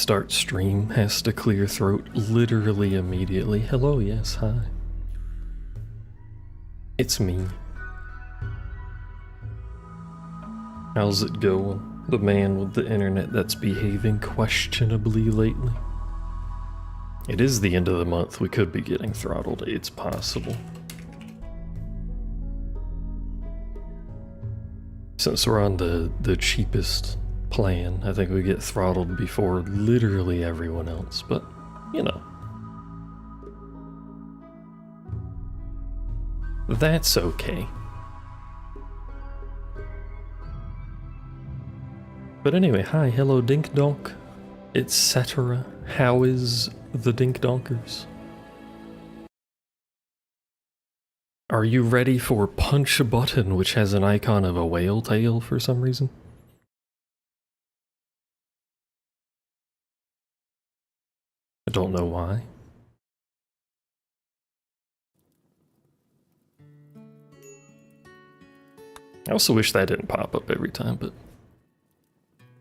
start stream has to clear throat literally immediately. Hello, yes, hi. It's me. How's it going? The man with the internet that's behaving questionably lately. It is the end of the month, we could be getting throttled, it's possible. Since we're on the cheapest plan, I think we get throttled before literally everyone else, but, you know. That's okay. But anyway, hi, hello Dink Donk, etc. How is the Dink Donkers? Are you ready for Punch a Button, which has an icon of a whale tail for some reason? I don't know why. I also wish that didn't pop up every time, but...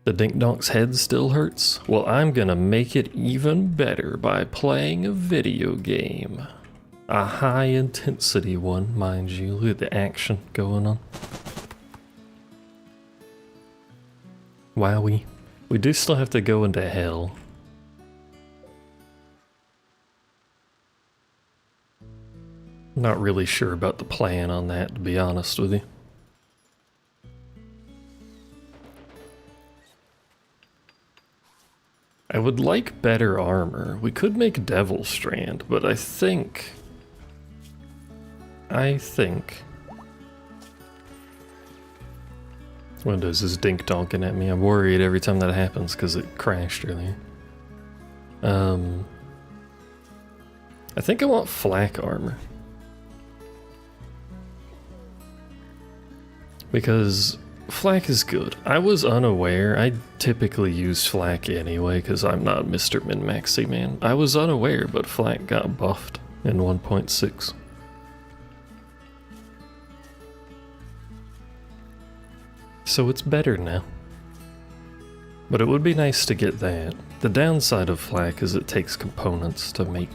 The Dink Donk's head still hurts? Well, I'm gonna make it even better by playing a video game. A high-intensity one, mind you. Look at the action going on. Wowie. We do still have to go into hell. Not really sure about the plan on that, to be honest with you. I would like better armor. We could make Devil Strand, but I think... Windows is dink donking at me. I'm worried every time that happens because it crashed earlier. I think I want flak armor. Because flak is good. I was unaware. I typically use flak anyway because I'm not Mr. Min-Maxy man. I was unaware, but flak got buffed in 1.6. So it's better now. But it would be nice to get that. The downside of flak is it takes components to make.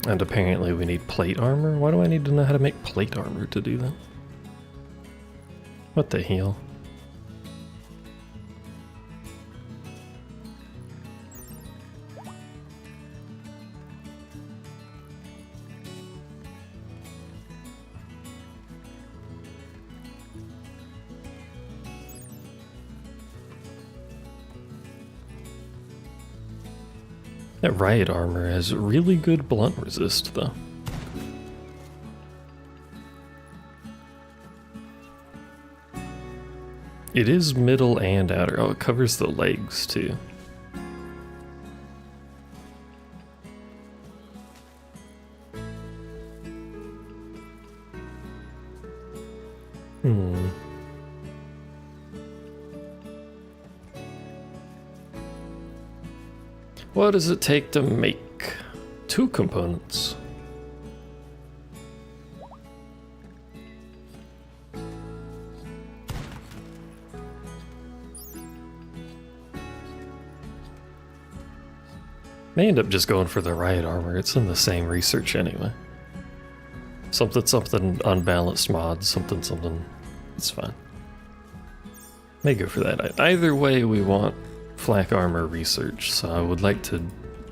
And apparently we need plate armor? Why do I need to know how to make plate armor to do that? What the hell? That riot armor has really good blunt resist, though. It is middle and outer. Oh, it covers the legs, too. What does it take to make 2 components? May end up just going for the riot armor. It's in the same research anyway. Something unbalanced mods, something. It's fine. May go for that. Either way, we want flak armor research, so I would like to...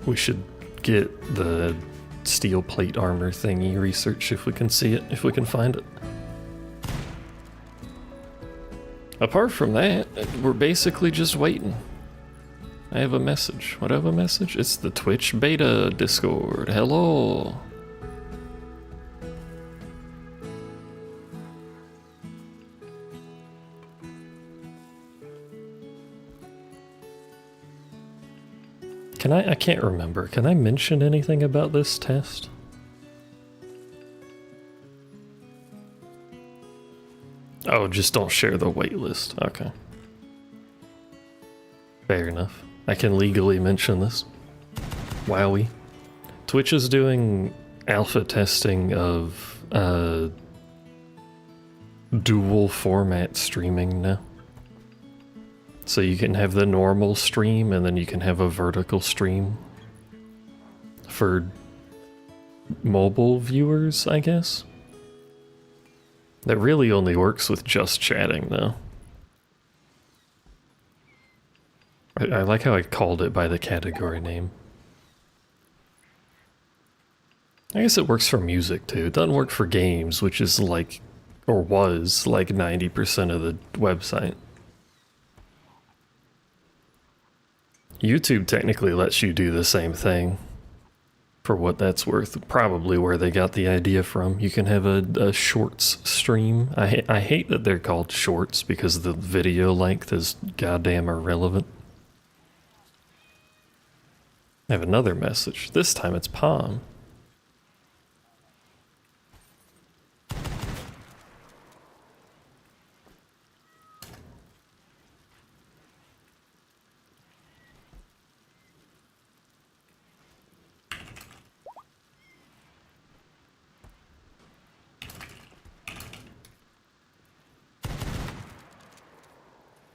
We should get the steel plate armor thingy research if we can see it, if we can find it. Apart from that, we're basically just waiting. I have a message. What, I have a message? It's the Twitch beta Discord. Hello! I can't remember. Can I mention anything about this test? Oh, just don't share the waitlist. Okay. Fair enough. I can legally mention this. Wowie. Twitch is doing alpha testing of dual format streaming now. So you can have the normal stream and then you can have a vertical stream for mobile viewers, I guess. That really only works with just chatting, though. I like how I called it by the category name. I guess it works for music, too. It doesn't work for games, which is like, or was, like 90% of the website. YouTube technically lets you do the same thing. For what that's worth, probably where they got the idea from. You can have a shorts stream. I hate that they're called shorts because the video length is goddamn irrelevant. I have another message. This time it's Palm.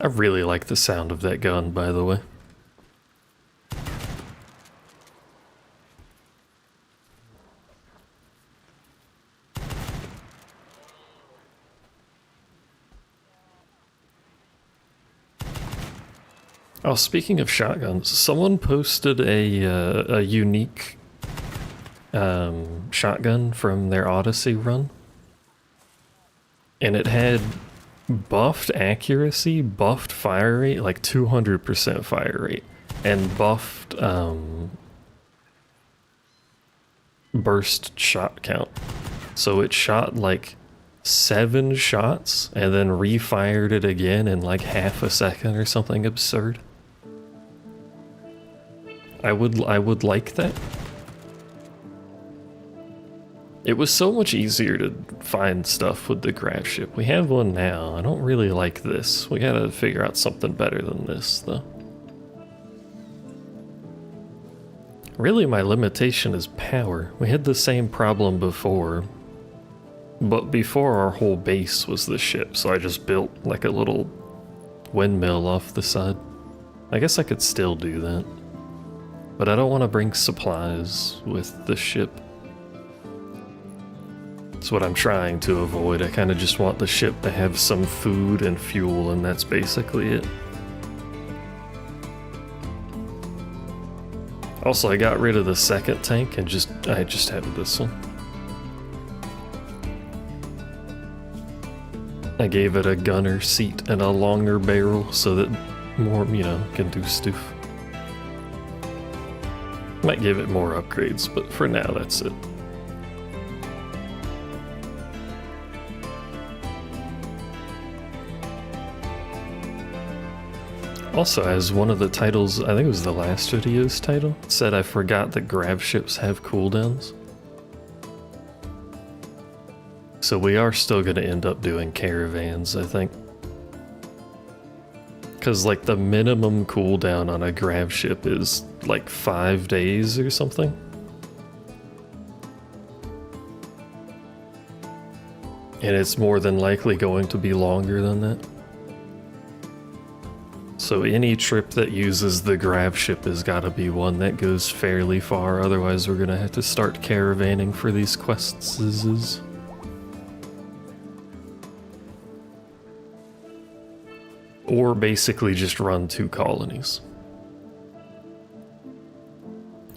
I really like the sound of that gun, by the way. Oh, speaking of shotguns, someone posted a unique shotgun from their Odyssey run. And it had buffed accuracy, buffed fire rate, like 200% fire rate, and buffed burst shot count. So it shot like 7 shots and then refired it again in like half a second or something absurd. I would like that. It was so much easier to find stuff with the grav ship. We have one now. I don't really like this. We gotta figure out something better than this, though. Really, my limitation is power. We had the same problem before, but before our whole base was the ship, so I just built like a little windmill off the side. I guess I could still do that, but I don't want to bring supplies with the ship. That's what I'm trying to avoid. I kind of just want the ship to have some food and fuel, and that's basically it. Also, I got rid of the second tank and I just have this one. I gave it a gunner seat and a longer barrel so that more, you know, can do stuff. Might give it more upgrades, but for now, that's it. Also, as one of the titles, I think it was the last video's title, said I forgot that grav ships have cooldowns. So we are still going to end up doing caravans, I think. Because like the minimum cooldown on a grav ship is like 5 days or something. And it's more than likely going to be longer than that. So any trip that uses the grav ship has got to be one that goes fairly far, otherwise we're gonna have to start caravanning for these quests. Or basically just run 2 colonies.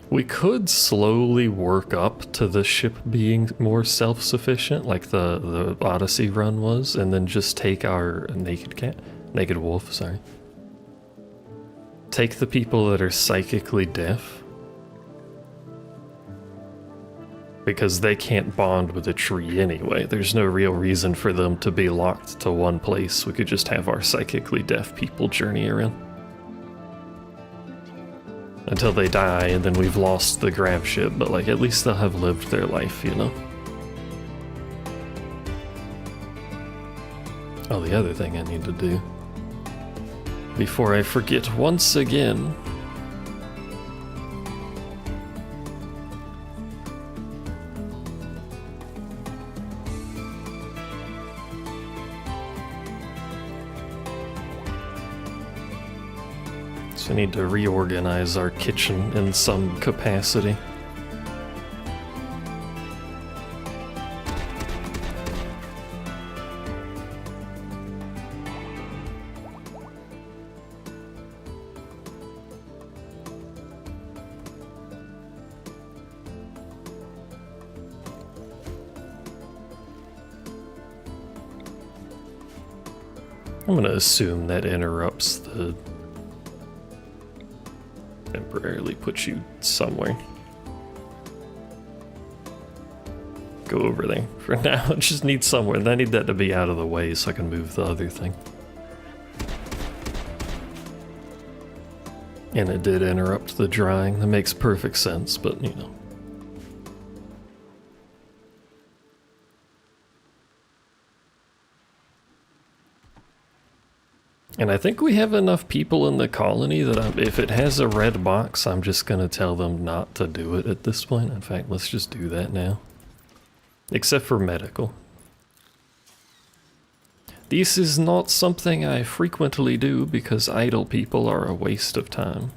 We could slowly work up to the ship being more self-sufficient, like the Odyssey run was, and then just take our naked wolf, sorry. Take the people that are psychically deaf, because they can't bond with a tree anyway. There's no real reason for them to be locked to one place. We could just have our psychically deaf people journey around until they die, and then we've lost the grav ship, but like at least they'll have lived their life, you know? Oh, the other thing I need to do before I forget once again. So we need to reorganize our kitchen in some capacity. I'm gonna assume that interrupts the... temporarily put you somewhere. Go over there. For now, I just need somewhere. And I need that to be out of the way so I can move the other thing. And it did interrupt the drying. That makes perfect sense, but you know. And I think we have enough people in the colony that if it has a red box, I'm just going to tell them not to do it at this point. In fact, let's just do that now. Except for medical. This is not something I frequently do because idle people are a waste of time.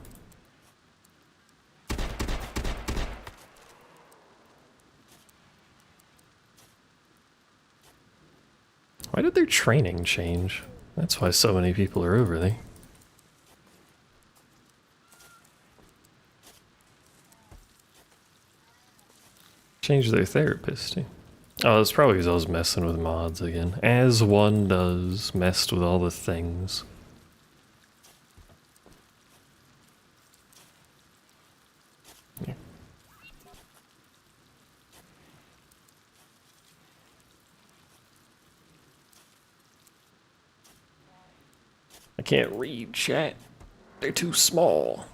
Why did their training change? That's why so many people are over there. Change their therapist too. Oh, it's probably because I was messing with mods again. As one does, messed with all the things. Yeah. I can't read chat. They're too small.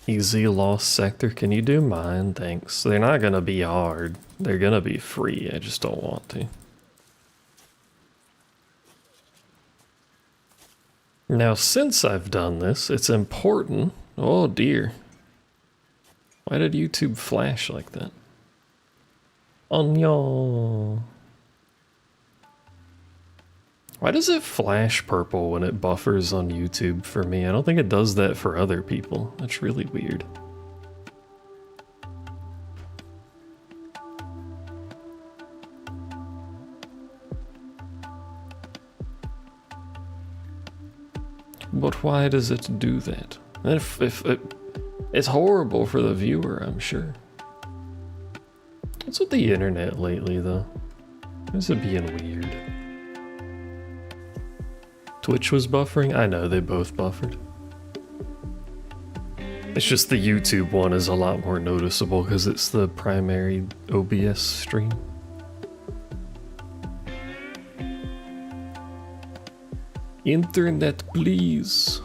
Easy lost sector. Can you do mine? Thanks. They're not gonna be hard. They're gonna be free. I just don't want to. Now, since I've done this, it's important. Oh dear. Why did YouTube flash like that? Onion. Why does it flash purple when it buffers on YouTube for me? I don't think it does that for other people. That's really weird. But why does it do that? If it's horrible for the viewer, I'm sure. What's with the internet lately, though? Why is it being weird? Twitch was buffering? I know, they both buffered. It's just the YouTube one is a lot more noticeable because it's the primary OBS stream. Internet, please.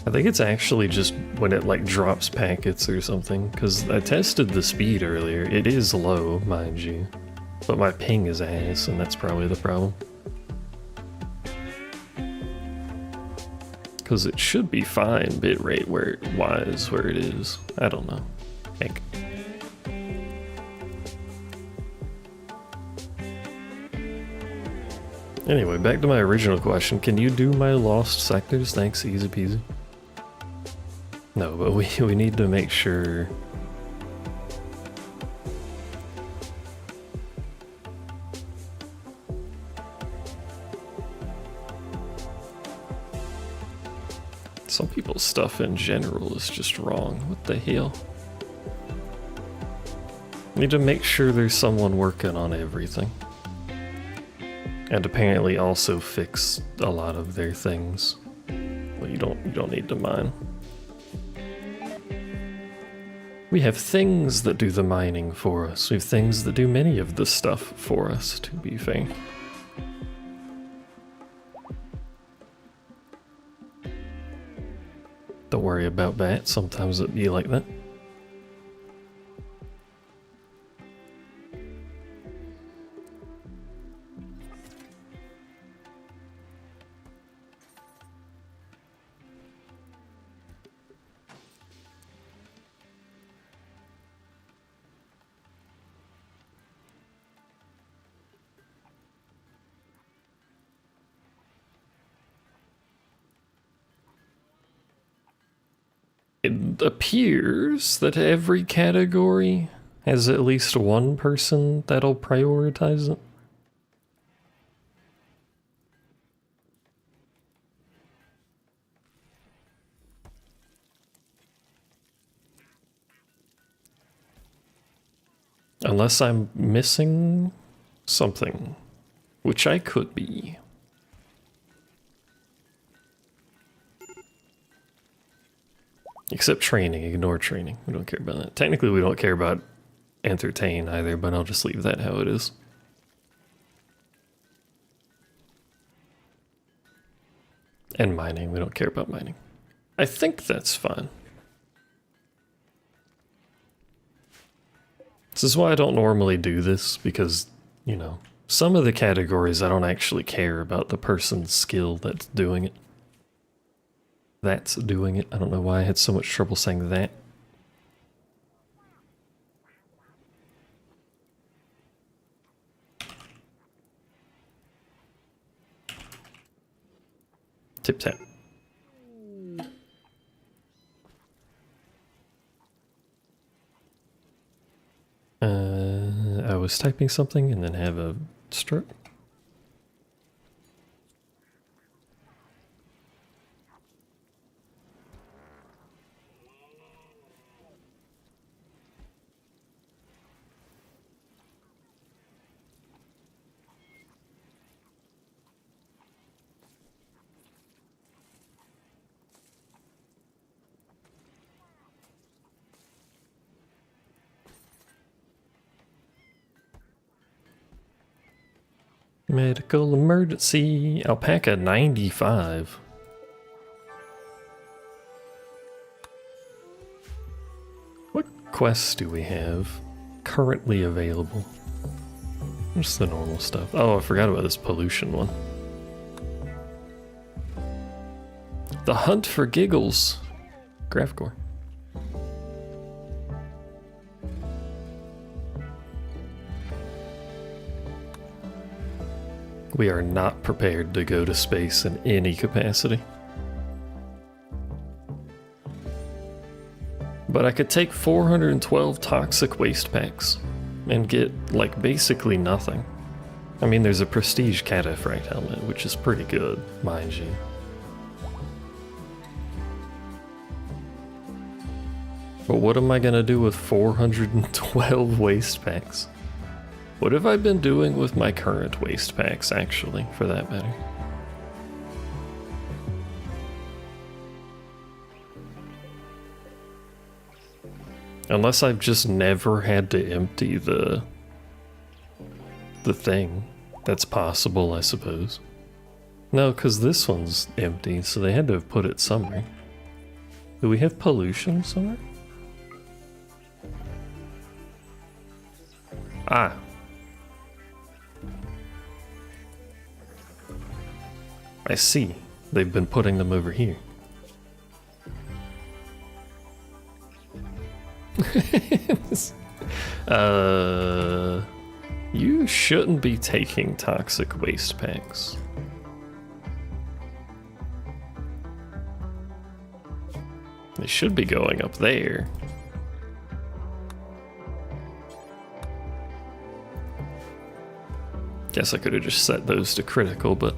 I think it's actually just when it like drops packets or something, because I tested the speed earlier. It is low, mind you, but my ping is ass, and that's probably the problem. Because it should be fine bitrate wise where it is. I don't know. Heck. Anyway, back to my original question. Can you do my lost sectors? Thanks, easy peasy. No, but we need to make sure. Some people's stuff in general is just wrong. What the hell? Need to make sure there's someone working on everything. And apparently also fix a lot of their things. Well, you don't need to mine. We have things that do the mining for us. We have things that do many of the stuff for us, to be fair. Don't worry about that. Sometimes it'd be like that. It appears that every category has at least one person that'll prioritize it. Unless I'm missing something, which I could be. Except training, ignore training. We don't care about that. Technically, we don't care about entertain either, but I'll just leave that how it is. And mining, we don't care about mining. I think that's fine. This is why I don't normally do this, because, you know, some of the categories I don't actually care about the person's skill that's doing it. That's doing it. I don't know why I had so much trouble saying that. Tip tap. I was typing something and then have a stroke. Medical emergency. Alpaca 95. What quests do we have currently available? Just the normal stuff. Oh, I forgot about this pollution one. The Hunt for Giggles. Graphcore. We are not prepared to go to space in any capacity. But I could take 412 toxic waste packs and get, like, basically nothing. I mean, there's a prestige cataphracт helmet, which is pretty good, mind you. But what am I gonna do with 412 waste packs? What have I been doing with my current waste packs, actually, for that matter? Unless I've just never had to empty the thing. That's possible, I suppose. No, because this one's empty, so they had to have put it somewhere. Do we have pollution somewhere? Ah. I see. They've been putting them over here. You shouldn't be taking toxic waste packs. They should be going up there. Guess I could have just set those to critical, but...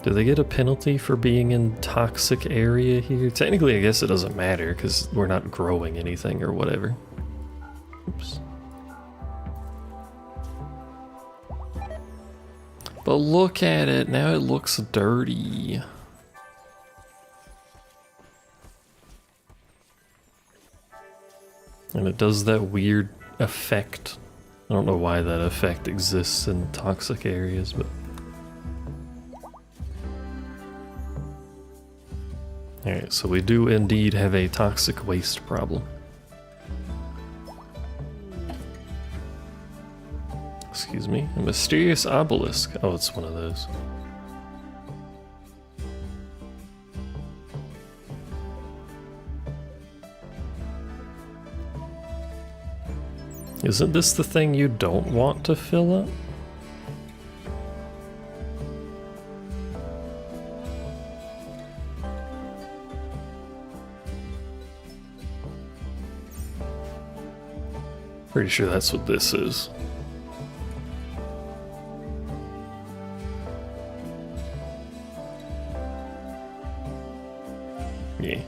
Do they get a penalty for being in toxic area here? Technically, I guess it doesn't matter because we're not growing anything or whatever. Oops. But look at it, now it looks dirty. And it does that weird effect. I don't know why that effect exists in toxic areas, but... Alright, so we do indeed have a toxic waste problem. Excuse me, a mysterious obelisk. Oh, it's one of those. Isn't this the thing you don't want to fill up? Pretty sure that's what this is. Yeah.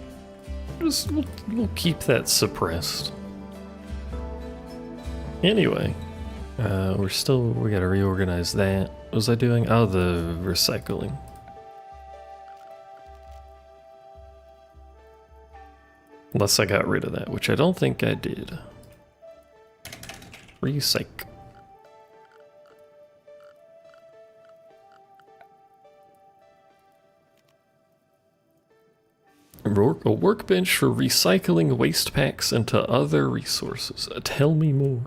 Just, we'll keep that suppressed. Anyway, we gotta reorganize that. What was I doing? Oh, the recycling. Unless I got rid of that, which I don't think I did. Recyc. A workbench for recycling waste packs into other resources. Tell me more.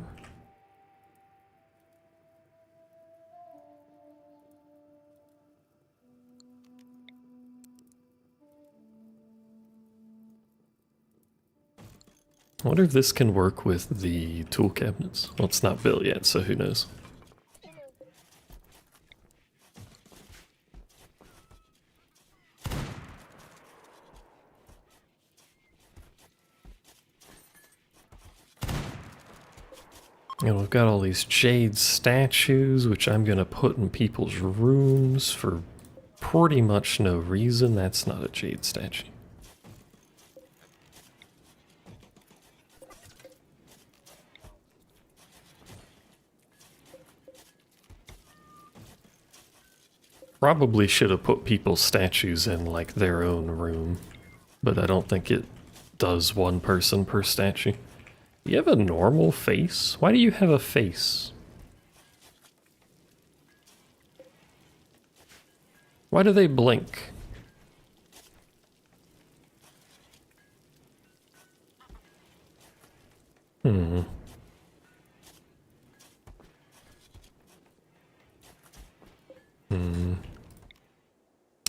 I wonder if this can work with the tool cabinets. Well, it's not built yet, so who knows. And we've got all these jade statues, which I'm gonna put in people's rooms for pretty much no reason. That's not a jade statue. Probably should have put people's statues in like their own room, but I don't think it does one person per statue. You have a normal face? Why do you have a face? Why do they blink? Hmm.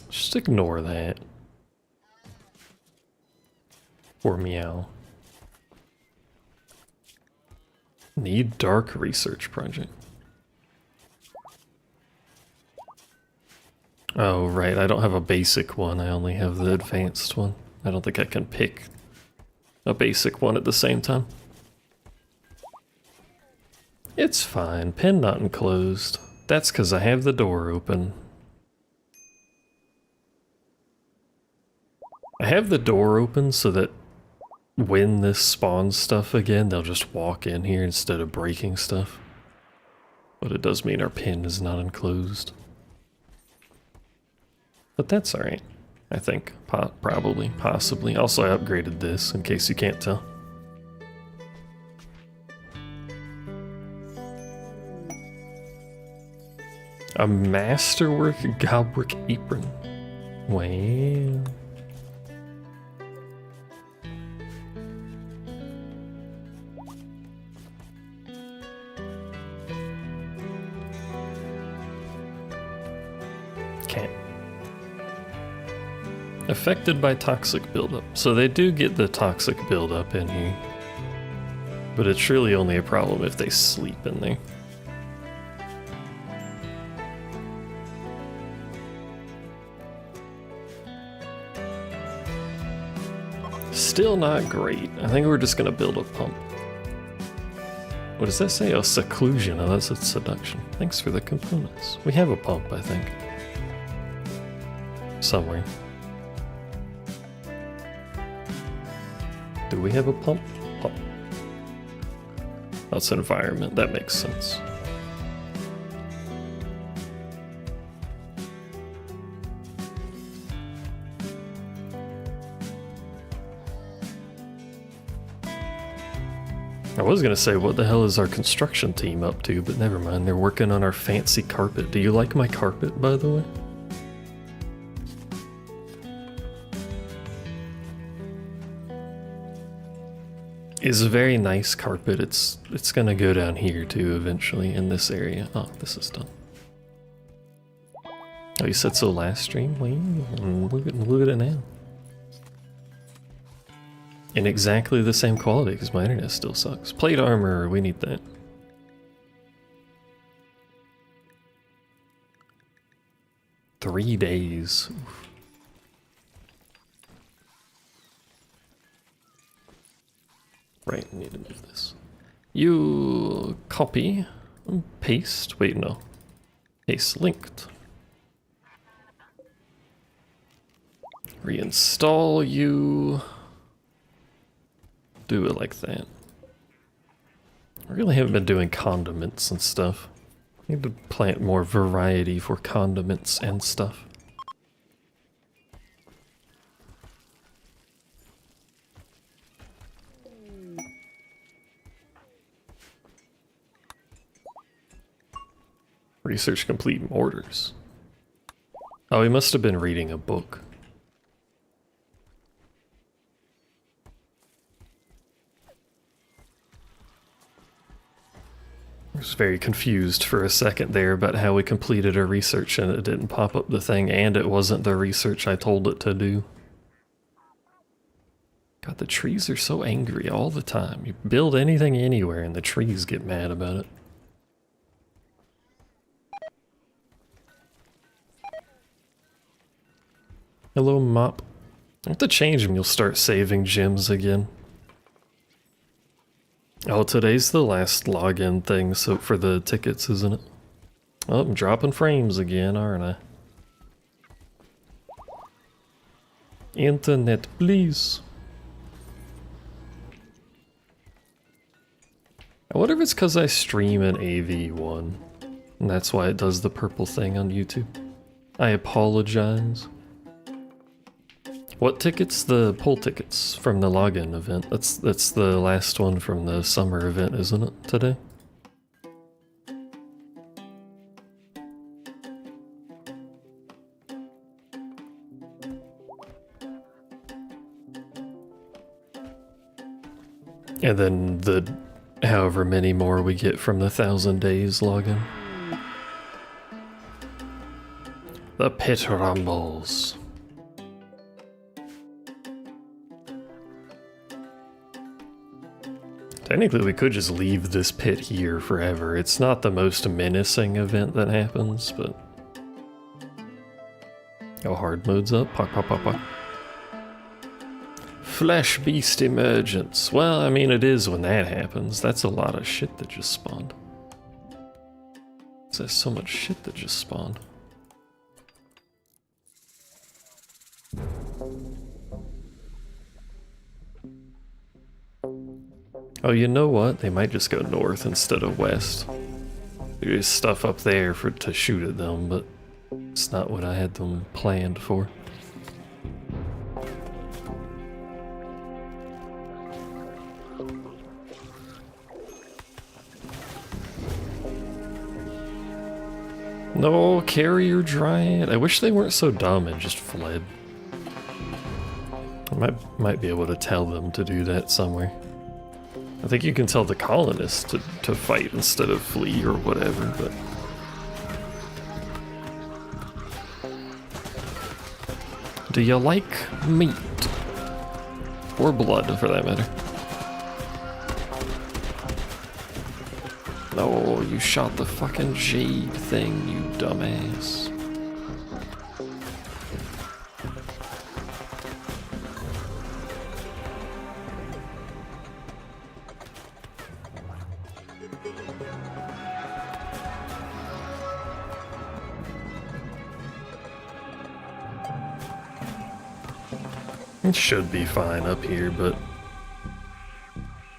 Just ignore that. Or meow. Need dark research project. Oh, right, I don't have a basic one, I only have the advanced one. I don't think I can pick a basic one at the same time. It's fine, pen not enclosed. That's because I have the door open. I have the door open so that when this spawns stuff again, they'll just walk in here instead of breaking stuff. But it does mean our pin is not enclosed. But that's alright, I think. Probably, possibly. Also, I upgraded this, in case you can't tell. A masterwork gobbrick apron. Wow. Can't. Affected by toxic buildup. So they do get the toxic buildup in here. But it's really only a problem if they sleep in there. Still not great. I think we're just gonna build a pump. What does that say? Oh, seclusion. Oh, that's a seduction. Thanks for the components. We have a pump, I think. Somewhere. Do we have a pump? Pump. That's environment. That makes sense. I was gonna say, what the hell is our construction team up to, but never mind, they're working on our fancy carpet. Do you like my carpet, by the way? It's a very nice carpet. It's gonna go down here too eventually in this area. Oh, this is done. Oh, you said so last stream? Well, look at it now. In exactly the same quality, because my internet still sucks. Plate armor, we need that. Three days. Oof. Right, I need to move this. You copy, paste, wait, no. Paste linked. Reinstall you. Do it like that. I really haven't been doing condiments and stuff. Need to plant more variety for condiments and stuff. Research complete mortars. Oh, he must have been reading a book. I was very confused for a second there about how we completed our research and it didn't pop up the thing, and it wasn't the research I told it to do. God, the trees are so angry all the time. You build anything anywhere and the trees get mad about it. Hello, Mop. I have to change them. You'll start saving gems again. Oh, today's the last login thing, so for the tickets, isn't it? Oh, I'm dropping frames again, aren't I? Internet, please. I wonder if it's because I stream an AV1, and that's why it does the purple thing on YouTube. I apologize. What tickets? The poll tickets from the login event. That's the last one from the summer event, isn't it, today? And then the however many more we get from the 1,000 days login. The pit rumbles. Technically, we could just leave this pit here forever. It's not the most menacing event that happens, but... Oh, hard mode's up. Pop, pop, pop, pop. Flesh beast emergence. Well, I mean, it is when that happens. That's a lot of shit that just spawned. There's so much shit that just spawned. Oh, you know what? They might just go north instead of west. There's stuff up there to shoot at them, but it's not what I had them planned for. No, carrier dryad. I wish they weren't so dumb and just fled. I might be able to tell them to do that somewhere. I think you can tell the colonists to fight instead of flee or whatever, but... Do you like meat? Or blood, for that matter. No, you shot the fucking jade thing, you dumbass. It should be fine up here, but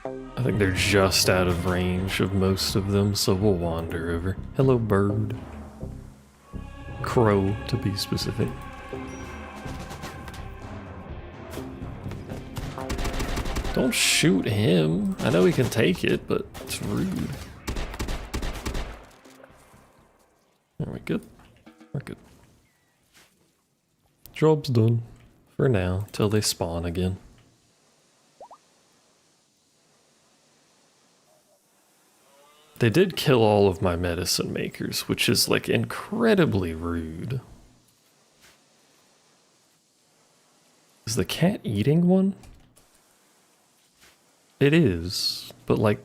I think they're just out of range of most of them, so we'll wander over. Hello, bird. Crow, to be specific. Don't shoot him. I know he can take it, but it's rude. Are we good? We're good. Job's done. For now, till they spawn again. They did kill all of my medicine makers, which is like incredibly rude. Is the cat eating one? It is, but like...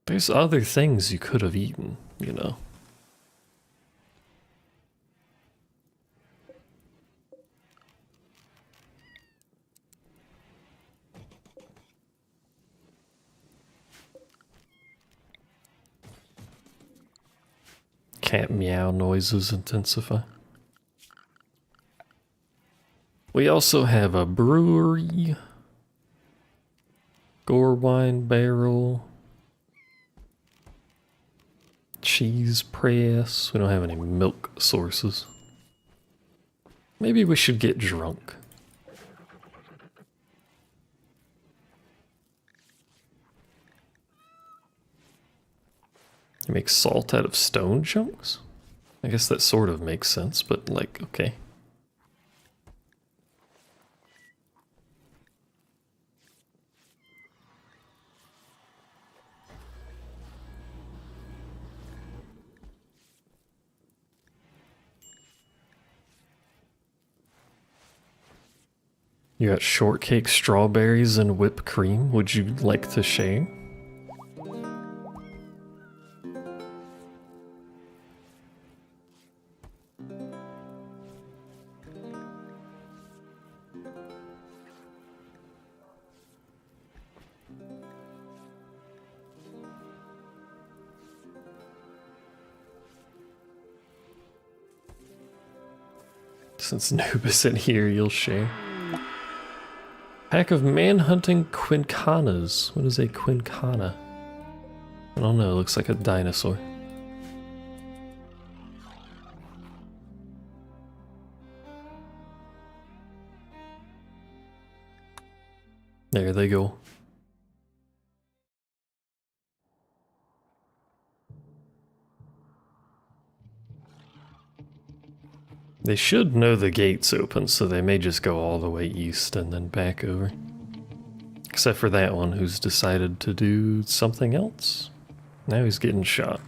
There's other things you could have eaten, you know? cat meow noises intensify. We also have a brewery, gore wine barrel, cheese press. We don't have any milk sources. Maybe we should get drunk. You make salt out of stone chunks? I guess that sort of makes sense, but like, okay. You got shortcake, strawberries, and whipped cream. Would you like to share? Since Noob isn't here, you'll share. Pack of man-hunting quincanas. What is a quincana? I don't know, it looks like a dinosaur. There they go. They should know the gate's open, so they may just go all the way east and then back over. Except for that one who's decided to do something else. Now he's getting shot.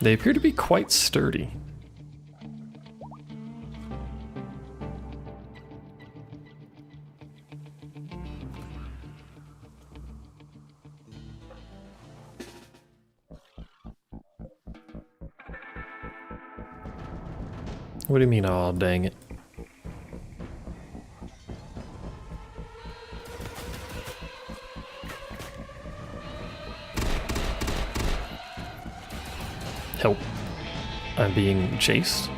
They appear to be quite sturdy. What do you mean, aw, dang it? Help. I'm being chased.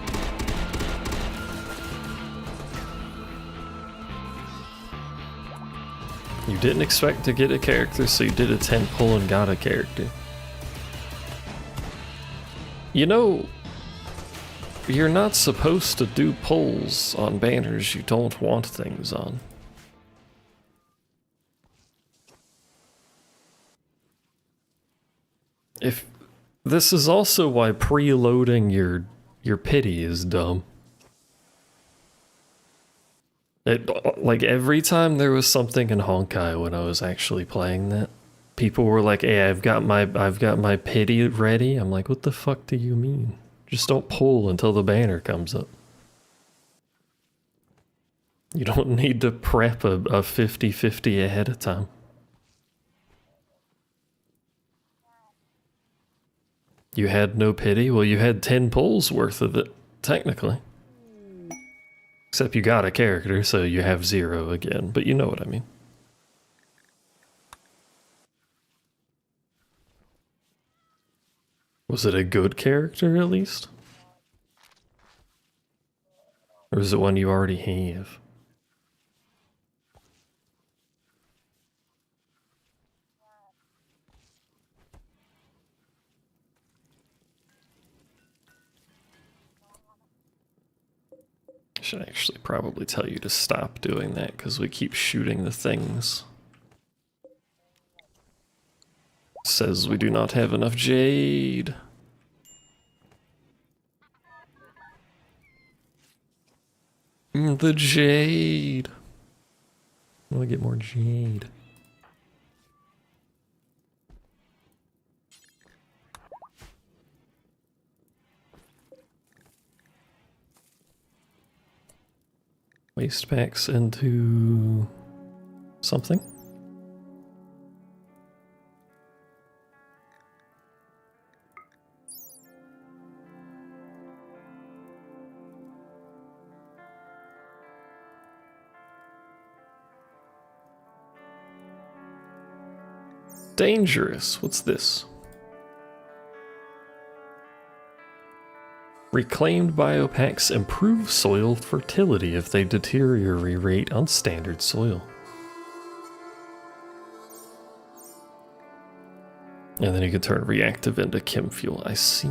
You didn't expect to get a character, so you did a 10 pull and got a character. You know, you're not supposed to do pulls on banners you don't want things on. If this is also why preloading your pity is dumb. Like every time there was something in Honkai when I was actually playing that, people were like, "Hey, I've got my pity ready." I'm like, "What the fuck do you mean? Just don't pull until the banner comes up. You don't need to prep a 50-50 ahead of time." You had no pity? Well, you had 10 pulls worth of it, technically. Except you got a character, so you have 0 again, but you know what I mean. Was it a good character, at least? Or is it one you already have? I should actually probably tell you to stop doing that, because we keep shooting the things. Says we do not have enough jade. The jade. I want to get more jade. Waste packs into something. Dangerous. What's this? Reclaimed biopacks improve soil fertility if they deteriorate on standard soil. And then you can turn reactive into chem fuel. I see.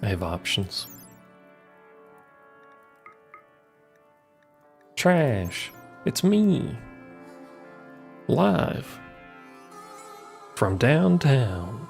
I have options. Trash. It's me. Live. From downtown.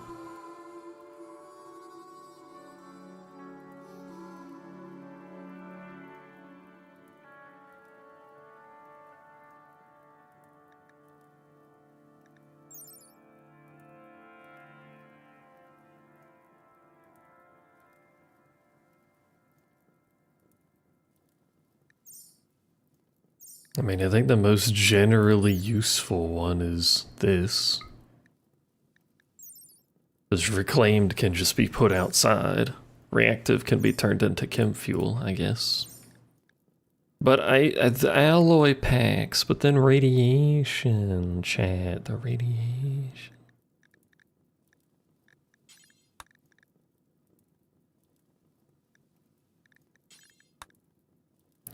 I mean, I think the most generally useful one is this. Because reclaimed can just be put outside. Reactive can be turned into chem fuel, I guess. But the alloy packs, but then radiation, chat, the radiation.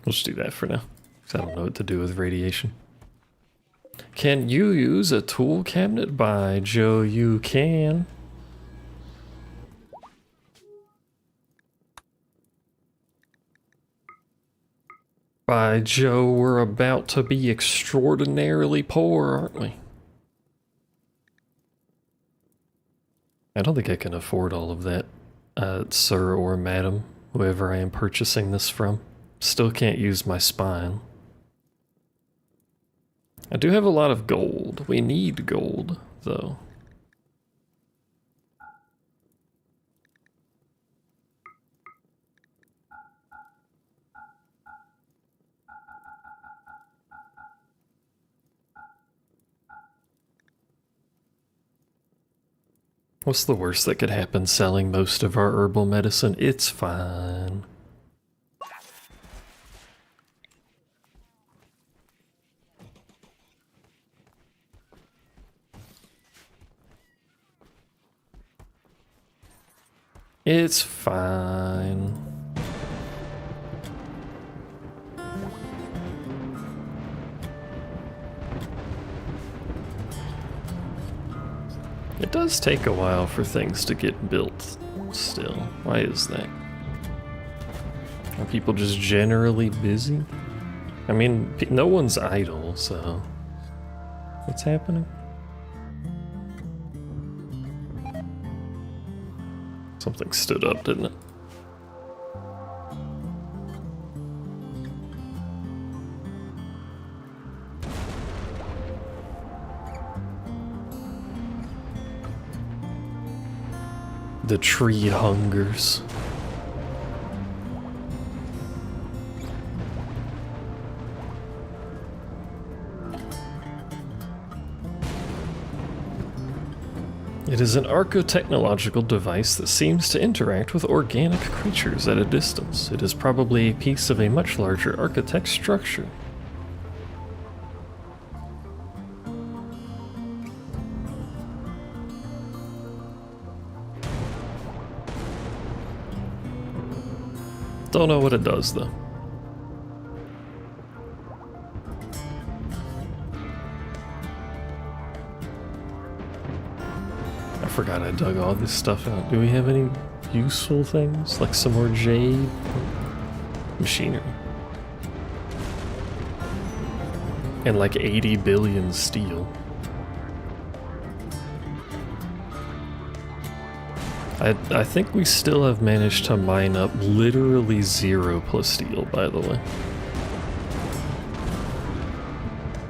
We'll just do that for now. I don't know what to do with radiation. Can you use a tool cabinet? By Joe, you can. By Joe, we're about to be extraordinarily poor, aren't we? I don't think I can afford all of that, sir or madam, whoever I am purchasing this from. Still can't use my spine. I do have a lot of gold. We need gold, though. What's the worst that could happen selling most of our herbal medicine? It's fine. It's fine. It does take a while for things to get built still. Why is that? Are people just generally busy? I mean, no one's idle, so... What's happening? Something stood up, didn't it? The tree hungers. It is an archotechnological device that seems to interact with organic creatures at a distance. It is probably a piece of a much larger architect structure. Don't know what it does, though. I forgot I dug all this stuff out. Do we have any useful things? Like some more jade? Machinery. And like 80 billion steel. I think we still have managed to mine up literally 0 plus steel, by the way.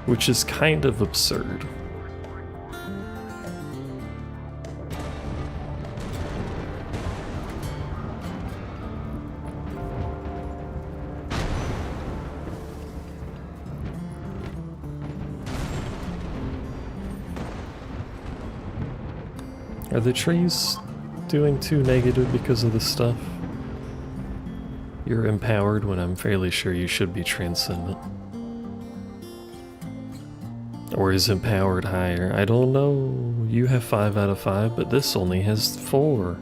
which is kind of absurd. Are the trees doing too negative because of this stuff? You're empowered when I'm fairly sure you should be transcendent. Or is empowered higher? I don't know. You have 5 out of 5, but this only has 4.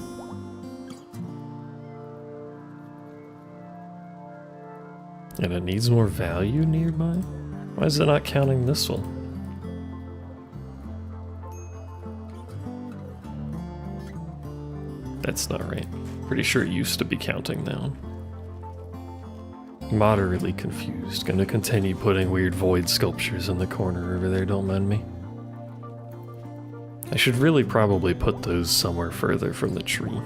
And it needs more value nearby? Why is it not counting this one? That's not right. Pretty sure it used to be counting that one. Moderately confused. Gonna continue putting weird void sculptures in the corner over there, don't mind me. I should really probably put those somewhere further from the tree.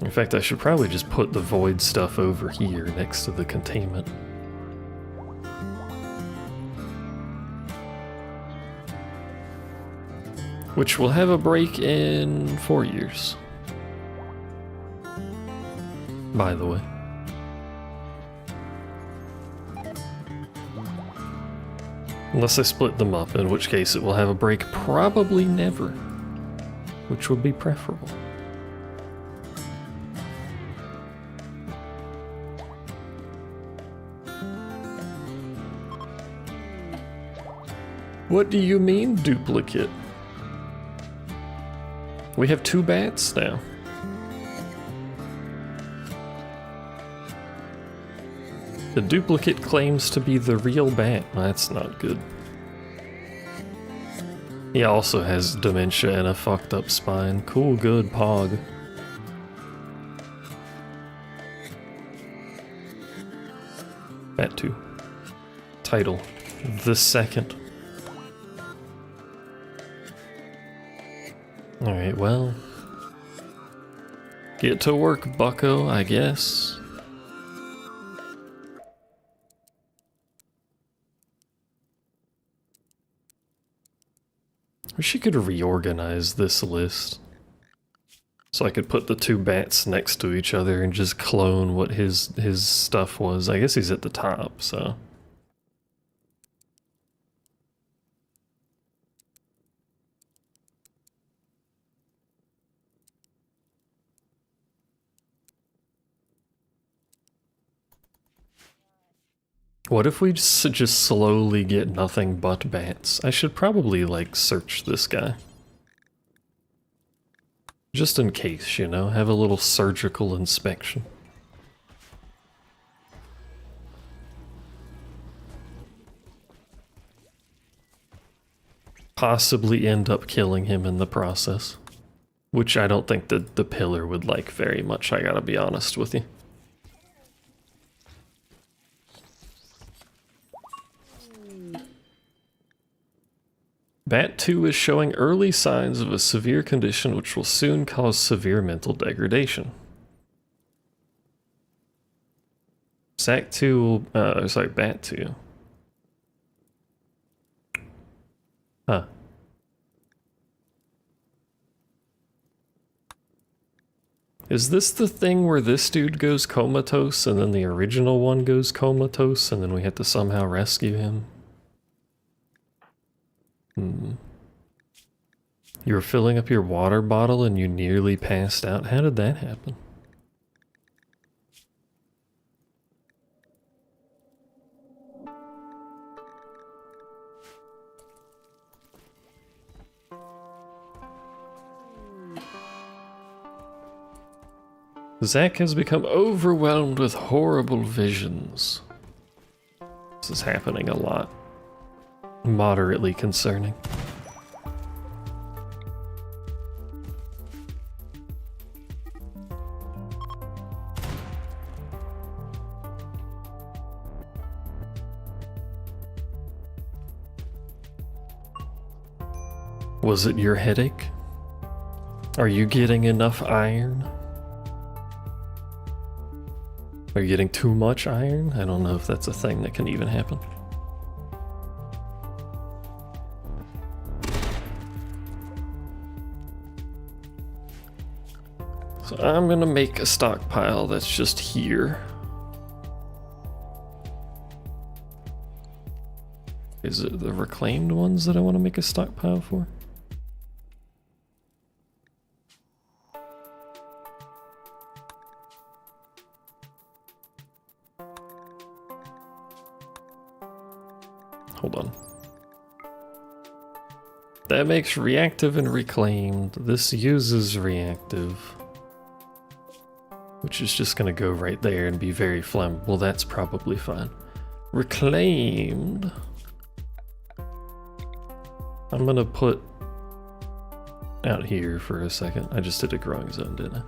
In fact, I should probably just put the void stuff over here next to the containment. Which will have a break in 4 years. By the way. Unless I split them up, in which case it will have a break probably never. Which would be preferable. What do you mean, duplicate? We have 2 bats now. The duplicate claims to be the real bat. That's not good. He also has dementia and a fucked up spine. Cool, good, pog. Bat 2. Title: The Second. Alright, well. Get to work, bucko, I guess. Wish you could reorganize this list. So I could put the 2 bats next to each other and just clone what his stuff was. I guess he's at the top, so. What if we just slowly get nothing but bats? I should probably, like, search this guy. Just in case, you know? Have a little surgical inspection. Possibly end up killing him in the process. Which I don't think that the pillar would like very much, I gotta be honest with you. Bat 2 is showing early signs of a severe condition which will soon cause severe mental degradation. Bat 2. Huh. Is this the thing where this dude goes comatose and then the original one goes comatose and then we have to somehow rescue him? You were filling up your water bottle and you nearly passed out? How did that happen? Zach has become overwhelmed with horrible visions. This is happening a lot. Moderately concerning. Was it your headache? Are you getting enough iron? Are you getting too much iron? I don't know if that's a thing that can even happen. So I'm gonna make a stockpile that's just here. Is it the reclaimed ones that I want to make a stockpile for? Hold on. That makes reactive and reclaimed. This uses reactive, which is just gonna go right there and be very flammable. That's probably fine. Reclaimed. I'm gonna put out here for a second. I just did a growing zone, didn't I?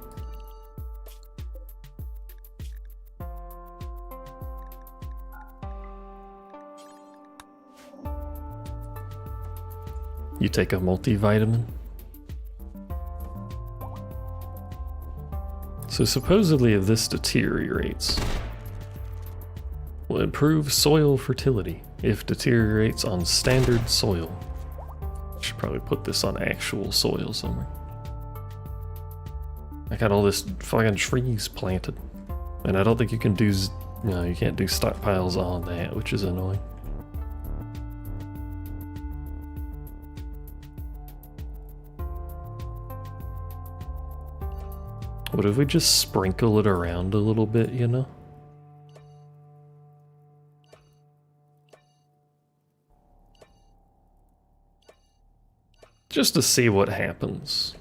You take a multivitamin. So supposedly if this deteriorates, will improve soil fertility if deteriorates on standard soil. Should probably put this on actual soil somewhere. I got all this fucking trees planted, and I don't think you can do, no, you can't do stockpiles on that, which is annoying. What if we just sprinkle it around a little bit, you know? Just to see what happens.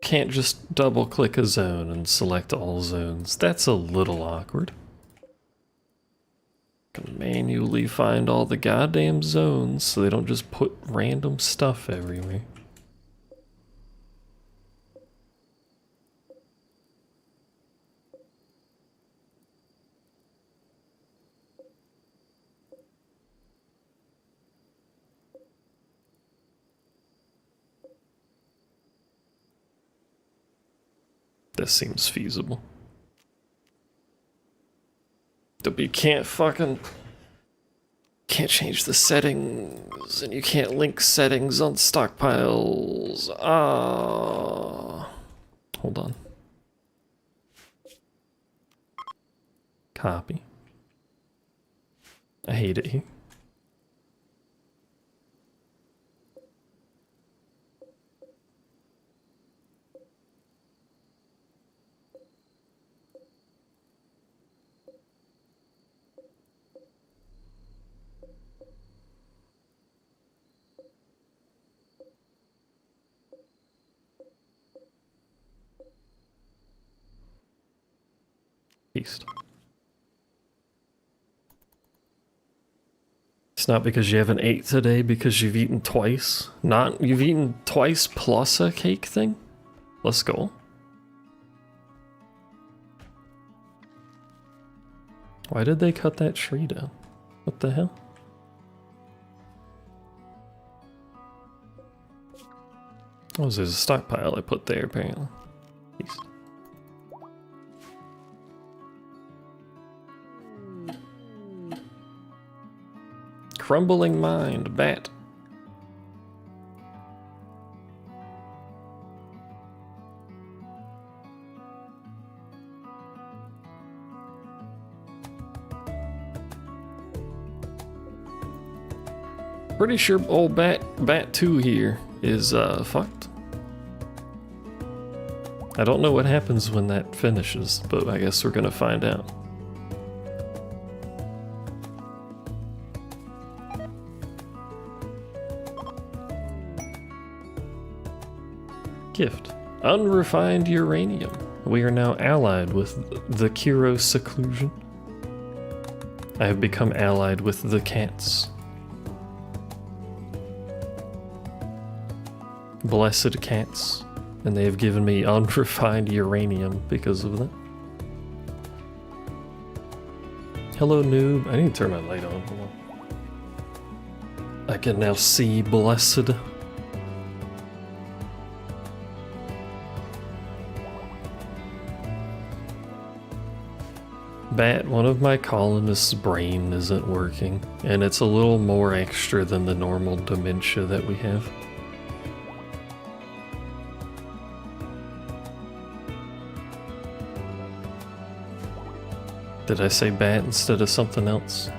Can't just double click a zone and select all zones. That's a little awkward. Can manually find all the goddamn zones so they don't just put random stuff everywhere. This seems feasible. But you can't change the settings, and you can't link settings on stockpiles. Ah, hold on. Copy. I hate it here. Beast. It's not because you haven't ate today, because you've eaten twice. You've eaten twice plus a cake thing? Let's go. Why did they cut that tree down? What the hell? Oh, there's a stockpile I put there apparently. Beast. Crumbling mind, bat. Pretty sure old bat 2 here is fucked. I don't know what happens when that finishes, but I guess we're gonna find out. Gift. Unrefined uranium. We are now allied with the Kiro seclusion. I have become allied with the cats. Blessed cats. And they have given me unrefined uranium because of that. Hello, noob. I need to turn my light on. Hold on. I can now see Blessed. Bat, one of my colonists' brain isn't working, and it's a little more extra than the normal dementia that we have. Did I say bat instead of something else?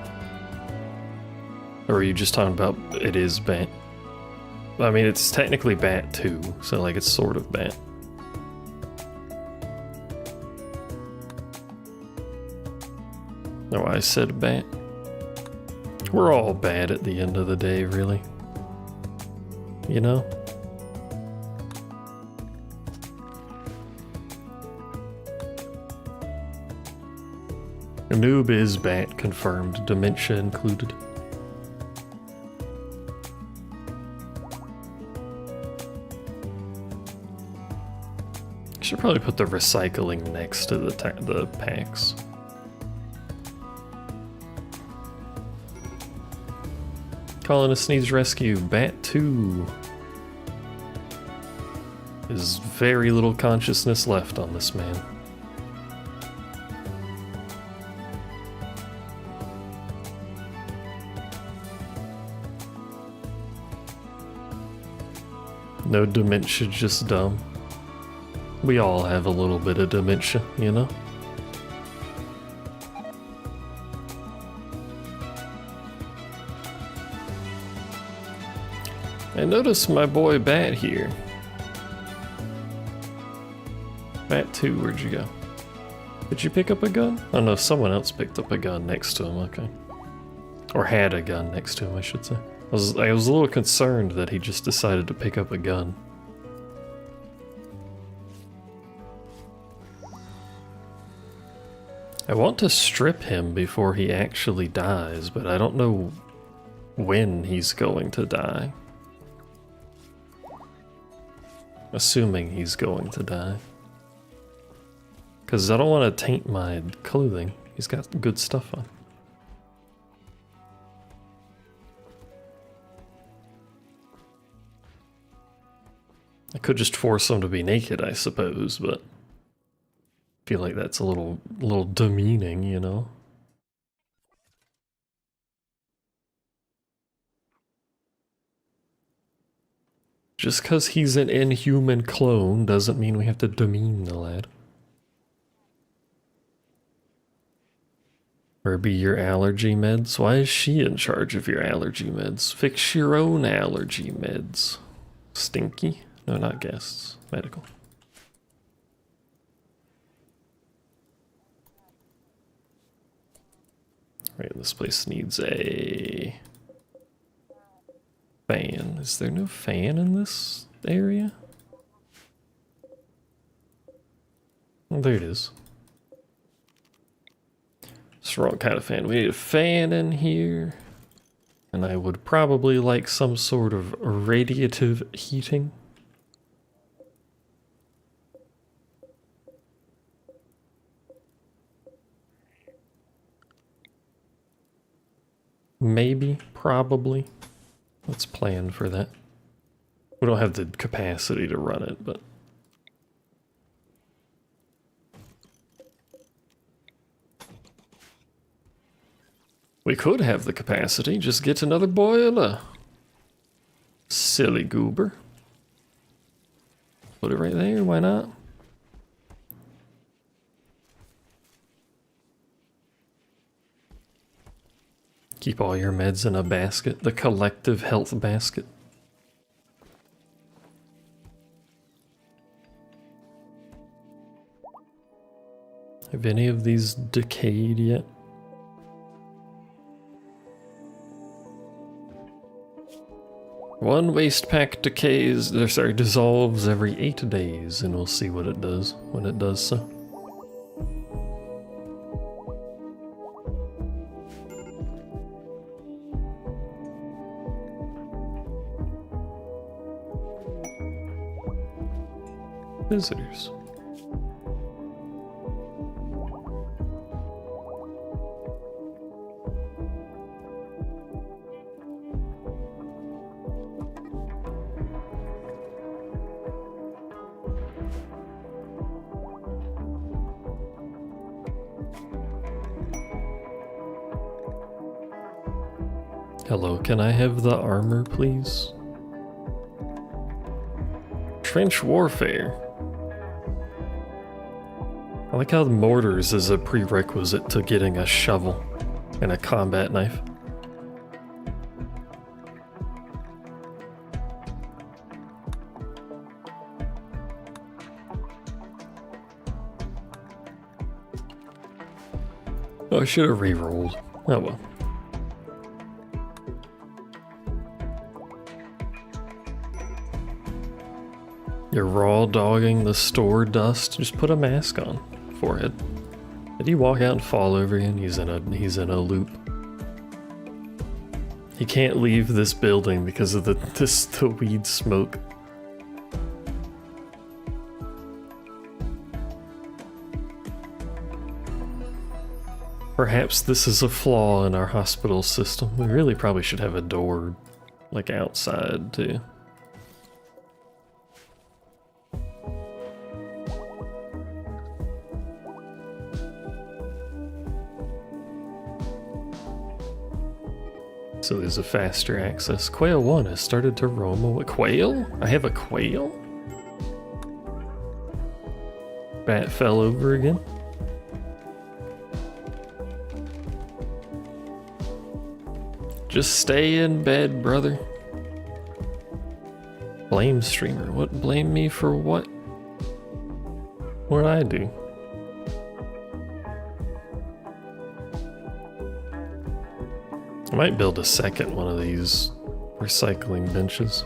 Or are you just talking about it is bat? I mean, it's technically bat too, so like it's sort of bat. No, I said bat. We're all bad at the end of the day, really. You know? A noob is bat confirmed, dementia included. Should probably put the recycling next to the packs. Colonist needs rescue. Bat 2. There's very little consciousness left on this man. No dementia, just dumb. We all have a little bit of dementia, you know? I noticed my boy Bat here. Bat 2, where'd you go? Did you pick up a gun? Oh no, someone else picked up a gun next to him, okay. Or had a gun next to him, I should say. I was a little concerned that he just decided to pick up a gun. I want to strip him before he actually dies, but I don't know when he's going to die. Assuming he's going to die. Because I don't want to taint my clothing. He's got good stuff on. I could just force him to be naked, I suppose, but I feel like that's a little demeaning, you know? Just because he's an inhuman clone doesn't mean we have to demean the lad. Or be your allergy meds? Why is she in charge of your allergy meds? Fix your own allergy meds. Stinky? No, not guests. Medical. Right, this place needs a fan. Is there no fan in this area? Oh, there it is. It's the wrong kind of fan. We need a fan in here. And I would probably like some sort of radiative heating. Maybe, probably. Let's plan for that. We don't have the capacity to run it, but... we could have the capacity, just get another boiler. Silly goober. Put it right there, why not? Keep all your meds in a basket, the collective health basket. Have any of these decayed yet? One waste pack dissolves every 8 days, and we'll see what it does when it does so. Visitors. Hello, can I have the armor, please? Trench warfare. I like how the mortars is a prerequisite to getting a shovel and a combat knife. Oh, I should have re-rolled. Oh well. You're raw dogging the store dust. Just put a mask on. Forehead. Did he walk out and fall over again? He's in a loop. He can't leave this building because of the weed smoke. Perhaps this is a flaw in our hospital system. We really probably should have a door, like, outside, too. So there's a faster access. Quail 1 has started to roam away. Quail? I have a quail? Bat fell over again. Just stay in bed, brother. Blame streamer. What? Blame me for what? What'd I do? I might build a second one of these recycling benches.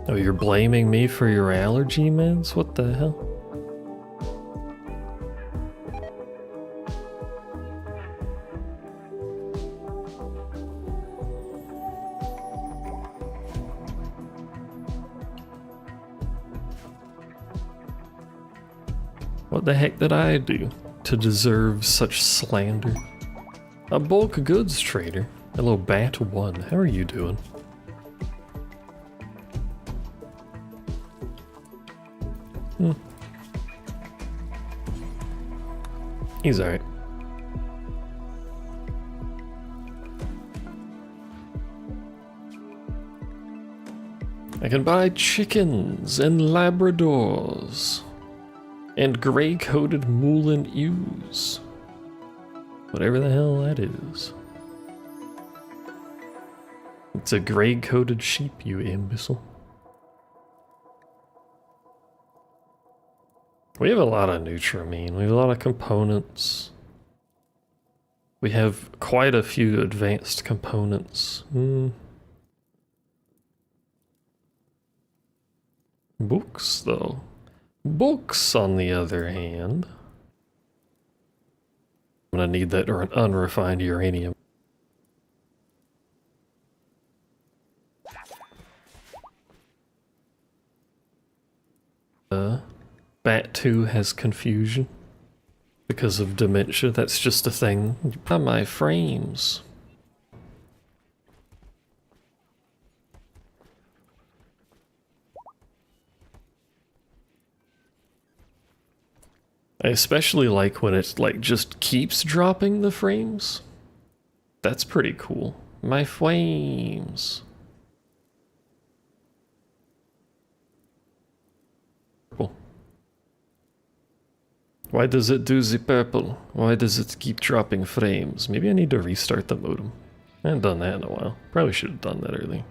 Oh, you're blaming me for your allergy meds? What the hell? What the heck did I do to deserve such slander? A bulk goods trader. Hello, Bat 1. How are you doing? He's alright. I can buy chickens and Labradors. And gray-coated Moulin ewes. Whatever the hell that is. It's a gray-coated sheep, you imbecile. We have a lot of Nutramine. We have a lot of components. We have quite a few advanced components. Books, though. Books, on the other hand. I'm gonna need that or an unrefined uranium. Bat 2 has confusion because of dementia. That's just a thing. My frames. I especially like when it like just keeps dropping the frames. That's pretty cool. My flames. Purple. Why does it do the purple? Why does it keep dropping frames? Maybe I need to restart the modem. I haven't done that in a while. Probably should have done that early.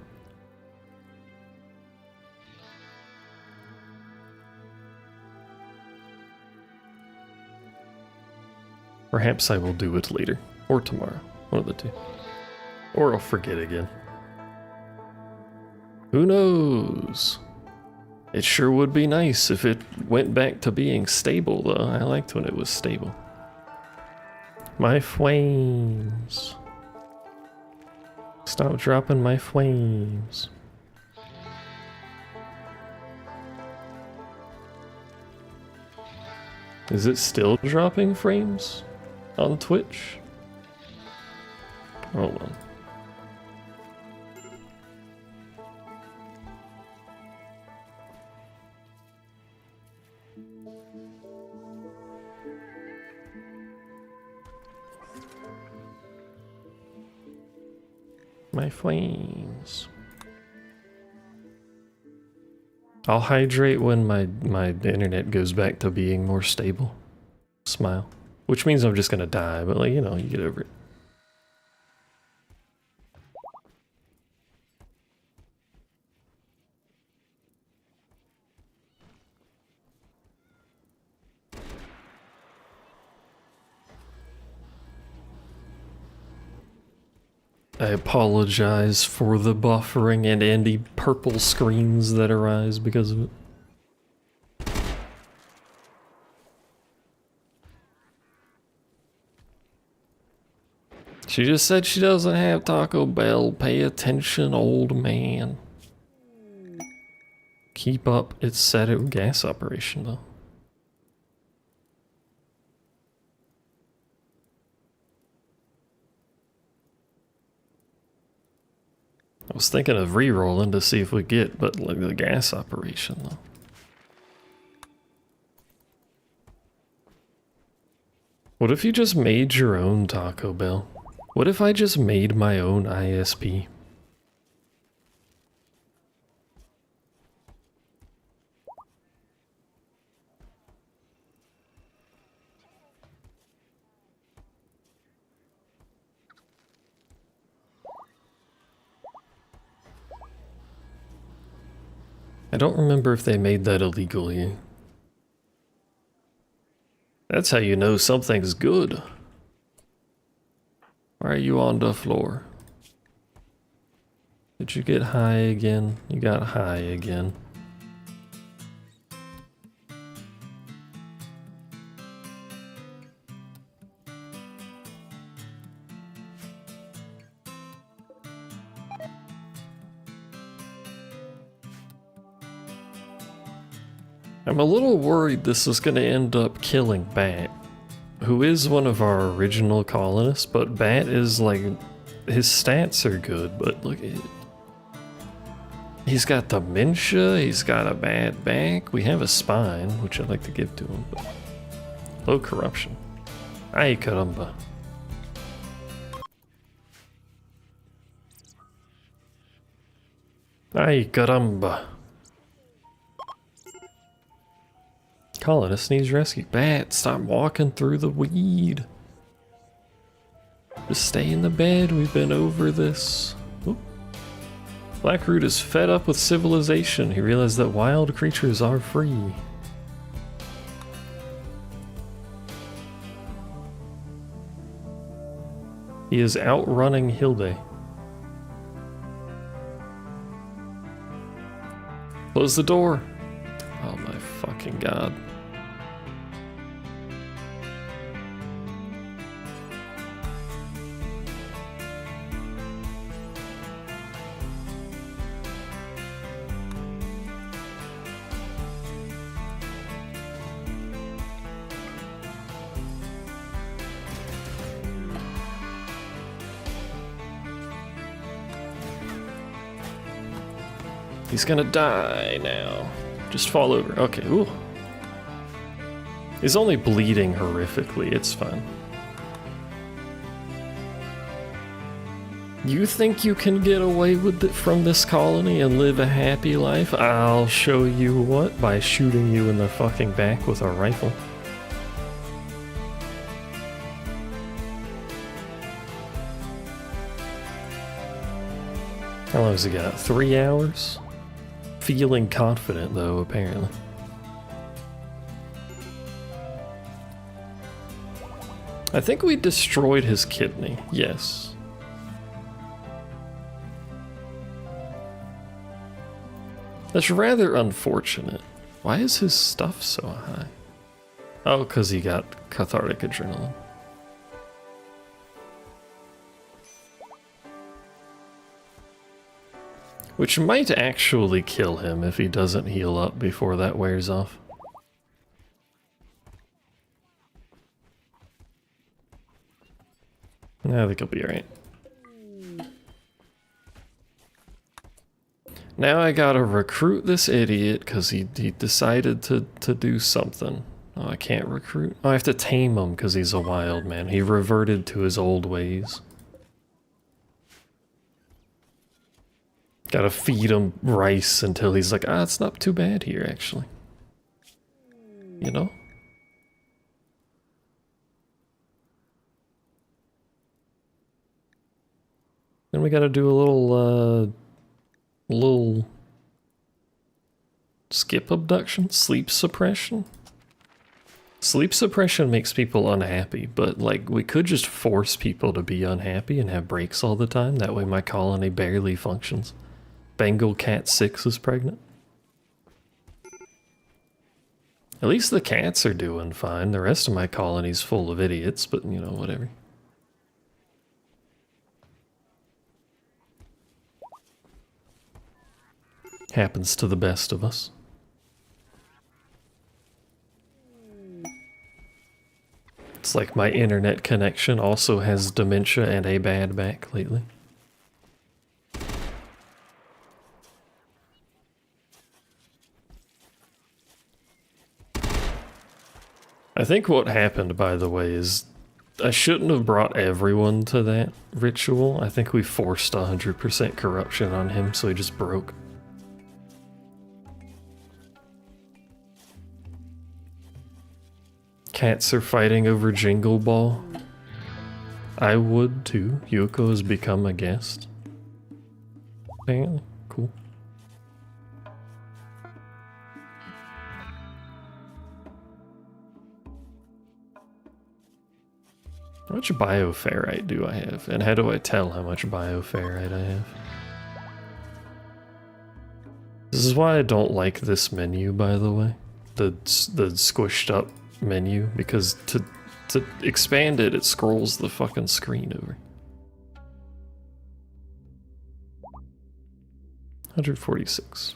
Perhaps I will do it later, or tomorrow, one of the two. Or I'll forget again. Who knows? It sure would be nice if it went back to being stable, though. I liked when it was stable. My flames. Stop dropping my flames. Is it still dropping frames on Twitch? Hold on. my friends. I'll hydrate when my internet goes back to being more stable. Smile. Which means I'm just gonna die, but like, you know, you get over it. I apologize for the buffering and any purple screens that arise because of it. She just said she doesn't have Taco Bell. Pay attention, old man. Keep up. It's set at gas operation though. I was thinking of re-rolling to see if we get, but like the gas operation though. What if you just made your own Taco Bell? What if I just made my own ISP? I don't remember if they made that illegal here. That's how you know something's good. Why are you on the floor? Did you get high again? You got high again. I'm a little worried this is going to end up killing Bat, who is one of our original colonists, but Bat is like, his stats are good, but look at it. He's got dementia, he's got a bad back, we have a spine, which I'd like to give to him, but low corruption. Ay caramba. Ay caramba. Colonist needs rescue. Bat, stop walking through the weed. Just stay in the bed, we've been over this. Oop. Blackroot is fed up with civilization. He realized that wild creatures are free. He is outrunning Hilde. Close the door. Oh my fucking god. He's gonna die now. Just fall over. Okay, ooh. He's only bleeding horrifically, it's fine. You think you can get away with it from this colony and live a happy life? I'll show you what, by shooting you in the fucking back with a rifle. How long has he got? 3 hours? Feeling confident though, apparently. I think we destroyed his kidney, yes. That's rather unfortunate. Why is his stuff so high? Oh, because he got cathartic adrenaline. Which might actually kill him if he doesn't heal up before that wears off. I think he'll be alright. Now I gotta recruit this idiot because he decided to do something. Oh, I can't recruit. Oh, I have to tame him because he's a wild man. He reverted to his old ways. Gotta feed him rice until he's like, ah, it's not too bad here, actually. You know? Then we gotta do a little skip abduction, sleep suppression. Sleep suppression makes people unhappy, but like we could just force people to be unhappy and have breaks all the time. That way my colony barely functions. Bengal Cat 6 is pregnant. At least the cats are doing fine. The rest of my colony's full of idiots, but you know, whatever. Happens to the best of us. It's like my internet connection also has dementia and a bad back lately. I think what happened, by the way, is I shouldn't have brought everyone to that ritual. I think we forced 100% corruption on him, so he just broke. Cats are fighting over Jingle Ball. I would too. Yuko has become a guest. Apparently. Cool. How much bioferrite do I have? And how do I tell how much bioferrite I have? This is why I don't like this menu, by the way. The squished up menu, because to expand it, it scrolls the fucking screen over. 146.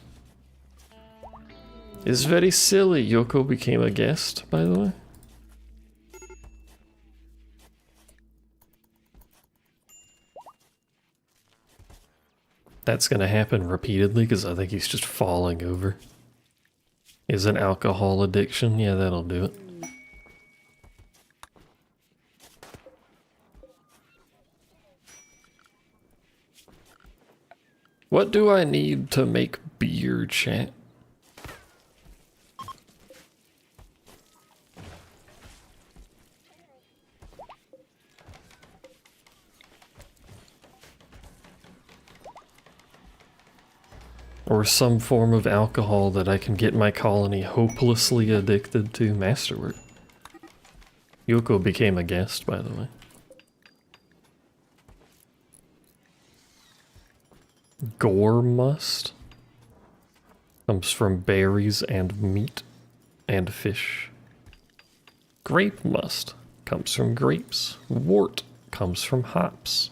It's very silly. Yoko became a guest, by the way. That's gonna happen repeatedly because I think he's just falling over. Is an alcohol addiction? Yeah, that'll do it. What do I need to make beer, chat? Or some form of alcohol that I can get my colony hopelessly addicted to. Masterwork. Yoko became a guest, by the way. Gore must comes from berries and meat and fish. Grape must comes from grapes. Wort comes from hops.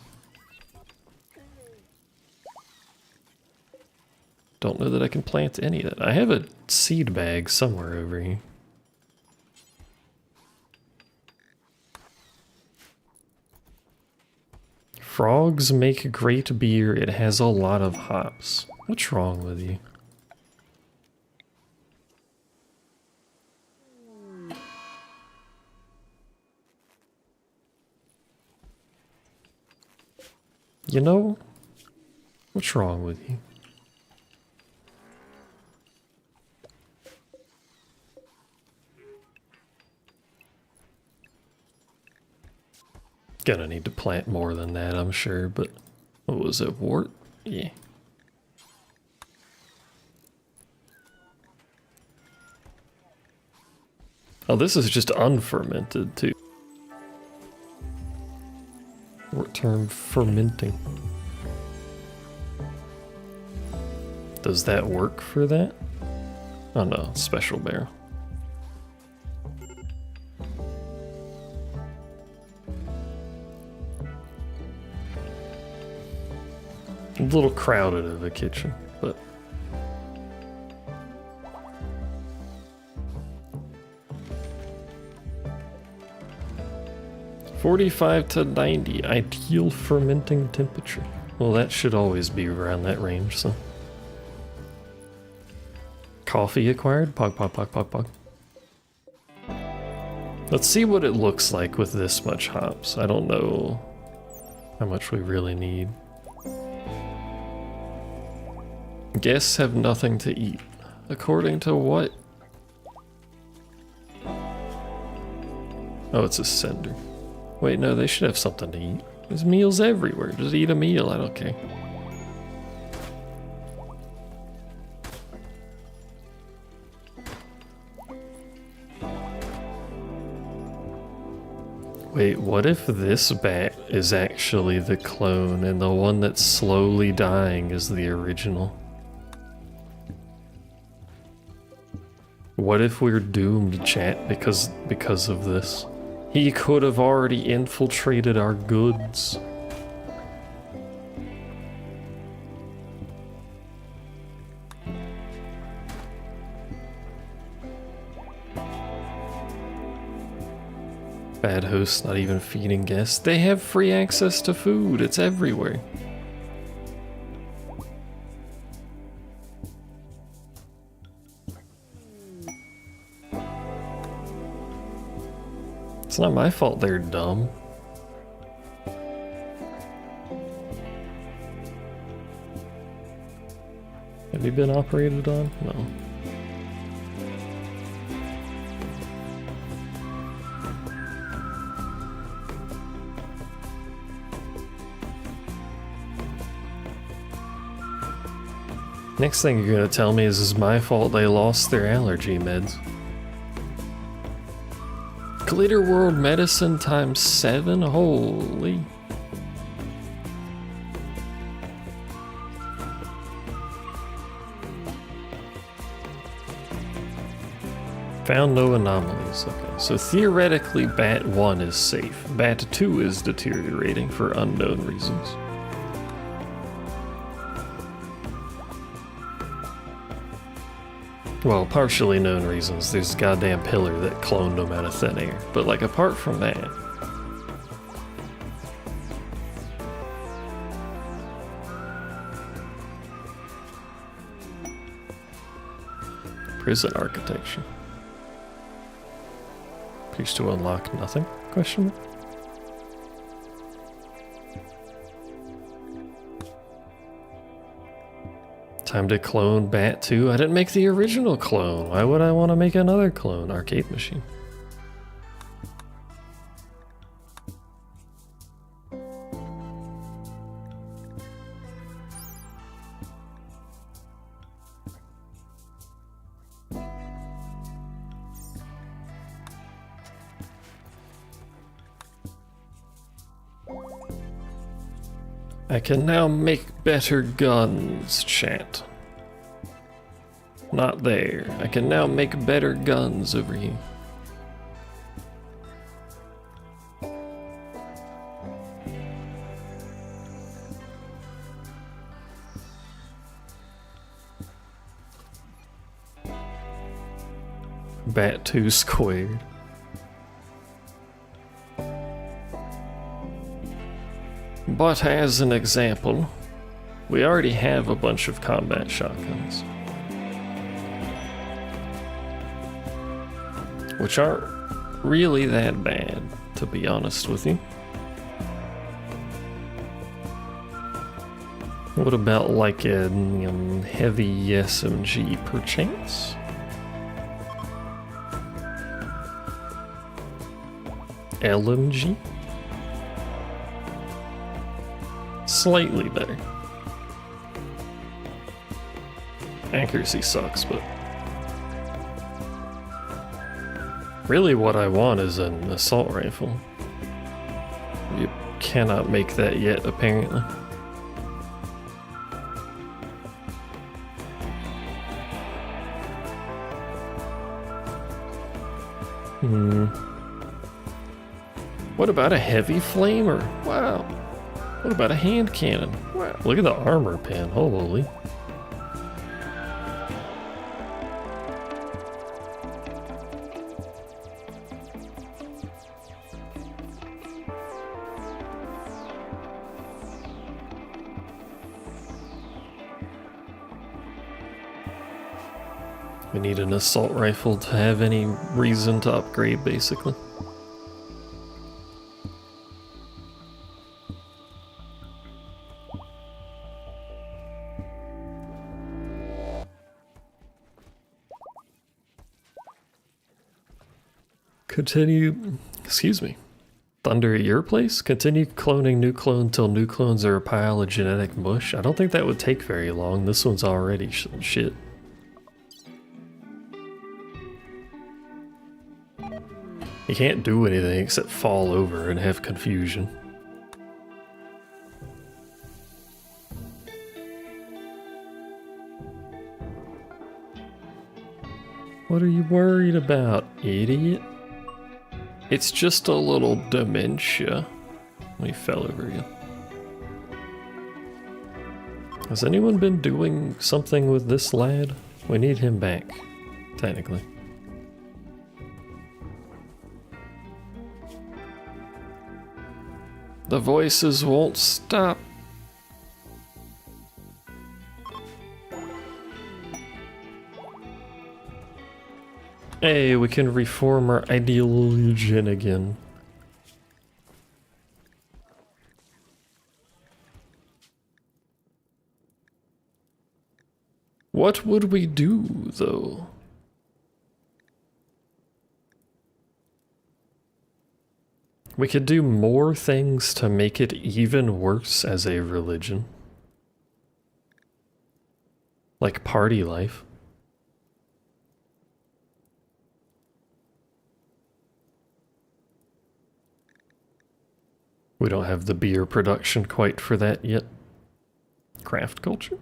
Don't know that I can plant any of that. I have a seed bag somewhere over here. Frogs make great beer. It has a lot of hops. What's wrong with you? You know, what's wrong with you? Gonna need to plant more than that, I'm sure, but what was it, wort? Yeah. Oh, this is just unfermented too. Wort term fermenting. Does that work for that? Oh no, special barrel. A little crowded of a kitchen, but 45 to 90, ideal fermenting temperature. Well, that should always be around that range, so. Coffee acquired? Pog, pog, pog, pog, pog. Let's see what it looks like with this much hops. I don't know how much we really need. Guests have nothing to eat. According to what? Oh, it's a sender. Wait, no, they should have something to eat. There's meals everywhere. Just eat a meal, I don't care. Wait, what if this bat is actually the clone and the one that's slowly dying is the original? What if we're doomed, chat, because of this? He could have already infiltrated our goods. Bad hosts not even feeding guests. They have free access to food. It's everywhere. It's not my fault they're dumb. Have you been operated on? No. Next thing you're gonna tell me is it's my fault they lost their allergy meds. Glitter World medicine times 7? Holy. Found no anomalies. Okay, so theoretically Bat 1 is safe. Bat 2 is deteriorating for unknown reasons. Well, partially known reasons. There's a goddamn pillar that cloned them out of thin air. But, like, apart from that... Prison architecture. Appears to unlock nothing? Question mark? Time to clone Bat 2. I didn't make the original clone. Why would I want to make another clone? Arcade machine. I can now make better guns, chat. Not there. I can now make better guns over here. Bat 2 squared. But as an example, we already have a bunch of combat shotguns, which aren't really that bad, to be honest with you. What about like a heavy SMG perchance? LMG? Slightly better. Accuracy sucks, but really what I want is an assault rifle. You cannot make that yet, apparently. What about a heavy flamer? Wow. What about a hand cannon? Wow. Look at the armor pen. Holy. We need an assault rifle to have any reason to upgrade, basically. Continue, excuse me. Thunder at your place? Continue cloning new clone till new clones are a pile of genetic mush? I don't think that would take very long. This one's already shit. You can't do anything except fall over and have confusion. What are you worried about, idiot? It's just a little dementia. We fell over again. Has anyone been doing something with this lad? We need him back, technically. The voices won't stop. Hey, we can reform our ideology again. What would we do, though? We could do more things to make it even worse as a religion. Like party life. We don't have the beer production quite for that yet. Craft culture?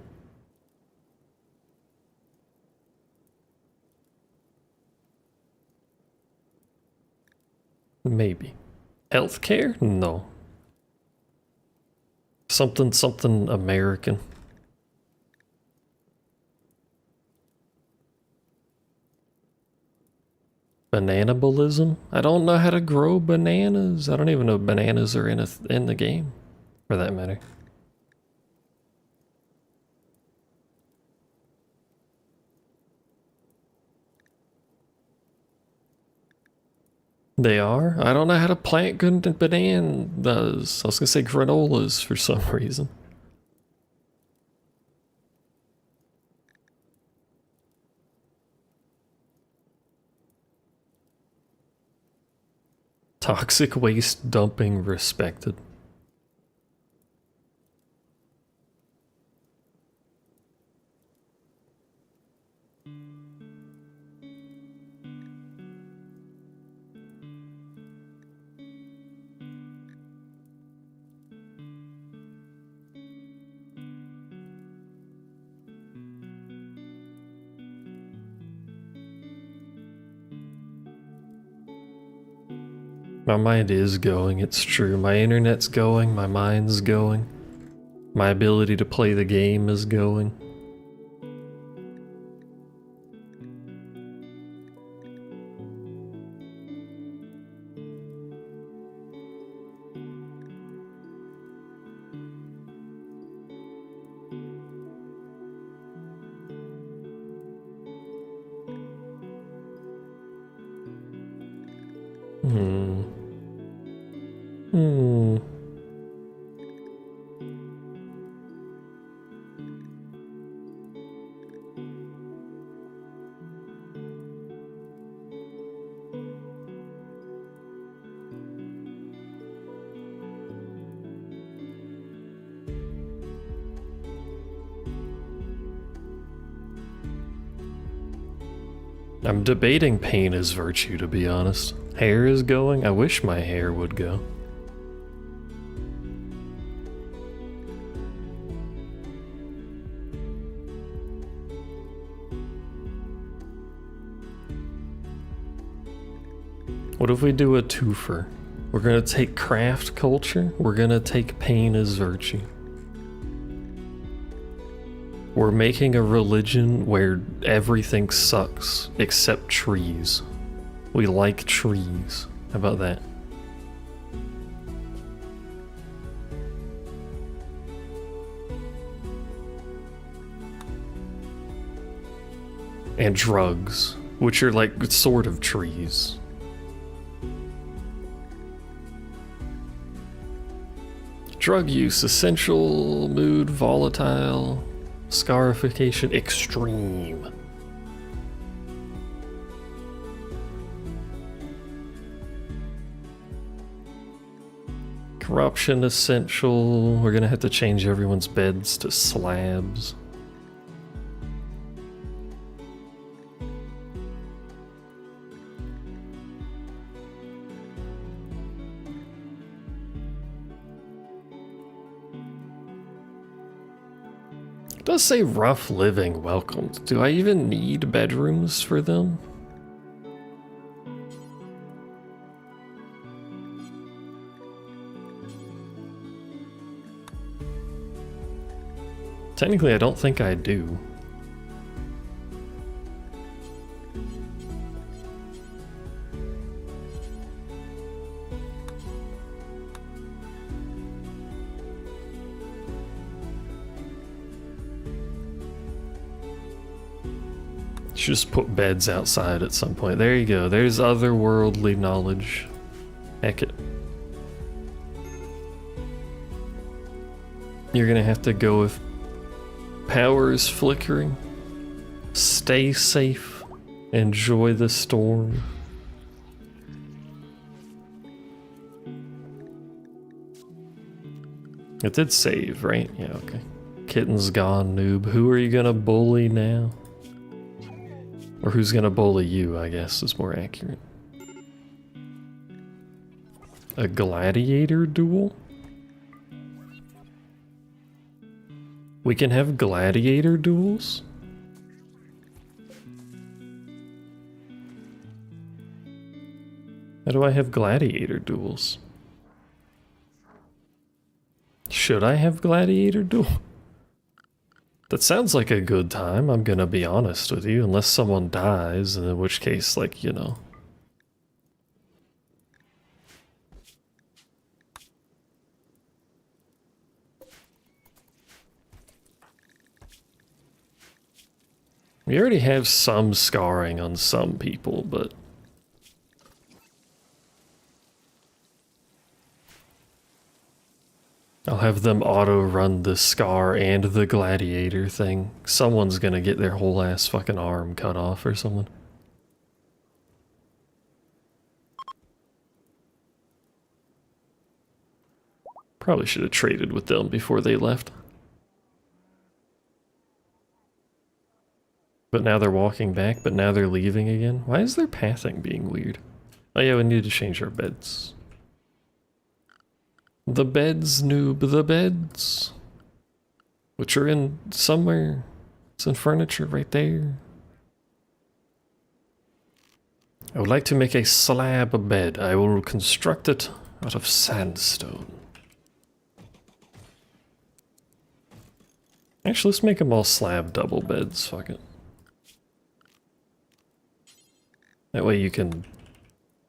Maybe. Healthcare? No. Something American. Bananabalism? I don't know how to grow bananas. I don't even know if bananas are in the game, for that matter. They are? I don't know how to plant good bananas. I was gonna say granolas for some reason. Toxic waste dumping respected. My mind is going, it's true. My internet's going, my mind's going. My ability to play the game is going. I'm debating pain as virtue, to be honest. Hair is going? I wish my hair would go. What if we do a twofer? We're gonna take craft culture, we're gonna take pain as virtue. We're making a religion where everything sucks except trees. We like trees. How about that? And drugs, which are like sort of trees. Drug use, essential, mood, volatile. Scarification, extreme. corruption essential. We're gonna have to change everyone's beds to slabs. It does say rough living welcomed. Do I even need bedrooms for them? Technically, I don't think I do. Should just put beds outside at some point. There you go. There's otherworldly knowledge. Heck it. You're gonna have to go with powers flickering. Stay safe. Enjoy the storm. It did save, right? Yeah, okay. Kitten's gone, noob. Who are you gonna bully now? Or who's gonna bully you, I guess, is more accurate. A gladiator duel? We can have gladiator duels? How do I have gladiator duels? Should I have gladiator duel? That sounds like a good time, I'm gonna be honest with you, unless someone dies, in which case, like, you know. We already have some scarring on some people, but I'll have them auto-run the scar and the gladiator thing. Someone's gonna get their whole ass fucking arm cut off or something. Probably should have traded with them before they left. But now they're walking back, but now they're leaving again. Why is their pathing being weird? Oh yeah, we need to change our beds. The beds, noob, the beds. Which are in somewhere. It's in furniture right there. I would like to make a slab bed. I will construct it out of sandstone. Actually, let's make them all slab double beds. Fuck it. That way you can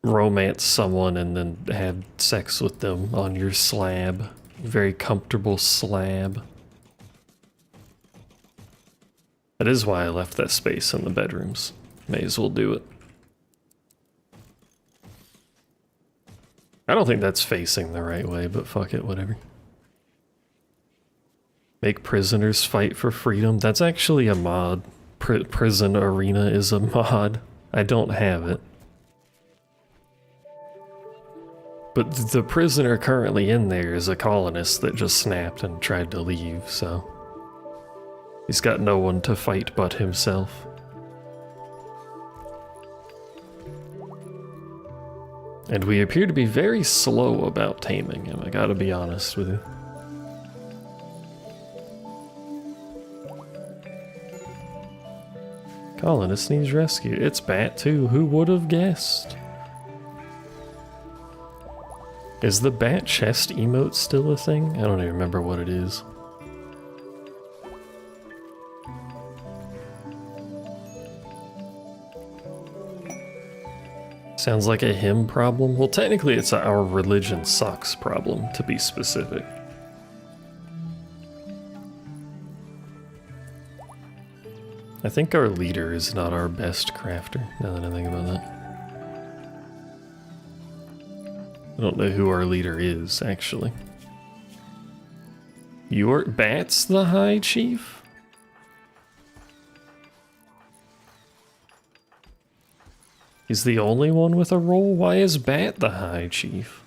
romance someone and then have sex with them on your slab. Very comfortable slab. That is why I left that space in the bedrooms. May as well do it. I don't think that's facing the right way, but fuck it, whatever. Make prisoners fight for freedom. That's actually a mod. Prison Arena is a mod. I don't have it. But the prisoner currently in there is a colonist that just snapped and tried to leave, so he's got no one to fight but himself. And we appear to be very slow about taming him, I gotta be honest with you. Colonist needs rescue. It's Bat too, who would have guessed? Is the bat chest emote still a thing? I don't even remember what it is. Sounds like a him problem? Well, technically it's a our religion sucks problem, to be specific. I think our leader is not our best crafter, now that I think about that. I don't know who our leader is, actually. Your Bat's the High Chief? He's the only one with a role? Why is Bat the High Chief?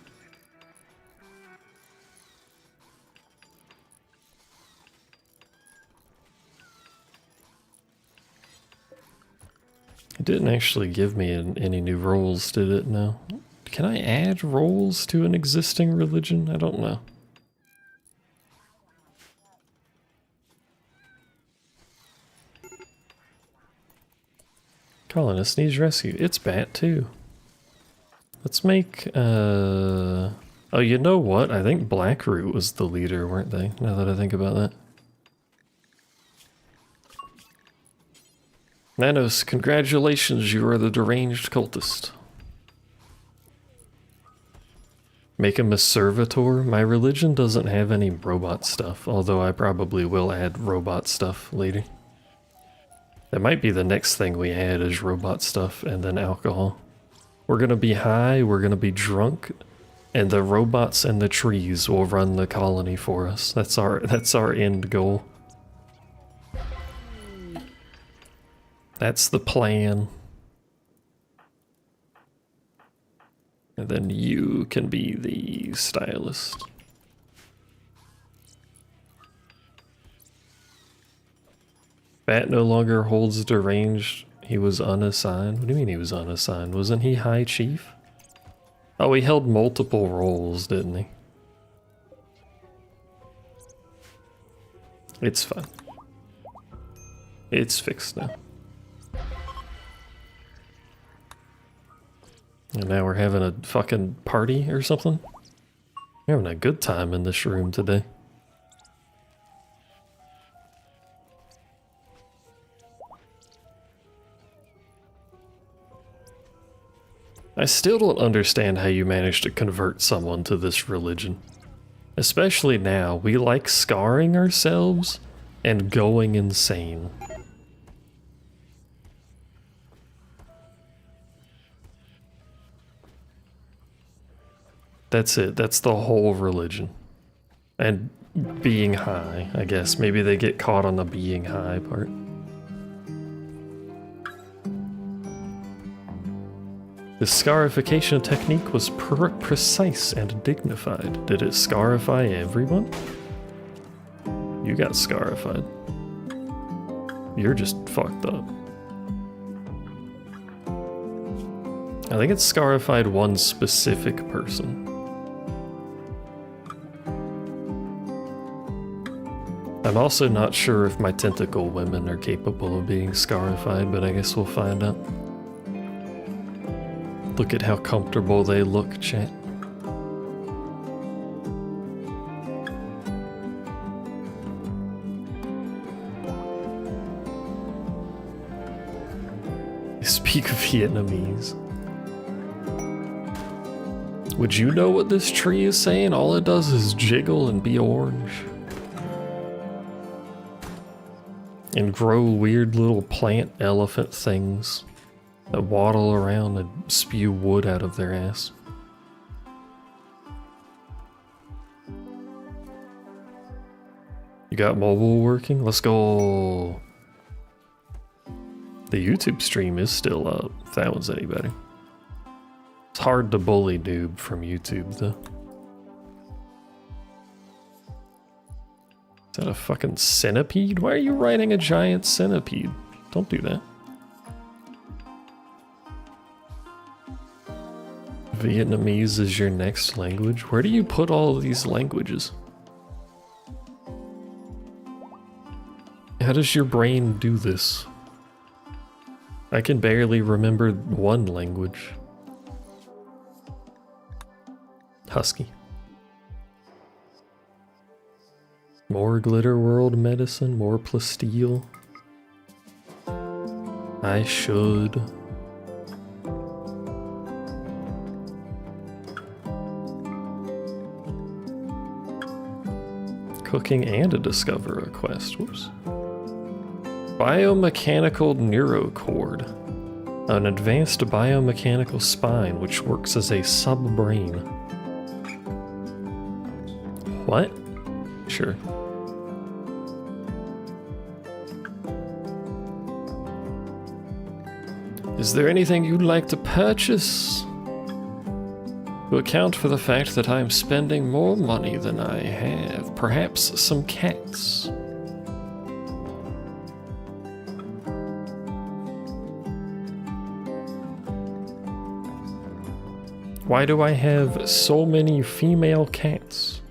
Didn't actually give me any new roles, did it? No. Can I add roles to an existing religion? I don't know. Colonist needs rescue. It's Bat too. Let's make oh, you know what? I think Blackroot was the leader, weren't they? Now that I think about that. Nanos, congratulations, you are the deranged cultist. Make him a servitor? My religion doesn't have any robot stuff, although I probably will add robot stuff later. That might be the next thing we add is robot stuff and then alcohol. We're gonna be high, we're gonna be drunk, and the robots and the trees will run the colony for us. That's our end goal. That's the plan. And then you can be the stylist. Bat no longer holds deranged. He was unassigned. What do you mean he was unassigned? Wasn't he High Chief? Oh, he held multiple roles, didn't he? It's fine. It's fixed now. And now we're having a fucking party or something? We're having a good time in this room today. I still don't understand how you managed to convert someone to this religion. Especially now, we like scarring ourselves and going insane. That's it. That's the whole religion. And being high, I guess. Maybe they get caught on the being high part. The scarification technique was precise and dignified. Did it scarify everyone? You got scarified. You're just fucked up. I think it scarified one specific person. I'm also not sure if my tentacle women are capable of being scarified, but I guess we'll find out. Look at how comfortable they look, chat. They speak Vietnamese. Would you know what this tree is saying? All it does is jiggle and be orange. And grow weird little plant elephant things that waddle around and spew wood out of their ass. You got mobile working? Let's go. The YouTube stream is still up, if that was any better. It's hard to bully Noob from YouTube, though. Is that a fucking centipede? Why are you riding a giant centipede? Don't do that. Vietnamese is your next language? Where do you put all of these languages? How does your brain do this? I can barely remember one language. Husky. More Glitter World medicine, more plasteel. I should. Cooking and a discover a quest. Whoops. Biomechanical neurocord. An advanced biomechanical spine which works as a sub-brain. What? Sure. Is there anything you'd like to purchase? To account for the fact that I am spending more money than I have. Perhaps some cats. Why do I have so many female cats?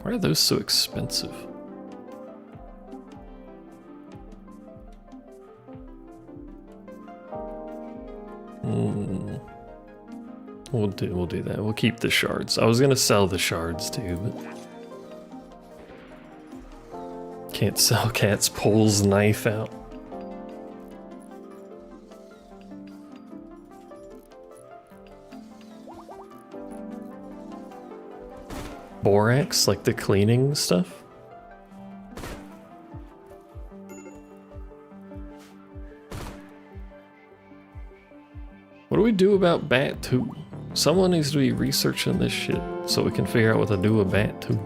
Why are those so expensive? We'll do that. We'll keep the shards. I was gonna sell the shards too, but can't sell cats. Pulls knife out. Borax, like the cleaning stuff? What do we do about Bat 2? Someone needs to be researching this shit so we can figure out what to do with Bat 2.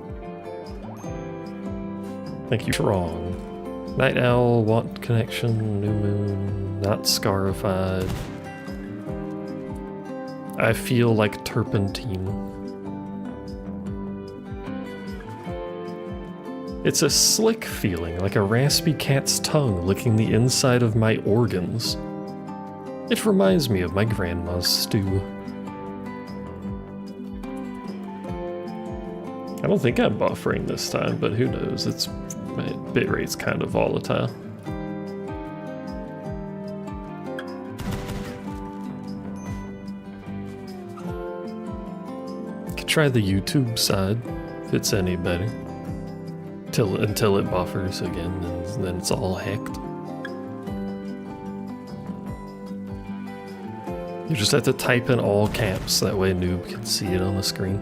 Thank you. Wrong. Night Owl, Want Connection, New Moon, Not Scarified. I feel like turpentine. It's a slick feeling, like a raspy cat's tongue licking the inside of my organs. It reminds me of my grandma's stew. I don't think I'm buffering this time, but who knows? My bitrate's kind of volatile. Could try the YouTube side if it's any better. Until it buffers again, and then it's all hacked. You just have to type in all caps, that way Noob can see it on the screen.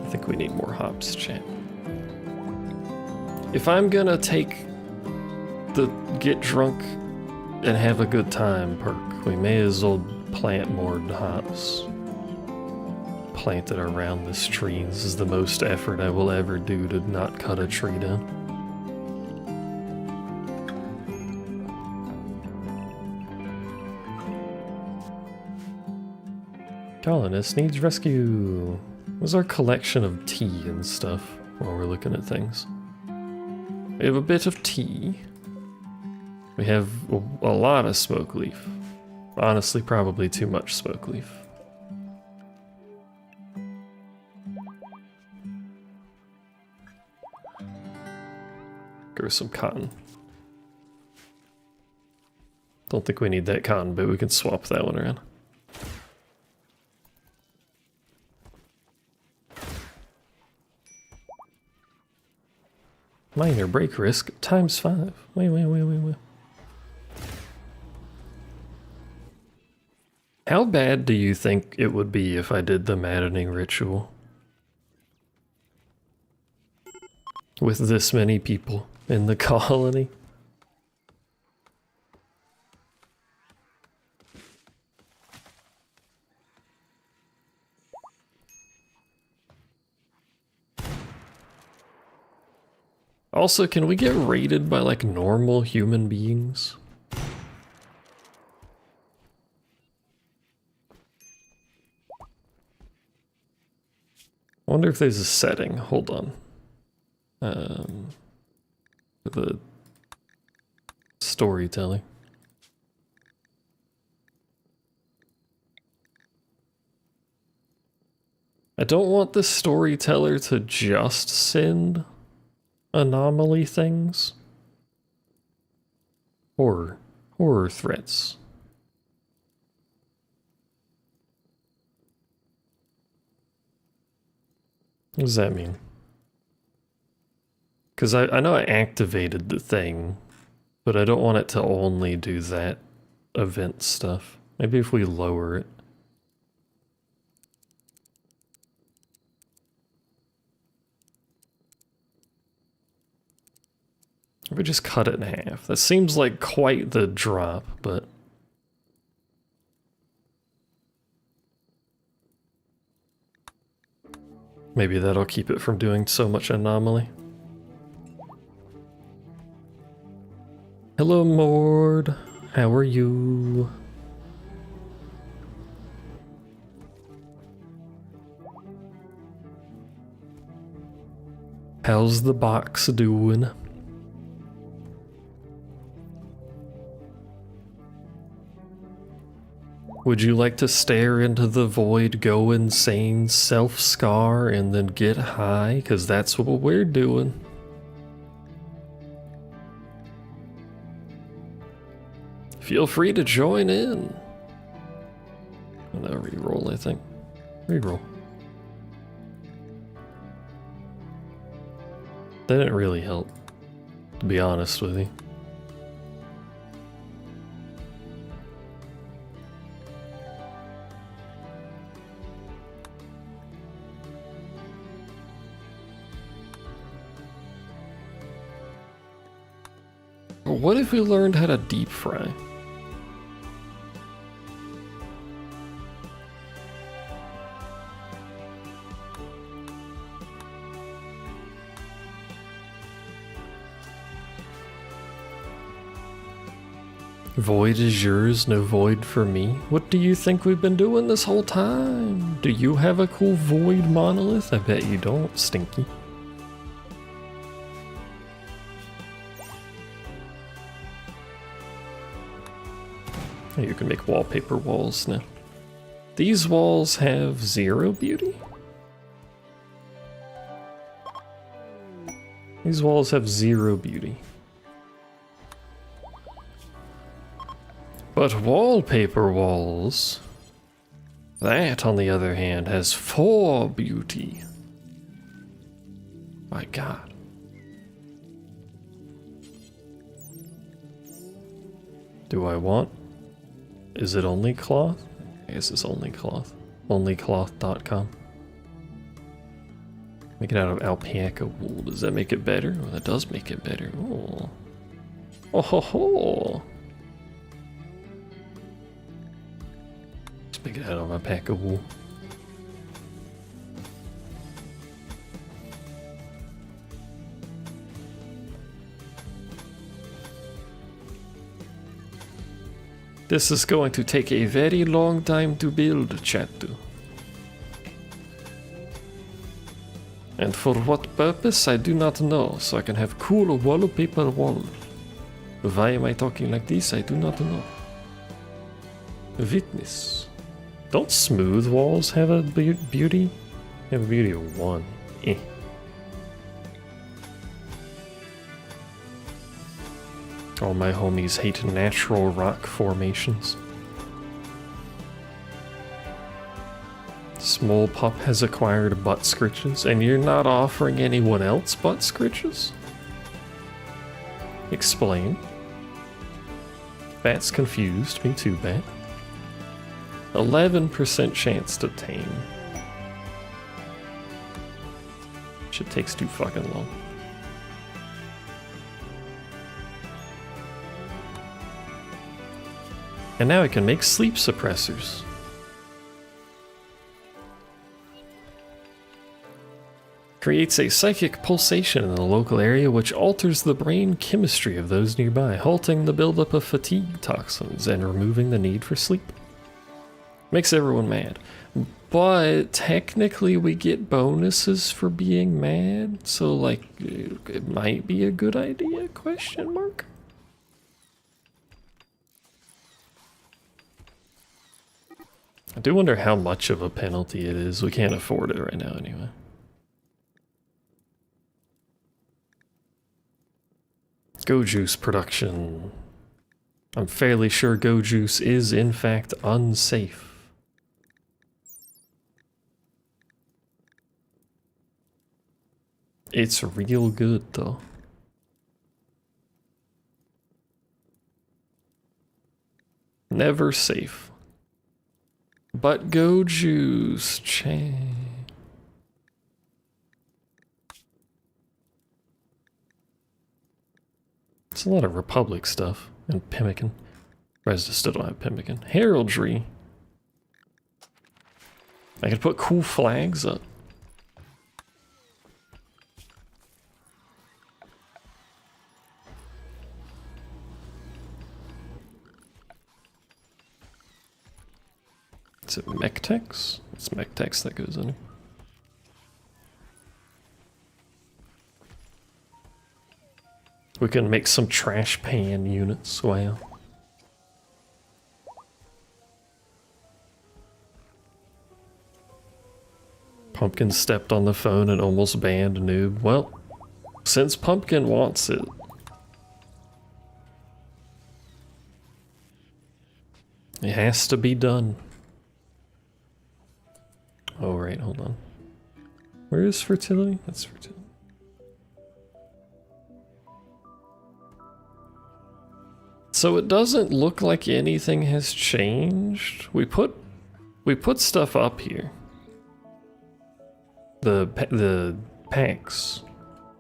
I think we need more hops, chat. If I'm gonna take the get drunk and have a good time perk, we may as well plant more hops. Plant it around this tree. This is the most effort I will ever do to not cut a tree down. Colonist needs rescue. What's our collection of tea and stuff while we're looking at things? We have a bit of tea. We have a lot of smoke leaf. Honestly, probably too much smoke leaf. Grow some cotton. Don't think we need that cotton, but we can swap that one around. Minor break risk ×5. Wait. How bad do you think it would be if I did the maddening ritual? With this many people in the colony? Also, can we get raided by like normal human beings? I wonder if there's a setting. Hold on. The storytelling. I don't want the storyteller to just send anomaly things. Horror threats. What does that mean? Because I know I activated the thing, but I don't want it to only do that event stuff. Maybe if we lower it. If we just cut it in half. That seems like quite the drop, but... Maybe that'll keep it from doing so much anomaly. Hello, Mord. How are you? How's the box doing? Would you like to stare into the void, go insane, self-scar, and then get high? Because that's what we're doing. Feel free to join in. I'm gonna reroll, I think. Reroll. That didn't really help, to be honest with you. What if we learned how to deep fry? Void is yours, no void for me. What do you think we've been doing this whole time? Do you have a cool void monolith? I bet you don't, Stinky. You can make wallpaper walls now. These walls have 0 beauty? These walls have 0 beauty. But wallpaper walls, that on the other hand has 4 beauty. My god. Do I want? Is it only cloth? I guess it's only cloth. Onlycloth.com. Make it out of alpaca wool. Does that make it better? Well, that does make it better. Oh. Oh ho ho. Let's make it out of alpaca wool. This is going to take a very long time to build, chattu. And for what purpose, I do not know, so I can have cool wallpaper walls. Why am I talking like this? I do not know. Witness. Don't smooth walls have a beauty? They have a beauty of 1. Eh. All my homies hate natural rock formations. Small pup has acquired butt scritches, and you're not offering anyone else butt scritches? Explain. Bat's confused, me too, Bat. 11% chance to tame. Shit takes too fucking long. And now I can make sleep suppressors. Creates a psychic pulsation in the local area which alters the brain chemistry of those nearby, halting the buildup of fatigue toxins and removing the need for sleep. Makes everyone mad. But technically we get bonuses for being mad, so like it might be a good idea, question mark? I do wonder how much of a penalty it is. We can't afford it right now anyway. Go Juice production. I'm fairly sure Go Juice is in fact unsafe. It's real good though. Never safe. But Go Juice, It's a lot of Republic stuff. And Pemmican. Surprised I still don't have Pemmican. Heraldry. I could put cool flags up. Is it Mectex? It's Mectex that goes in here. We can make some trash pan units. Wow. Pumpkin stepped on the phone and almost banned Noob. Well, since Pumpkin wants it. It has to be done. Oh, right, hold on. Where is fertility? That's fertility. So it doesn't look like anything has changed. We put stuff up here. The packs.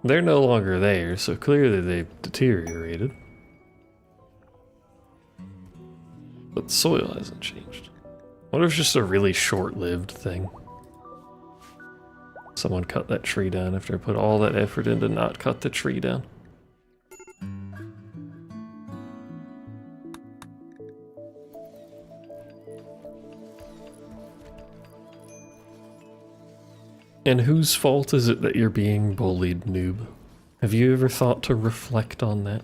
They're no longer there, so clearly they've deteriorated. But the soil hasn't changed. What if it's just a really short-lived thing? Someone cut that tree down after I put all that effort in to not cut the tree down. And whose fault is it that you're being bullied, Noob? Have you ever thought to reflect on that?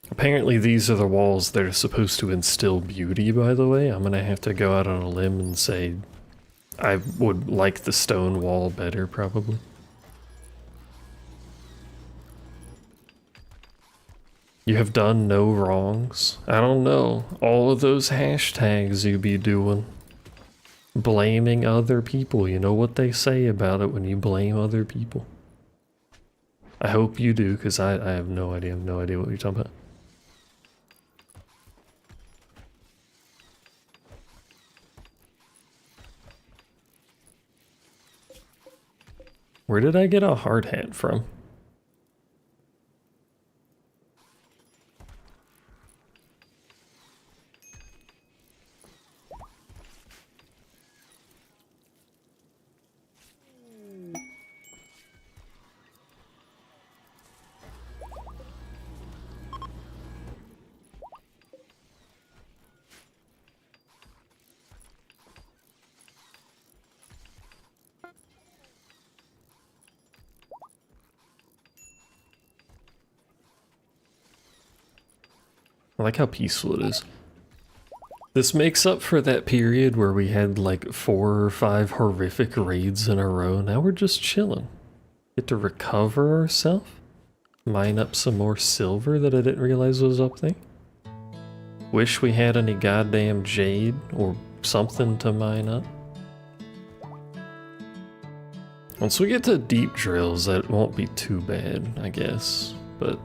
Apparently these are the walls that are supposed to instill beauty, by the way. I'm gonna have to go out on a limb and say I would like the stone wall better, probably. You have done no wrongs. I don't know. All of those hashtags you be doing. Blaming other people. You know what they say about it when you blame other people. I hope you do, because I have no idea. I have no idea what you're talking about. Where did I get a hard hat from? I like how peaceful it is. This makes up for that period where we had like 4 or 5 horrific raids in a row. Now we're just chilling. Get to recover ourselves. Mine up some more silver that I didn't realize was up there. Wish we had any goddamn jade or something to mine up. Once we get to deep drills, that won't be too bad, I guess. But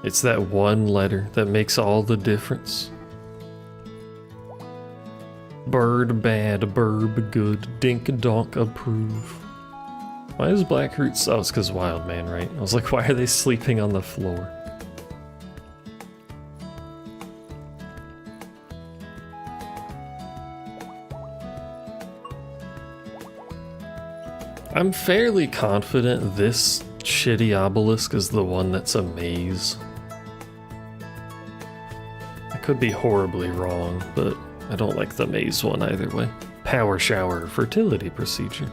it's that one letter that makes all the difference. Bird bad, burb good, dink donk approve. Why is Blackroot? Oh, it's because Wild Man, right? I was like, why are they sleeping on the floor? I'm fairly confident this shitty obelisk is the one that's a maze. I could be horribly wrong, but I don't like the maze one either way. Power shower, fertility procedure.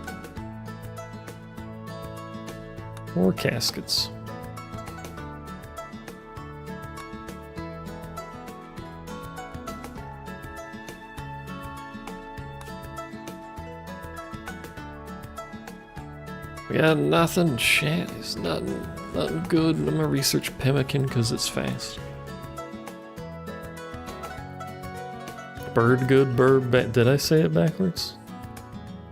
More caskets. We got nothing, shit, it's nothing good. I'm gonna research pemmican because it's fast. Bird good, bird bad. Did I say it backwards?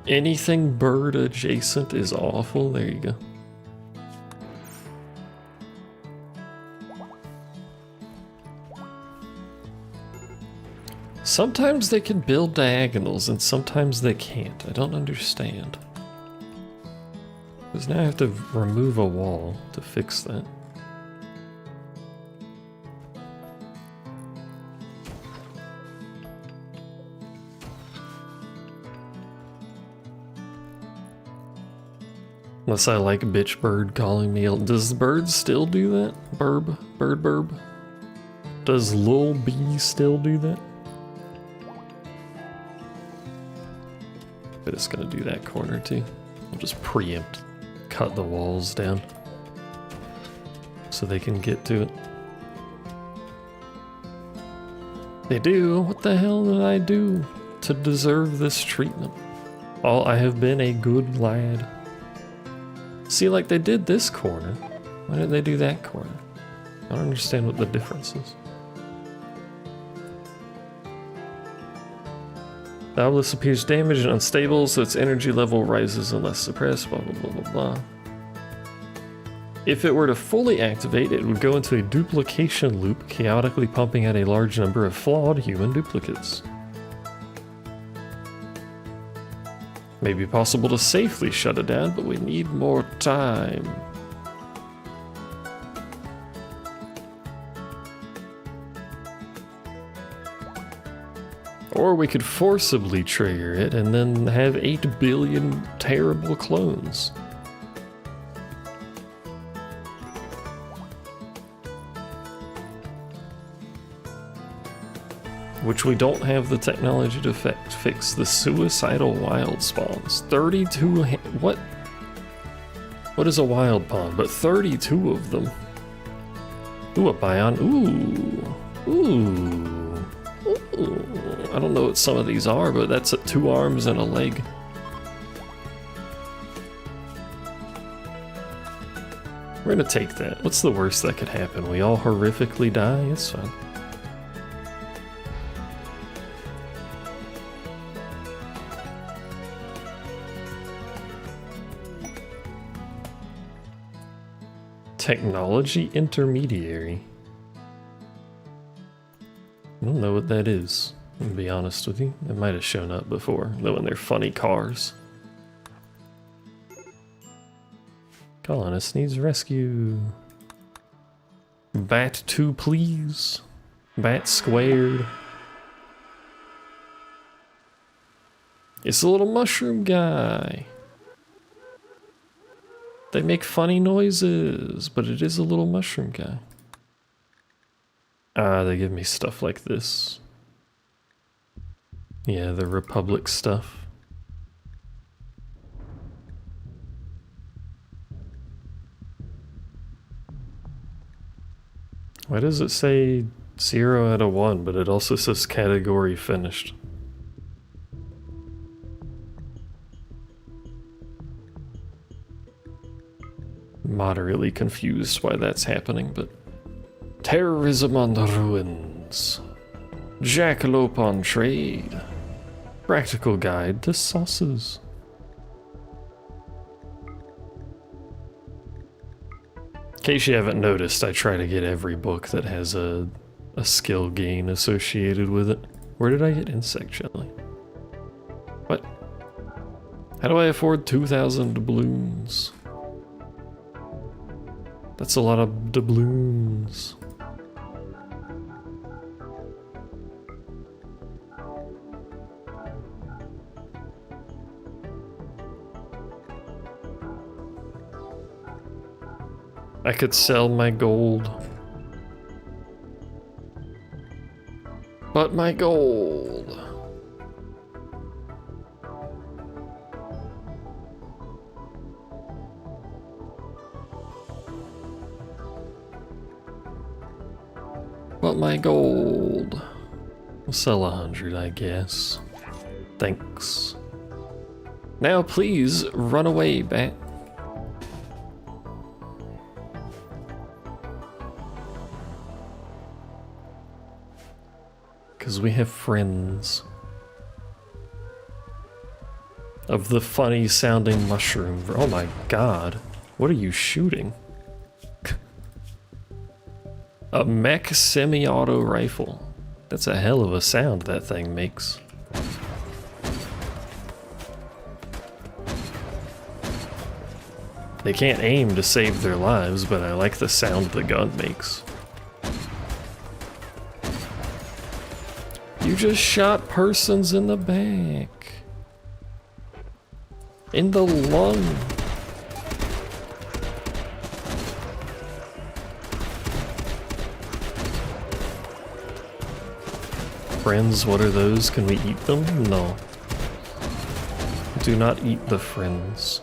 Anything bird adjacent is awful. There you go. Sometimes they can build diagonals and sometimes they can't. I don't understand. Because now I have to remove a wall to fix that. Unless I like bitch bird calling me. Does the bird still do that? Burb? Does Lil B still do that? But it's gonna do that corner too. I'll just preempt, cut the walls down so they can get to it. They do? What the hell did I do to deserve this treatment? Oh, I have been a good lad. See, like they did this corner. Why didn't they do that corner? I don't understand what the difference is. The obelisk appears damaged and unstable, so its energy level rises unless suppressed, blah, blah, blah, blah, blah. If it were to fully activate, it would go into a duplication loop, chaotically pumping out a large number of flawed human duplicates. May be possible to safely shut it down, but we need more time. Or we could forcibly trigger it and then have 8 billion terrible clones. Which we don't have the technology to fix. The suicidal wild spawns. 32 what? What is a wild pawn? But 32 of them. Ooh, a bion. Ooh. I don't know what some of these are, but that's 2 arms and a leg. We're gonna take that. What's the worst that could happen? We all horrifically die? It's fine. Technology intermediary. I don't know what that is, to be honest with you. It might have shown up before, though when they're funny cars. Colonist needs rescue. Bat 2, please. Bat squared. It's a little mushroom guy. They make funny noises, but it is a little mushroom guy. Ah, they give me stuff like this. Yeah, the Republic stuff. Why does it say 0 out of 1, but it also says category finished? Moderately confused why that's happening, but terrorism on the ruins, jackalope on trade, practical guide to sauces. In case you haven't noticed, I try to get every book that has a skill gain associated with it. Where did I get insect jelly? What? How do I afford 2,000 doubloons? That's a lot of doubloons. I could sell my gold. But my gold. But my gold. We'll sell 100, I guess. Thanks. Now please run away, bat. Because we have friends. Of the funny sounding mushroom. Oh my god. What are you shooting? A mech semi-auto rifle. That's a hell of a sound that thing makes. They can't aim to save their lives, but I like the sound the gun makes. You just shot persons in the back. In the lung. Friends, what are those? Can we eat them? No. Do not eat the friends.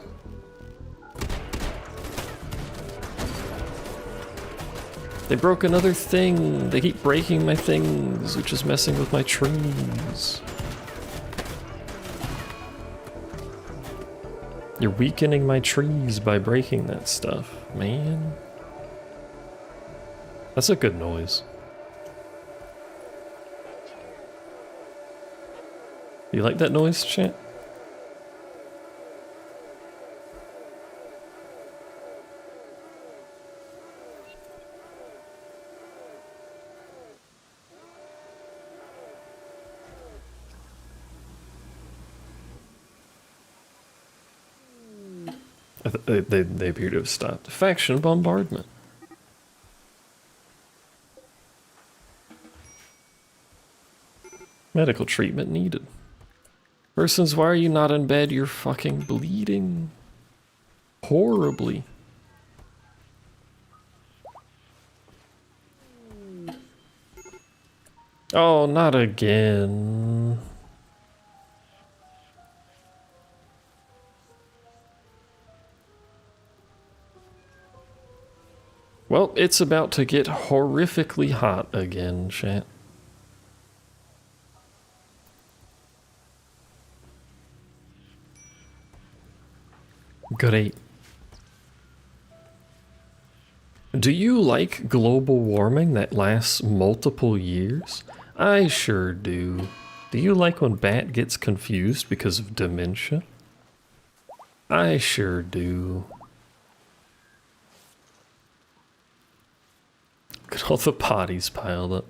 They broke another thing. They keep breaking my things, which is messing with my trees. You're weakening my trees by breaking that stuff, man. That's a good noise. You like that noise, chat? They appear to have stopped. Faction bombardment. Medical treatment needed. Persons, why are you not in bed? You're fucking bleeding. Horribly. Oh, not again. Well, it's about to get horrifically hot again, chat. Great. Do you like global warming that lasts multiple years? I sure do. Do you like when Bat gets confused because of dementia? I sure do. Look at all the bodies piled up.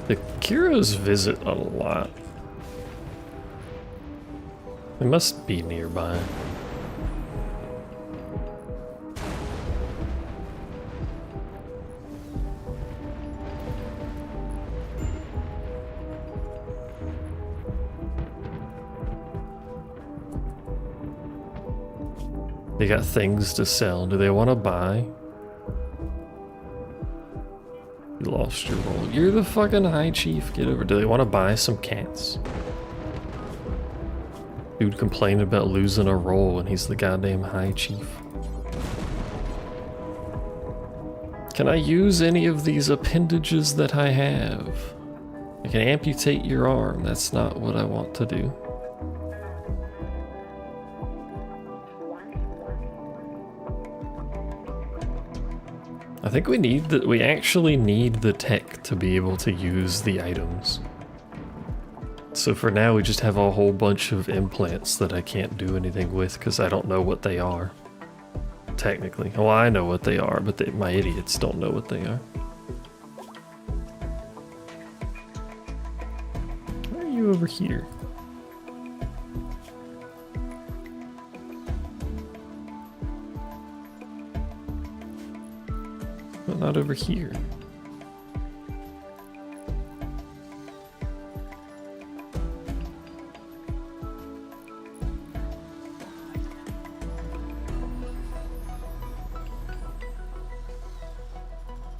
The Kuros visit a lot. They must be nearby. They got things to sell. Do they want to buy? You lost your role. You're the fucking high chief. Get over. Do they want to buy some cats? Dude complained about losing a role and he's the goddamn high chief. Can I use any of these appendages that I have? I can amputate your arm. That's not what I want to do. I think we actually need the tech to be able to use the items. So for now we just have a whole bunch of implants that I can't do anything with because I don't know what they are. Technically. Well, I know what they are, but my idiots don't know what they are. Why are you over here? But not over here.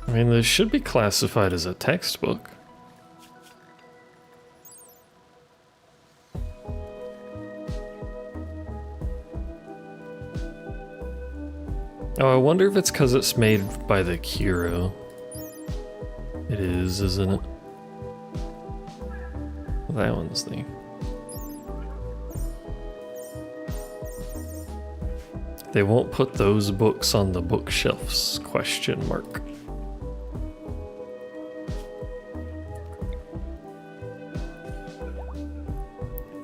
I mean, this should be classified as a textbook. Oh, I wonder if it's because it's made by the Kuro. It is, isn't it? That one's the... They won't put those books on the bookshelves, question mark.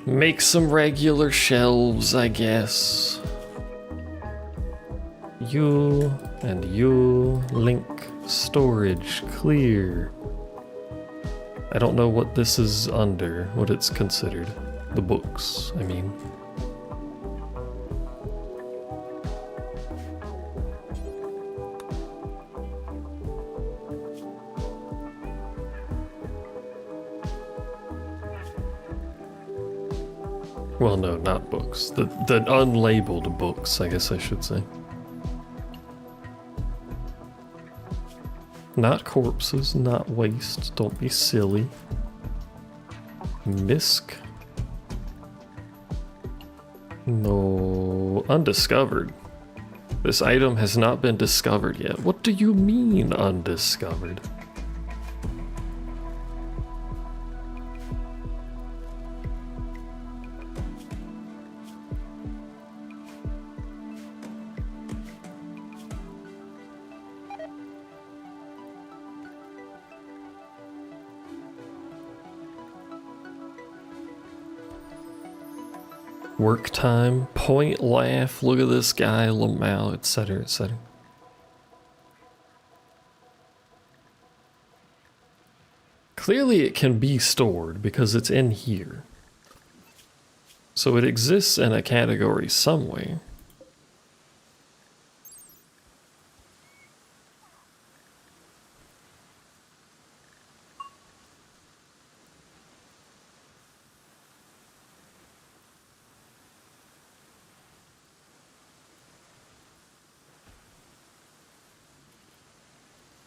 Make some regular shelves, I guess. you, link, storage, clear. I don't know what this is under, what it's considered. The books, I mean. Well, no, not books. The unlabeled books, I guess I should say. Not corpses, not waste. Don't be silly. Misc. No. Undiscovered. This item has not been discovered yet. What do you mean, undiscovered? Work time, point laugh, look at this guy, Lamau, etc., etc. Clearly it can be stored because it's in here. So it exists in a category somewhere.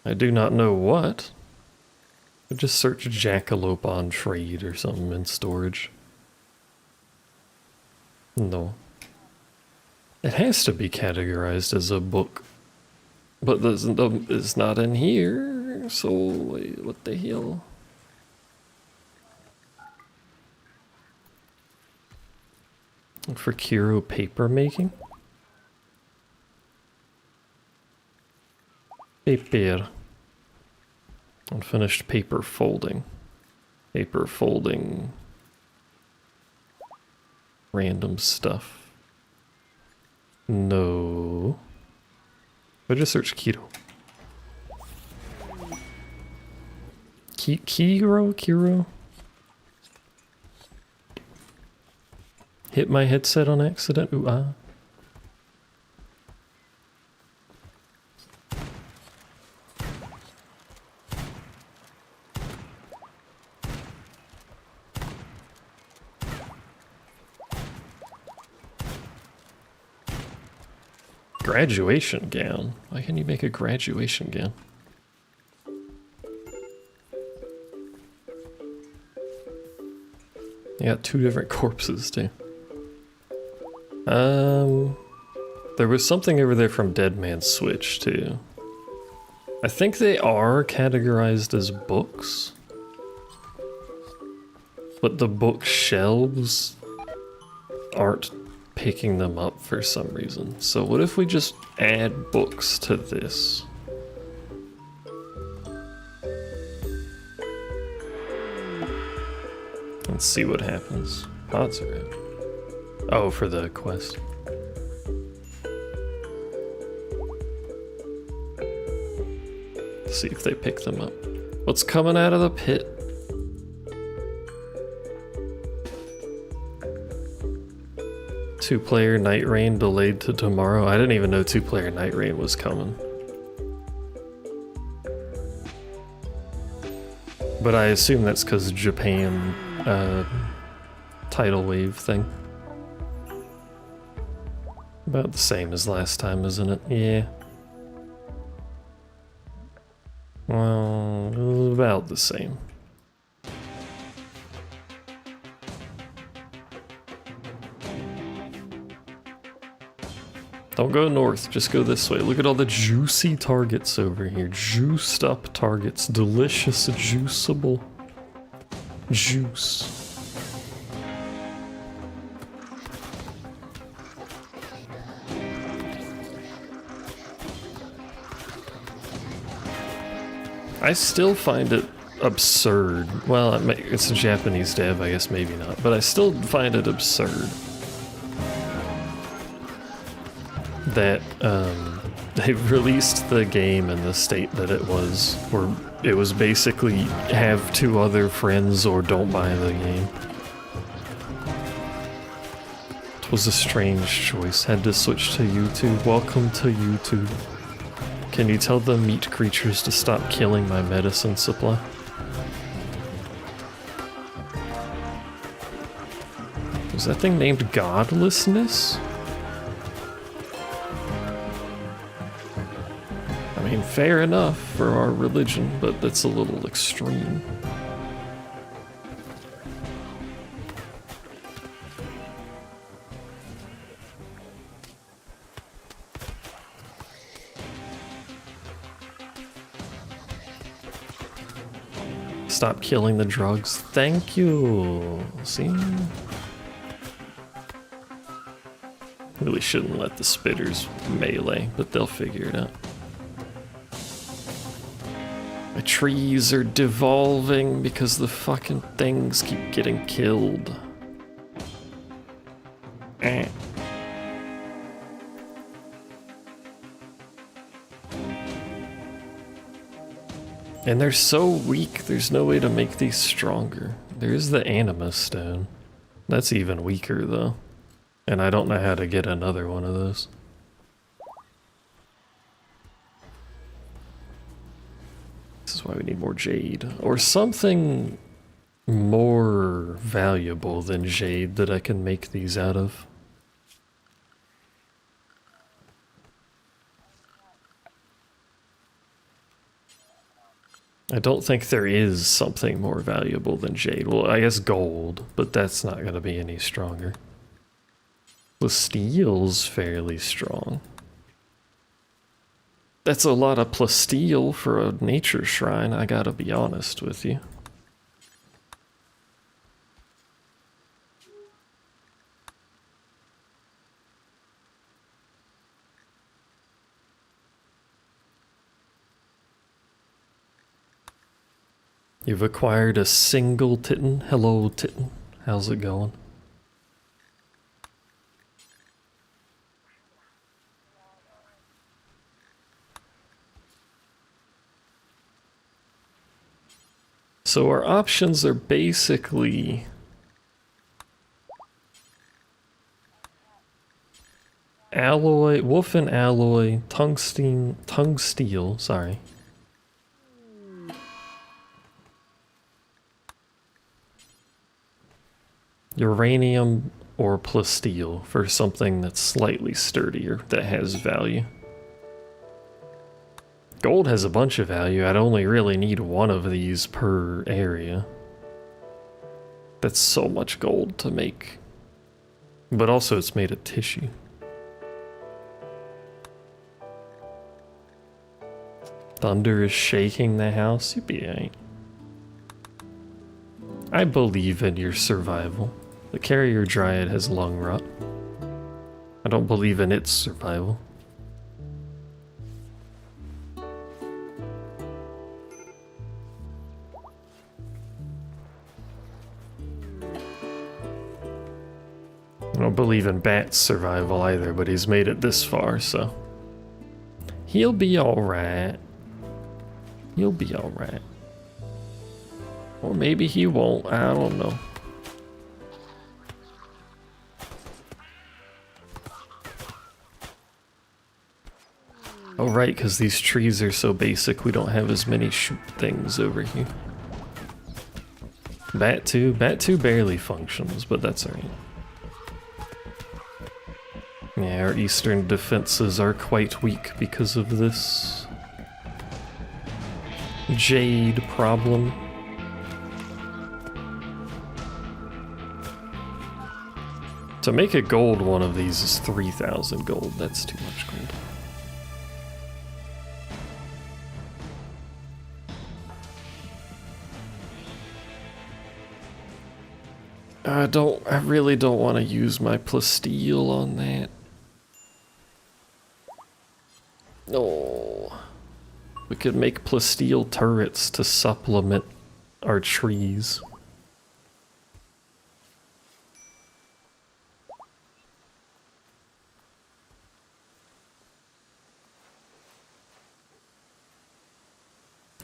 I do not know what. I just search jackalope on trade or something in storage. No. It has to be categorized as a book. But it's not in here, so wait, what the hell? For Kiro paper making? Paper. Unfinished paper folding. Paper folding. Random stuff. No. I just search keto. Kiro? Hit my headset on accident? Ooh, ah. Graduation gown? Why can't you make a graduation gown? You got two different corpses too. There was something over there from Dead Man's Switch too. I think they are categorized as books, but the bookshelves aren't picking them up for some reason. So what if we just add books to this? Let's see what happens. Pots are out. Oh, for the quest. See if they pick them up. What's coming out of the pit? Two-player Night Rain delayed to tomorrow. I didn't even know two-player Night Rain was coming. But I assume that's because Japan tidal wave thing. About the same as last time, isn't it? Yeah. Well, about the same. Don't go north, just go this way. Look at all the juicy targets over here. Juiced up targets. Delicious, juiceable juice. I still find it absurd. Well, it's a Japanese dev, I guess maybe not. But I still find it absurd that they've released the game in the state that it was, where it was basically have 2 other friends or don't buy the game. It was a strange choice. Had to switch to YouTube. Welcome to YouTube. Can you tell the meat creatures to stop killing my medicine supply? Was that thing named Godlessness? I mean, fair enough for our religion, but that's a little extreme. Stop killing the drugs. Thank you. See? Really shouldn't let the spitters melee, but they'll figure it out. The trees are devolving because the fucking things keep getting killed. Eh. And they're so weak, there's no way to make these stronger. There's the Anima Stone. That's even weaker though. And I don't know how to get another one of those. This is why we need more jade. Or something more valuable than jade that I can make these out of. I don't think there is something more valuable than jade. Well, I guess gold, but that's not going to be any stronger. The steel's fairly strong. That's a lot of plasteel for a nature shrine, I gotta be honest with you. You've acquired a single Titan. Hello, Titan. How's it going? So our options are basically alloy, wolfen alloy, tungsteel, sorry. Uranium or plasteel for something that's slightly sturdier, that has value. Gold has a bunch of value. I'd only really need one of these per area. That's so much gold to make. But also it's made of tissue. Thunder is shaking the house. You'll be alright. I believe in your survival. The carrier dryad has lung rot. I don't believe in its survival. I don't believe in Bat's survival either, but he's made it this far, so he'll be alright. He'll be alright. Or maybe he won't, I don't know. Oh right, because these trees are so basic, we don't have as many shoot things over here. Bat 2 barely functions, but that's alright. Yeah, our eastern defenses are quite weak because of this jade problem. To make a gold one of these is 3,000 gold. That's too much gold. I really don't want to use my plasteel on that. No. We could make plasteel turrets to supplement our trees.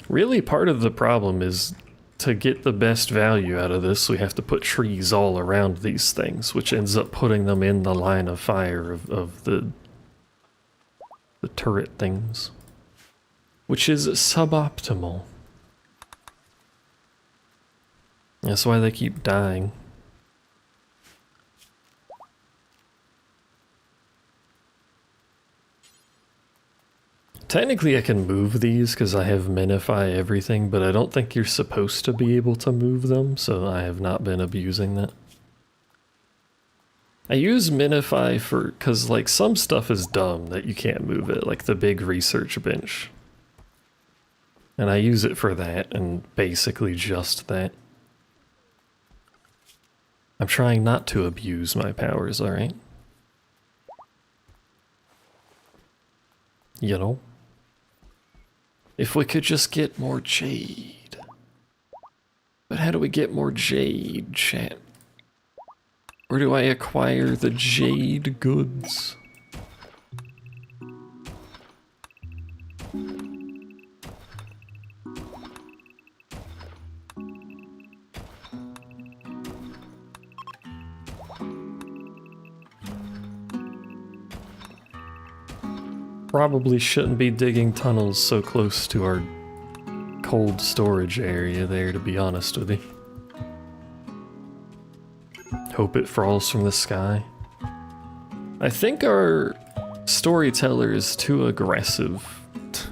Really, part of the problem is to get the best value out of this, we have to put trees all around these things, which ends up putting them in the line of fire of the turret things, which is suboptimal. That's why they keep dying. Technically I can move these because I have minify everything, but I don't think you're supposed to be able to move them, so I have not been abusing that. I use minify for, because like some stuff is dumb that you can't move it, like the big research bench. And I use it for that, and basically just that. I'm trying not to abuse my powers, alright? You know? If we could just get more jade. But how do we get more jade, chat? Where do I acquire the jade goods? Probably shouldn't be digging tunnels so close to our cold storage area there, to be honest with you. Hope it falls from the sky. I think our storyteller is too aggressive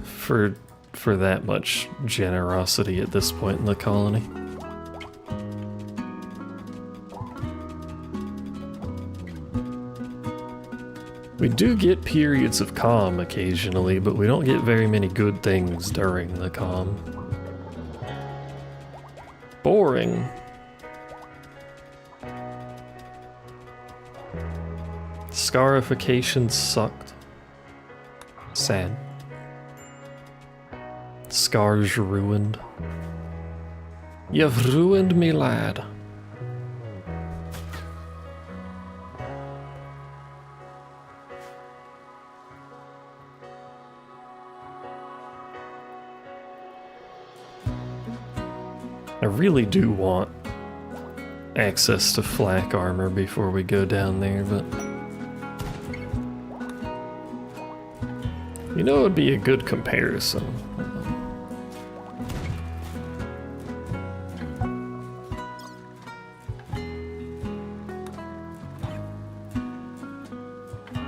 for that much generosity at this point in the colony. We do get periods of calm occasionally, but we don't get very many good things during the calm. Boring. Scarification sucked. Sad. Scars ruined. You've ruined me, lad. I really do want access to flak armor before we go down there, but you know it would be a good comparison.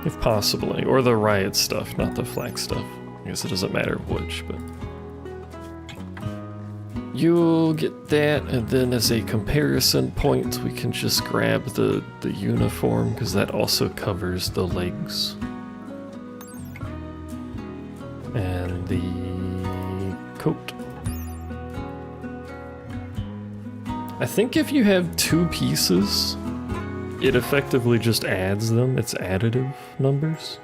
If possibly, or the riot stuff, not the flak stuff. I guess it doesn't matter which, but you'll get that, and then as a comparison point, we can just grab the uniform, because that also covers the legs. And the coat. I think if you have two pieces, it effectively just adds them. It's additive numbers.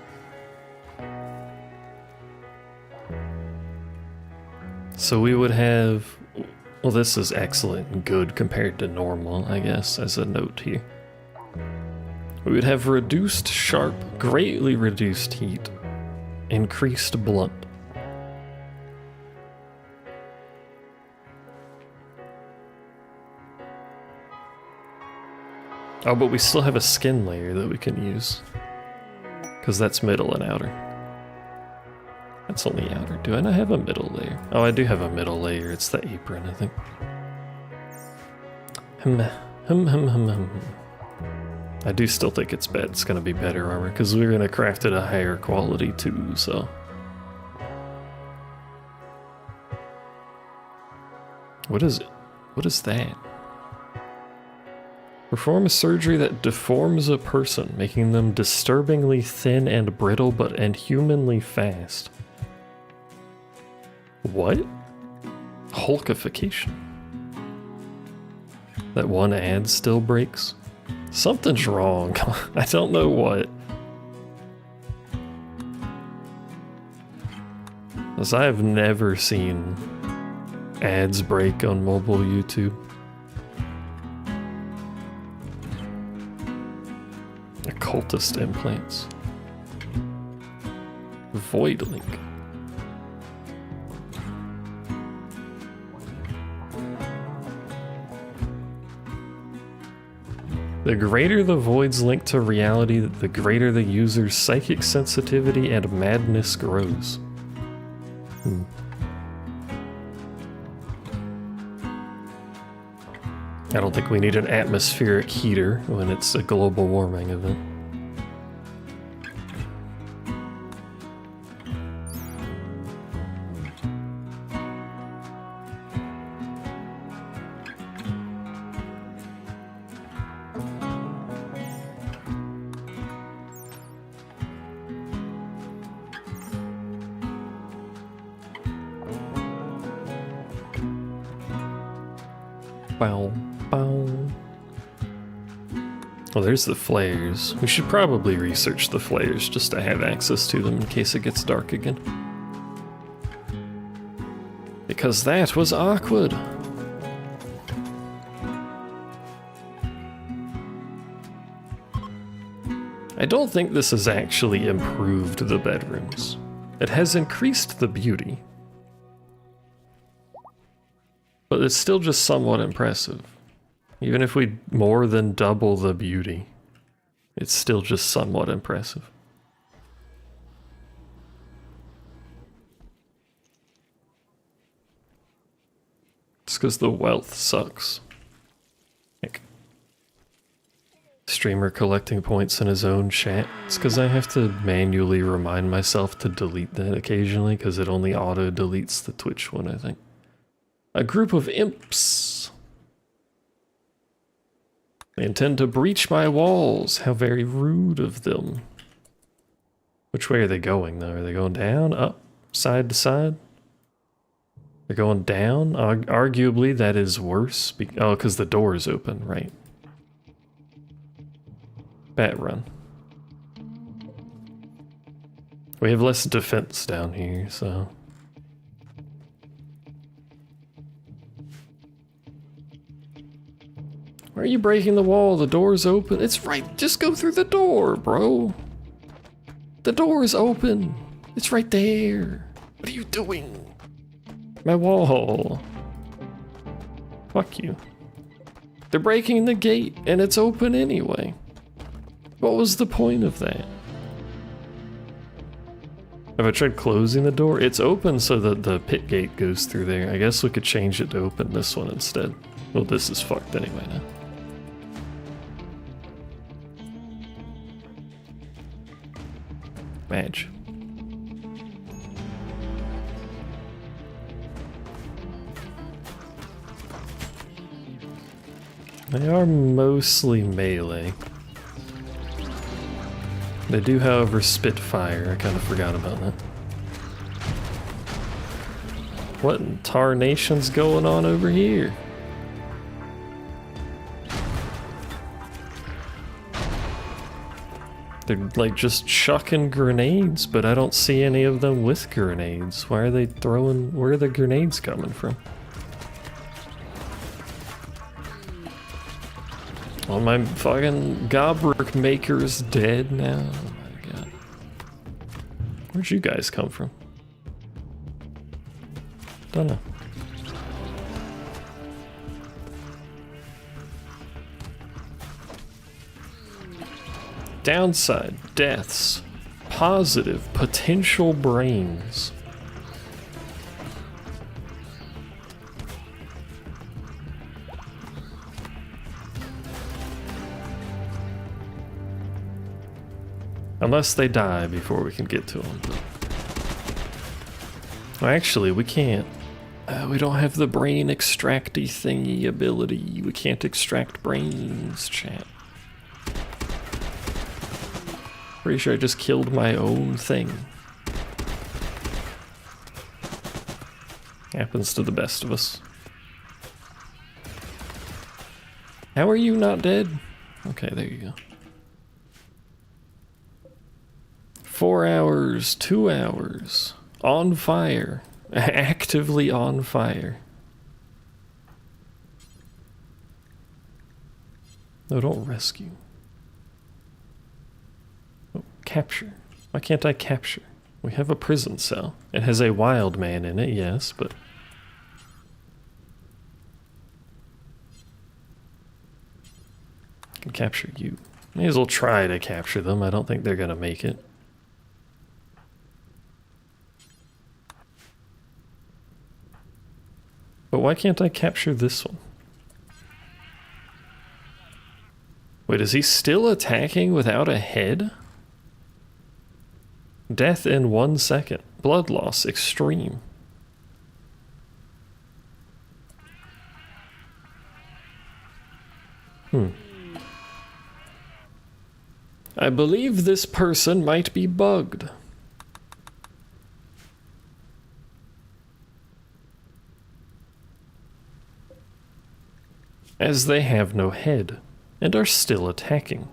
So we would have, well, this is excellent and good compared to normal, I guess, as a note here. We would have reduced sharp, greatly reduced heat, increased blunt. Oh, but we still have a skin layer that we can use, because that's middle and outer. That's only outer. Do I not have a middle layer? Oh, I do have a middle layer. It's the apron, I think. I do still think it's gonna be better armor, because we're gonna craft it a higher quality too, so. What is it? What is that? Perform a surgery that deforms a person, making them disturbingly thin and brittle but inhumanly fast. What? Hulkification. That one ad still breaks? Something's wrong. I don't know what. As I have never seen ads break on mobile YouTube. Occultist implants. Void link. The greater the void's link to reality, the greater the user's psychic sensitivity and madness grows. I don't think we need an atmospheric heater when it's a global warming event. Bow, bow. Well, there's the flares. We should probably research the flares just to have access to them in case it gets dark again. Because that was awkward. I don't think this has actually improved the bedrooms. It has increased the beauty. But it's still just somewhat impressive. Even if we more than double the beauty, it's still just somewhat impressive. It's because the wealth sucks. Like, streamer collecting points in his own chat. It's because I have to manually remind myself to delete that occasionally because it only auto deletes the Twitch one, I think. A group of imps. They intend to breach my walls. How very rude of them. Which way are they going, though? Are they going down, up, side to side? They're going down? Arguably, that is worse. Oh, because the door is open, right. Bat run. We have less defense down here, so... Why are you breaking the wall? The door's open. It's right. Just go through the door, bro. The door is open. It's right there. What are you doing? My wall. Fuck you. They're breaking the gate and it's open anyway. What was the point of that? Have I tried closing the door? It's open so that the pit gate goes through there. I guess we could change it to open this one instead. Well, this is fucked anyway now. Madge. They are mostly melee. They do, however, spit fire. I kind of forgot about that. What in tarnation's going on over here? They're like just chucking grenades, but I don't see any of them with grenades. Why are they throwing? Where are the grenades coming from? Well, my fucking Gobrick maker's dead now. Oh my god. Where'd you guys come from? Don't know. Downside, deaths. Positive, potential brains. Unless they die before we can get to them. Well, actually, we can't. We don't have the brain extracty thingy ability. We can't extract brains, chat. Pretty sure I just killed my own thing. Happens to the best of us. How are you not dead? Okay, there you go. 4 hours, 2 hours. On fire. Actively on fire. No, don't rescue. Oh, capture. Why can't I capture? We have a prison cell. It has a wild man in it, yes, but... I can capture you. May as well try to capture them. I don't think they're gonna make it. But why can't I capture this one? Wait, is he still attacking without a head? Death in 1 second. Blood loss extreme. I believe this person might be bugged. As they have no head and are still attacking.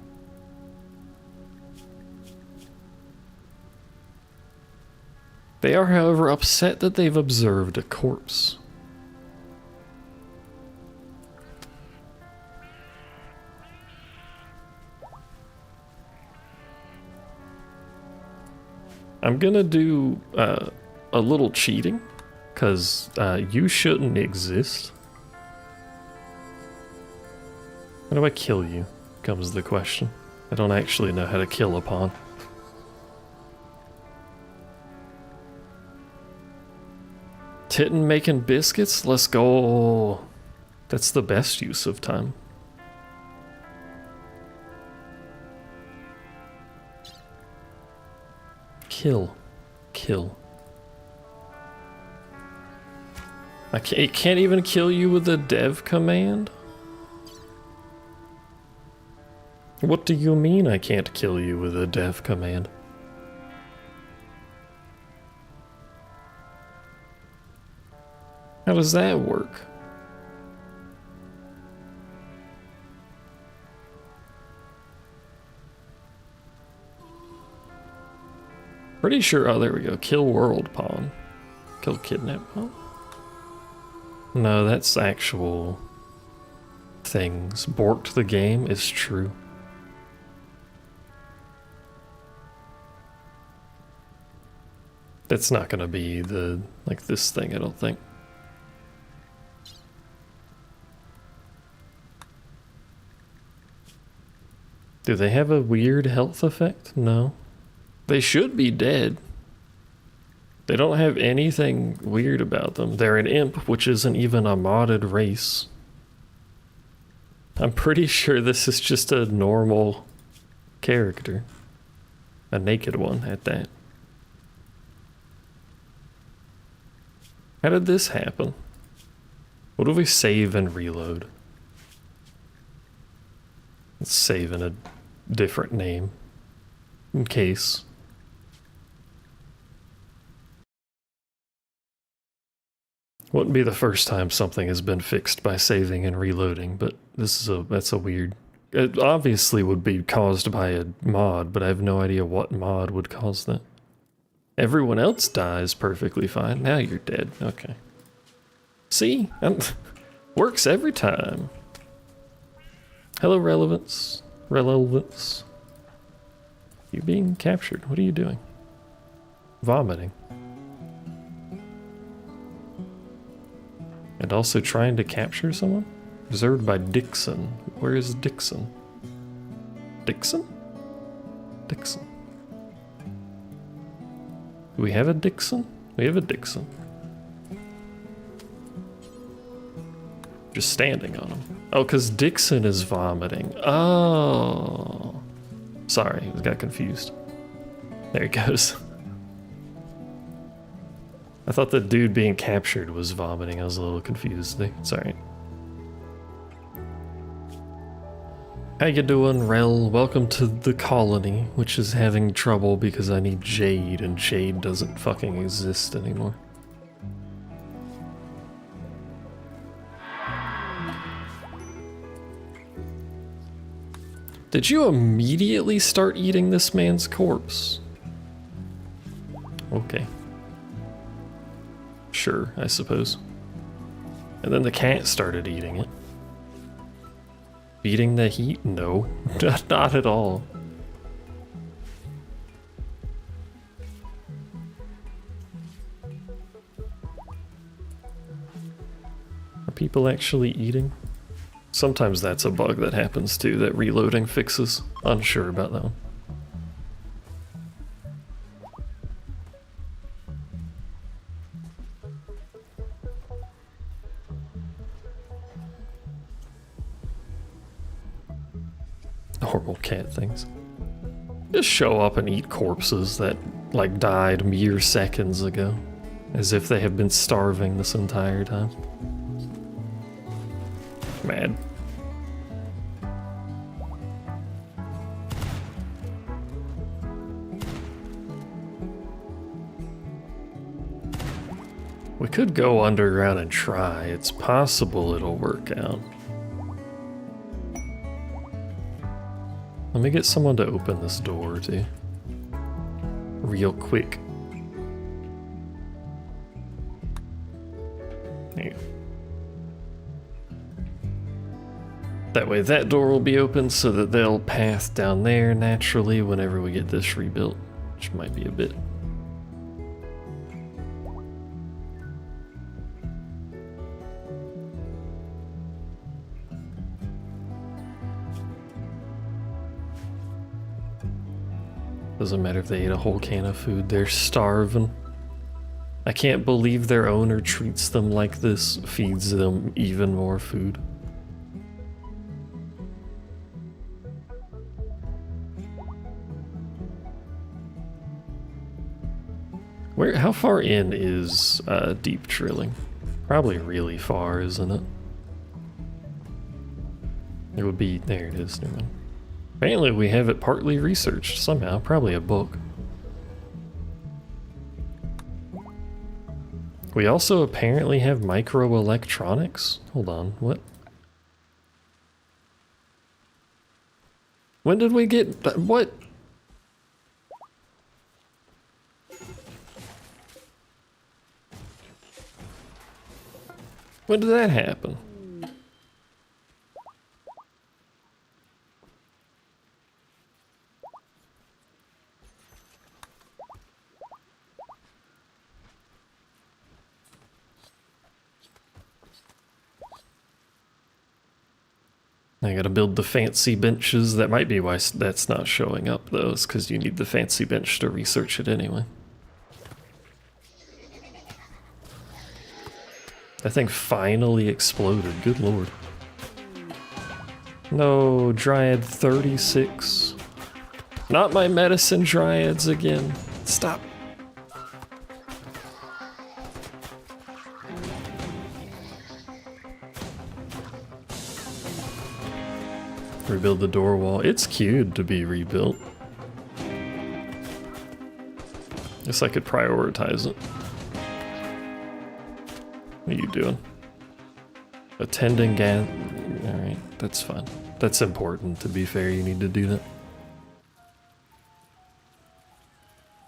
They are, however, upset that they've observed a corpse. I'm gonna do a little cheating, because you shouldn't exist. How do I kill you? Comes the question. I don't actually know how to kill a pawn. Titten making biscuits? Let's go. That's the best use of time. Kill. Kill. It can't even kill you with a dev command? What do you mean I can't kill you with a dev command? How does that work? Pretty sure, oh there we go, kill world pawn. Kill kidnap pawn? No, that's actual things. Borked the game is true. That's not gonna be the, like this thing, I don't think. Do they have a weird health effect? No. They should be dead. They don't have anything weird about them. They're an imp, which isn't even a modded race. I'm pretty sure this is just a normal character. A naked one at that. How did this happen? What if we save and reload? Let's save in a different name. In case. Wouldn't be the first time something has been fixed by saving and reloading, but that's a weird... It obviously would be caused by a mod, but I have no idea what mod would cause that. Everyone else dies perfectly fine. Now you're dead. Okay. See? Works every time. Hello, Relevance. Relevance. You being captured. What are you doing? Vomiting. And also trying to capture someone? Observed by Dixon. Where is Dixon? Dixon? Dixon. Do we have a Dixon? We have a Dixon. Just standing on him. Oh, because Dixon is vomiting. Oh. Sorry, I got confused. There he goes. I thought the dude being captured was vomiting. I was a little confused. It's alright. How you doing, Rel? Welcome to the colony, which is having trouble because I need Jade, and Jade doesn't fucking exist anymore. Did you immediately start eating this man's corpse? Okay. Sure, I suppose. And then the cat started eating it. Beating the heat? No, not at all. Are people actually eating? Sometimes that's a bug that happens too, that reloading fixes. Unsure about that one. Horrible cat things. Just show up and eat corpses that, like, died mere seconds ago. As if they have been starving this entire time. Mad. We could go underground and try. It's possible it'll work out. Let me get someone to open this door, too. Real quick. There. That way that door will be open so that they'll path down there naturally whenever we get this rebuilt, which might be a bit. Doesn't matter if they ate a whole can of food, they're starving. I can't believe their owner treats them like this, feeds them even more food. How far in is deep drilling? Probably really far, isn't it? It would be, there it is, never mind. Apparently we have it partly researched somehow, probably a book. We also apparently have microelectronics. Hold on, what? When did we get, what? When did that happen? I gotta build the fancy benches. That might be why that's not showing up, though, is because you need the fancy bench to research it anyway. That thing finally exploded, good lord. No, Dryad 36. Not my medicine Dryads again. Stop. Rebuild the door wall. It's queued to be rebuilt. Guess I could prioritize it. What are you doing? Attending GAN. Alright, that's fine. That's important, to be fair. You need to do that.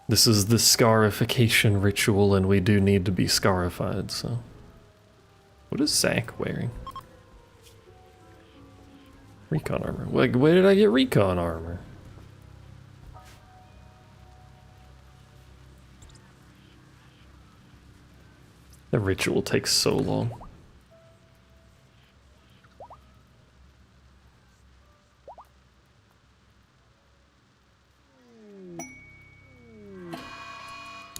This is the scarification ritual, and we do need to be scarified, so. What is Zach wearing? Recon armor. Like, where did I get recon armor? The ritual takes so long.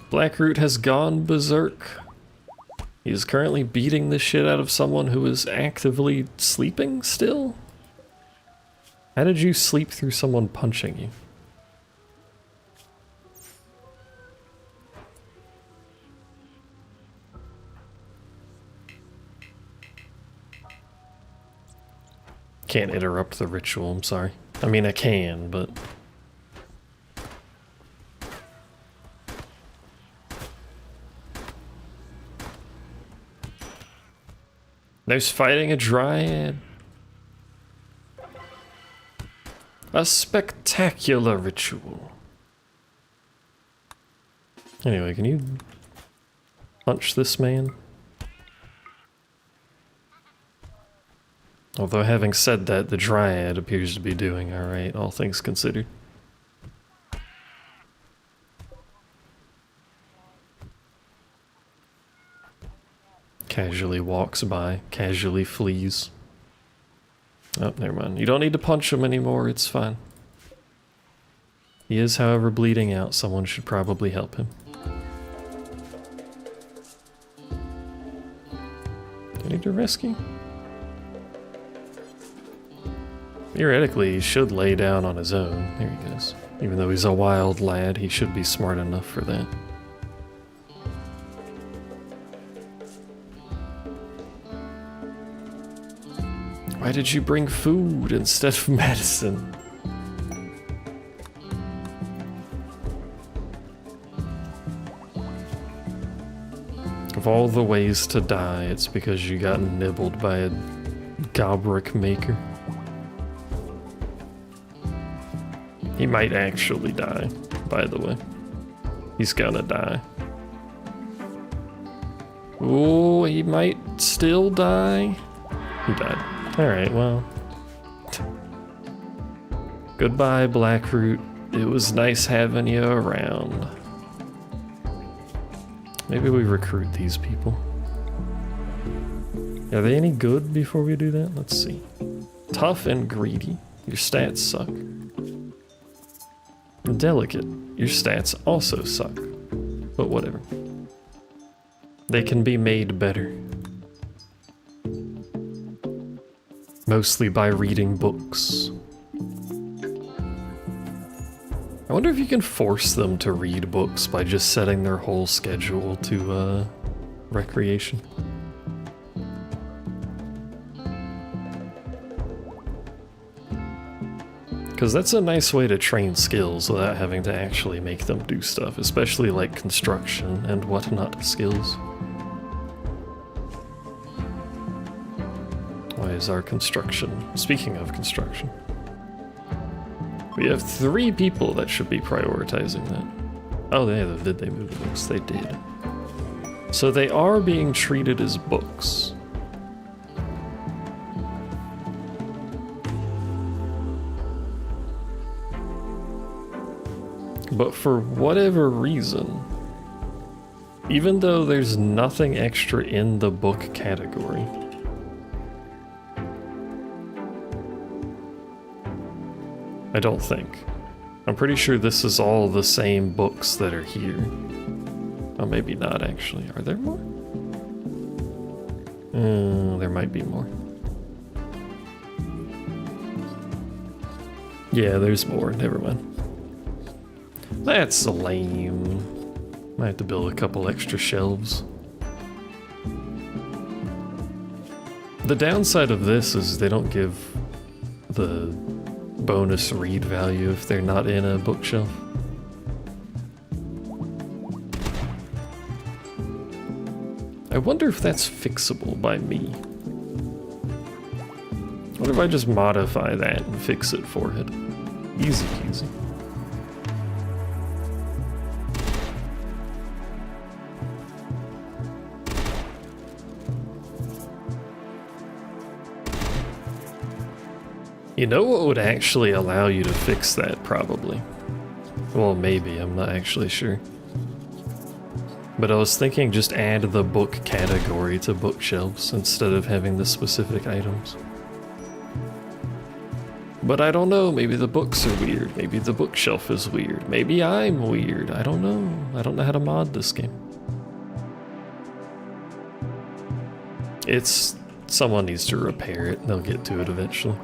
Blackroot has gone berserk. He is currently beating the shit out of someone who is actively sleeping still? How did you sleep through someone punching you? Can't interrupt the ritual, I'm sorry. I mean, I can, but... There's fighting a Dryad. A spectacular ritual. Anyway, can you punch this man? Although having said that, the Dryad appears to be doing alright, all things considered. Casually walks by, casually flees. Oh, never mind. You don't need to punch him anymore, it's fine. He is, however, bleeding out. Someone should probably help him. Do I need to rescue? Theoretically, he should lay down on his own. There he goes. Even though he's a wild lad, he should be smart enough for that. Why did you bring food instead of medicine? Of all the ways to die, it's because you got nibbled by a Gobrick maker. He might actually die, by the way. He's gonna die. Oh, he might still die. He died. Alright, well. Goodbye, Blackroot. It was nice having you around. Maybe we recruit these people. Are they any good before we do that? Let's see. Tough and greedy. Your stats suck. Delicate. Your stats also suck. But whatever. They can be made better. Mostly by reading books. I wonder if you can force them to read books by just setting their whole schedule to recreation. Because that's a nice way to train skills without having to actually make them do stuff, especially like construction and whatnot skills. Why is our construction? Speaking of construction. We have 3 people that should be prioritizing that. Oh, did they move the books? They did. So they are being treated as books. But for whatever reason, even though there's nothing extra in the book category, I don't think. I'm pretty sure this is all the same books that are here. Oh, maybe not actually. Are there more? There might be more. Yeah, there's more. Never mind. That's lame. Might have to build a couple extra shelves. The downside of this is they don't give the bonus read value if they're not in a bookshelf. I wonder if that's fixable by me. What if I just modify that and fix it for it? Easy peasy. You know what would actually allow you to fix that, probably? Well, maybe, I'm not actually sure. But I was thinking just add the book category to bookshelves instead of having the specific items. But I don't know, maybe the books are weird, maybe the bookshelf is weird, maybe I'm weird, I don't know how to mod this game. Someone needs to repair it, they'll get to it eventually.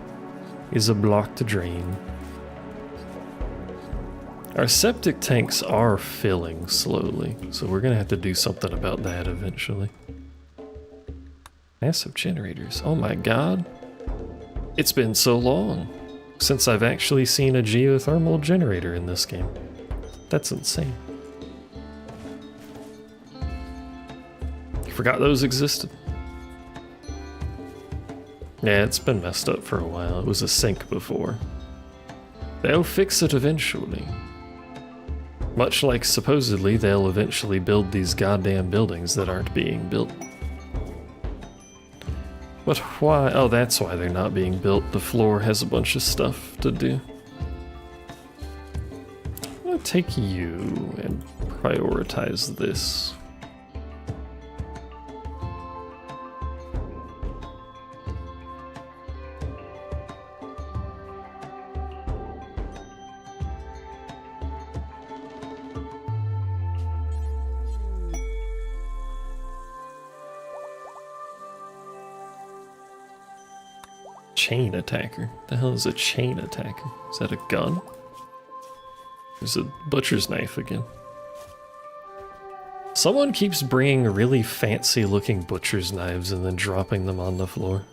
Is a block to drain. Our septic tanks are filling slowly, so we're gonna have to do something about that eventually. Massive generators, oh my god. It's been so long since I've actually seen a geothermal generator in this game. That's insane. I forgot those existed. Yeah, it's been messed up for a while. It was a sink before. They'll fix it eventually. Much like supposedly they'll eventually build these goddamn buildings that aren't being built. But why? Oh, that's why they're not being built. The floor has a bunch of stuff to do. I'm gonna take you and prioritize this. chain attacker. The hell is a chain attacker? Is that a gun? There's a butcher's knife again. Someone keeps bringing really fancy looking butcher's knives and then dropping them on the floor.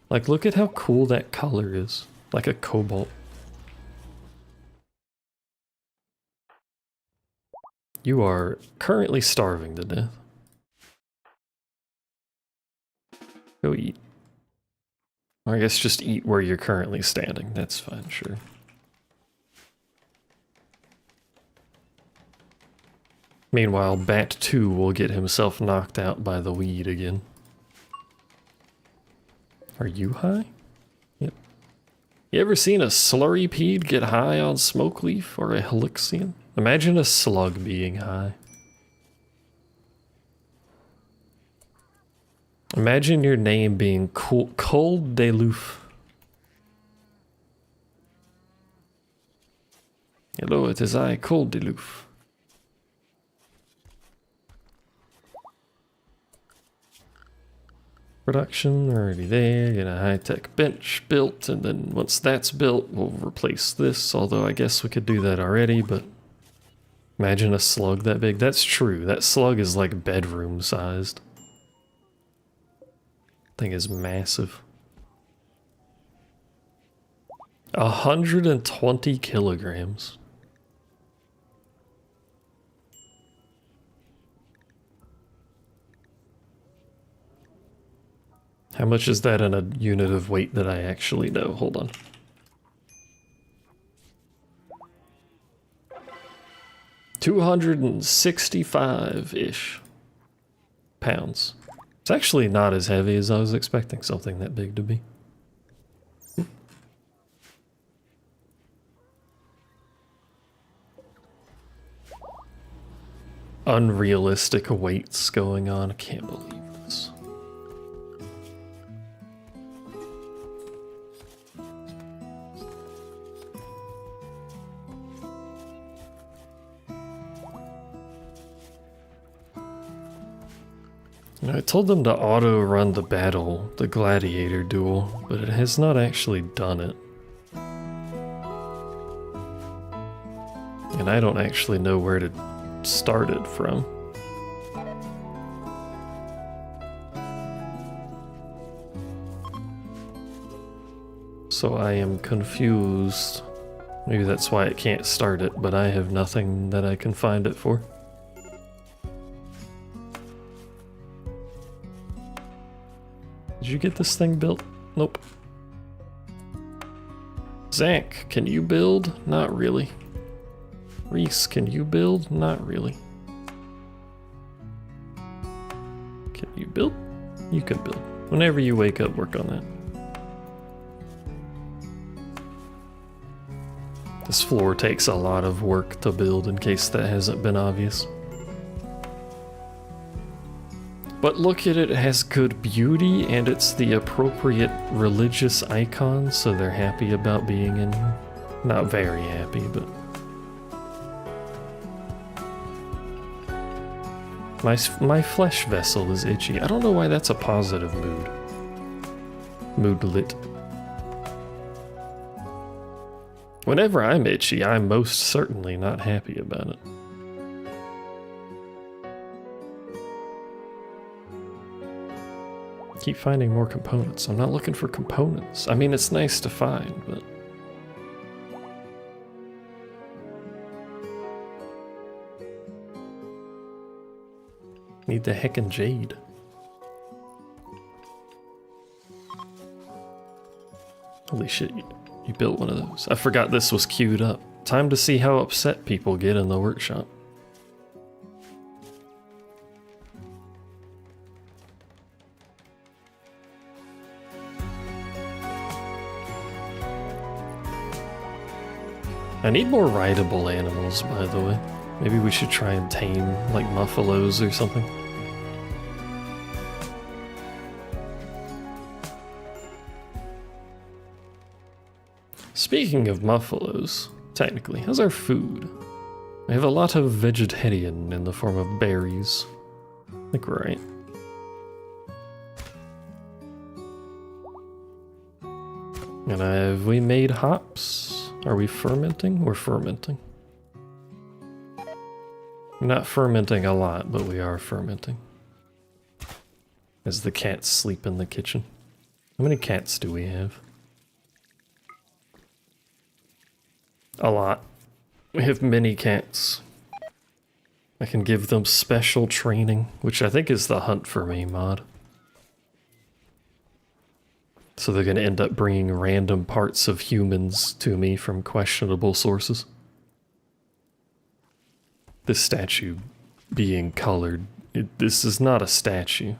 Like, look at how cool that color is. Like a cobalt. You are currently starving to death. Go eat. Or I guess just eat where you're currently standing. That's fine, sure. Meanwhile, Bat 2 will get himself knocked out by the weed again. Are you high? Yep. You ever seen a slurrypede get high on smoke leaf or a helixian? Imagine a slug being high. Imagine your name being Col de Louf. Hello, it is I, Col de Louf. Production already there, get a high-tech bench built, and then once that's built, we'll replace this, although I guess we could do that already, but imagine a slug that big. That's true, that slug is like bedroom sized. Thing is massive. 120 kilograms. How much is that in a unit of weight that I actually know? Hold on. $265-ish pounds. It's actually not as heavy as I was expecting something that big to be. Unrealistic weights going on. I can't believe this. I told them to auto-run the battle, the gladiator duel, but it has not actually done it. And I don't actually know where to start it from. So I am confused. Maybe that's why it can't start it, but I have nothing that I can find it for. Did you get this thing built? Nope. Zank, can you build? Not really. Reese, can you build? Not really. Can you build? You can build. Whenever you wake up, work on that. This floor takes a lot of work to build, in case that hasn't been obvious. But look at it, it has good beauty, and it's the appropriate religious icon, so they're happy about being in here. Not very happy, but... My flesh vessel is itchy. I don't know why that's a positive mood. Moodlet. Whenever I'm itchy, I'm most certainly not happy about it. Keep finding more components. I'm not looking for components. I mean, it's nice to find, but... Need the heckin' jade. Holy shit, you built one of those. I forgot this was queued up. Time to see how upset people get in the workshop. I need more rideable animals, by the way. Maybe we should try and tame, like, muffalos or something. Speaking of muffalos, technically, how's our food? We have a lot of vegetarian in the form of berries. I think we're right. And have we made hops? Are we fermenting? We're fermenting. We're not fermenting a lot, but we are fermenting. As the cats sleep in the kitchen. How many cats do we have? A lot. We have many cats. I can give them special training, which I think is the hunt for me mod. So they're going to end up bringing random parts of humans to me from questionable sources. This statue being colored, this is not a statue.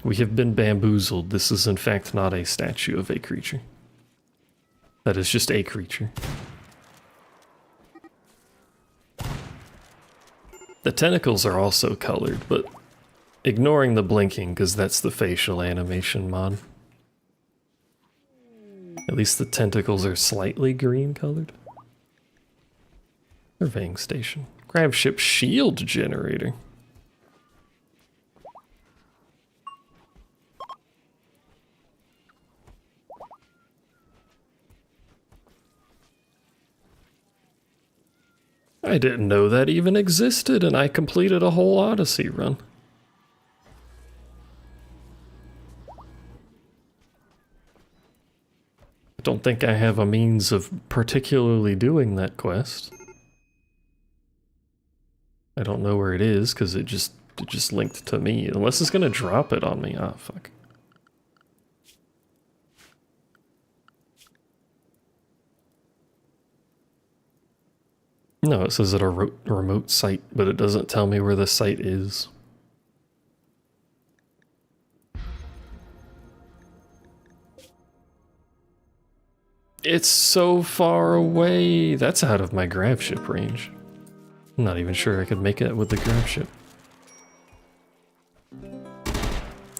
We have been bamboozled. This is in fact not a statue of a creature. That is just a creature. The tentacles are also colored, but ignoring the blinking, because that's the facial animation mod. At least the tentacles are slightly green colored. Surveying station. Grab ship shield generator. I didn't know that even existed, and I completed a whole Odyssey run. I don't think I have a means of particularly doing that quest. I don't know where it is, because it just linked to me. Unless it's gonna drop it on me. Ah, fuck. No, it says at a remote site, but it doesn't tell me where the site is. It's so far away. That's out of my grav ship range. I'm not even sure I could make it with the grav ship.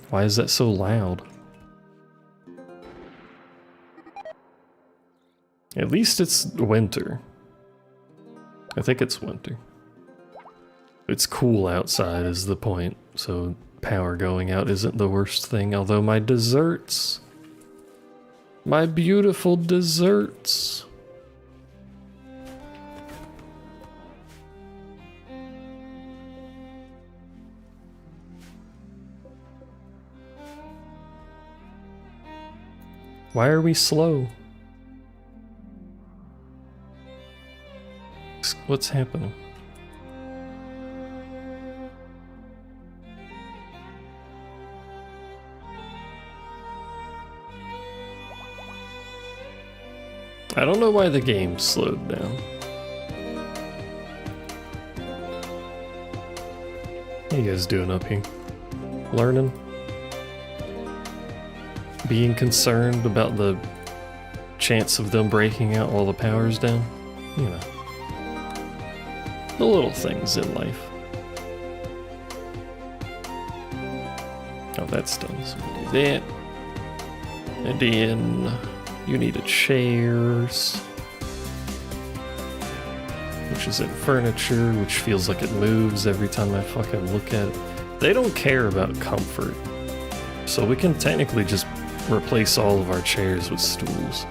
Why is that so loud? At least it's winter. I think it's winter. It's cool outside is the point, so power going out isn't the worst thing, although my desserts... My beautiful desserts... Why are we slow? What's happening? I don't know why the game slowed down. What are you guys doing up here? Learning? Being concerned about the chance of them breaking out while the power's down? You know. The little things in life. Oh, that's done, so we'll do that. And then you need a chairs. Which is in furniture, which feels like it moves every time I fucking look at it. They don't care about comfort. So we can technically just replace all of our chairs with stools.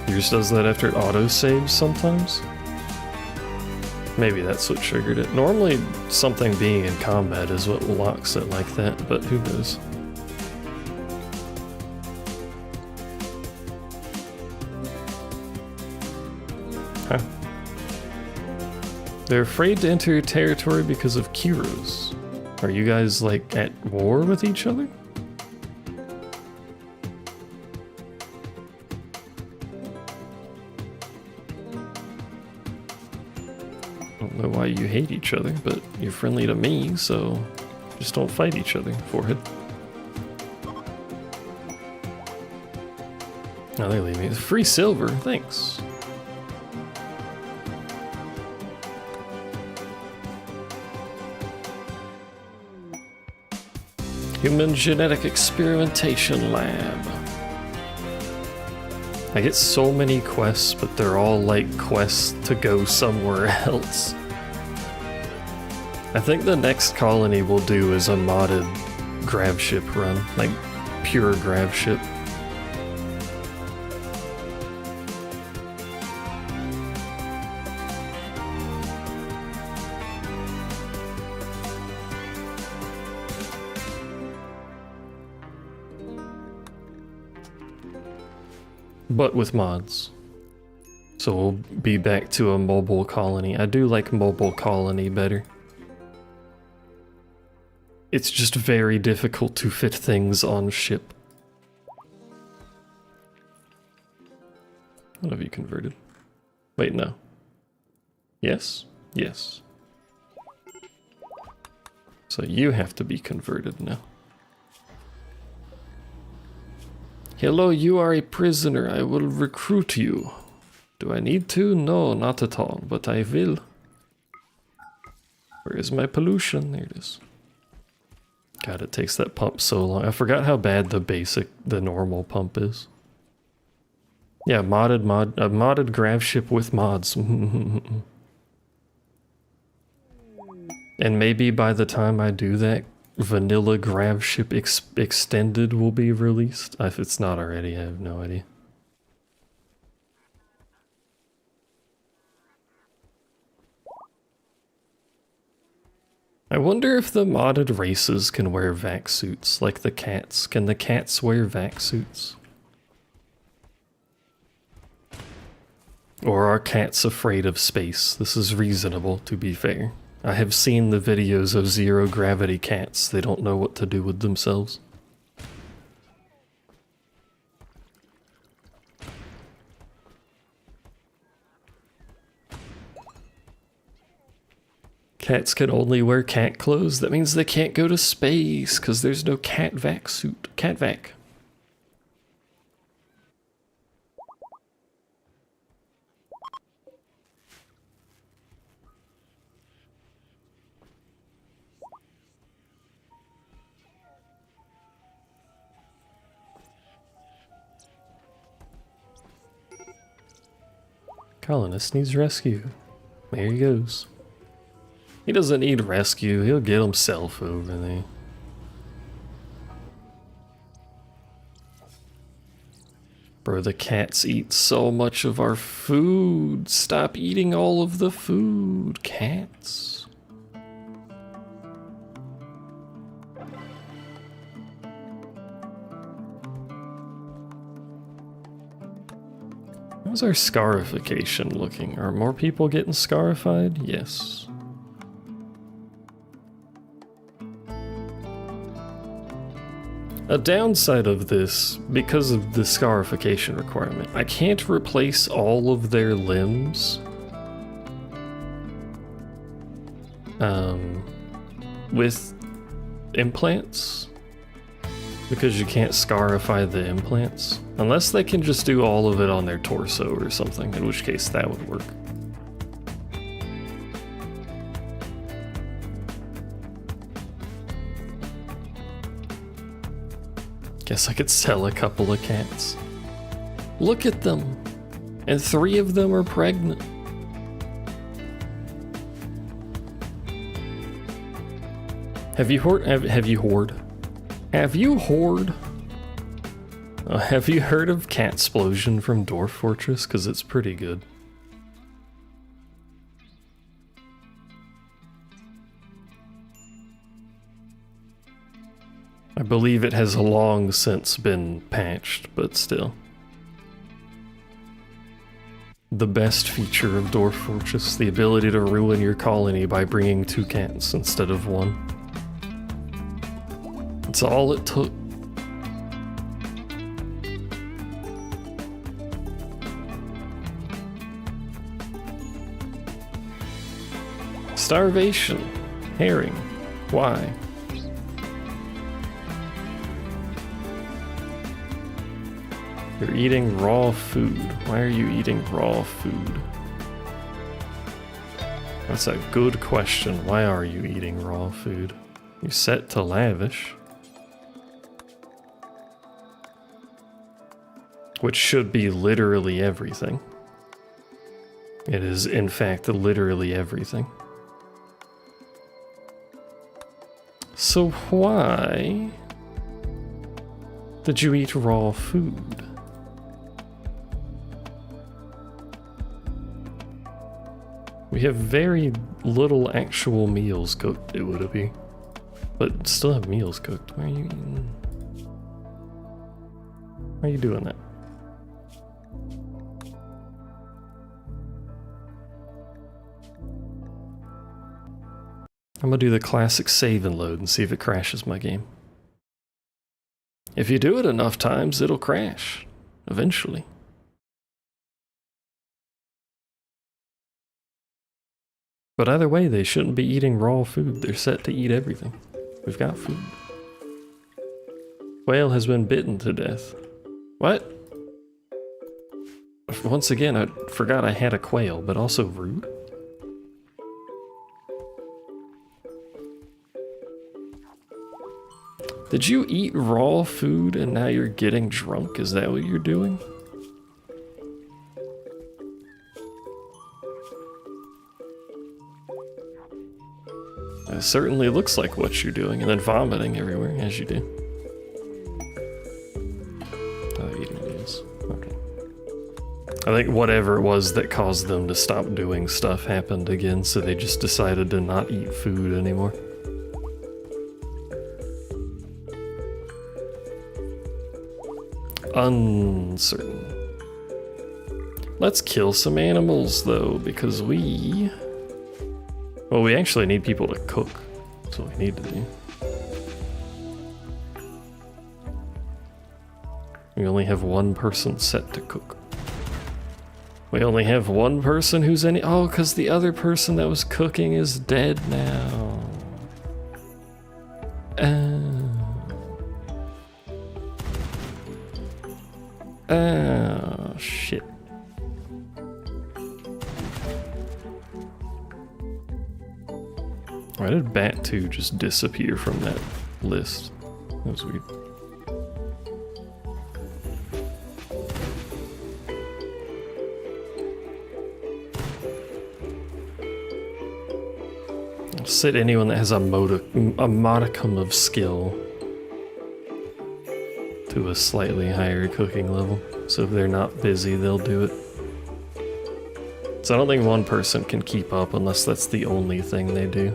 Yours does that after it auto-saves sometimes? Maybe that's what triggered it. Normally, something being in combat is what locks it like that, but who knows? Huh. They're afraid to enter your territory because of Kyros. Are you guys, like, at war with each other? Know why you hate each other, but you're friendly to me, so just don't fight each other, forehead. Now they leave me. Free silver, thanks. Human Genetic Experimentation Lab. I get so many quests, but they're all like quests to go somewhere else. I think the next colony we'll do is a modded grav ship run, like pure grav ship. But with mods. So we'll be back to a mobile colony. I do like mobile colony better. It's just very difficult to fit things on ship. What have you converted? Wait, no. Yes? Yes. So you have to be converted now. Hello, you are a prisoner. I will recruit you. Do I need to? No, not at all, but I will. Where is my pollution? There it is. God, it takes that pump so long. I forgot how bad the normal pump is. Yeah, a modded grav ship with mods. And maybe by the time I do that, vanilla grav ship extended will be released. If it's not already, I have no idea. I wonder if the modded races can wear vac suits, like the cats. Can the cats wear vac suits? Or are cats afraid of space? This is reasonable, to be fair. I have seen the videos of zero gravity cats. They don't know what to do with themselves. Cats can only wear cat clothes. That means they can't go to space because there's no cat vac suit. Cat vac. Colonist needs rescue. There he goes. He doesn't need rescue, he'll get himself over there. Bro, the cats eat so much of our food. Stop eating all of the food, cats. How's our scarification looking? Are more people getting scarified? Yes. A downside of this, because of the scarification requirement, I can't replace all of their limbs with implants, because you can't scarify the implants, unless they can just do all of it on their torso or something, in which case that would work. Guess I could sell a couple of cats. Look at them! And 3 of them are pregnant. Have you heard? Have you heard of Catsplosion from Dwarf Fortress? Because it's pretty good. I believe it has long since been patched, but still. The best feature of Dwarf Fortress, the ability to ruin your colony by bringing 2 cats instead of 1. That's all it took. Starvation. Herring. Why? You're eating raw food. Why are you eating raw food? That's a good question. Why are you eating raw food? You're set to lavish. which should be literally everything. It is, in fact, literally everything. So why did you eat raw food? We have very little actual meals cooked, it would be. But still have meals cooked. Why are you eating? Why are you doing that? I'm gonna do the classic save and load and see if it crashes my game. If you do it enough times, it'll crash. Eventually. But either way, they shouldn't be eating raw food. They're set to eat everything. We've got food. Whale has been bitten to death. What? Once again, I forgot I had a quail, but also rude. Did you eat raw food and now you're getting drunk? Is that what you're doing? It certainly looks like what you're doing, and then vomiting everywhere, as you do. Oh, eating meals. Okay. I think whatever it was that caused them to stop doing stuff happened again, so they just decided to not eat food anymore. Uncertain. Let's kill some animals, though, because we... Well, we actually need people to cook. That's what we need to do. We only have one person set to cook. We only have one person who's any- Oh, because the other person that was cooking is dead now. Oh, shit. Why did Bat 2 just disappear from that list? That was weird. I'll set anyone that has a modicum of skill to a slightly higher cooking level. So if they're not busy, they'll do it. So I don't think one person can keep up unless that's the only thing they do.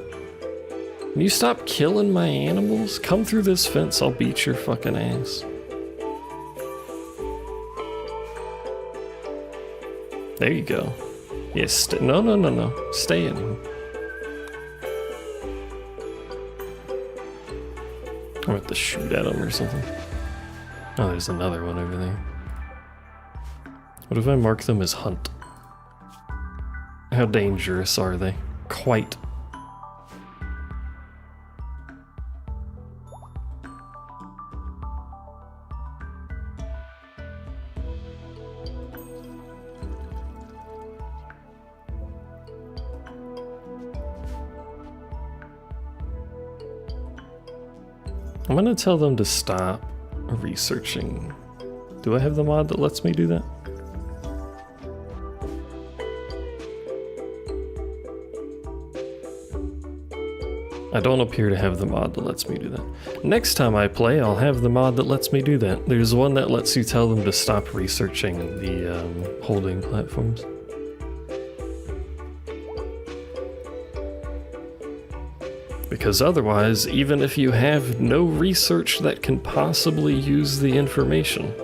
Can you stop killing my animals? Come through this fence, I'll beat your fucking ass. There you go. Yes, no. Stay in here. I'm gonna have to shoot at them or something. Oh, there's another one over there. What if I mark them as hunt? How dangerous are they? Quite. I'm gonna tell them to stop researching. Do I have the mod that lets me do that? I don't appear to have the mod that lets me do that. Next time I play, I'll have the mod that lets me do that. There's one that lets you tell them to stop researching the holding platforms. Because otherwise, even if you have no research that can possibly use the information,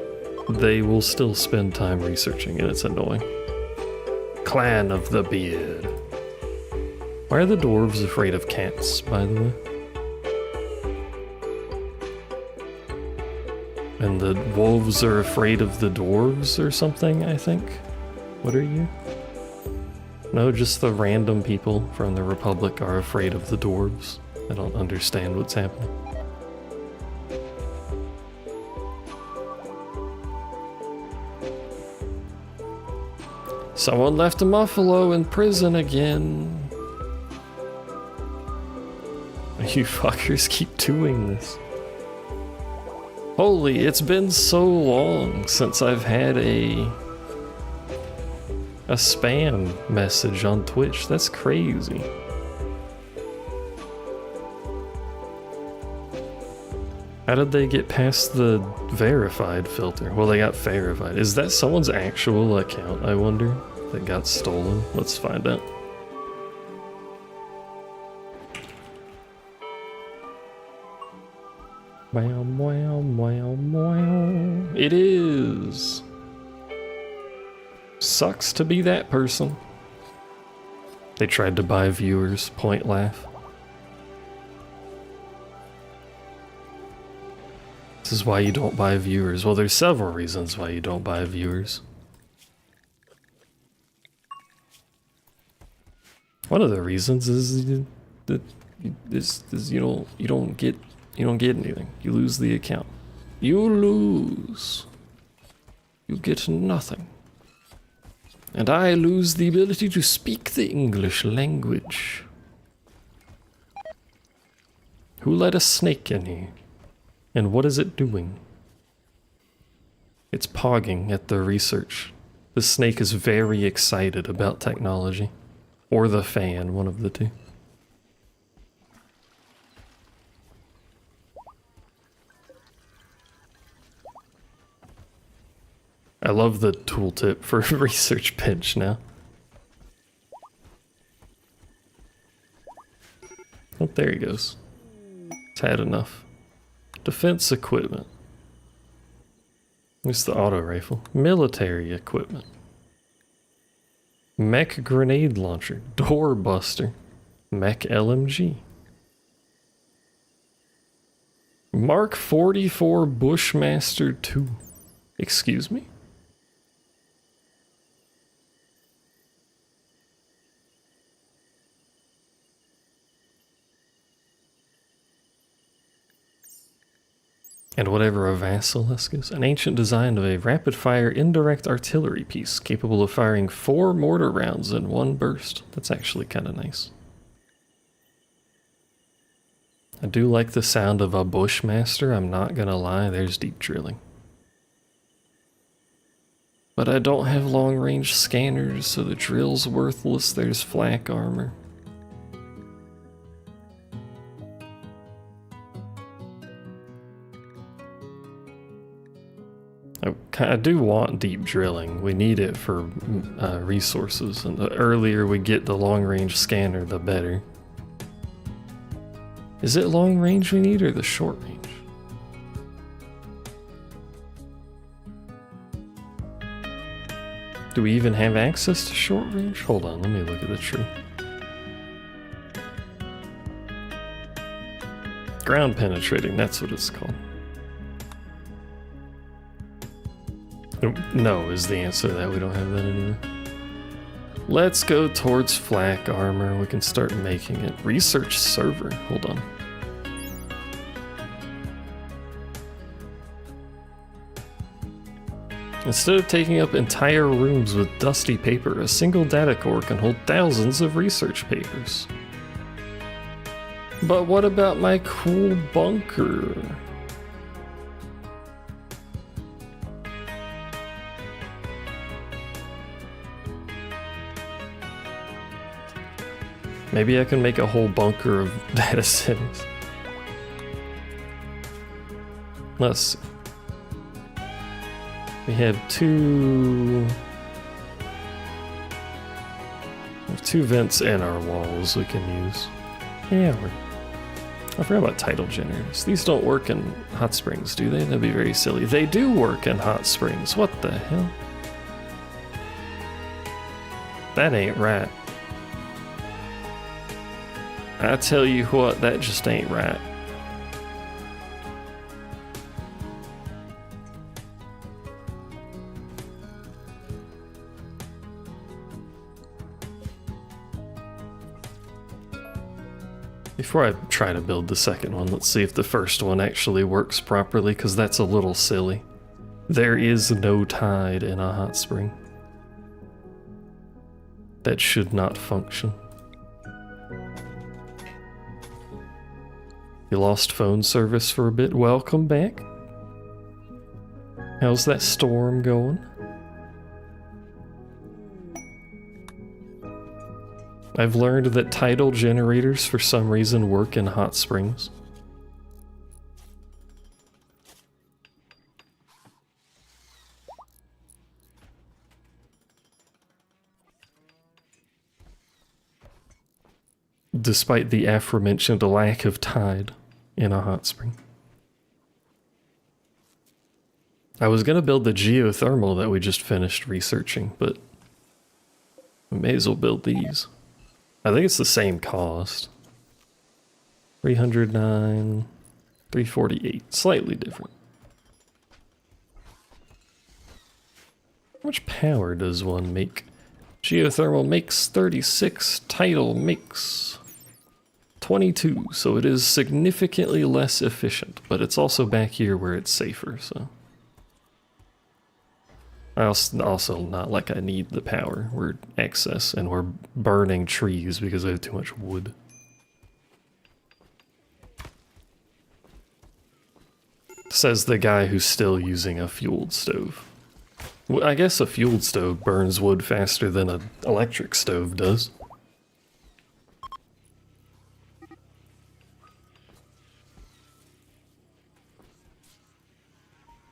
they will still spend time researching, and it's annoying. Clan of the Beard. Why are the dwarves afraid of cats, by the way? And the wolves are afraid of the dwarves or something, I think? What are you? No, just the random people from the Republic are afraid of the dwarves. I don't understand what's happening. Someone left a Muffalo in prison again. You fuckers keep doing this. Holy, it's been so long since I've had a spam message on Twitch. That's crazy. How did they get past the verified filter? Well, they got verified. Is that someone's actual account, I wonder, that got stolen? Let's find out. Wow, wow, wow, wow. It is. Sucks to be that person. They tried to buy viewers, point laugh. This is why you don't buy viewers. Well, there's several reasons why you don't buy viewers. One of the reasons is that you don't get anything. You lose the account. You lose. You get nothing. And I lose the ability to speak the English language. Who let a snake in here? And what is it doing? It's pogging at the research. The snake is very excited about technology. Or the fan, one of the two. I love the tooltip for research bench now. Oh, there he goes. It's had enough. Defense equipment. It's the auto rifle. Military equipment. Mech grenade launcher. Door buster. Mech LMG. Mark 44 Bushmaster 2. Excuse me? And whatever a basilisk is. An ancient design of a rapid-fire indirect artillery piece capable of firing 4 mortar rounds in one burst. That's actually kind of nice. I do like the sound of a Bushmaster, I'm not gonna lie, there's deep drilling. But I don't have long-range scanners, so the drill's worthless. There's flak armor. I do want deep drilling. We need it for resources, and the earlier we get the long-range scanner, the better. Is it long range we need or the short range? Do we even have access to short range? Hold on, let me look at the tree. Ground penetrating, that's what it's called. No is the answer to that. We don't have that anymore. Let's go towards flak armor. We can start making it. Research server. Hold on. Instead of taking up entire rooms with dusty paper, a single data core can hold thousands of research papers. But what about my cool bunker? Maybe I can make a whole bunker of data centers. Let's see. We have two vents in our walls we can use. Yeah, I forgot about tidal generators. These don't work in hot springs, do they? That'd be very silly. They do work in hot springs. What the hell? That ain't right. I tell you what, that just ain't right. Before I try to build the second one, let's see if the first one actually works properly, because that's a little silly. There is no tide in a hot spring. That should not function. You lost phone service for a bit. Welcome back. How's that storm going? I've learned that tidal generators for some reason work in hot springs. Despite the aforementioned lack of tide in a hot spring. I was gonna build the geothermal that we just finished researching, but we may as well build these. I think it's the same cost. 309, 348, slightly different. How much power does one make? Geothermal makes 36, tidal makes 22, so it is significantly less efficient, but it's also back here where it's safer, so. I also not like I need the power. We're excess and we're burning trees because I have too much wood. Says the guy who's still using a fueled stove. Well, I guess a fueled stove burns wood faster than an electric stove does.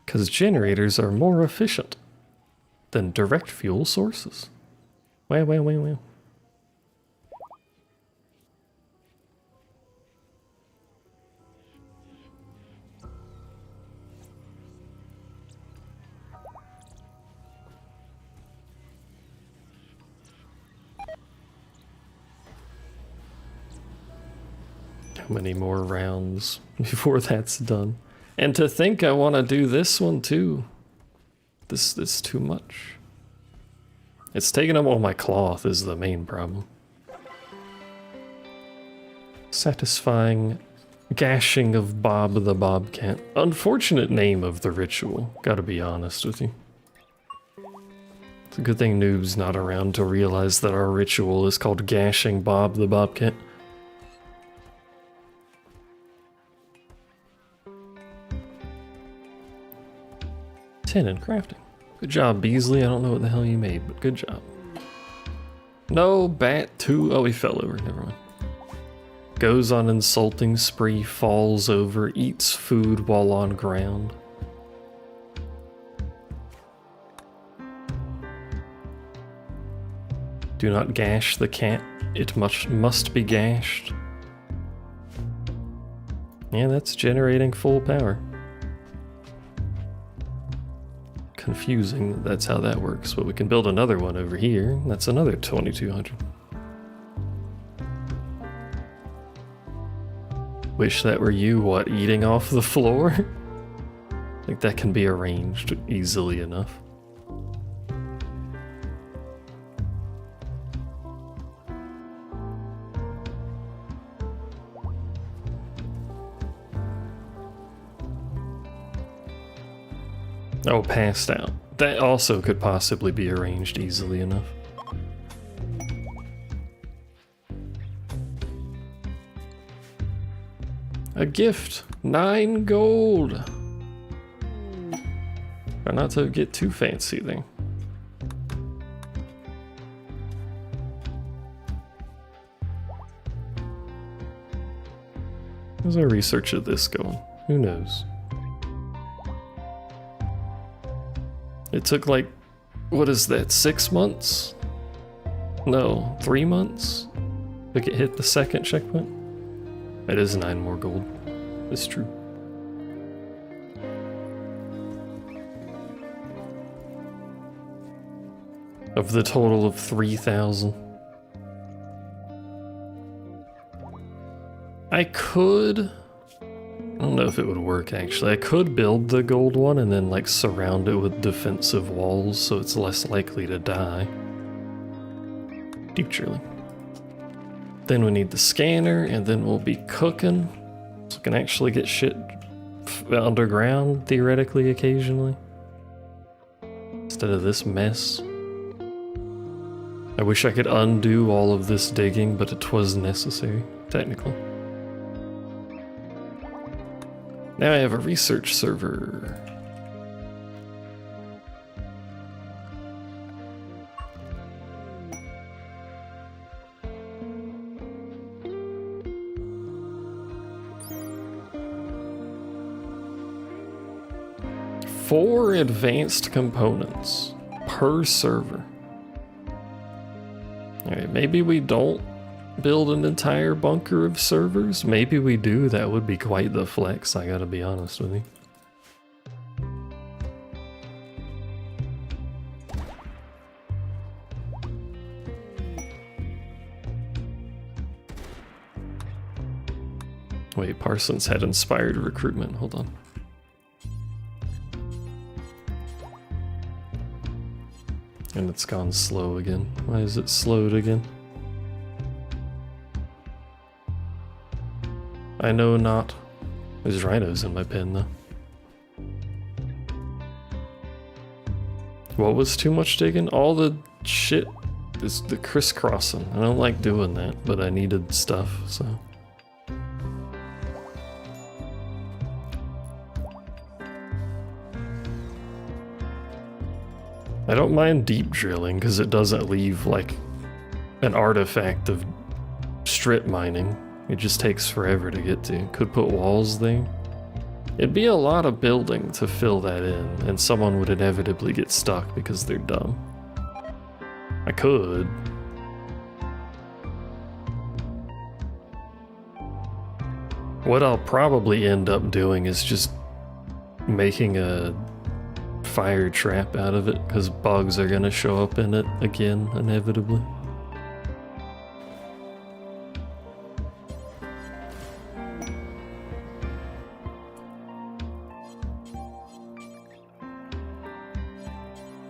Because generators are more efficient than direct fuel sources. Wow. How many more rounds before that's done? And to think I want to do this one too. This is too much. It's taking up all my cloth is the main problem. Satisfying gashing of Bob the Bobcat. Unfortunate name of the ritual, gotta be honest with you. It's a good thing Noob's not around to realize that our ritual is called gashing Bob the Bobcat. In crafting. Good job, Beasley. I don't know what the hell you made, but good job. No, bat 2. Oh, he fell over. Never mind. Goes on insulting spree, falls over, eats food while on ground. Do not gash the cat. It must be gashed. Yeah, that's generating full power. Confusing that that's how that works, but we can build another one over here. That's another 2200. Wish that were you, what, eating off the floor? Like that can be arranged easily enough. Oh, passed out. That also could possibly be arranged easily enough. A gift! 9 gold! Try not to get too fancy there. How's our research of this going? Who knows? It took like, what is that, 6 months? No, 3 months? To get hit the second checkpoint? It is 9 more gold. It's true. Of the total of 3,000. I could... I don't know if it would work actually. I could build the gold one and then like surround it with defensive walls so it's less likely to die. Deep drilling. Then we need the scanner and then we'll be cooking. So we can actually get shit underground theoretically occasionally. Instead of this mess. I wish I could undo all of this digging, but it was necessary, technically. Now I have a research server. 4 advanced components per server. Alright, maybe we don't build an entire bunker of servers. Maybe we do. That would be quite the flex, I gotta be honest with you. Wait, Parsons had inspired recruitment. Hold on. And it's gone slow again. Why is it slowed again? I know not. There's rhinos in my pen though. What was too much digging? All the shit is the crisscrossing. I don't like doing that, but I needed stuff, so. I don't mind deep drilling because it doesn't leave like an artifact of strip mining. It just takes forever to get to. Could put walls there. It'd be a lot of building to fill that in, and someone would inevitably get stuck because they're dumb. I could. What I'll probably end up doing is just making a fire trap out of it, because bugs are gonna show up in it again, inevitably.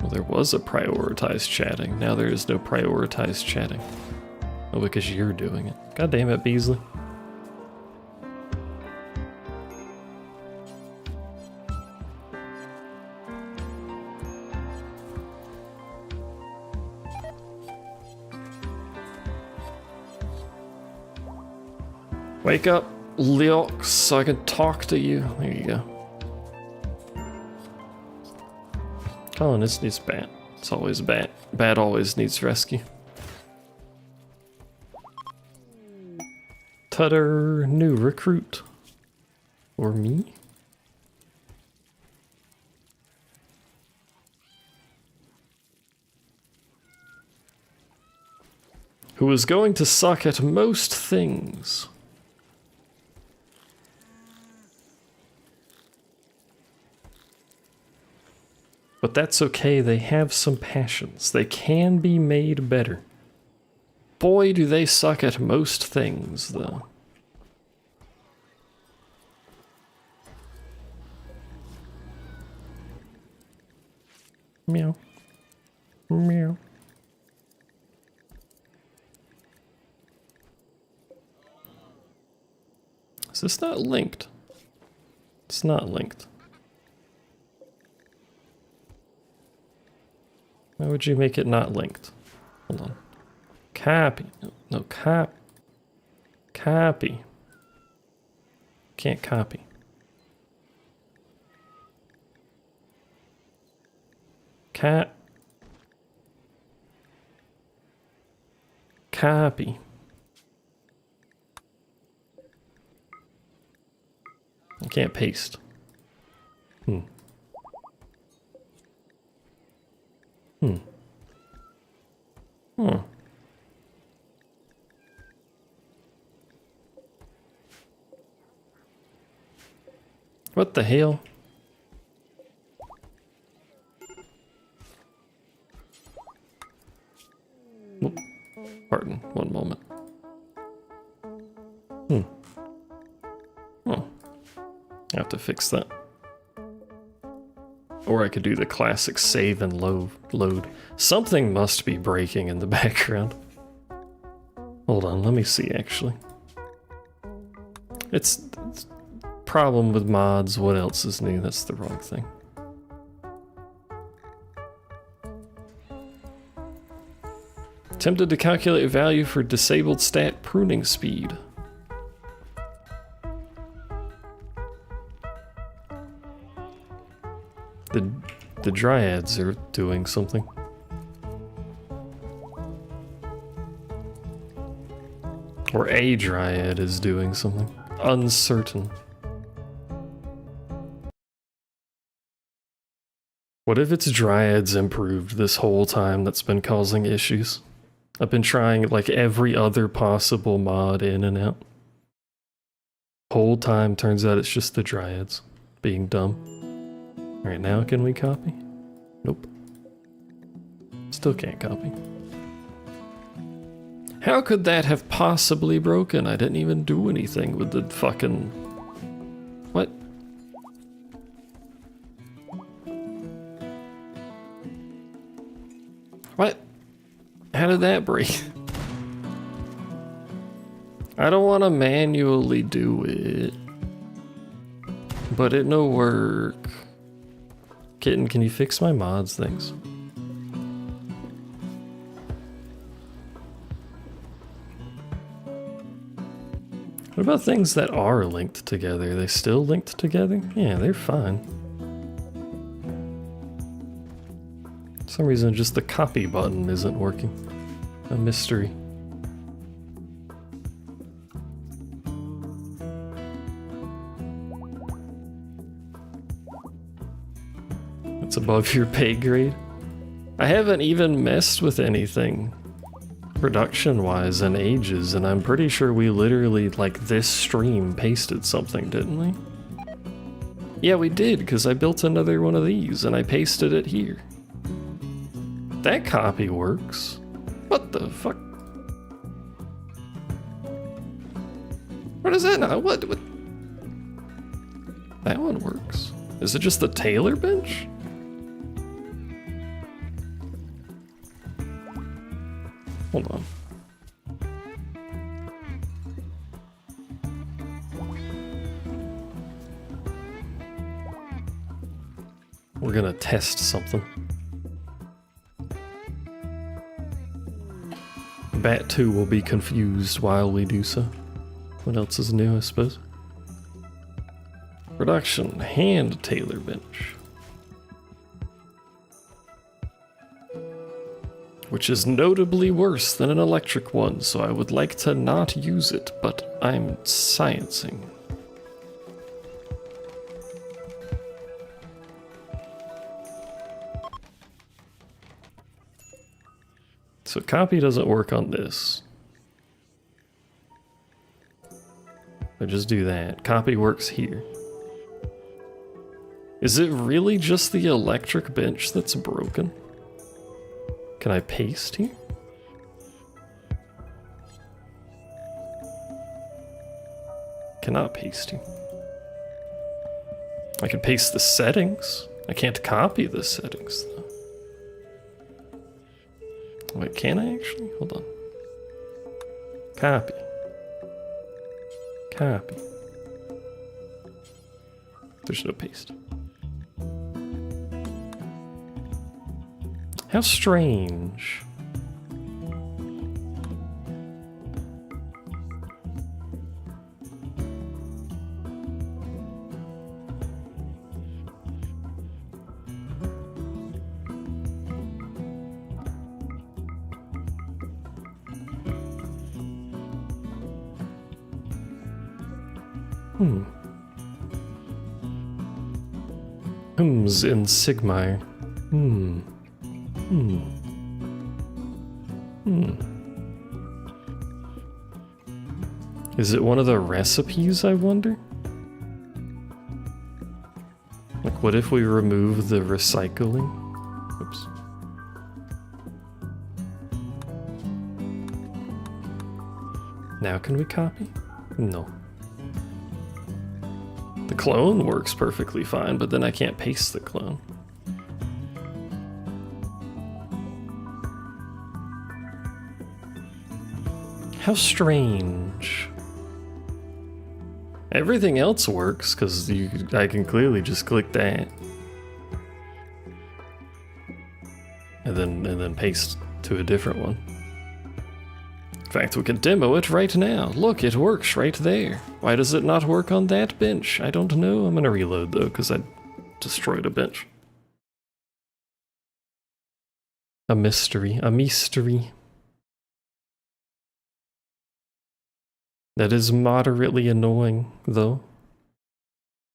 Well, there was a prioritized chatting. Now there is no prioritized chatting. Oh, because you're doing it. God damn it, Beasley. Wake up, Leox, so I can talk to you. There you go. Colonist needs bat. It's always a bat. Bat always needs rescue. Tutter, new recruit. Or me? Who is going to suck at most things. But that's okay, they have some passions. They can be made better. Boy, do they suck at most things, though. Meow. Meow. Is this not linked? It's not linked. Why would you make it not linked? Hold on. Copy. No, copy. Can't copy. Copy. I can't paste. What the hell? Oh, pardon, one moment. Oh, I have to fix that. Or I could do the classic save and load. Something must be breaking in the background. Hold on, let me see actually. It's problem with mods. What else is new? That's the wrong thing. Attempted to calculate value for disabled stat pruning speed. The dryads are doing something. Or a dryad is doing something. Uncertain. What if it's Dryads improved this whole time that's been causing issues? I've been trying like every other possible mod in and out. Whole time turns out it's just the Dryads being dumb. Alright, now can we copy? Nope. Still can't copy. How could that have possibly broken? I didn't even do anything with the fucking... What? What? How did that break? I don't want to manually do it. But it no work. Kitten, can you fix my mods things? What about things that are linked together? Are they still linked together? Yeah, they're fine. For some reason, just the copy button isn't working. A mystery. It's above your pay grade. I haven't even messed with anything production-wise in ages, and I'm pretty sure we literally, like, this stream pasted something, didn't we? Yeah, we did, because I built another one of these, and I pasted it here. That copy works. What the fuck? What is that now? What? That one works. Is it just the Taylor bench? Hold on. We're gonna test something. Bat 2 will be confused while we do so. What else is new, I suppose? Production, hand Taylor bench. Which is notably worse than an electric one, so I would like to not use it, but I'm sciencing. So copy doesn't work on this. I just do that. Copy works here. Is it really just the electric bench that's broken? Can I paste here? Cannot paste here. I can paste the settings. I can't copy the settings though. Wait, can I actually? Hold on. Copy. Copy. There's no paste. How strange. Hums in Sigmar. Is it one of the recipes, I wonder? Like, what if we remove the recycling? Oops. Now can we copy? No. The clone works perfectly fine, but then I can't paste the clone. How strange. Everything else works, because I can clearly just click that. And then paste to a different one. In fact, we can demo it right now. Look, it works right there. Why does it not work on that bench? I don't know. I'm gonna reload though, because I destroyed a bench. A mystery. A mystery. That is moderately annoying, though.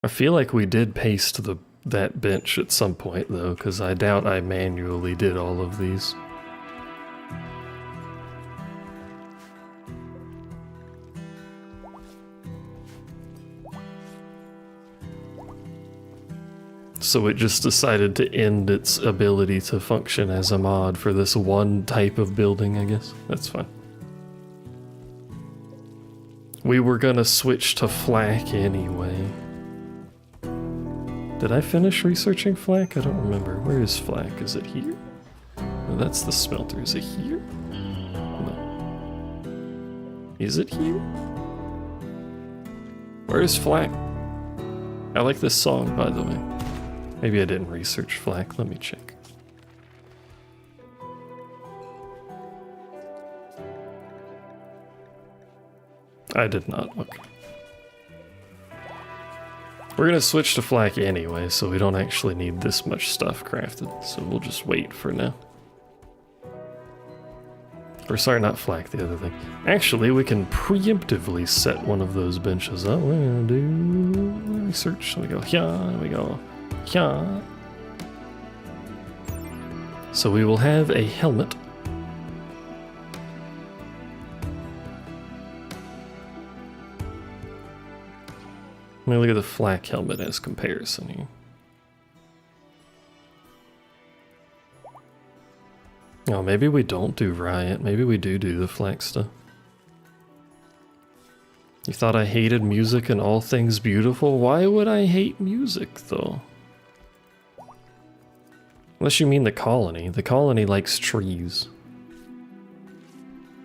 I feel like we did paste the that bench at some point, though, because I doubt I manually did all of these. So it just decided to end its ability to function as a mod for this one type of building, I guess. That's fine. We were gonna switch to flak anyway. Did I finish researching flak? I don't remember. Where is flak? Is it here? No, that's the smelter. Is it here? No. Is it here? Where is flak? I like this song, by the way. Maybe I didn't research flak. Let me check. I did not. Okay. We're gonna switch to flak anyway, so we don't actually need this much stuff crafted. So we'll just wait for now. Or sorry, not flak, the other thing. Actually, we can preemptively set one of those benches up. We're gonna do research. So we go here, we go here. So we will have a helmet. Let me look at the flak helmet as comparison here. Oh, maybe we don't do riot. Maybe we do the flak stuff. You thought I hated music and all things beautiful? Why would I hate music, though? Unless you mean the colony. The colony likes trees.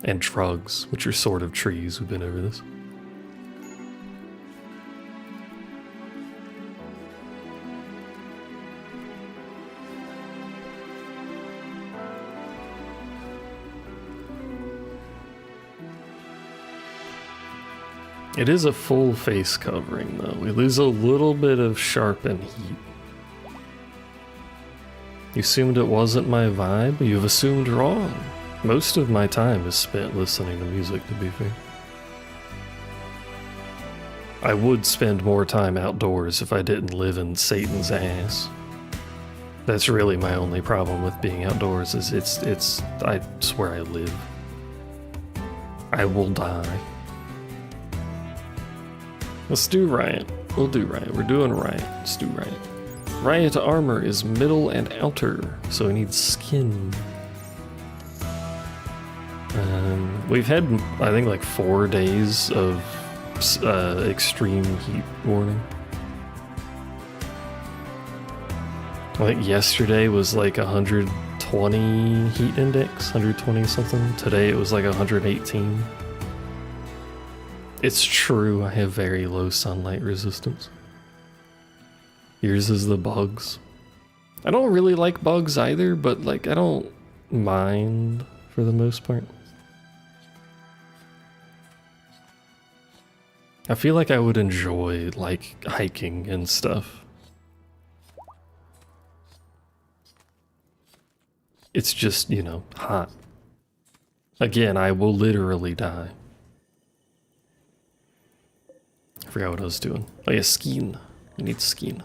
And drugs, which are sort of trees. We've been over this. It is a full face covering, though. We lose a little bit of sharpen heat. You assumed it wasn't my vibe? You've assumed wrong. Most of my time is spent listening to music, to be fair. I would spend more time outdoors if I didn't live in Satan's ass. That's really my only problem with being outdoors, is I swear I live. I will die. Let's do riot. We'll do riot. We're doing riot. Let's do riot. Riot armor is middle and outer, so we need skin. We've had, I think, like 4 days of extreme heat warning. I think yesterday was like 120 heat index, 120 something. Today it was like 118. It's true, I have very low sunlight resistance. Yours is the bugs. I don't really like bugs either, but like I don't mind for the most part. I feel like I would enjoy like hiking and stuff. It's just, you know, hot. Again, I will literally die. I forgot what I was doing. Oh yeah, skin. We need skin.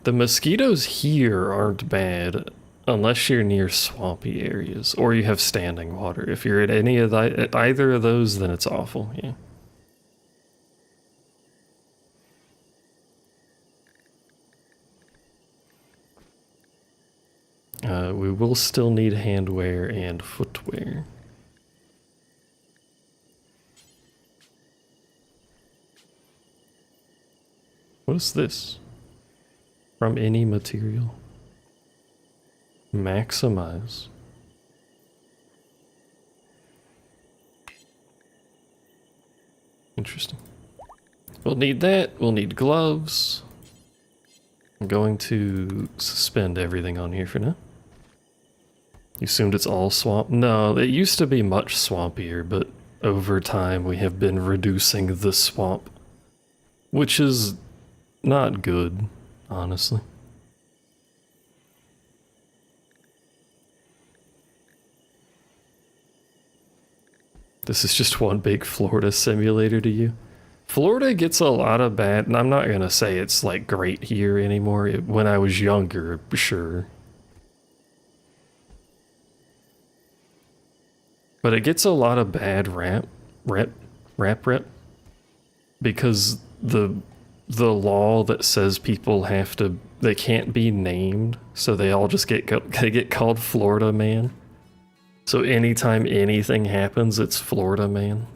The mosquitoes here aren't bad unless you're near swampy areas or you have standing water. If you're at any of at either of those, then it's awful. Yeah. We will still need handwear and footwear. What is this? From any material. Maximize. Interesting. We'll need that. We'll need gloves. I'm going to suspend everything on here for now. You assumed it's all swamp? No, it used to be much swampier, but over time we have been reducing the swamp. Which is not good, honestly. This is just one big Florida simulator to you. Florida gets a lot of bad, and I'm not going to say it's like great here anymore. When I was younger, sure. But it gets a lot of bad rap because the law that says people they can't be named, so they all just they get called Florida Man. So anytime anything happens, it's Florida Man.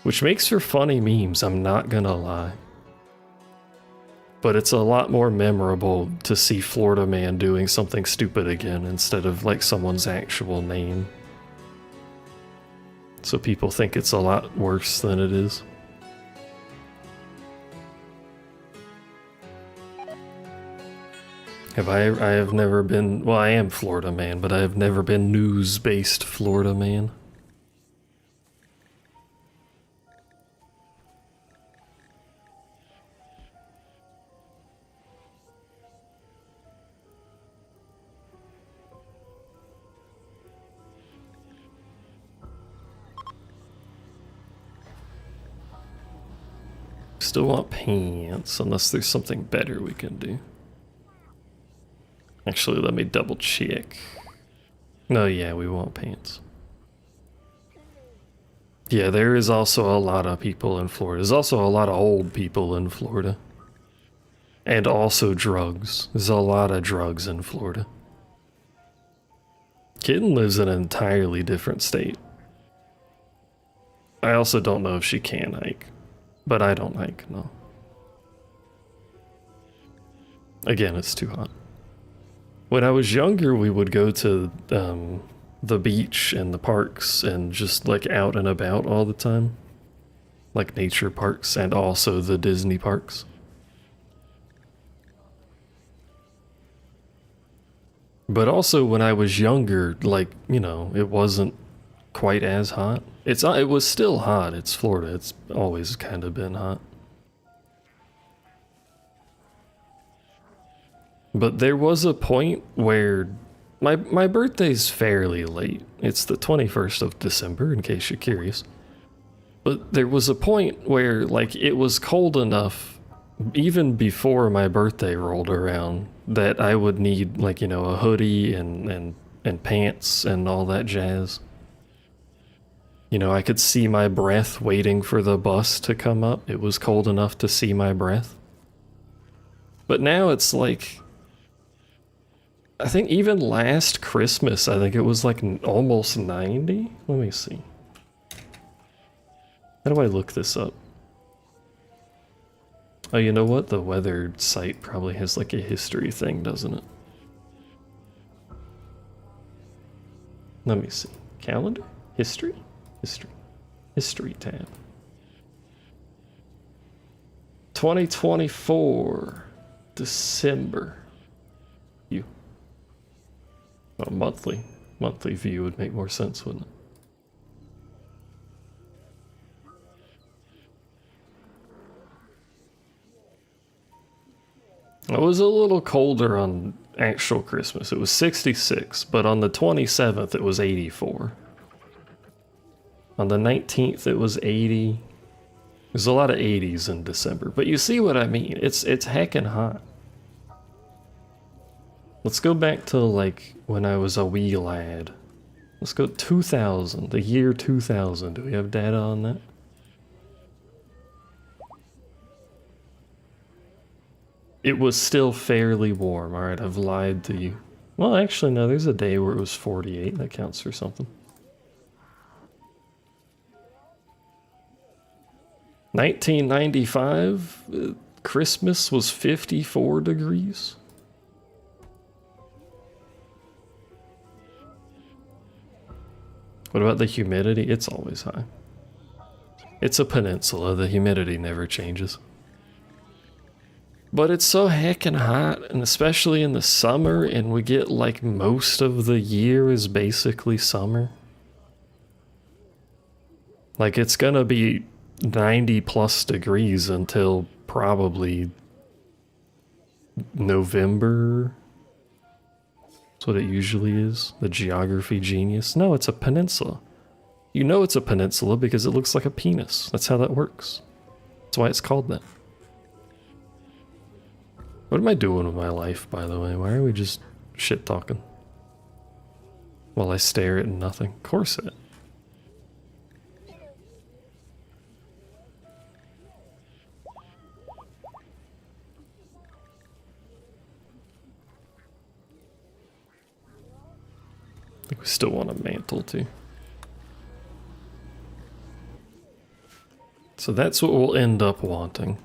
Which makes for funny memes, I'm not gonna lie. But it's a lot more memorable to see Florida Man doing something stupid again instead of like someone's actual name. So people think it's a lot worse than it is. I have never been, well, I am Florida Man, but I have never been news-based Florida Man. Still want pants, unless there's something better we can do. Actually, let me double check. No, yeah, we want pants. Yeah, there is also a lot of people in Florida. There's also a lot of old people in Florida. And also drugs. There's a lot of drugs in Florida. Kitten lives in an entirely different state. I also don't know if she can hike. But I don't hike, no. Again, it's too hot. When I was younger, we would go to the beach and the parks and just like out and about all the time. Like nature parks and also the Disney parks. But also when I was younger, like, you know, it wasn't quite as hot. It was still hot. It's Florida. It's always kind of been hot. But there was a point where my birthday's fairly late. It's the 21st of December, in case you're curious. But there was a point where, like, it was cold enough, even before my birthday rolled around, that I would need, like, you know, a hoodie and pants and all that jazz. You know, I could see my breath waiting for the bus to come up. It was cold enough to see my breath. But now it's like, I think even last Christmas, I think it was like almost 90. Let me see. How do I look this up? Oh, you know what? The weather site probably has like a history thing, doesn't it? Let me see. Calendar? History? History. History tab. 2024. December. You. A monthly view would make more sense, wouldn't it? It was a little colder on actual Christmas. It was 66, but on the 27th it was 84. On the 19th it was 80. There's a lot of 80s in December, but you see what I mean. It's heckin' hot. Let's go back to like when I was a wee lad. Let's go 2000, the year 2000. Do we have data on that? It was still fairly warm. All right, I've lied to you. Well, actually, no, there's a day where it was 48. That counts for something. 1995, Christmas was 54 degrees. What about the humidity? It's always high. It's a peninsula. The humidity never changes. But it's so heckin' hot, and especially in the summer, and we get like most of the year is basically summer. Like it's gonna be 90 plus degrees until probably November. That's what it usually is. The geography genius. No, it's a peninsula. You know it's a peninsula because it looks like a penis. That's how that works. That's why it's called that. What am I doing with my life, by the way? Why are we just shit talking? While I stare at nothing. Corset. I think we still want a mantle too. So that's what we'll end up wanting.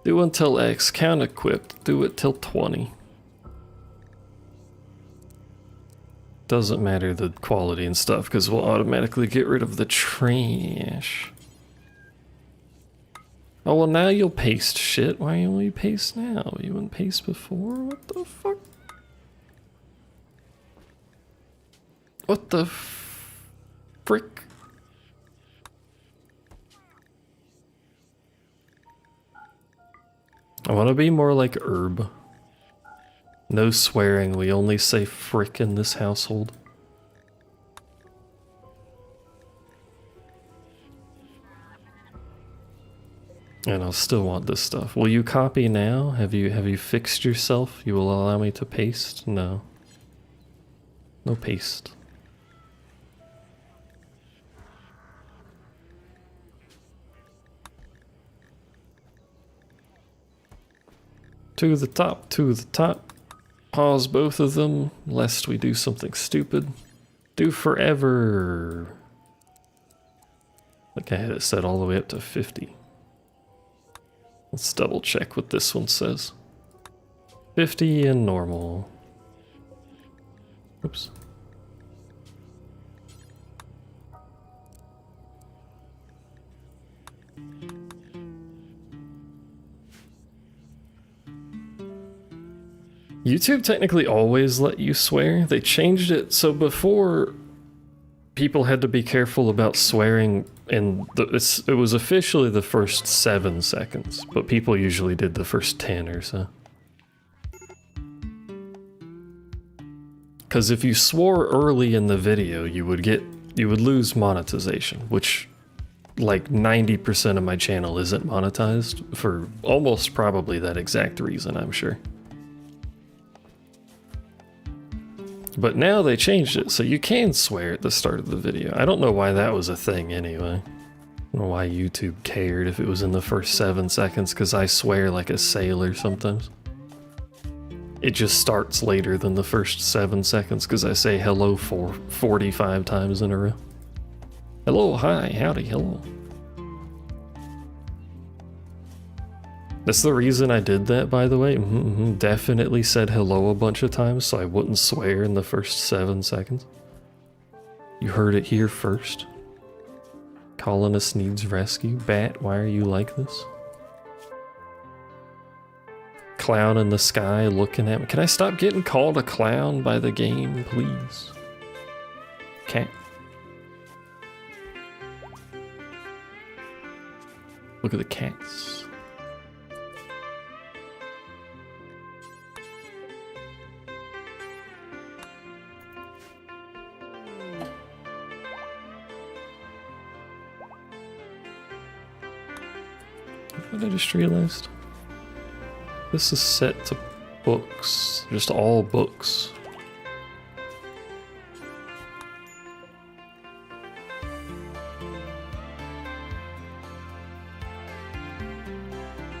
Do until X, count equipped, do it till 20. Doesn't matter the quality and stuff because we'll automatically get rid of the trash. Oh, well now you'll paste shit. Why will you paste now? You wouldn't paste before? What the fuck? What the frick? I want to be more like Herb. No swearing, we only say frick in this household. And I'll still want this stuff. Will you copy now? Have you fixed yourself? You will allow me to paste? No. No paste. To the top, to the top. Pause both of them, lest we do something stupid. Do forever. I think I had it set all the way up to 50. Let's double check what this one says. 50 and normal. Oops. YouTube technically always let you swear. They changed it so before people had to be careful about swearing in it was officially the first 7 seconds, but people usually did the first 10 or so. Because if you swore early in the video, you would lose monetization, which like 90% of my channel isn't monetized for almost probably that exact reason, I'm sure. But now they changed it, so you can swear at the start of the video. I don't know why that was a thing anyway. I don't know why YouTube cared if it was in the first 7 seconds, because I swear like a sailor sometimes. It just starts later than the first 7 seconds, because I say hello 45 times in a row. Hello, hi, howdy, hello. That's the reason I did that, by the way. Definitely said hello a bunch of times so I wouldn't swear in the first 7 seconds. You heard it here first. Colonist needs rescue. Bat, why are you like this? Clown in the sky looking at me. Can I stop getting called a clown by the game, please? Cat. Look at the cats. What I just realized? This is set to books. Just all books.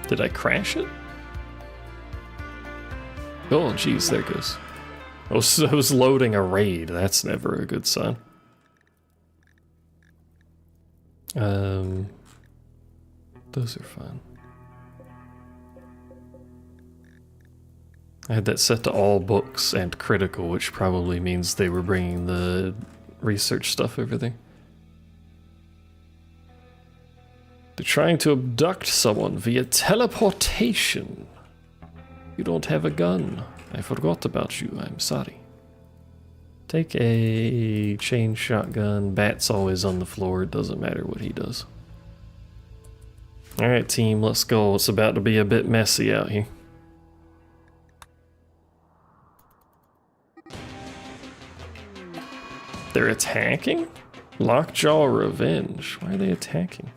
Did I crash it? Oh, geez, there it goes. I was loading a raid. That's never a good sign. Those are fine. I had that set to all books and critical, which probably means they were bringing the research stuff over there. They're trying to abduct someone via teleportation. You don't have a gun. I forgot about you. I'm sorry. Take a chain shotgun. Bat's always on the floor. It doesn't matter what he does. Alright team, let's go. It's about to be a bit messy out here. They're attacking? Lockjaw Revenge. Why are they attacking?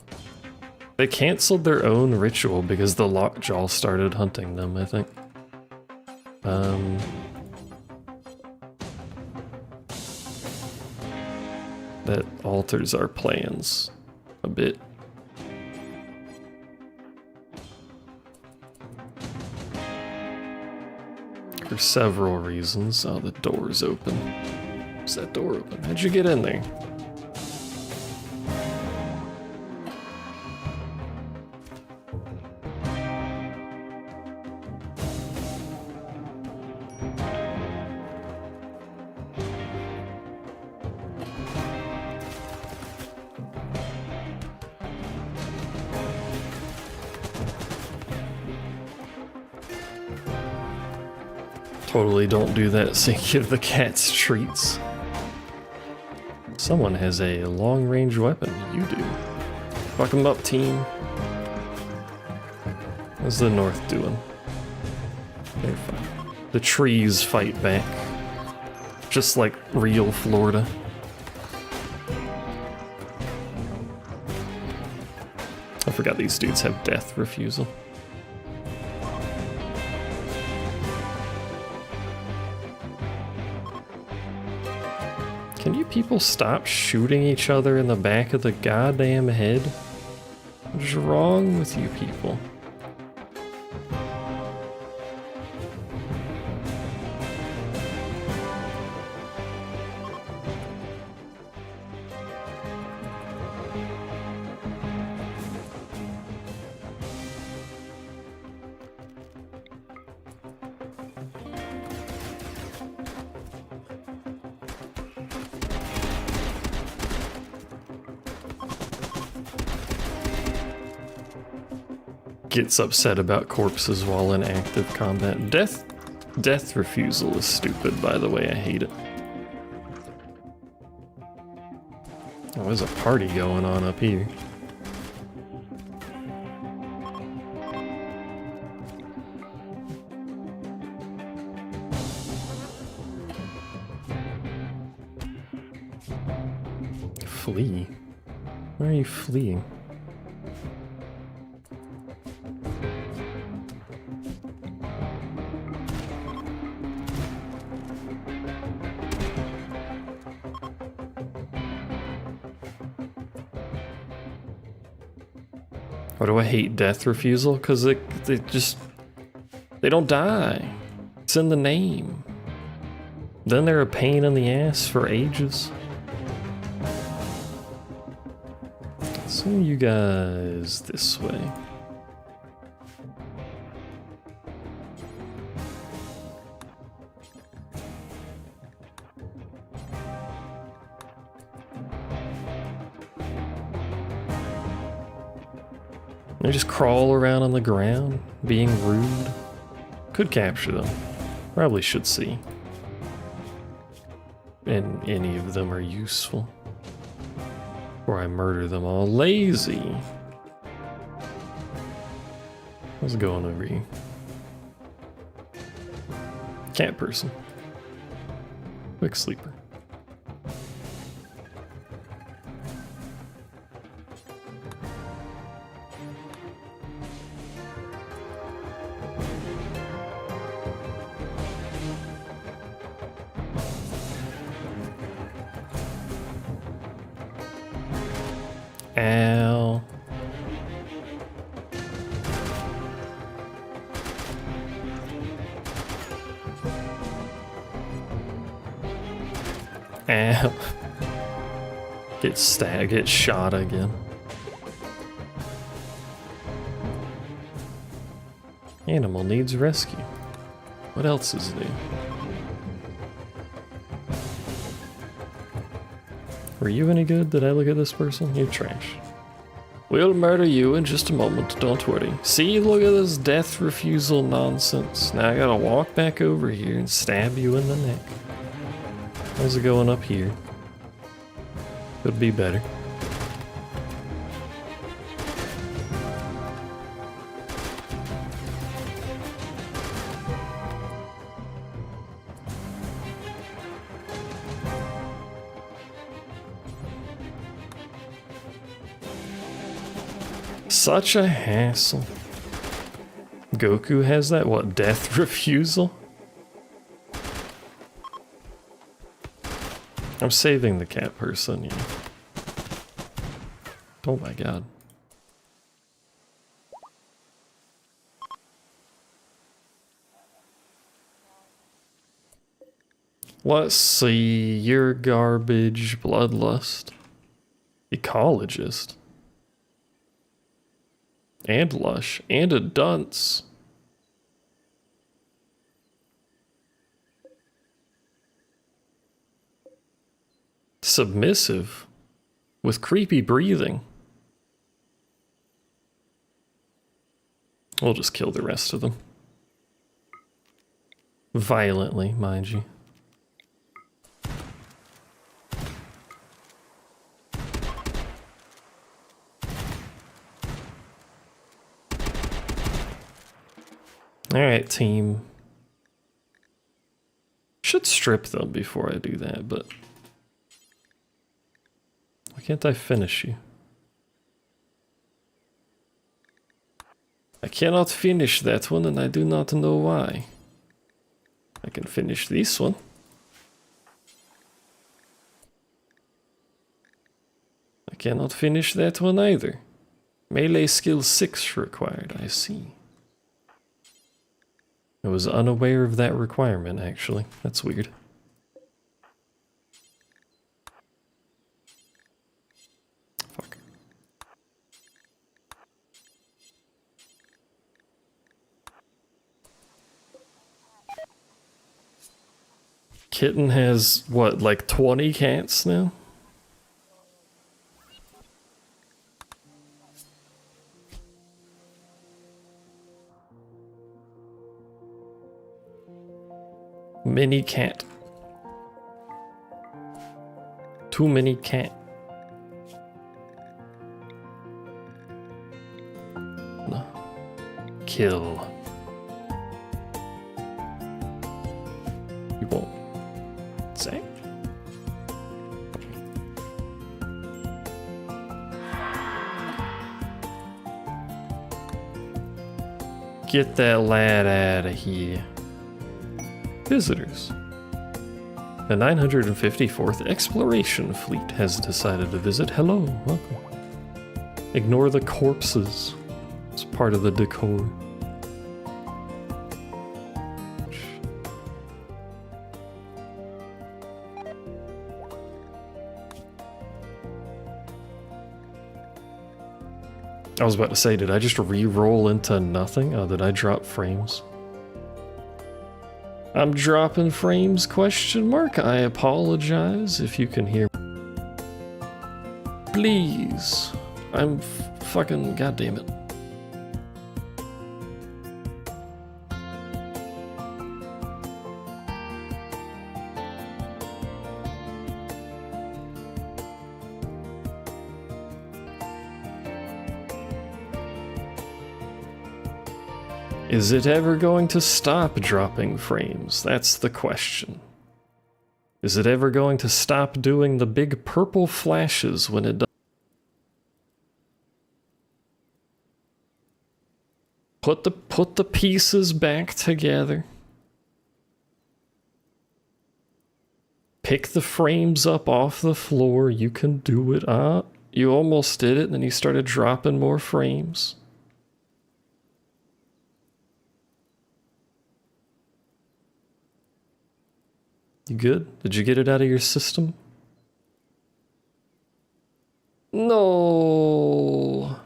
They canceled their own ritual because the Lockjaw started hunting them, I think. That alters our plans a bit. For several reasons. Oh, the door's open. Is that door open? How'd you get in there? Totally don't do that, so you give the cats treats. Someone has a long-range weapon. You do. Fuck 'em up, team. What's the North doing? They're fine. The trees fight back. Just like real Florida. I forgot these dudes have death refusal. Can you people stop shooting each other in the back of the goddamn head? What's wrong with you people? Gets upset about corpses while in active combat. Death refusal is stupid, by the way. I hate it. Oh, there's a party going on up here. Flee? Where are you fleeing? Why do I hate death refusal? Because they don't die. It's in the name. Then they're a pain in the ass for ages. Send you guys this way. They just crawl around on the ground, being rude. Could capture them. Probably should see. And any of them are useful. Or I murder them all. Lazy! How's it going over here? Cat person. Quick sleeper. Ow. Ow. Get stabbed, get shot again. Animal needs rescue. What else is new? Were you any good? Did I look at this person? You're trash. We'll murder you in just a moment, don't worry. See, look at this death refusal nonsense. Now I gotta walk back over here and stab you in the neck. How's it going up here? Could be better. Such a hassle. Goku has that, what, death refusal? I'm saving the cat person, yeah. Oh my god. Let's see, you're garbage, bloodlust, ecologist, and lush, and a dunce. Submissive, with creepy breathing. We'll just kill the rest of them. Violently, mind you. Alright, team. Should strip them before I do that, but... why can't I finish you? I cannot finish that one, and I do not know why. I can finish this one. I cannot finish that one either. Melee skill 6 required, I see. I was unaware of that requirement, actually. That's weird. Fuck. Kitten has, what, like 20 cats now? Mini cat. Too many cat. No. Kill. You won't say? Get that lad out of here. Visitors. The 954th Exploration Fleet has decided to visit. Hello, welcome. Ignore the corpses. It's part of the decor. I was about to say, did I just re-roll into nothing? Oh, did I drop frames? I'm dropping frames, question mark. I apologize if you can hear me. Please. I'm fucking goddamn it. Is it ever going to stop dropping frames? That's the question. Is it ever going to stop doing the big purple flashes when it does? Put the pieces back together. Pick the frames up off the floor. You can do it. You almost did it, and then you started dropping more frames. You good? Did you get it out of your system? No.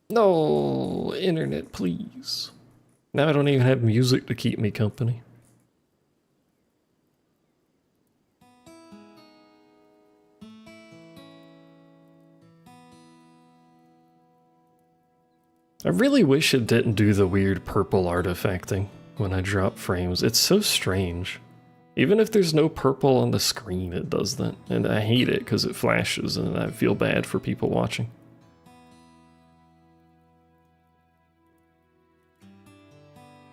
No, internet, please. Now I don't even have music to keep me company. I really wish it didn't do the weird purple artifacting when I drop frames. It's so strange. Even if there's no purple on the screen, it does that. And I hate it because it flashes and I feel bad for people watching.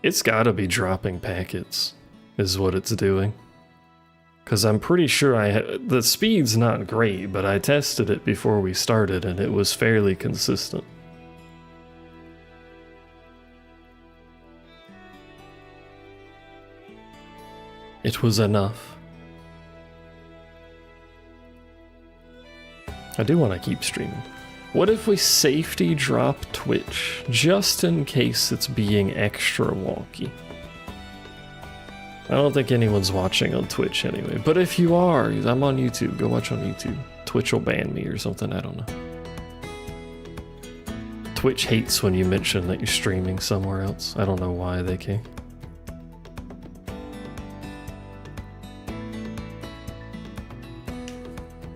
It's gotta be dropping packets, is what it's doing. Because I'm pretty sure the speed's not great, but I tested it before we started and it was fairly consistent. It was enough. I do want to keep streaming. What if we safety drop Twitch, just in case it's being extra wonky? I don't think anyone's watching on Twitch anyway, but if you are, I'm on YouTube, go watch on YouTube. Twitch will ban me or something, I don't know. Twitch hates when you mention that you're streaming somewhere else. I don't know why they care.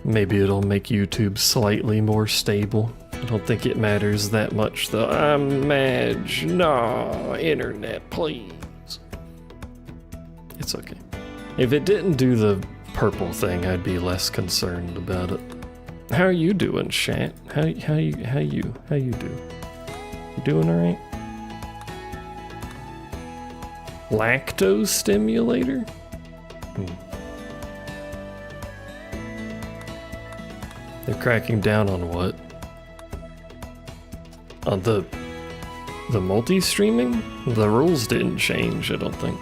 Maybe it'll make YouTube slightly more stable. I don't think it matters that much though. I'm mad. No, internet, please. It's okay. If it didn't do the purple thing, I'd be less concerned about it. How are you doing, chat? How you do? You doing alright? Lactose stimulator? They're cracking down on what? On the multi-streaming? The rules didn't change, I don't think.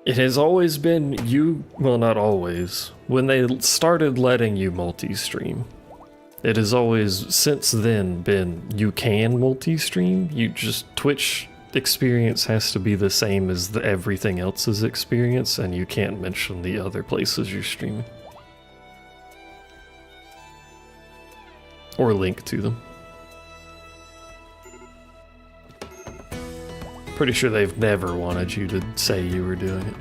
It has always been well, not always. When they started letting you multi-stream, it has always, since then, been you can multi-stream. You just, Twitch experience has to be the same as everything else's experience, and you can't mention the other places you're streaming. Or link to them. Pretty sure they've never wanted you to say you were doing it.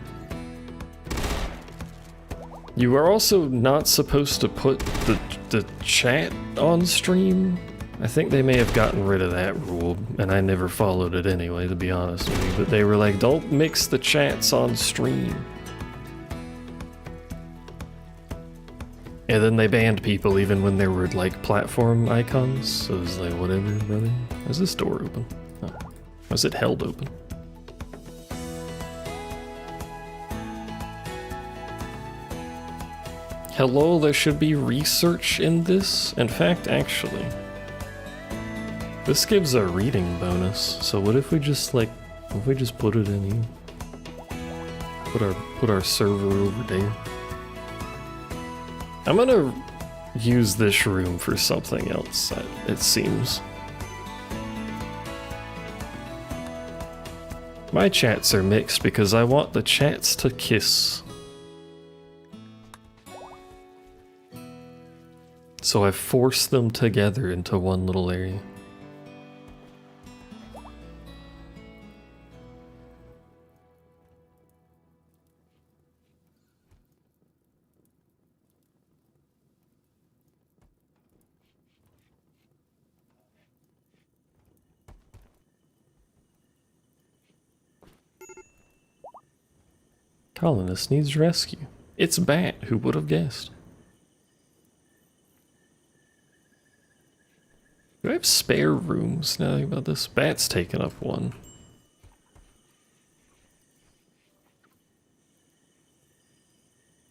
You are also not supposed to put the chat on stream. I think they may have gotten rid of that rule, and I never followed it anyway, to be honest with you. But they were like, don't mix the chats on stream. And then they banned people even when there were like platform icons. So it was like, whatever, brother. Is this door open? Oh. Was it held open? Hello, there should be research in this. In fact, actually, this gives a reading bonus. So what if we just like, if we just put it in here? Put our server over there. I'm gonna use this room for something else, it seems. My chats are mixed because I want the chats to kiss. So I force them together into one little area. Colonist needs rescue. It's Bat, who would have guessed? Do I have spare rooms now about this? Bat's taken up one.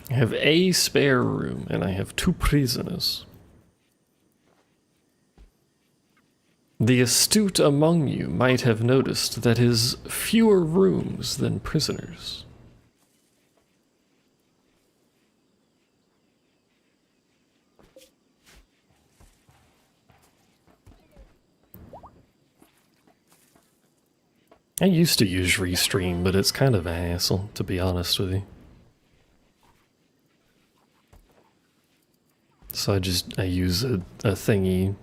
I have a spare room, and I have 2 prisoners. The astute among you might have noticed that is fewer rooms than prisoners. I used to use Restream, but it's kind of a hassle, to be honest with you. So I use a thingy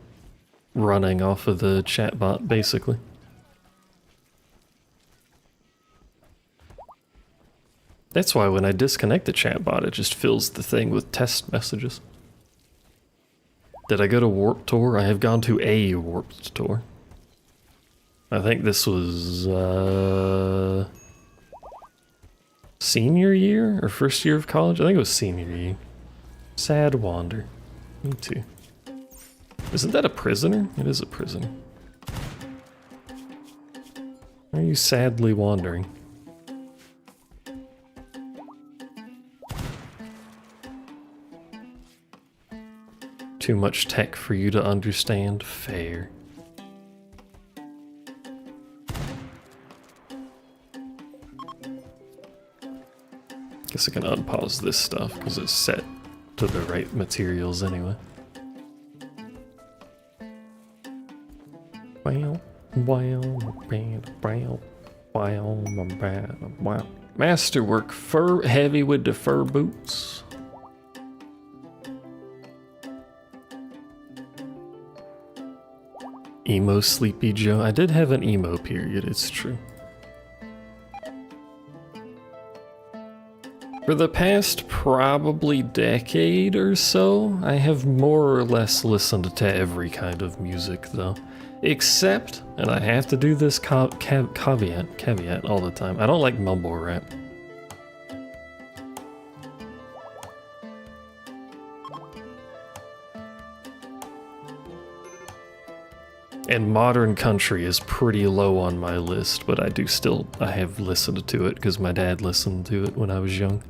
running off of the chatbot, basically. That's why when I disconnect the chatbot, it just fills the thing with test messages. Did I go to Warped Tour? I have gone to a Warped Tour. I think this was senior year or first year of college. I think it was senior year. Sad wander. Me too. Isn't that a prisoner? It is a prisoner. Why are you sadly wandering? Too much tech for you to understand? Fair. Guess I can unpause this stuff because it's set to the right materials anyway. Masterwork, fur heavy with the fur boots. Emo Sleepy Joe. I did have an emo period, it's true. For the past probably decade or so, I have more or less listened to every kind of music though. Except, and I have to do this caveat all the time, I don't like mumble rap. And modern country is pretty low on my list, but I have listened to it because my dad listened to it when I was young.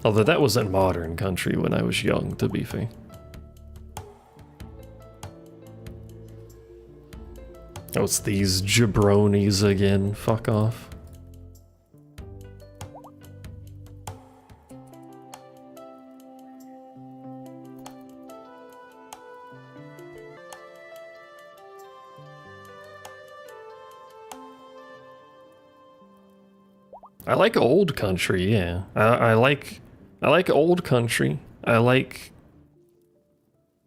Although that wasn't modern country when I was young, to be fair. Oh, it's these jabronis again. Fuck off. I like old country, yeah. I like old country. I like,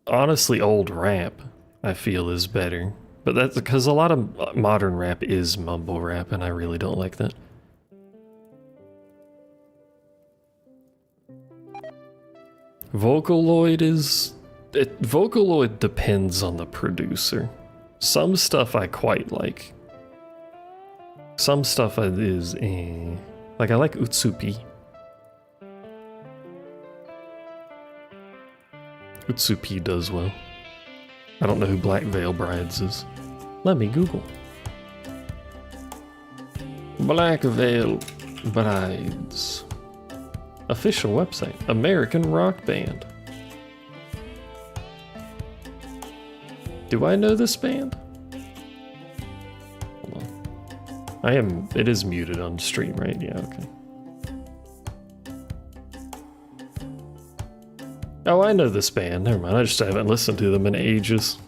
honestly, old rap, I feel is better. But that's because a lot of modern rap is mumble rap, and I really don't like that. Vocaloid Vocaloid depends on the producer. Some stuff I quite like. Some stuff is eh. Like I like Utsupi. Utsupi does well. I don't know who Black Veil Brides is. Let me Google. Black Veil Brides. Official website. American rock band. Do I know this band? Hold on. It is muted on stream, right? Yeah, okay. Oh, I know this band. Never mind. I just haven't listened to them in ages.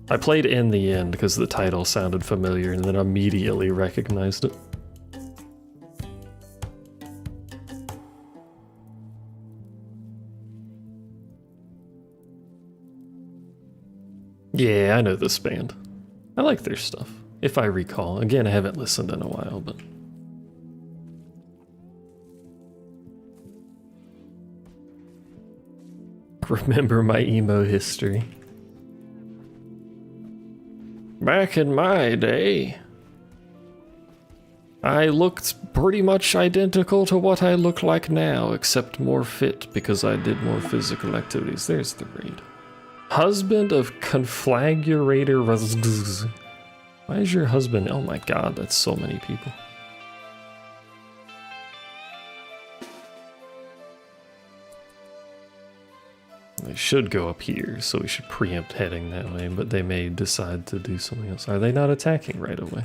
I played In the End because the title sounded familiar and then immediately recognized it. Yeah, I know this band. I like their stuff, if I recall. Again, I haven't listened in a while, but... Remember my emo history. Back in my day, I looked pretty much identical to what I look like now, except more fit because I did more physical activities. There's the raid. Husband of Conflagurator. Why is your husband? Oh my god, that's so many people. They should go up here, so we should preempt heading that way, but they may decide to do something else. Are they not attacking right away?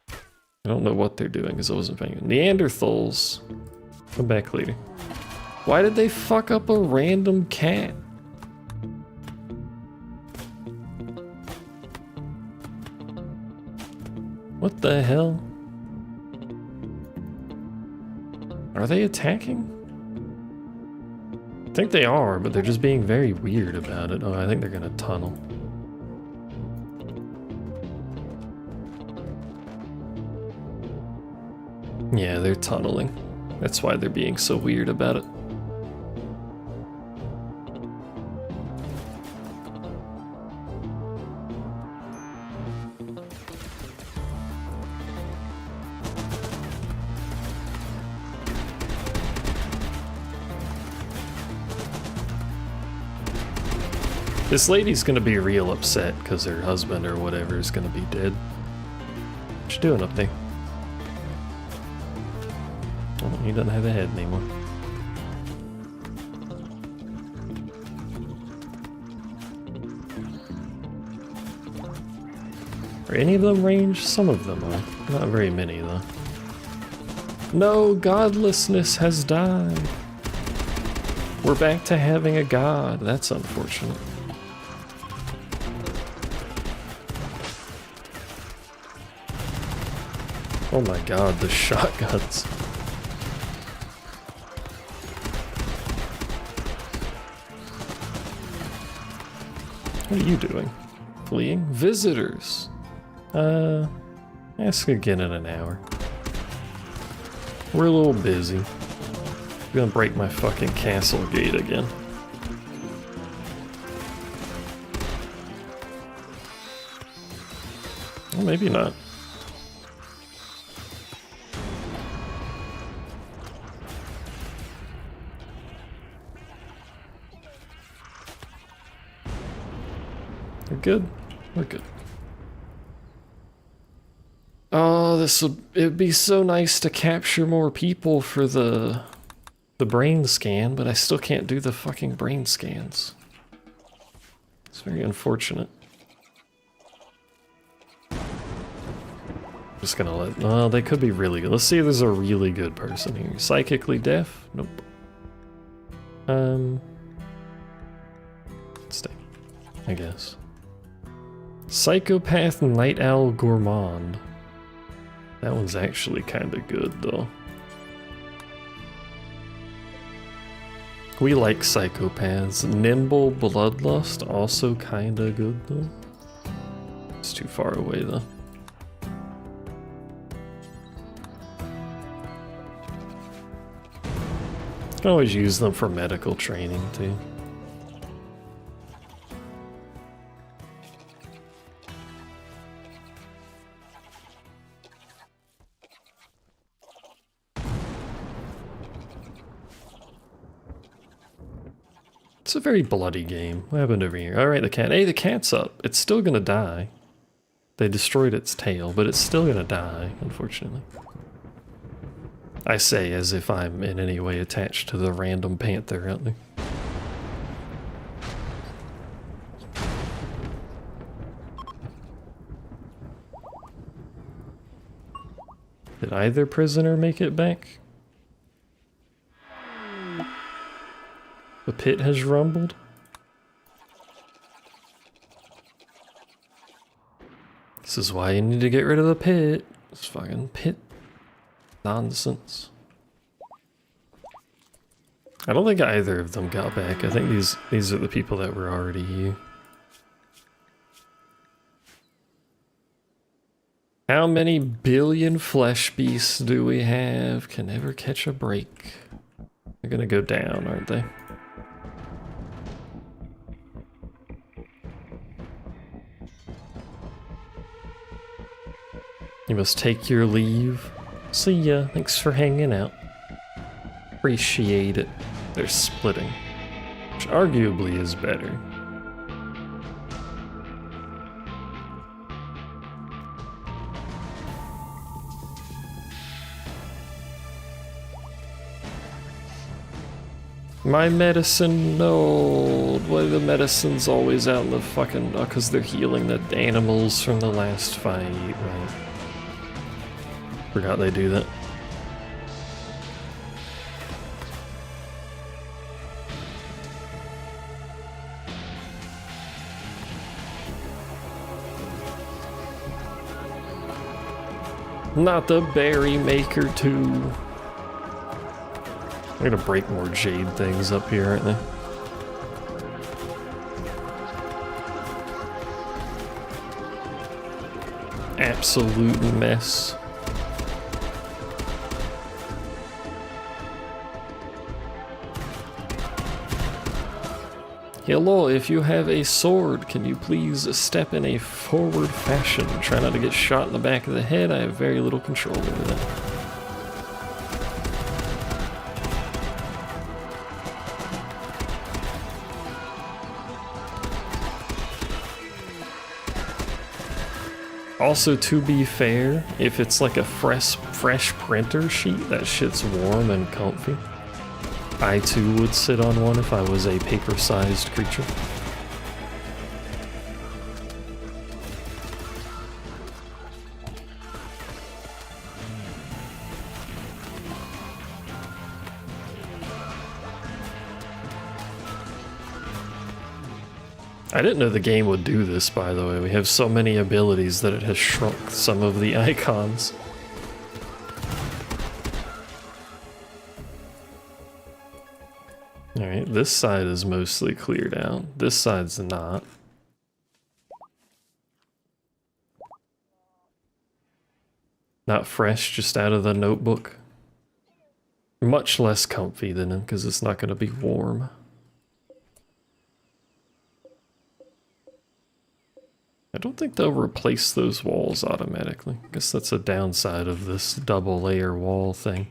I don't know what they're doing because I wasn't paying. Neanderthals. Come back later. Why did they fuck up a random cat? What the hell? Are they attacking? I think they are, but they're just being very weird about it. Oh, I think they're gonna tunnel. Yeah, they're tunneling. That's why they're being so weird about it. This lady's gonna be real upset because her husband or whatever is gonna be dead. What you doing up there? Oh, he doesn't have a head anymore. Are any of them ranged? Some of them are. Not very many, though. No, godlessness has died. We're back to having a god. That's unfortunate. Oh my god, the shotguns. What are you doing? Fleeing? Visitors. Ask again in an hour. We're a little busy. I'm gonna break my fucking castle gate again. Well, maybe not. We're good. We're good. Oh, it'd be so nice to capture more people for the brain scan, but I still can't do the fucking brain scans. It's very unfortunate. Just gonna let, oh, they could be really good. Let's see if there's a really good person here. Psychically deaf? Nope. Stay, I guess. Psychopath Night Owl Gourmand. That one's actually kind of good, though. We like psychopaths. Nimble Bloodlust, also kind of good, though. It's too far away, though. You can always use them for medical training, too. It's a very bloody game. What happened over here? Alright, the cat. Hey, the cat's up. It's still gonna die. They destroyed its tail, but it's still gonna die, unfortunately. I say as if I'm in any way attached to the random panther out there. Did either prisoner make it back? The pit has rumbled. This is why you need to get rid of the pit. This fucking pit nonsense. I don't think either of them got back. I think these are the people that were already here. How many billion flesh beasts do we have? Can never catch a break. They're gonna go down, aren't they? You must take your leave. See ya. Thanks for hanging out. Appreciate it. They're splitting, which arguably is better. My medicine node. Why the medicine's always out in the fucking... Oh, because they're healing the animals from the last fight, right? Forgot they do that. Not the berry maker too. I'm gonna break more jade things up here, aren't they? Absolute mess. Hello, if you have a sword, can you please step in a forward fashion? Try not to get shot in the back of the head. I have very little control over that. Also, to be fair, if it's like a fresh printer sheet, that shit's warm and comfy. I too would sit on one if I was a paper-sized creature. I didn't know the game would do this, by the way. We have so many abilities that it has shrunk some of the icons. Alright, this side is mostly cleared out. This side's not. Not fresh, just out of the notebook. Much less comfy than him, because it's not going to be warm. I don't think they'll replace those walls automatically. I guess that's a downside of this double layer wall thing.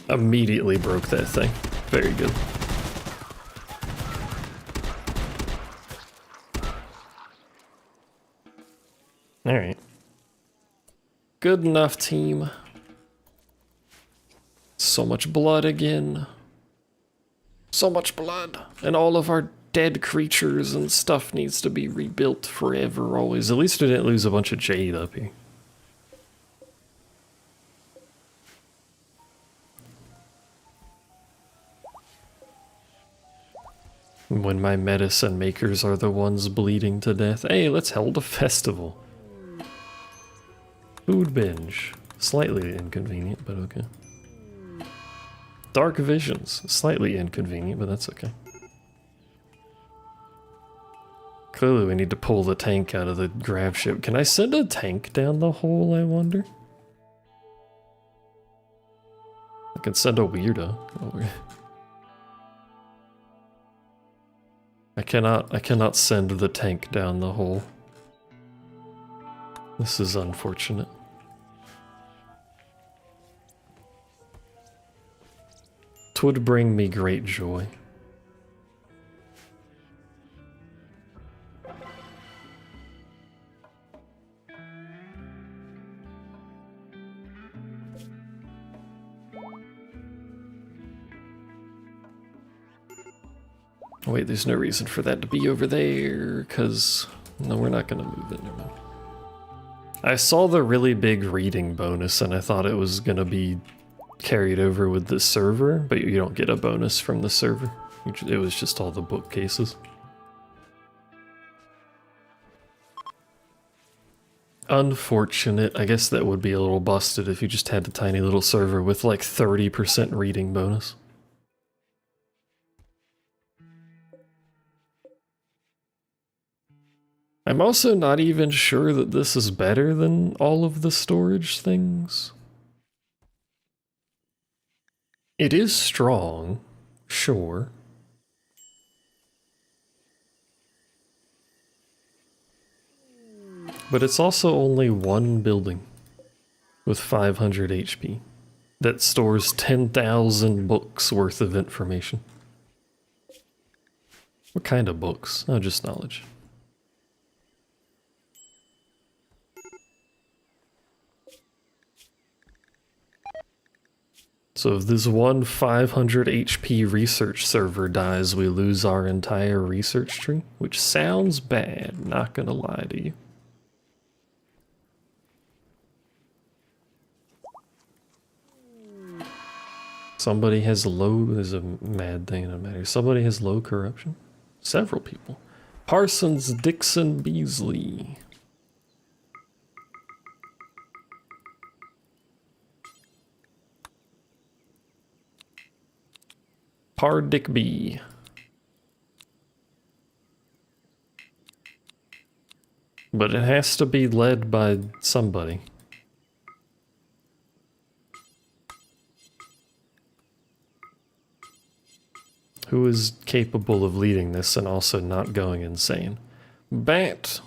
Immediately broke that thing. Very good. Alright. Good enough, team. So much blood again. So much blood. And all of our dead creatures and stuff needs to be rebuilt forever, always. At least I didn't lose a bunch of jade up here. When my medicine makers are the ones bleeding to death. Hey, let's hold a festival. Food binge. Slightly inconvenient, but okay. Dark visions. Slightly inconvenient, but that's okay. Clearly we need to pull the tank out of the grav ship. Can I send a tank down the hole, I wonder? I can send a weirdo over. I cannot send the tank down the hole. This is unfortunate. Twould bring me great joy. Wait, there's no reason for that to be over there, because... No, we're not going to move it, never mind. I saw the really big reading bonus, and I thought it was going to be carried over with the server, but you don't get a bonus from the server. It was just all the bookcases. Unfortunate. I guess that would be a little busted if you just had a tiny little server with like 30% reading bonus. I'm also not even sure that this is better than all of the storage things. It is strong, sure. But it's also only one building with 500 HP that stores 10,000 books worth of information. What kind of books? Oh, just knowledge. So if this one 500 HP research server dies, we lose our entire research tree, which sounds bad, not gonna lie to you. Somebody has low, there's a mad thing in a matter. Somebody has low corruption? Several people. Parsons, Dixon, Beasley. Pardick B. But it has to be led by somebody. Who is capable of leading this and also not going insane? Bat.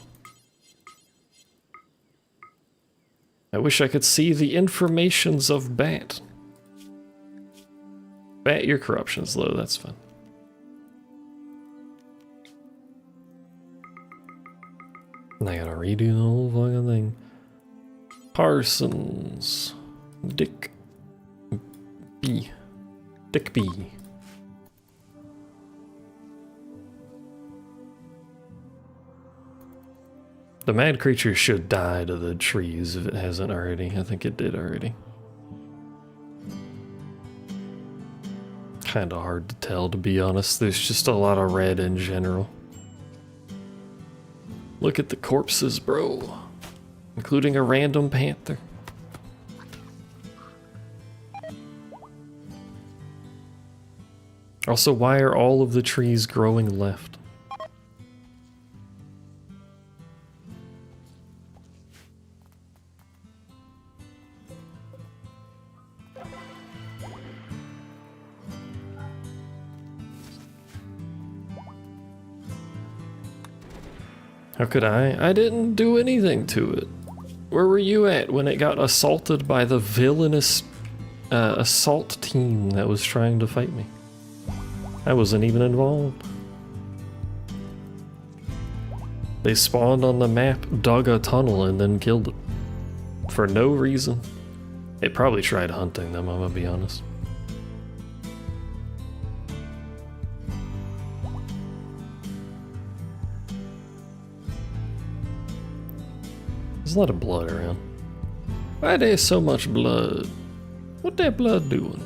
I wish I could see the informations of Bat. Bat, your corruption's low, that's fine. And I gotta redo the whole fucking thing. Parsons. Dick B. Dick B. The mad creature should die to the trees if it hasn't already. I think it did already. Kinda hard to tell, to be honest. There's just a lot of red in general. Look at the corpses, bro. Including a random panther. Also, why are all of the trees growing left? How could I? I didn't do anything to it. Where were you at when it got assaulted by the villainous assault team that was trying to fight me? I wasn't even involved. They spawned on the map, dug a tunnel, and then killed it. For no reason. It probably tried hunting them, I'm gonna be honest. There's a lot of blood around. Why there's so much blood? What that blood doing?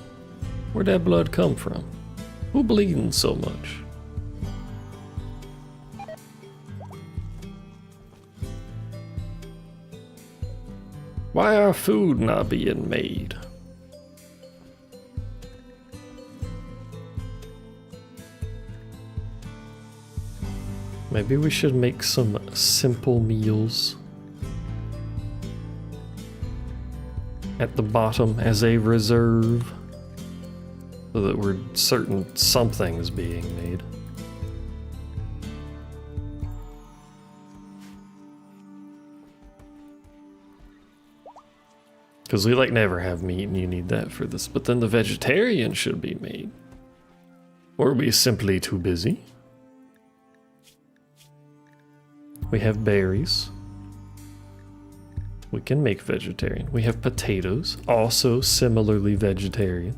Where'd that blood come from? Who bleeding so much? Why are food not being made? Maybe we should make some simple meals at the bottom as a reserve, so that we're certain something's being made. Because we like never have meat and you need that for this, but then the vegetarian should be made. Or are we simply too busy? We have berries. We can make vegetarian. We have potatoes, also similarly vegetarian.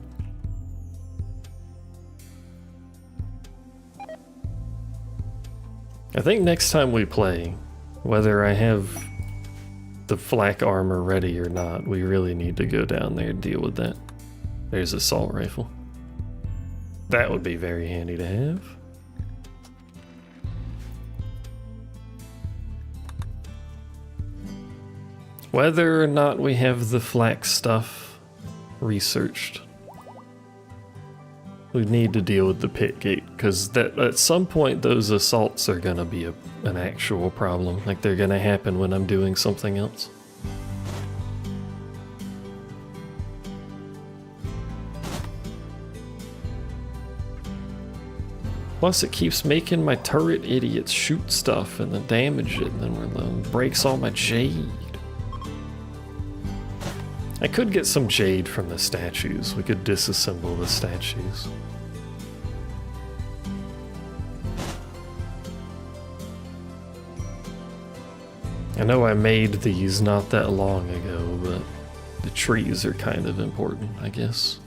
I think next time we play, whether I have the flak armor ready or not, we really need to go down there and deal with that. There's an assault rifle. That would be very handy to have. Whether or not we have the flak stuff researched, we need to deal with the pit gate, because that at some point those assaults are gonna be an actual problem. Like, they're gonna happen when I'm doing something else. Plus it keeps making my turret idiots shoot stuff and then damage it, and then breaks all my jade. I could get some jade from the statues. We could disassemble the statues. I know I made these not that long ago, but the trees are kind of important, I guess.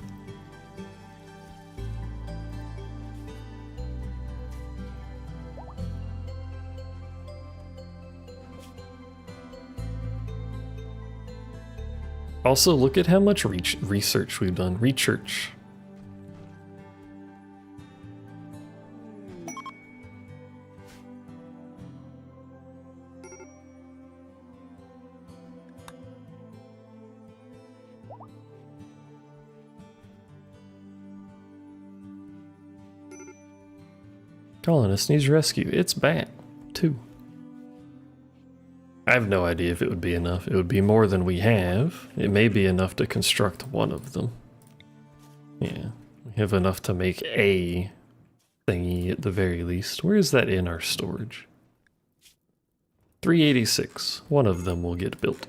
Also, look at how much research we've done. Research. Colonist needs rescue. It's bad, too. I have no idea if it would be enough. It would be more than we have. It may be enough to construct one of them. Yeah, we have enough to make a thingy at the very least. Where is that in our storage? 386. One of them will get built.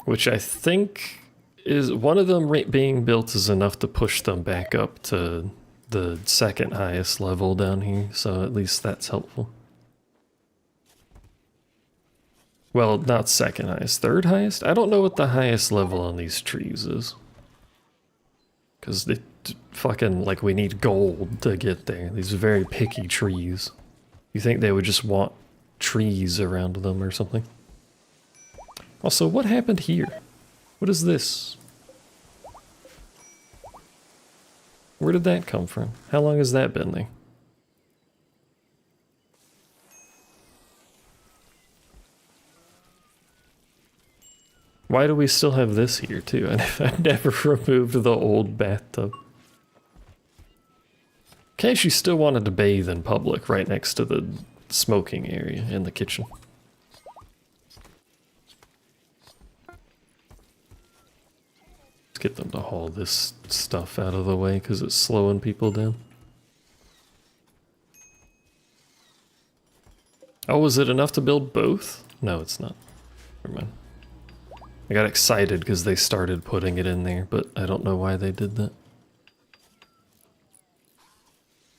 Which I think is one of them being built is enough to push them back up to the second highest level down here, so at least that's helpful. Well, not second highest, third highest? I don't know what the highest level on these trees is. Because they fucking, like, we need gold to get there. These are very picky trees. You think they would just want trees around them or something? Also, what happened here? What is this? Where did that come from? How long has that been there? Why do we still have this here too? I never removed the old bathtub. Okay, she still wanted to bathe in public right next to the smoking area in the kitchen. Get them to haul this stuff out of the way because it's slowing people down. Oh, was it enough to build both? No, it's not. Never mind. I got excited because they started putting it in there, but I don't know why they did that.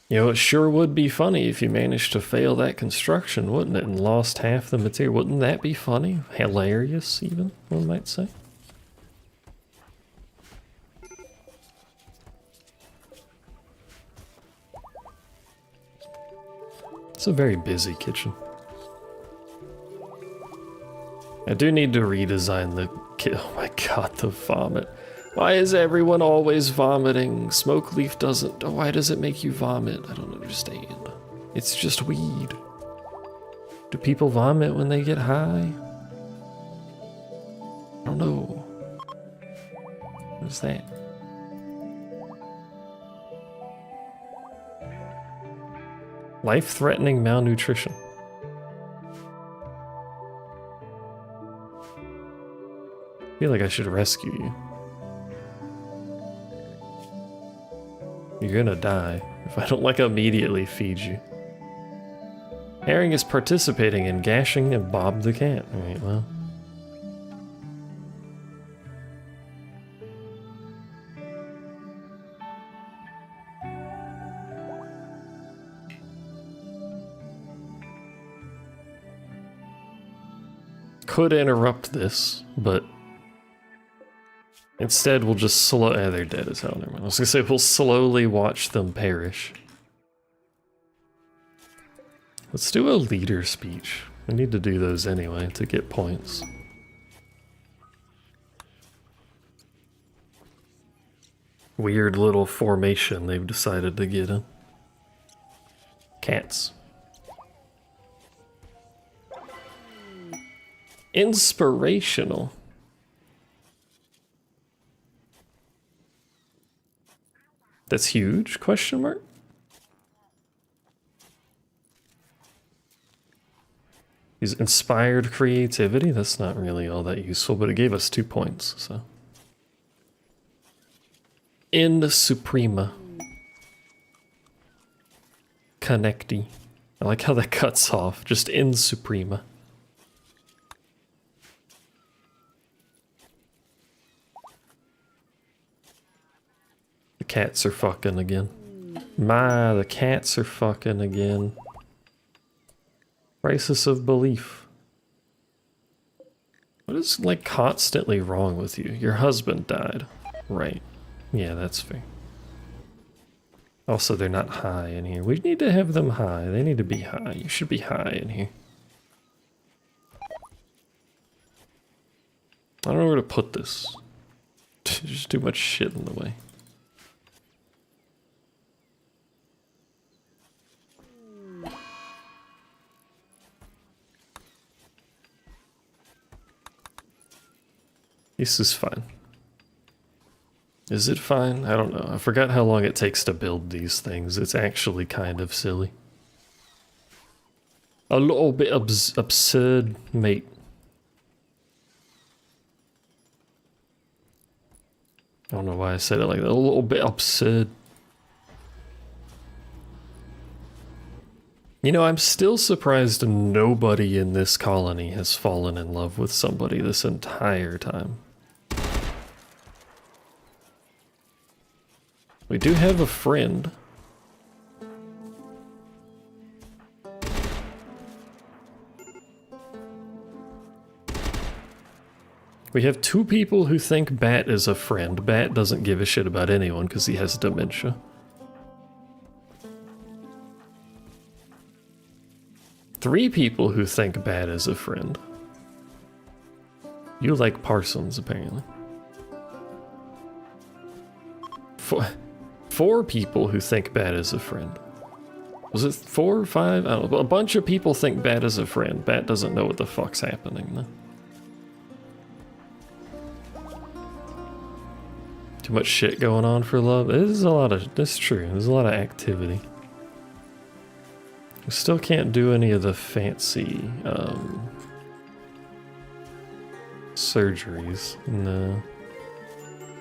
You know, it sure would be funny if you managed to fail that construction, wouldn't it? And lost half the material. Wouldn't that be funny? Hilarious, even, one might say. It's a very busy kitchen. I do need to redesign the oh my god, the vomit. Why is everyone always vomiting? Smoke leaf doesn't. Why does it make you vomit? I don't understand. It's just weed. Do people vomit when they get high? I don't know. What is that? Life-threatening malnutrition. I feel like I should rescue you. You're gonna die if I don't, like, immediately feed you. Herring is participating in gashing of Bob the cat. Alright, well. Could interrupt this, but instead we'll just slow. They're dead as hell. Never mind. I was gonna say we'll slowly watch them perish. Let's do a leader speech. We need to do those anyway to get points. Weird little formation they've decided to get in. Cats. Inspirational. That's huge? Question mark? He's inspired creativity? That's not really all that useful, but it gave us 2 points, so. In Suprema. Connecty. I like how that cuts off. Just in Suprema. The cats are fucking again. The cats are fucking again. Crisis of belief. What is, like, constantly wrong with you? Your husband died. Right. Yeah, that's fair. Also, they're not high in here. We need to have them high. They need to be high. You should be high in here. I don't know where to put this. There's too much shit in the way. This is fine. Is it fine? I don't know. I forgot how long it takes to build these things. It's actually kind of silly. A little bit absurd, mate. I don't know why I said it like that. A little bit absurd. You know, I'm still surprised nobody in this colony has fallen in love with somebody this entire time. We do have a friend. We have two people who think Bat is a friend. Bat doesn't give a shit about anyone because he has dementia. Three people who think Bat is a friend. You like Parsons, apparently. Four people who think Bat is a friend. Was it 4 or 5? I don't know. A bunch of people think Bat is a friend. Bat doesn't know what the fuck's happening, though. Too much shit going on for love. There's a lot of... That's true. There's a lot of activity. We still can't do any of the fancy surgeries. No.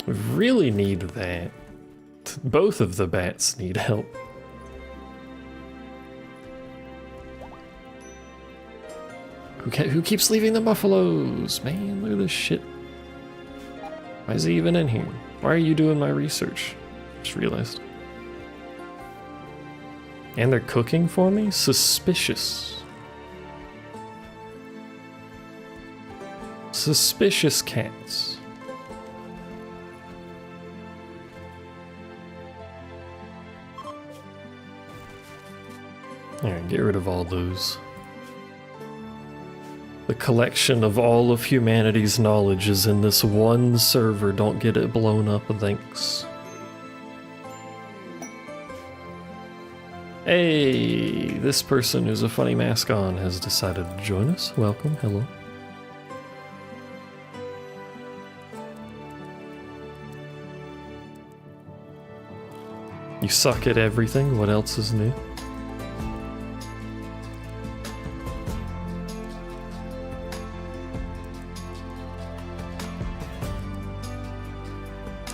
We really need that. Both of the bats need help. Who keeps leaving the buffaloes? Man, look at this shit. Why is he even in here? Why are you doing my research? Just realized. And they're cooking for me? Suspicious. Suspicious cats. Alright, get rid of all those. The collection of all of humanity's knowledge is in this one server. Don't get it blown up, thanks. Hey, this person who's a funny mask on has decided to join us. Welcome, hello. You suck at everything, what else is new?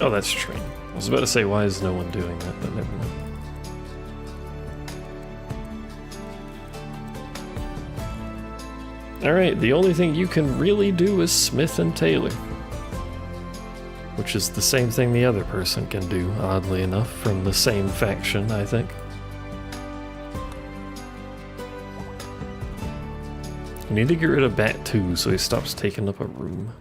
Oh, that's true. I was about to say, why is no one doing that, but never mind. Alright, the only thing you can really do is Smith and Taylor. Which is the same thing the other person can do, oddly enough, from the same faction, I think. We need to get rid of Bat 2 so he stops taking up a room.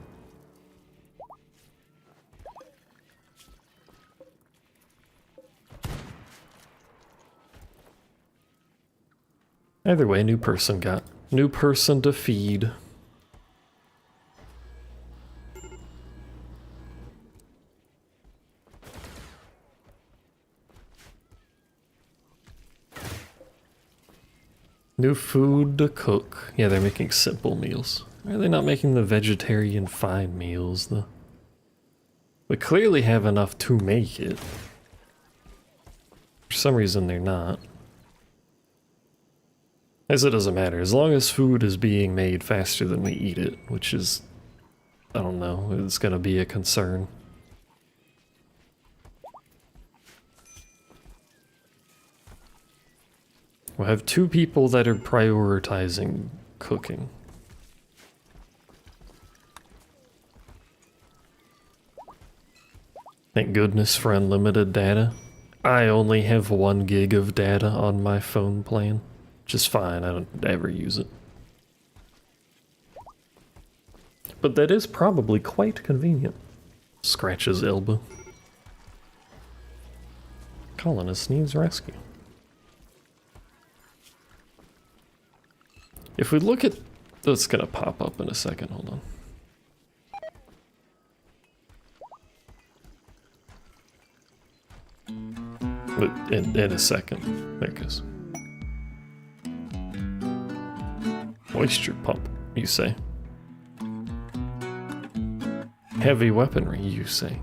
Either way, new person to feed. New food to cook. Yeah, they're making simple meals. Why are they not making the vegetarian fine meals, though? We clearly have enough to make it. For some reason, they're not. As it doesn't matter, as long as food is being made faster than we eat it, which is, I don't know, it's gonna be a concern. We'll have two people that are prioritizing cooking. Thank goodness for unlimited data. I only have 1 gig of data on my phone plan. Just fine, I don't ever use it. But that is probably quite convenient. Scratch his elbow. Colonist needs rescue. If we look at... That's gonna pop up in a second, hold on. But in a second. There it goes. Moisture pump, you say. Heavy weaponry, you say.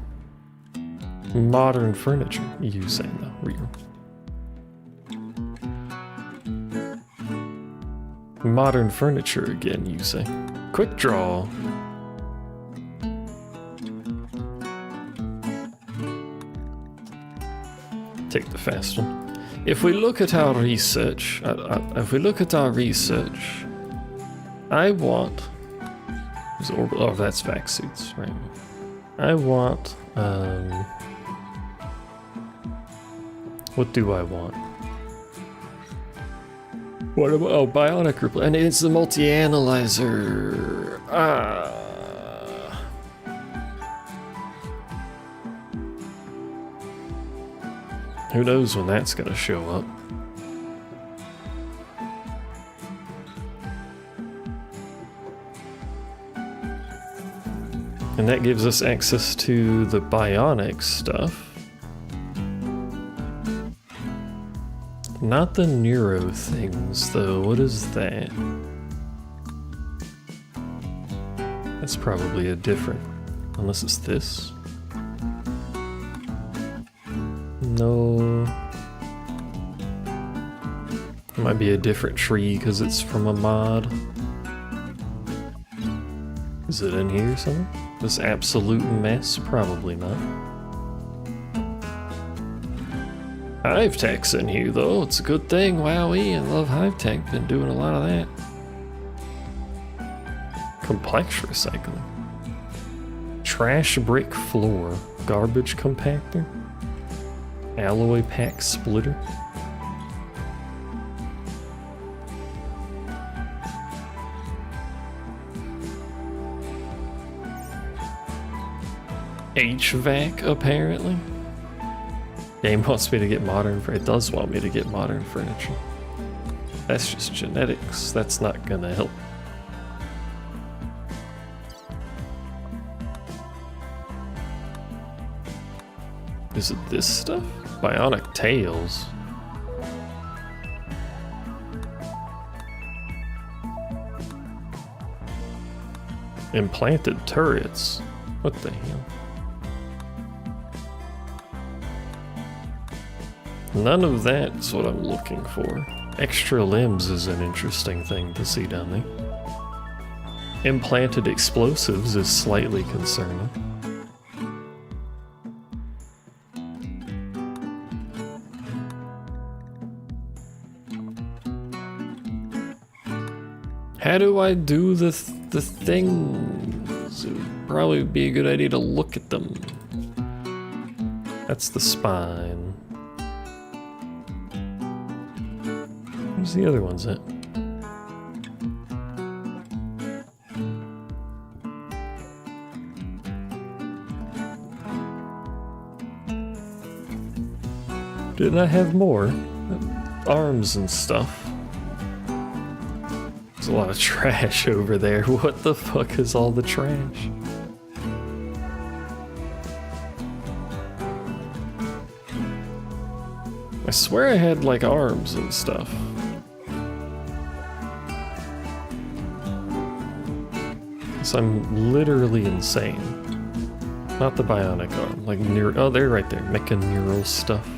Modern furniture, you say, though. Real. Modern furniture again, you say. Quick draw. Take the fast one. If we look at our research, I want. Oh, that's backseats, right? I want. What do I want? What about, oh, bionic reply, and it's the multi-analyzer. Who knows when that's gonna show up? And that gives us access to the bionic stuff. Not the neuro things, though. What is that? That's probably a different... Unless it's this? No. It might be a different tree because it's from a mod. Is it in here somewhere? This absolute mess? Probably not. Hive Tech's in here though, it's a good thing. Wowee, I love Hive Tech, been doing a lot of that. Complex recycling. Trash brick floor. Garbage compactor. Alloy pack splitter. HVAC apparently. Game wants me to get modern it does want me to get modern furniture. That's just genetics. That's not gonna help. Is it this stuff? Bionic tails. Implanted turrets. What the hell? None of that's what I'm looking for. Extra limbs is an interesting thing to see down there. Implanted explosives is slightly concerning. How do I do the things? It would probably be a good idea to look at them. That's the spine. Where's the other ones at? Didn't I have more? Arms and stuff. There's a lot of trash over there. What the fuck is all the trash? I swear I had like arms and stuff. So I'm literally insane. Not the bionic arm, like oh, they're right there, mechaneural stuff.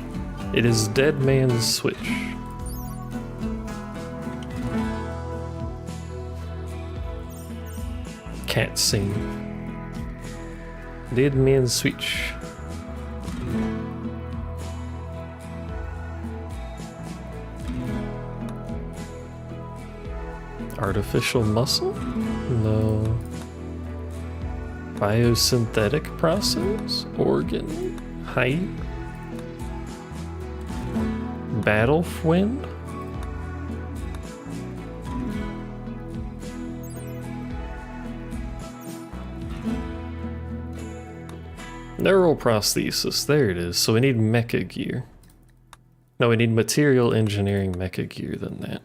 It is Dead Man's Switch. Cat scene. Dead Man's Switch. Artificial muscle? No. Biosynthetic process? Organ? Height? Battle wind? Neural prosthesis, there it is. So we need mecha gear. No, we need material engineering mecha gear than that.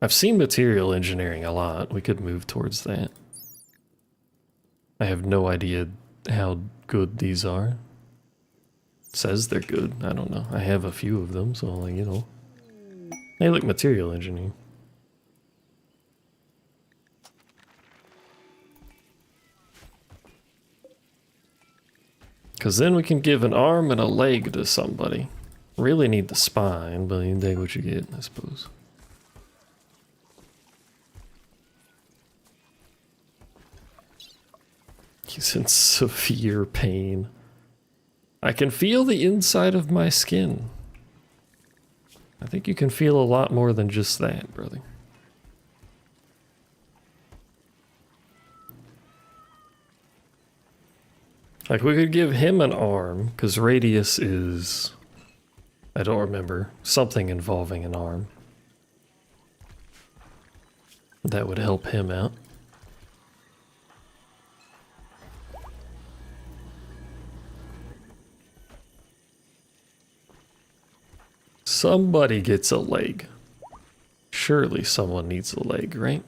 I've seen material engineering a lot. We could move towards that. I have no idea how good these are. It says they're good. I don't know. I have a few of them, so like, you know. Hey, look, material engineering. Because then we can give an arm and a leg to somebody. Really need the spine, but you take what you get, I suppose. He's in severe pain. I can feel the inside of my skin. I think you can feel a lot more than just that, brother. Like, we could give him an arm, because radius is... I don't remember. Something involving an arm. That would help him out. Somebody gets a leg. Surely someone needs a leg, right?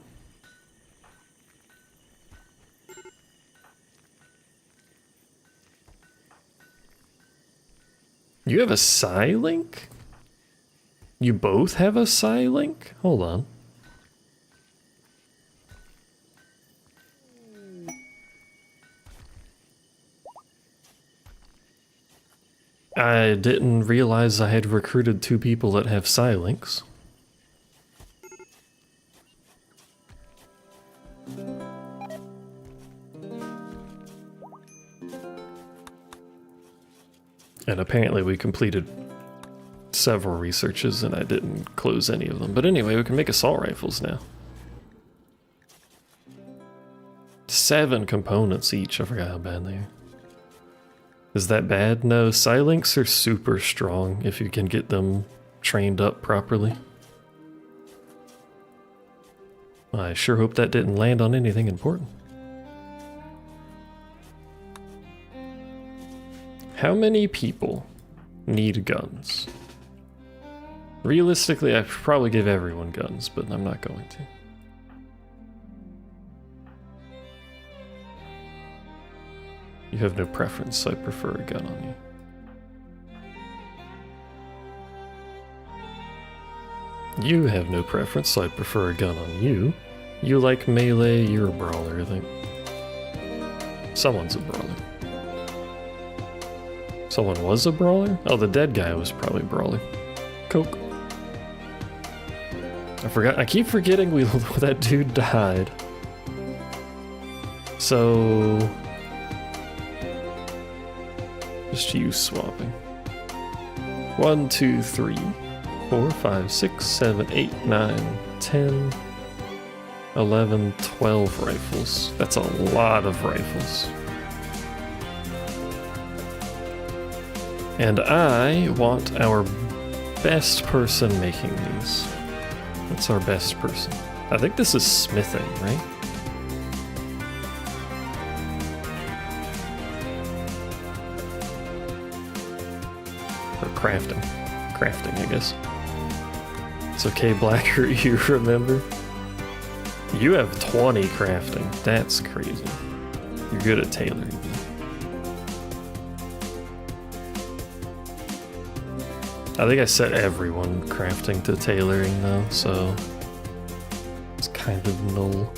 You have a Psy-Link? You both have a Psy-Link? Hold on. I didn't realize I had recruited 2 people that have Psy-Links. And apparently we completed several researches and I didn't close any of them. But anyway, we can make assault rifles now. 7 components each. I forgot how bad they are. Is that bad? No, Psy-Links are super strong if you can get them trained up properly. I sure hope that didn't land on anything important. How many people need guns? Realistically, I should probably give everyone guns, but I'm not going to. You have no preference, so I prefer a gun on you. You have no preference, so I prefer a gun on you. You like melee, you're a brawler, I think. Someone's a brawler. Someone was a brawler? Oh, the dead guy was probably a brawler. Coke. I forgot. I keep forgetting that dude died. So... just you swapping. 1, 2, 3, 4, 5, 6, 7, 8, 9, 10, 11, 12 rifles. That's a lot of rifles. And I want our best person making these. What's our best person? I think this is smithing, right? Or crafting. Crafting, I guess. It's okay, Blacker, you remember? You have 20 crafting. That's crazy. You're good at tailoring. I think I set everyone crafting to tailoring though, so it's kind of null.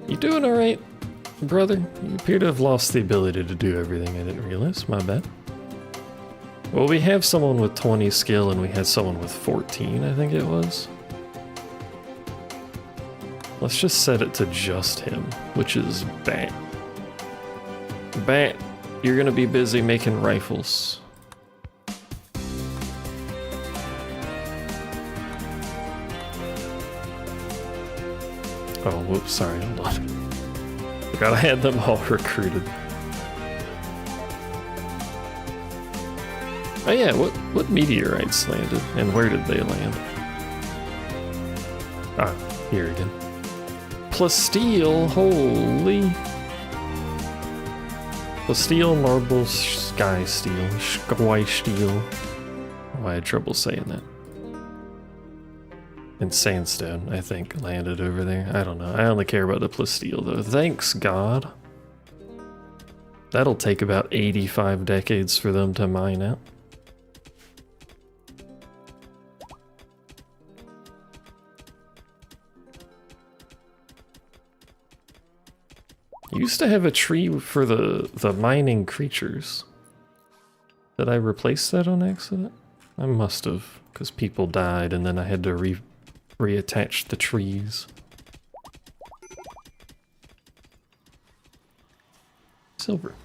You doing alright, brother? You appear to have lost the ability to do everything. I didn't realize, my bad. Well, we have someone with 20 skill and we had someone with 14, I think it was. Let's just set it to just him, which is Bat. Bat, you're gonna be busy making rifles. Oh, whoops, sorry, hold on. Forgot I had them all recruited. Oh yeah, what meteorites landed, and where did they land? Ah, here again. Plasteel, holy. Plasteel, marble, sky steel, sky steel. Oh, I had trouble saying that. And sandstone, I think, landed over there. I don't know. I only care about the plasteel, though. Thanks, God. That'll take about 85 decades for them to mine out. I used to have a tree for the mining creatures. Did I replace that on accident? I must have, because people died and then I had to reattach the trees. Silver.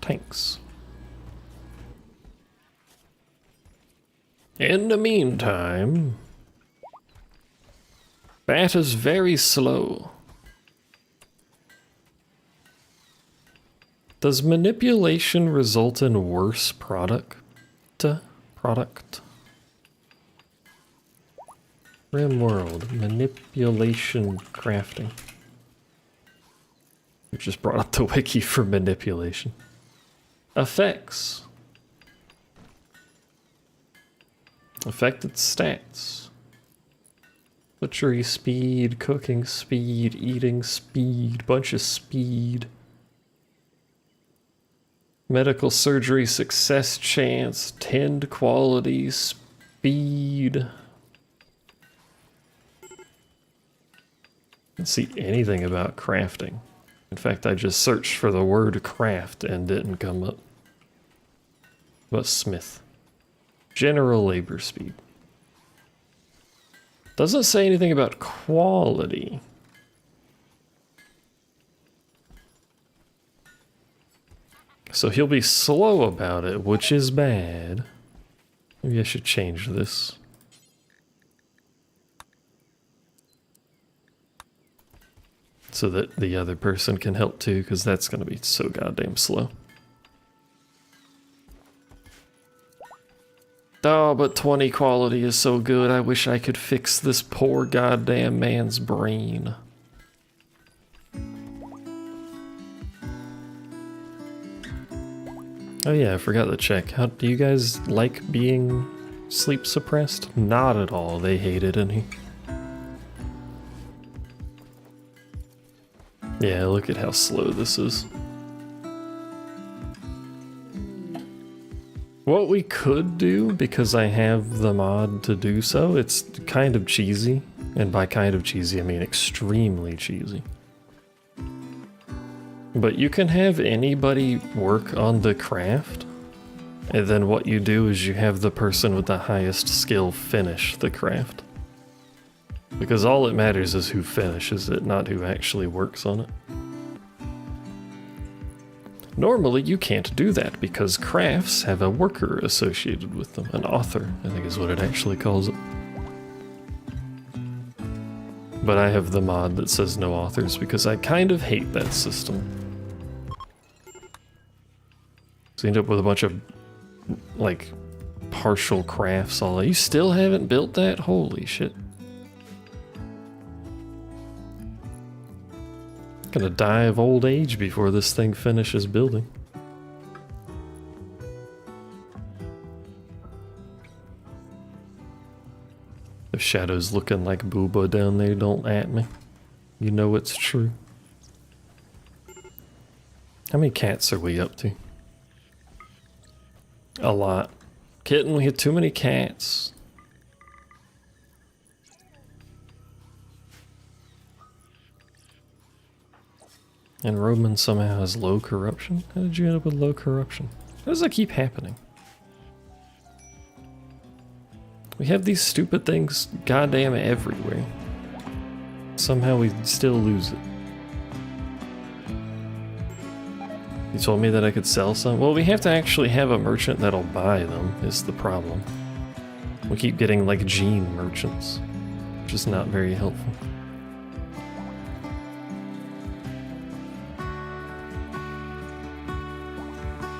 Tanks. In the meantime, Bat is very slow. Does manipulation result in worse product? Rimworld, manipulation crafting. We just brought up the wiki for manipulation. Effects. Affected stats. Butchery speed, cooking speed, eating speed, bunch of speed. Medical surgery success chance, tend quality, speed. Didn't see anything about crafting. In fact, I just searched for the word craft and didn't come up. But smith. General labor speed. Doesn't say anything about quality. So he'll be slow about it, which is bad. Maybe I should change this. So that the other person can help too, because that's going to be so goddamn slow. Oh, but 20 quality is so good. I wish I could fix this poor goddamn man's brain. Oh yeah, I forgot to check. How do you guys like being sleep suppressed? Not at all. They hate it in here. Yeah, look at how slow this is. What we could do, because I have the mod to do so, it's kind of cheesy. And by kind of cheesy, I mean extremely cheesy. But you can have anybody work on the craft, and then what you do is you have the person with the highest skill finish the craft. Because all it matters is who finishes it, not who actually works on it. Normally you can't do that because crafts have a worker associated with them, an author, I think is what it actually calls it. But I have the mod that says no authors because I kind of hate that system. So you end up with a bunch of, like, partial crafts all. You still haven't built that? Holy shit. Gonna die of old age before this thing finishes building. The shadow's looking like booba down there, don't at me. You know it's true. How many cats are we up to? A lot. Kitten, we had too many cats. And Roman somehow has low corruption? How did you end up with low corruption? How does that keep happening? We have these stupid things goddamn everywhere. Somehow we still lose it. You told me that I could sell some? Well, we have to actually have a merchant that'll buy them, is the problem. We keep getting like gene merchants, which is not very helpful.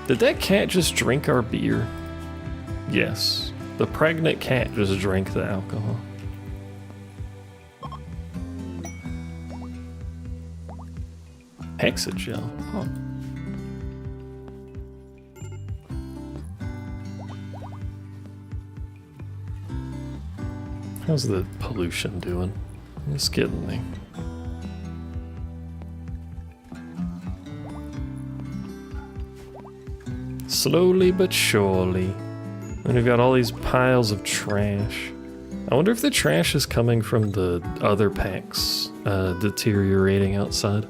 Did that cat just drink our beer? Yes. The pregnant cat just drank the alcohol. Hexagel. Huh. How's the pollution doing? It's getting there. Slowly but surely. And we've got all these piles of trash. I wonder if the trash is coming from the other packs deteriorating outside.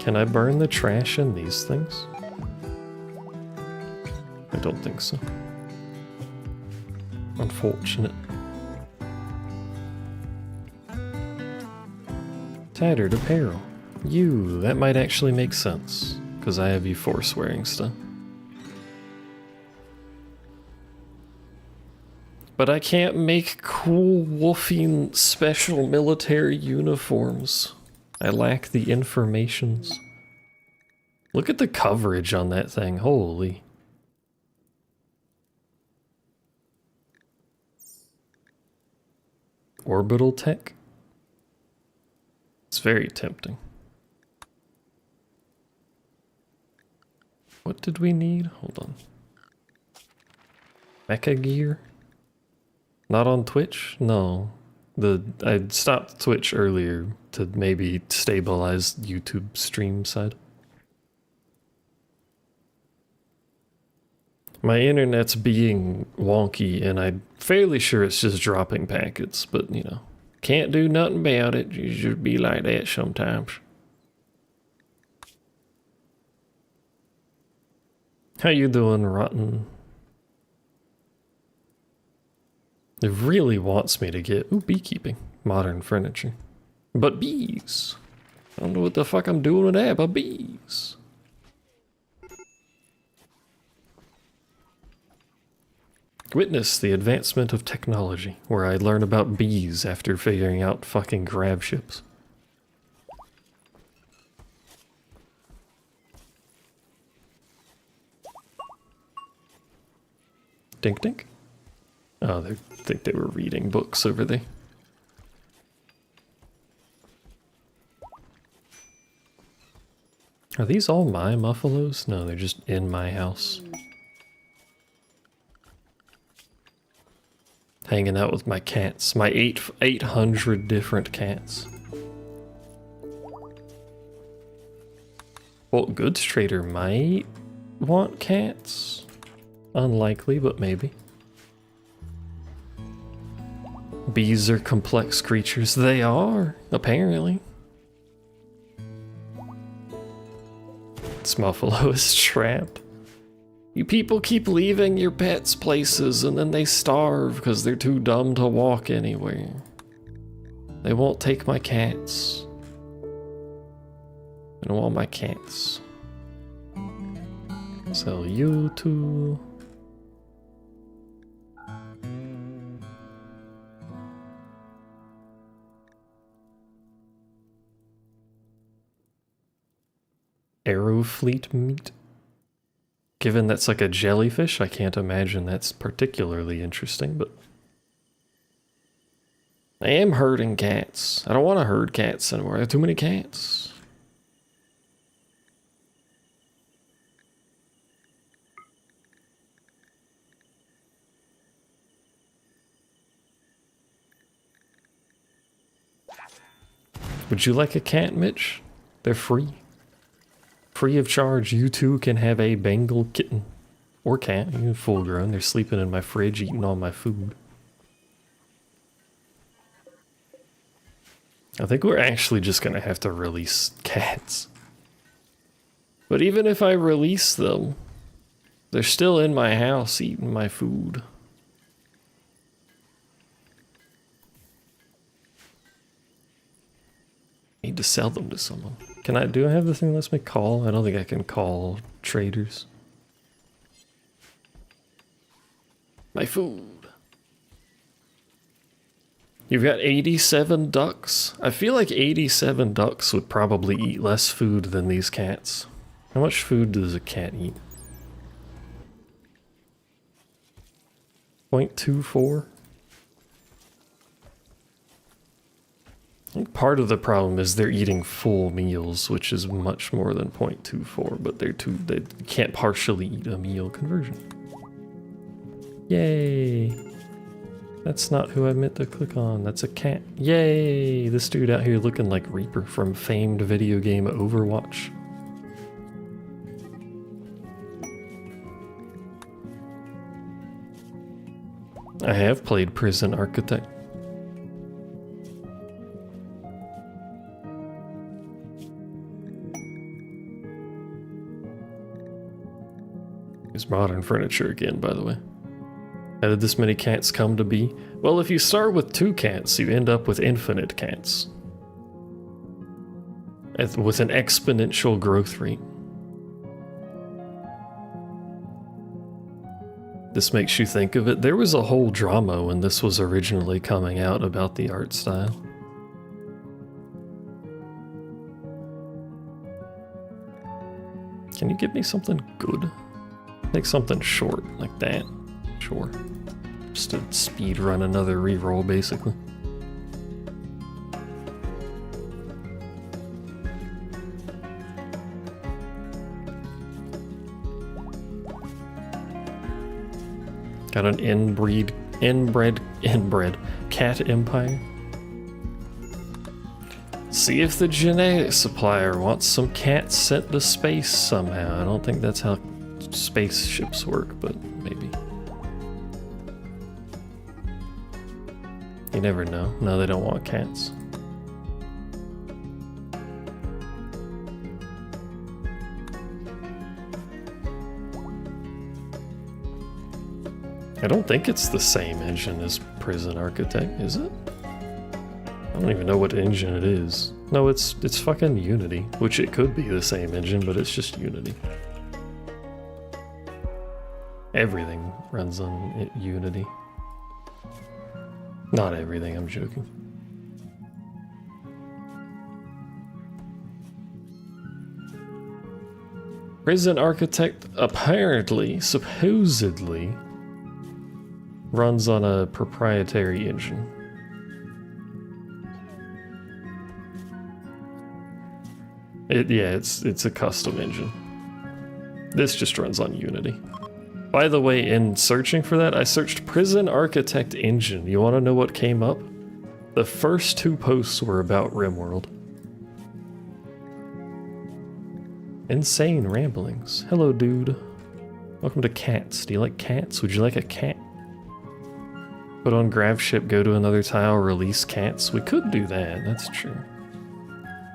Can I burn the trash in these things? I don't think so. Unfortunate. Tattered apparel. You, that might actually make sense, because I have you force wearing stuff. But I can't make cool wolfing special military uniforms. I lack the informations. Look at the coverage on that thing, holy. Orbital tech? It's very tempting. What did we need? Hold on. Mecha gear? Not on Twitch? No. I stopped Twitch earlier to maybe stabilize YouTube stream side. My internet's being wonky and I'm fairly sure it's just dropping packets, but you know, can't do nothing about it. You just be like that sometimes. How you doing, Rotten? It really wants me to get, ooh, beekeeping, modern furniture. But bees. I don't know what the fuck I'm doing with that, but bees. Witness the advancement of technology, where I learn about bees after figuring out fucking grab ships. Dink dink? Oh, they think they were reading books over there. Are these all my muffalos? No, they're just in my house. Hanging out with my cats. My 800 different cats. Well, Goods Trader might want cats. Unlikely, but maybe. Bees are complex creatures. They are, apparently. This muffalo is trapped. You people keep leaving your pets places and then they starve because they're too dumb to walk anywhere. They won't take my cats. I don't want my cats. Sell you to... Arrow fleet meat? Given that's like a jellyfish, I can't imagine that's particularly interesting, but... I am herding cats. I don't want to herd cats anymore. I have too many cats. Would you like a cat, Mitch? They're free. Free of charge, you too can have a Bengal kitten. Or cat, you're full grown. They're sleeping in my fridge, eating all my food. I think we're actually just gonna have to release cats. But even if I release them, they're still in my house eating my food. Need to sell them to someone. Do I have the thing that lets me call? I don't think I can call traders. My food. You've got 87 ducks? I feel like 87 ducks would probably eat less food than these cats. How much food does a cat eat? 0.24? I think part of the problem is they're eating full meals, which is much more than 0.24, but they can't partially eat a meal conversion. Yay! That's not who I meant to click on, that's a cat. Yay! This dude out here looking like Reaper from famed video game Overwatch. I have played Prison Architect. Use modern furniture again, by the way. How did this many cats come to be? Well, if you start with 2 cats, you end up with infinite cats. With an exponential growth rate. This makes you think of it. There was a whole drama when this was originally coming out about the art style. Can you give me something good? Take something short, like that. Sure. Just to speed run another reroll, basically. Got an inbred cat empire. See if the genetic supplier wants some cats sent to space somehow. I don't think that's how spaceships work, but maybe. You never know. No, they don't want cats. I don't think it's the same engine as Prison Architect, is it? I don't even know what engine it is. No, it's fucking Unity, which it could be the same engine, but it's just Unity. Everything runs on Unity. Not everything, I'm joking. Prison Architect apparently, supposedly, runs on a proprietary engine. It's a custom engine. This just runs on Unity. By the way, in searching for that, I searched Prison Architect engine. You want to know what came up? The first 2 posts were about Rimworld. Insane ramblings. Hello, dude. Welcome to cats. Do you like cats? Would you like a cat? Put on grav ship, go to another tile, release cats. We could do that, that's true.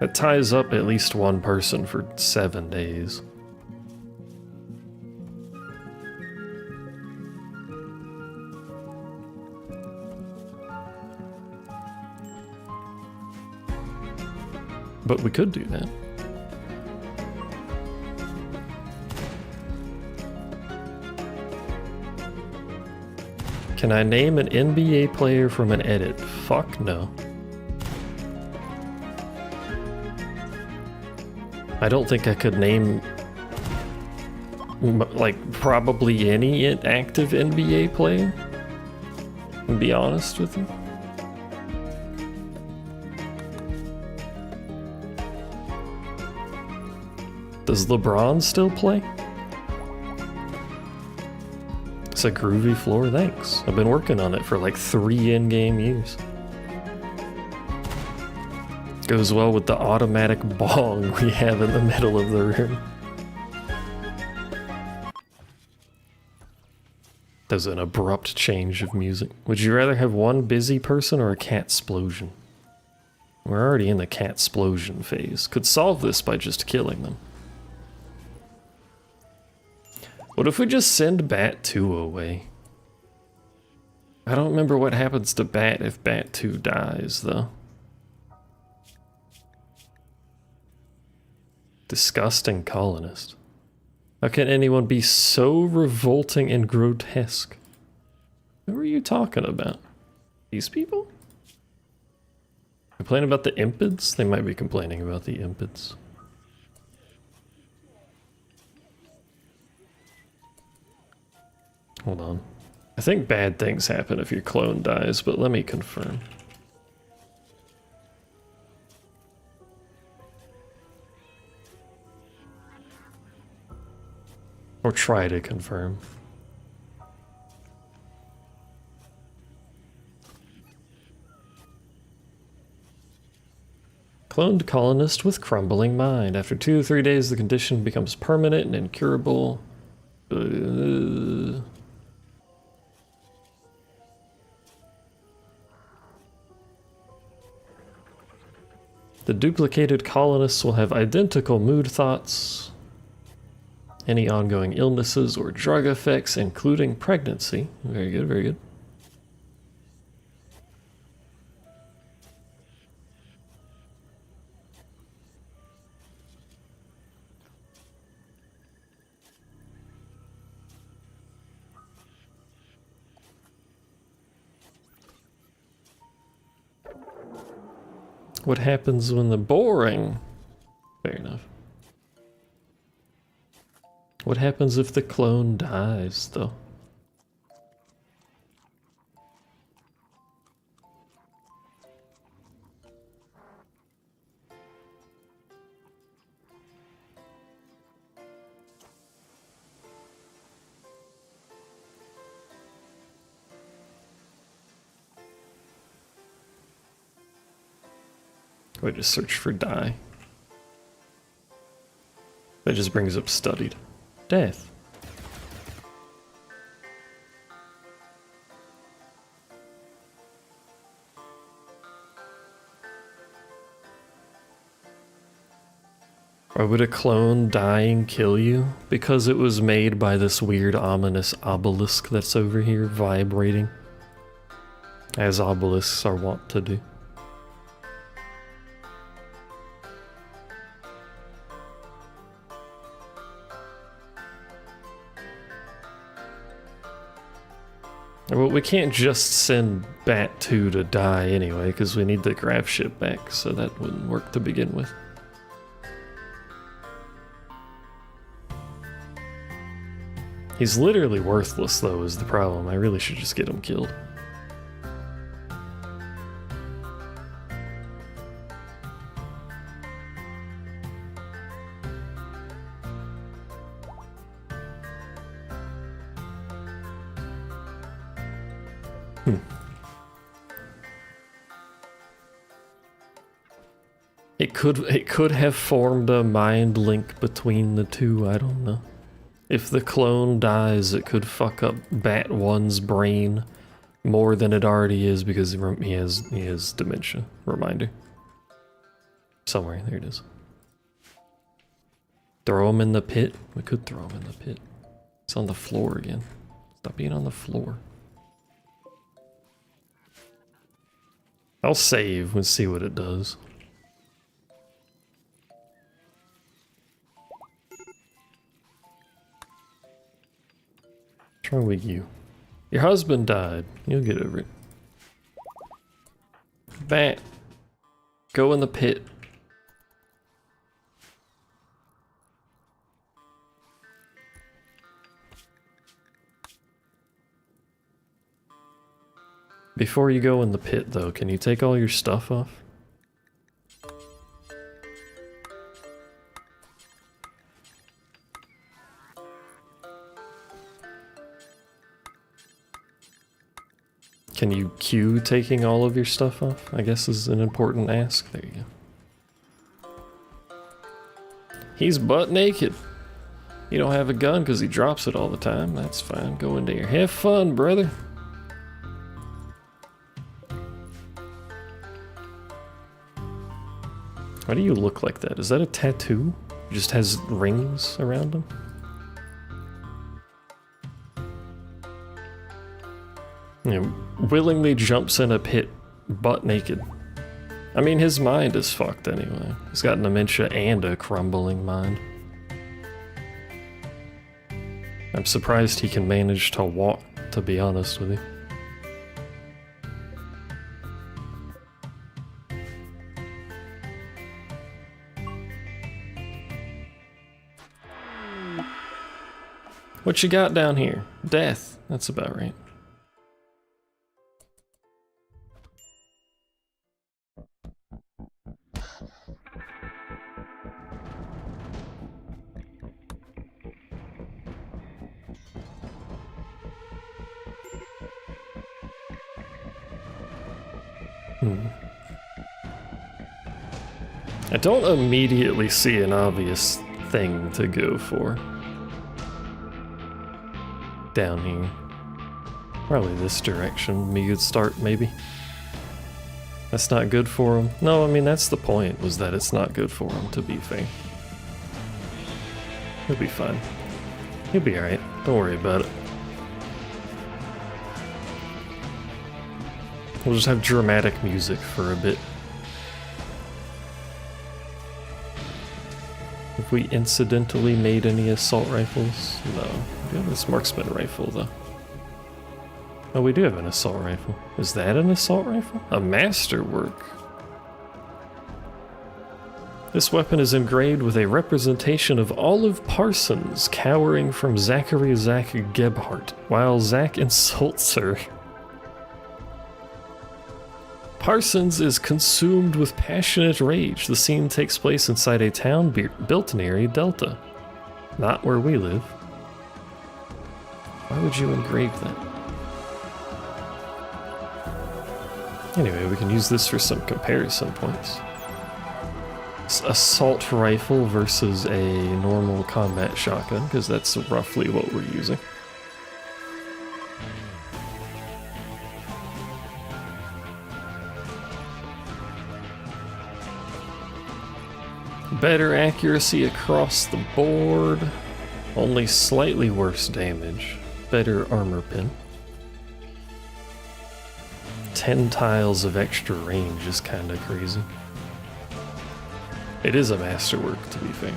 That ties up at least 1 person for 7 days. But we could do that. Can I name an NBA player from an edit? Fuck no. I don't think I could name, like, probably any active NBA player, to be honest with you. Does LeBron still play? It's a groovy floor, thanks. I've been working on it for like 3 in-game years. Goes well with the automatic bong we have in the middle of the room. There's an abrupt change of music. Would you rather have 1 busy person or a cat explosion? We're already in the cat explosion phase. Could solve this by just killing them. What if we just send Bat 2 away? I don't remember what happens to Bat if Bat 2 dies, though. Disgusting colonist. How can anyone be so revolting and grotesque? Who are you talking about? These people? Complain about the impids? They might be complaining about the impids. Hold on. I think bad things happen if your clone dies, but let me confirm. Or try to confirm. Cloned colonist with crumbling mind. After 2 to 3 days, the condition becomes permanent and incurable. The duplicated colonists will have identical mood thoughts Any ongoing illnesses or drug effects, including pregnancy. Very good, very good. What happens when the boring? Fair enough. What happens if the clone dies, though? I just search for die. That just brings up studied. Death. Why would a clone dying kill you? Because it was made by this weird ominous obelisk that's over here vibrating. As obelisks are wont to do. Well, we can't just send Bat 2 to die anyway, because we need the graph ship back, so that wouldn't work to begin with. He's literally worthless, though, is the problem. I really should just get him killed. It could have formed a mind link between the two, I don't know. If the clone dies, it could fuck up Bat 1's brain more than it already is because he has dementia. Reminder. Somewhere, there it is. Throw him in the pit? We could throw him in the pit. It's on the floor again. Stop being on the floor. I'll save and see what it does. What's wrong with you? Your husband died. You'll get over it. Bat. Go in the pit. Before you go in the pit, though, can you take all your stuff off? Can you cue taking all of your stuff off? I guess is an important ask. There you go. He's butt naked. You don't have a gun because he drops it all the time. That's fine. Go in there. Have fun, brother. Why do you look like that? Is that a tattoo? He just has rings around him? You know, willingly jumps in a pit butt naked. I mean, his mind is fucked anyway. He's got dementia and a crumbling mind. I'm surprised he can manage to walk, to be honest with you. What you got down here? Death. That's about right. I don't immediately see an obvious thing to go for. Down here. Probably this direction. We could start, maybe. That's not good for him. No, I mean, that's the point, was that it's not good for him, to be fair. He'll be fine. He'll be alright. Don't worry about it. We'll just have dramatic music for a bit. Have we incidentally made any assault rifles? No. We have this marksman rifle, though. Oh, we do have an assault rifle. Is that an assault rifle? A masterwork. This weapon is engraved with a representation of Olive Parsons cowering from Zachary Zach Gebhardt while Zach insults her. Parsons is consumed with passionate rage. The scene takes place inside a town built near a delta. Not where we live. Why would you engrave that? Anyway, we can use this for some comparison points. Assault rifle versus a normal combat shotgun, because that's roughly what we're using. Better accuracy across the board, only slightly worse damage, better armor pin. 10 tiles of extra range is kinda crazy. It is a masterwork, to be fair.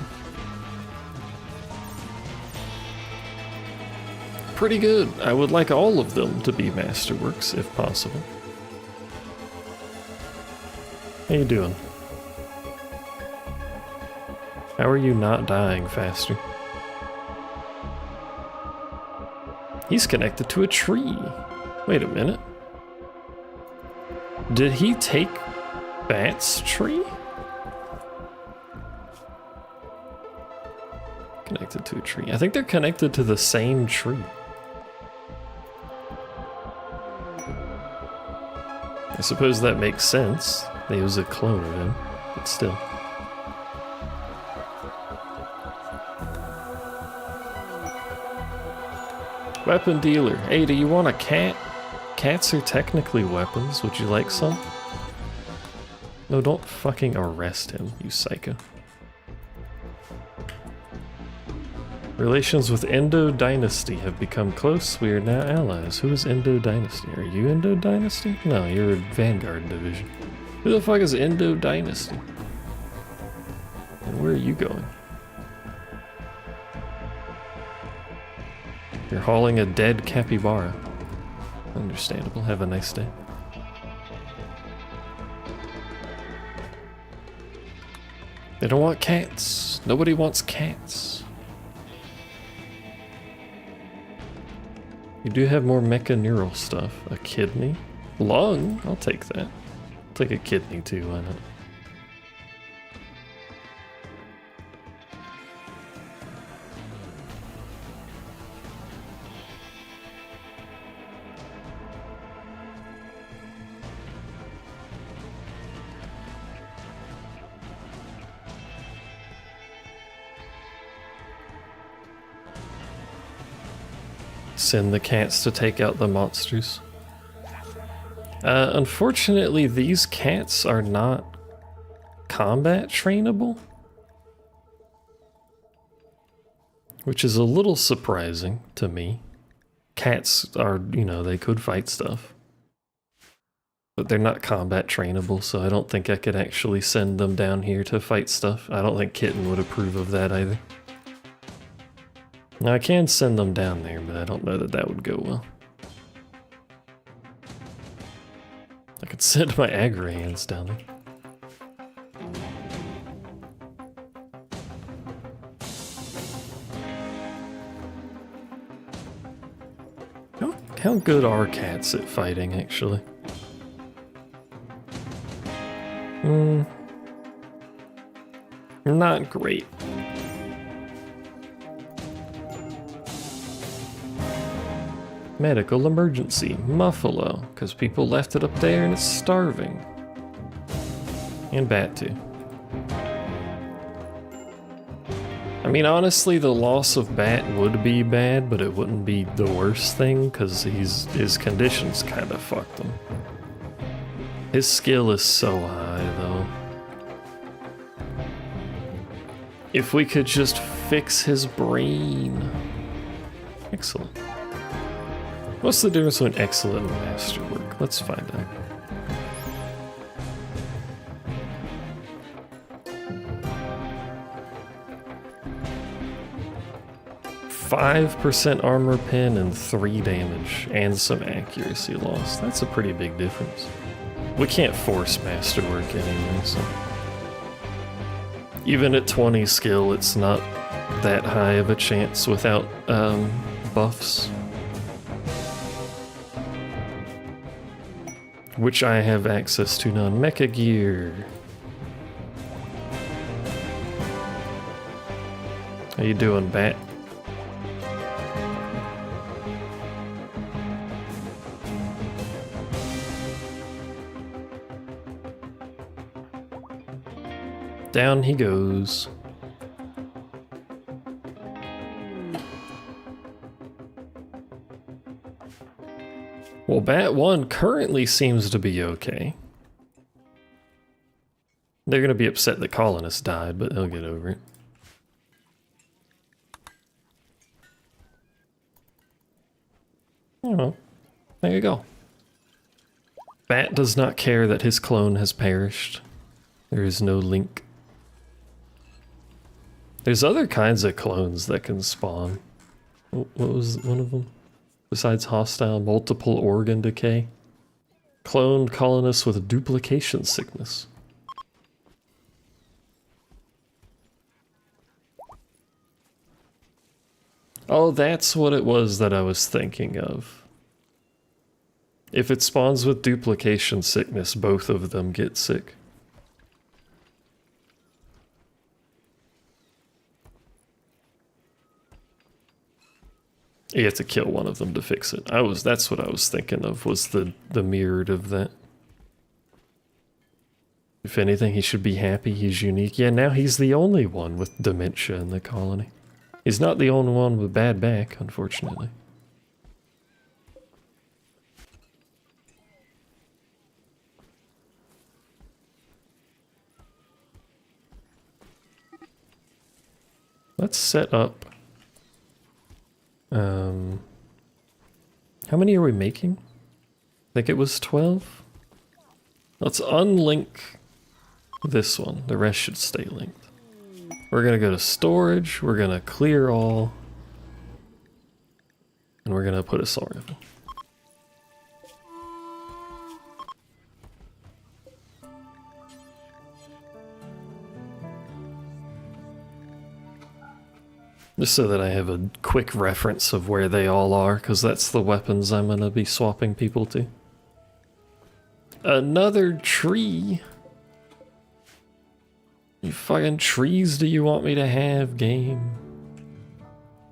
Pretty good. I would like all of them to be masterworks, if possible. How you doing? How are you not dying faster? He's connected to a tree. Wait a minute. Did he take Bat's tree? Connected to a tree. I think they're connected to the same tree. I suppose that makes sense. They was a clone of him, but still. Weapon dealer. Hey, do you want a cat? Cats are technically weapons. Would you like some? No, don't fucking arrest him, you psycho. Relations with Endo Dynasty have become close. We are now allies. Who is Endo Dynasty? Are you Endo Dynasty? No, you're Vanguard Division. Who the fuck is Endo Dynasty? And where are you going? You're hauling a dead capybara. Understandable. Have a nice day. They don't want cats. Nobody wants cats. You do have more mechaneural stuff. A kidney? Lung? I'll take that. I'll take a kidney too, why not? Send the cats to take out the monsters. Unfortunately, these cats are not combat trainable, which is a little surprising to me. Cats are, you know, they could fight stuff, but they're not combat trainable, so I don't think I could actually send them down here to fight stuff. I don't think Kitten would approve of that either. Now I can send them down there, but I don't know that that would go well. I could send my aggro hands down there. How good are cats at fighting, actually? Not great. Medical emergency. Muffalo, because people left it up there and it's starving. And Bat too. I mean, honestly, the loss of Bat would be bad, but it wouldn't be the worst thing, because his conditions kind of fucked him. His skill is so high, though. If we could just fix his brain. Excellent. What's the difference between excellent and masterwork? Let's find out. 5% armor pen and 3 damage, and some accuracy loss. That's a pretty big difference. We can't force masterwork anyway, so... Even at 20 skill, it's not that high of a chance without buffs. Which I have access to now. Mecha gear. How you doing, Bat? Down he goes. Well, Bat 1 currently seems to be okay. They're gonna be upset the colonist died, but they'll get over it. Oh, there you go. Bat does not care that his clone has perished. There is no link. There's other kinds of clones that can spawn. What was one of them? Besides hostile, multiple organ decay. Cloned colonists with duplication sickness. Oh, that's what it was that I was thinking of. If it spawns with duplication sickness, both of them get sick. You have to kill one of them to fix it. That's what I was thinking of, was the mirrored of that. If anything, he should be happy he's unique. Yeah, now he's the only one with dementia in the colony. He's not the only one with bad back, unfortunately. Let's set up... how many are we making? I think it was 12? Let's unlink this one. The rest should stay linked. We're gonna go to storage, we're gonna clear all, and we're gonna put assault rifle. Just so that I have a quick reference of where they all are, because that's the weapons I'm gonna be swapping people to. Another tree? You fucking trees do you want me to have, game?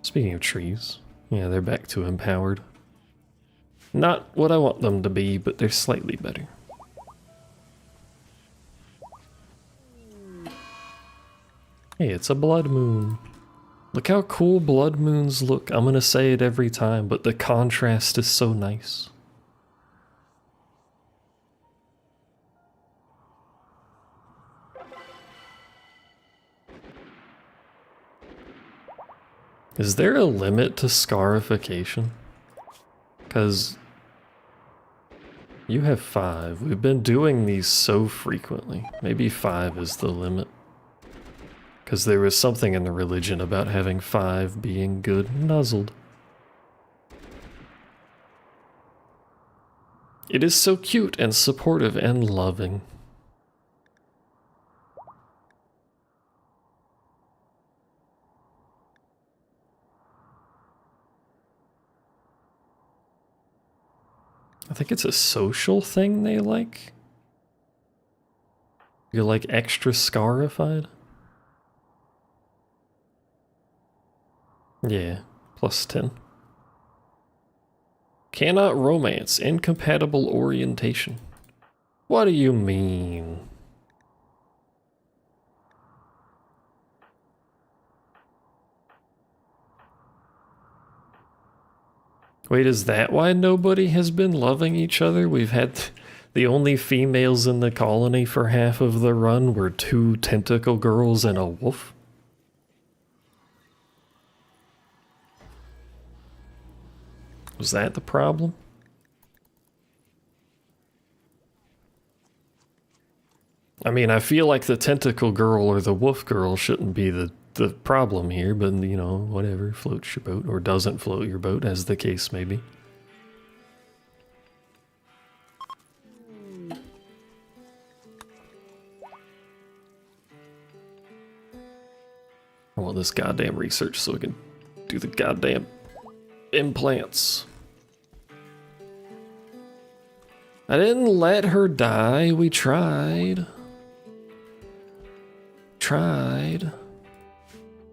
Speaking of trees, yeah, they're back to empowered. Not what I want them to be, but they're slightly better. Hey, it's a blood moon. Look how cool blood moons look. I'm gonna say it every time, but the contrast is so nice. Is there a limit to scarification? Because you have 5. We've been doing these so frequently. Maybe 5 is the limit. Because there was something in the religion about having 5 being good. Nuzzled. It is so cute and supportive and loving. I think it's a social thing they like. You're like extra scarified. Yeah, plus 10. Cannot romance, incompatible orientation. What do you mean? Wait, is that why nobody has been loving each other? We've had the only females in the colony for half of the run were 2 tentacle girls and a wolf? Was that the problem? I mean, I feel like the tentacle girl or the wolf girl shouldn't be the problem here, but you know, whatever, floats your boat or doesn't float your boat, as the case may be. I want this goddamn research so we can do the goddamn implants. I didn't let her die. We tried.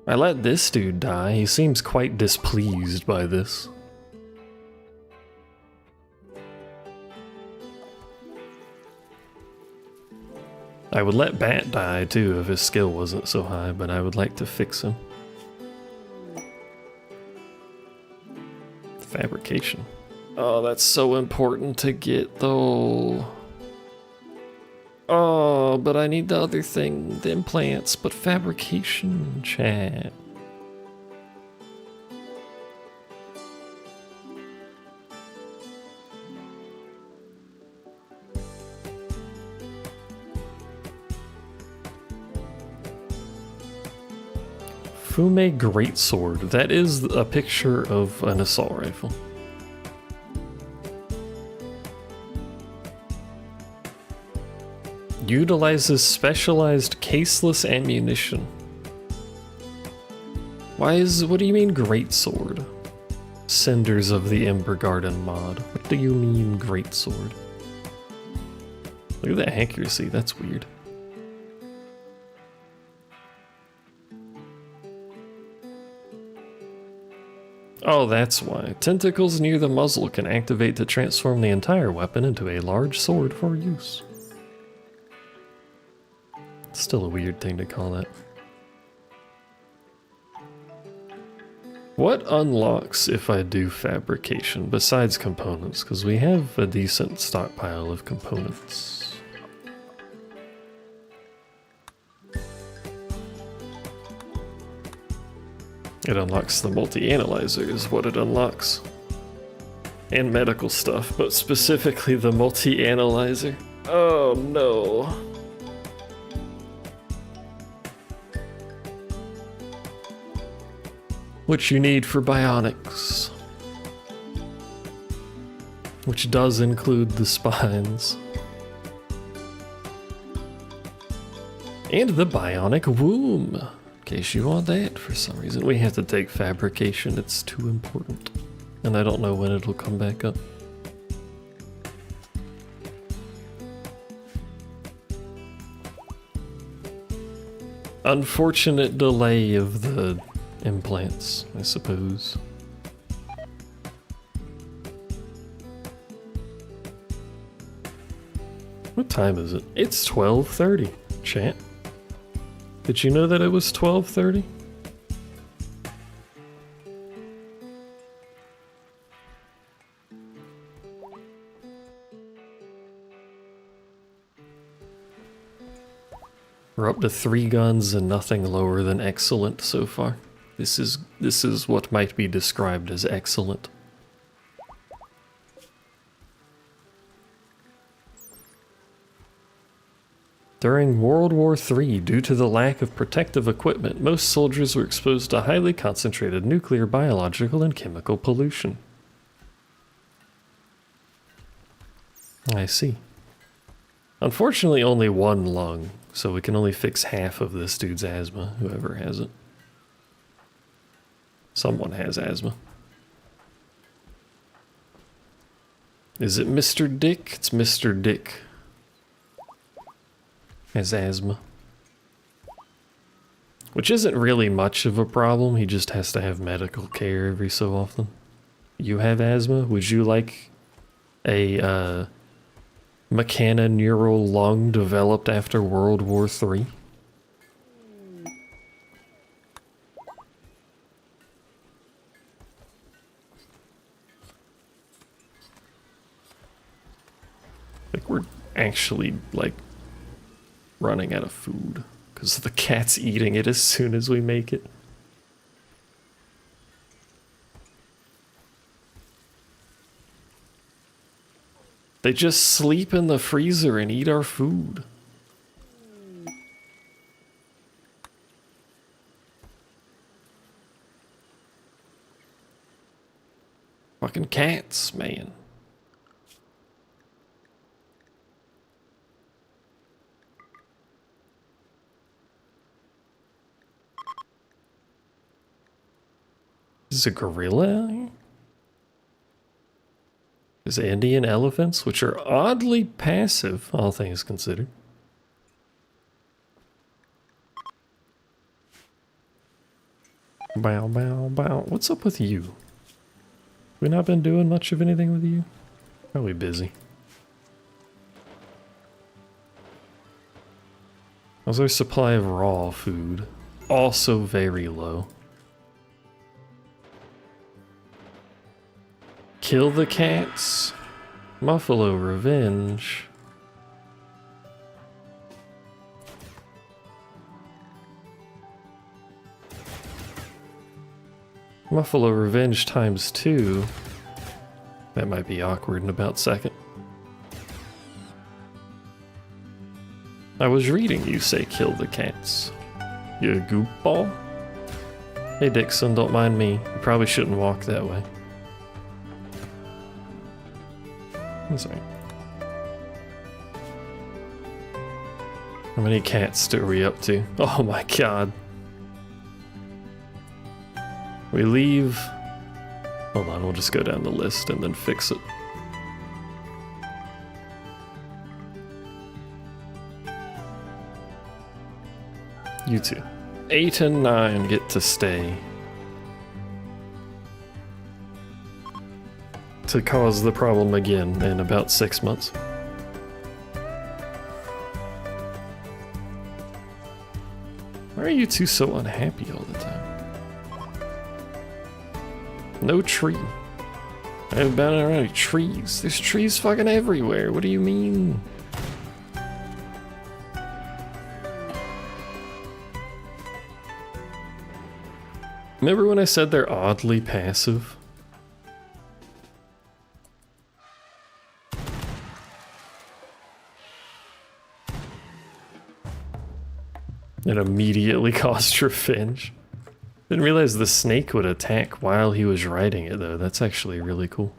I let this dude die. He seems quite displeased by this. I would let Bat die too if his skill wasn't so high, but I would like to fix him. Fabrication. Oh, that's so important to get though. Oh, but I need the other thing, the implants, but fabrication, chat. Fume Greatsword. That is a picture of an assault rifle. Utilizes specialized caseless ammunition. What do you mean greatsword? Cinders of the Ember Garden mod. What do you mean greatsword? Look at that accuracy, that's weird. Oh, that's why. Tentacles near the muzzle can activate to transform the entire weapon into a large sword for use. Still a weird thing to call that. What unlocks if I do fabrication besides components? Because we have a decent stockpile of components. It unlocks the multi-analyzer is what it unlocks. And medical stuff, but specifically the multi-analyzer. Oh no. Which you need for bionics. Which does include the spines. And the bionic womb. In case you want that for some reason. We have to take fabrication, it's too important. And I don't know when it'll come back up. Unfortunate delay of the implants, I suppose. What time is it? It's 12:30, chat. Did you know that it was 12:30? We're up to 3 guns and nothing lower than excellent so far. This is what might be described as excellent. During World War III, due to the lack of protective equipment, most soldiers were exposed to highly concentrated nuclear, biological, and chemical pollution. I see. Unfortunately, only 1 lung, so we can only fix half of this dude's asthma, whoever has it. Someone has asthma. Is it Mr. Dick? It's Mr. Dick. Has asthma. Which isn't really much of a problem, he just has to have medical care every so often. You have asthma? Would you like a mechanoneural lung developed after World War III? Like we're actually like running out of food because the cat's eating it as soon as we make it. They just sleep in the freezer and eat our food. Fucking cats, man. Is a gorilla out here? There's Indian elephants, which are oddly passive, all things considered. Bow, bow, bow. What's up with you? We not been doing much of anything with you? Probably busy. How's our supply of raw food? Also very low. Kill the cats. Muffalo revenge. Muffalo revenge times 2. That might be awkward in about a second. I was reading you say kill the cats. You goofball? Hey Dixon, don't mind me. You probably shouldn't walk that way. I'm sorry. How many cats are we up to? Oh my god. We leave. Hold on, we'll just go down the list and then fix it. You two. 8 and 9 get to stay. To cause the problem again in about 6 months. Why are you two so unhappy all the time? No tree. I haven't been around any trees. There's trees fucking everywhere. What do you mean? Remember when I said they're oddly passive? It immediately caused revenge. Didn't realize the snake would attack while he was riding it though. That's actually really cool.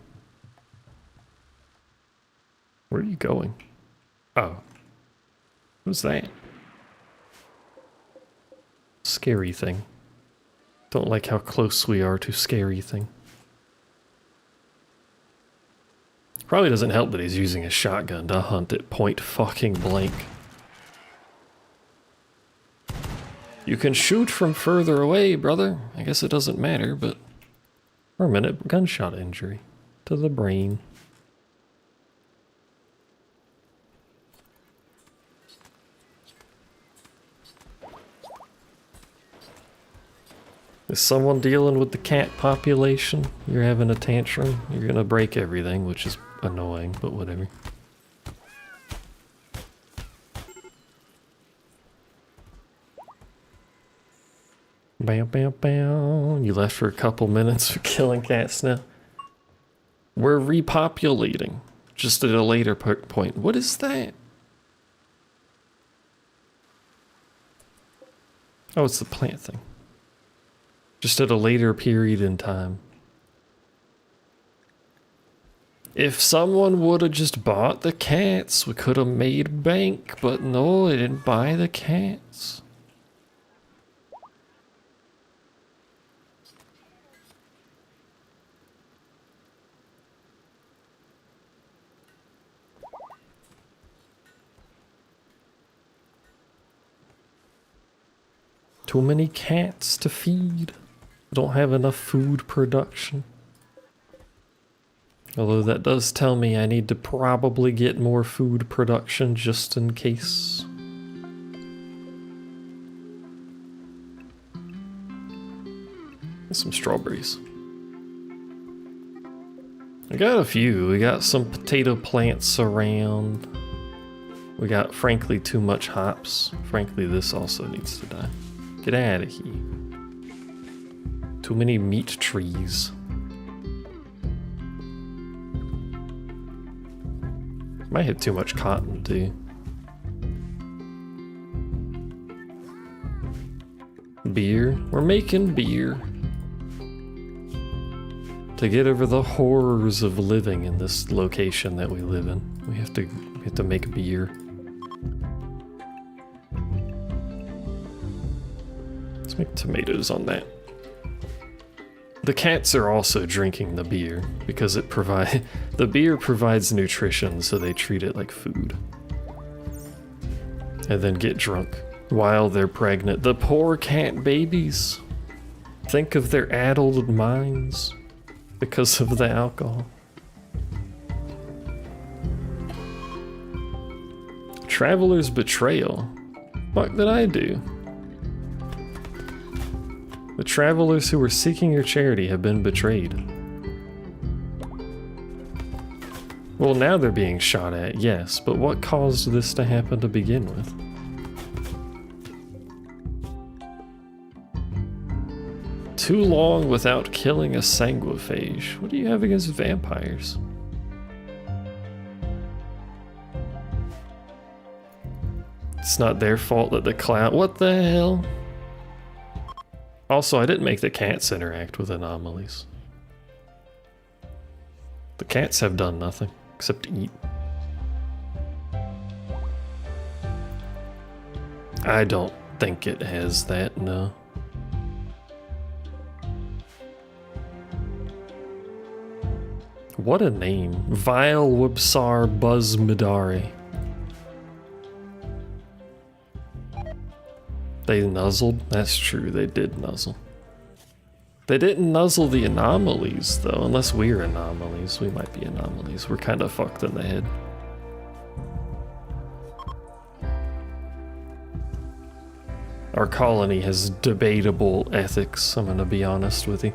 Where are you going? Oh. What's that? Scary thing. Don't like how close we are to scary thing. Probably doesn't help that he's using a shotgun to hunt at point fucking blank. You can shoot from further away, brother. I guess it doesn't matter, but... For a minute, gunshot injury to the brain. Is someone dealing with the cat population? You're having a tantrum? You're gonna break everything, which is annoying, but whatever. Bam, bam, bam. You left for a couple minutes for killing cats now. We're repopulating. Just at a later point. What is that? Oh, it's the plant thing. Just at a later period in time. If someone would have just bought the cats, we could have made bank, but no, they didn't buy the cats. Too many cats to feed. Don't have enough food production. Although that does tell me I need to probably get more food production just in case. Some strawberries. I got a few. We got some potato plants around. We got, frankly, too much hops. Frankly, this also needs to die. Get out of here. Too many meat trees. Might have too much cotton too. Beer. We're making beer. To get over the horrors of living in this location that we live in, we have to make beer. Let's make tomatoes on that. The cats are also drinking the beer because the beer provides nutrition, so they treat it like food. And then get drunk while they're pregnant. The poor cat babies. Think of their addled minds because of the alcohol. Traveler's betrayal. What did I do? The travelers who were seeking your charity have been betrayed. Well, now they're being shot at, yes, but what caused this to happen to begin with? Too long without killing a sanguiphage. What do you have against vampires? It's not their fault that the clown— what the hell? Also, I didn't make the cats interact with anomalies. The cats have done nothing except eat. I don't think it has that, no. What a name. Vile Wibsar Buzzmidari. They nuzzled? That's true, they did nuzzle. They didn't nuzzle the anomalies, though. Unless we're anomalies. We might be anomalies. We're kind of fucked in the head. Our colony has debatable ethics, I'm gonna be honest with you.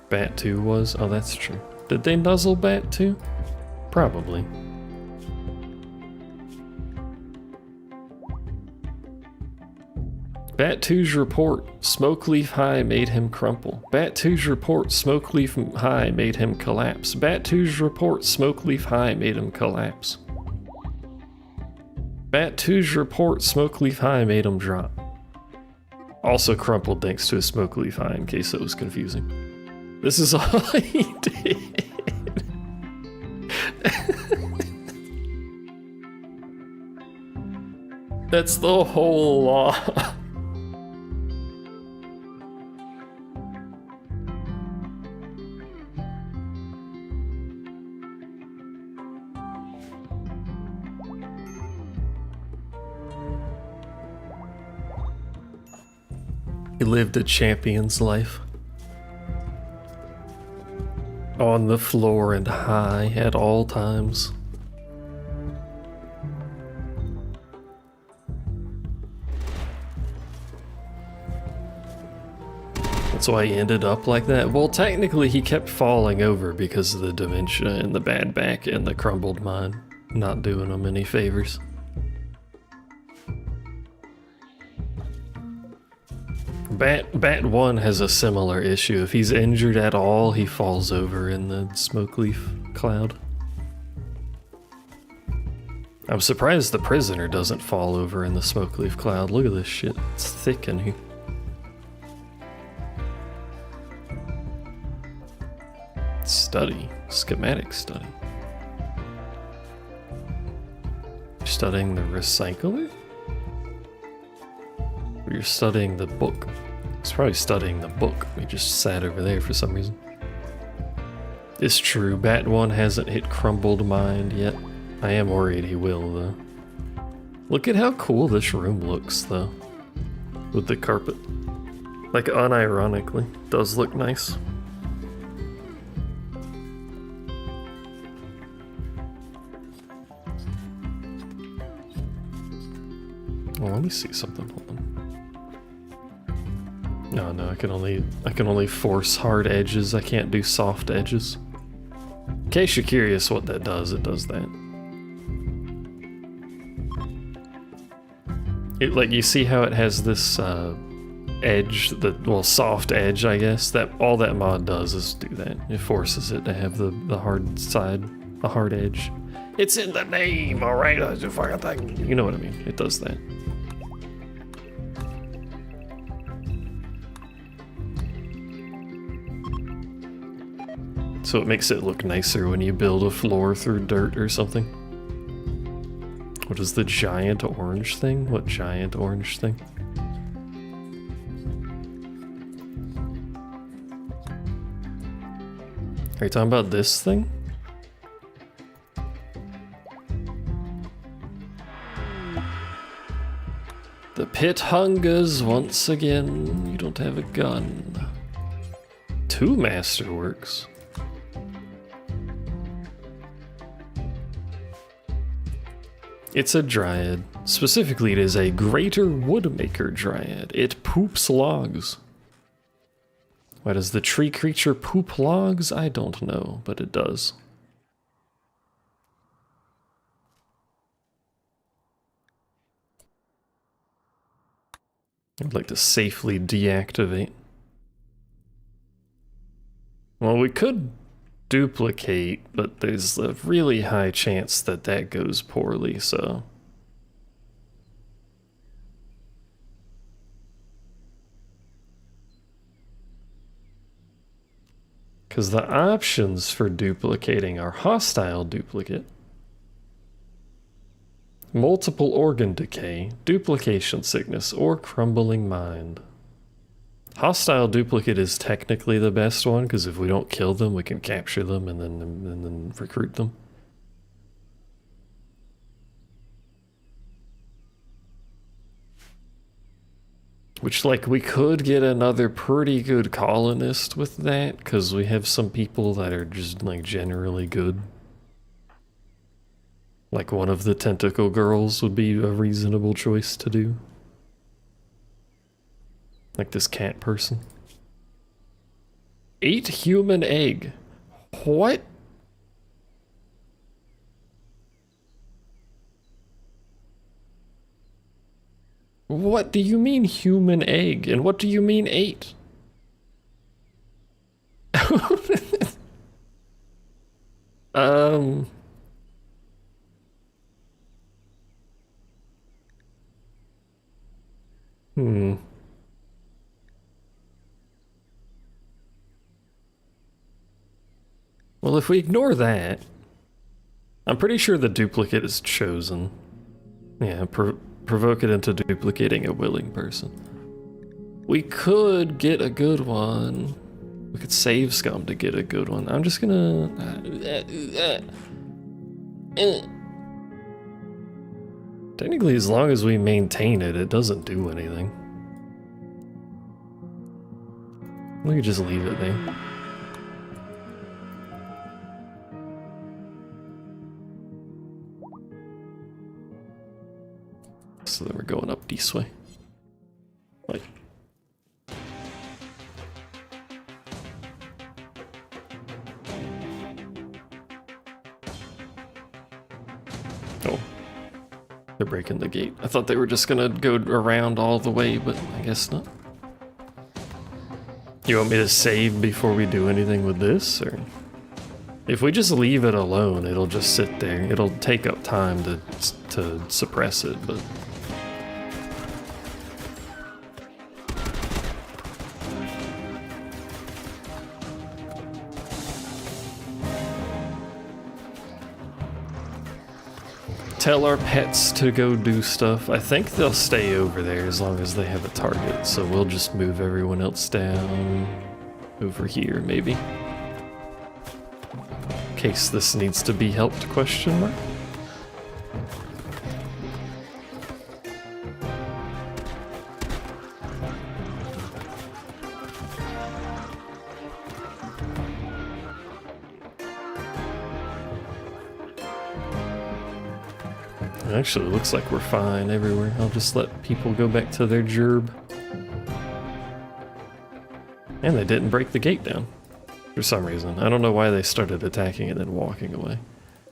Bat 2 was? Oh, that's true. Did they nuzzle Bat 2? Probably. Bat 2's report, Smokeleaf High made him crumple. Bat 2's report, Smokeleaf High made him collapse. Bat 2's report, Smokeleaf High made him collapse. Bat 2's report, Smokeleaf High made him drop. Also crumpled thanks to a Smokeleaf High, in case it was confusing. This is all he did. That's the whole law. He lived a champion's life. On the floor and high at all times. That's why he ended up like that. Well, technically he kept falling over because of the dementia and the bad back and the crumbled mind. Not doing him any favors. Bat 1 has a similar issue. If he's injured at all, he falls over in the Smokeleaf cloud. I'm surprised the prisoner doesn't fall over in the Smokeleaf cloud. Look at this shit. It's thick in here. Study. Schematic study. You're studying the recycler? Or you're studying the book? He's probably studying the book. We just sat over there for some reason. It's true, Bat 1 hasn't hit crumbled mind yet. I am worried he will, though. Look at how cool this room looks, though. With the carpet. Like, unironically, does look nice. Oh, let me see something. Hold on. No, I can only force hard edges. I can't do soft edges. In case you're curious what that does, it does that. It, like, you see how it has this edge, the well, soft edge, I guess. That all that mod does is do that. It forces it to have the hard side, the hard edge. It's in the name, all right? You know what I mean? It does that. So it makes it look nicer when you build a floor through dirt or something. What is the giant orange thing? What giant orange thing? Are you talking about this thing? The pit hungers once again. You don't have a gun. 2 masterworks. It's a dryad. Specifically, it is a greater woodmaker dryad. It poops logs. Why does the tree creature poop logs? I don't know, but it does. I'd like to safely deactivate. Well, we could duplicate, but there's a really high chance that that goes poorly, so... Because the options for duplicating are hostile duplicate, multiple organ decay, duplication sickness, or crumbling mind. Hostile duplicate is technically the best one, because if we don't kill them, we can capture them and then recruit them. Which, like, we could get another pretty good colonist with that, because we have some people that are just, like, generally good. Like, one of the tentacle girls would be a reasonable choice to do. Like this cat person. 8 human egg. What? What do you mean human egg? And what do you mean 8? Well, if we ignore that, I'm pretty sure the duplicate is chosen. Yeah, provoke it into duplicating a willing person. We could get a good one. We could save scum to get a good one. I'm just gonna... Technically, as long as we maintain it, it doesn't do anything. We could just leave it there. So then we're going up this way. Like. Oh. They're breaking the gate. I thought they were just gonna go around all the way, but I guess not. You want me to save before we do anything with this, or? If we just leave it alone, it'll just sit there. It'll take up time to suppress it, but... Tell our pets to go do stuff. I think they'll stay over there as long as they have a target, so we'll just move everyone else down over here, maybe. In case this needs to be helped, question mark? Actually, it looks like we're fine everywhere. I'll just let people go back to their gerb. And they didn't break the gate down. For some reason. I don't know why they started attacking and then walking away.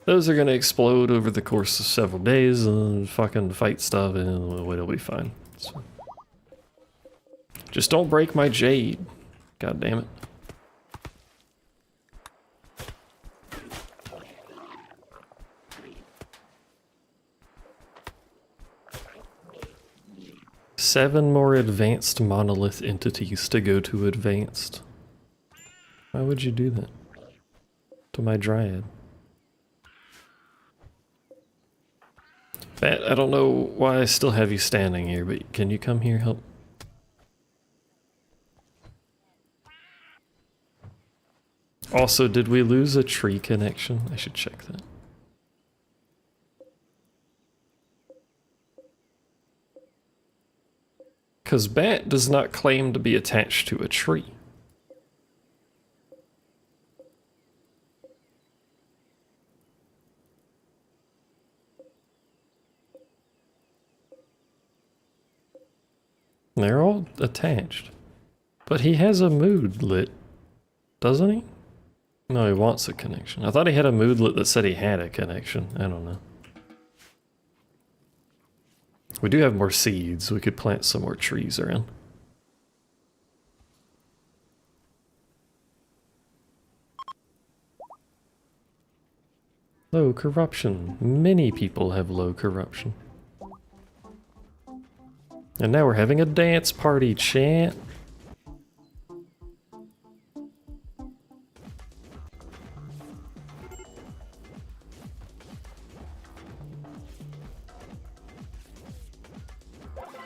Those are gonna explode over the course of several days and fucking fight stuff and it'll be fine. So. Just don't break my jade. God damn it. Seven more advanced monolith entities to go to advanced. Why would you do that? To my dryad. Bat, I don't know why I still have you standing here, but can you come here, help? Also, did we lose a tree connection? I should check that. Because Bat does not claim to be attached to a tree. They're all attached. But he has a mood lit, doesn't he? No, he wants a connection. I thought he had a moodlet that said he had a connection. I don't know. We do have more seeds. We could plant some more trees around. Low corruption. Many people have low corruption. And now we're having a dance party, chat.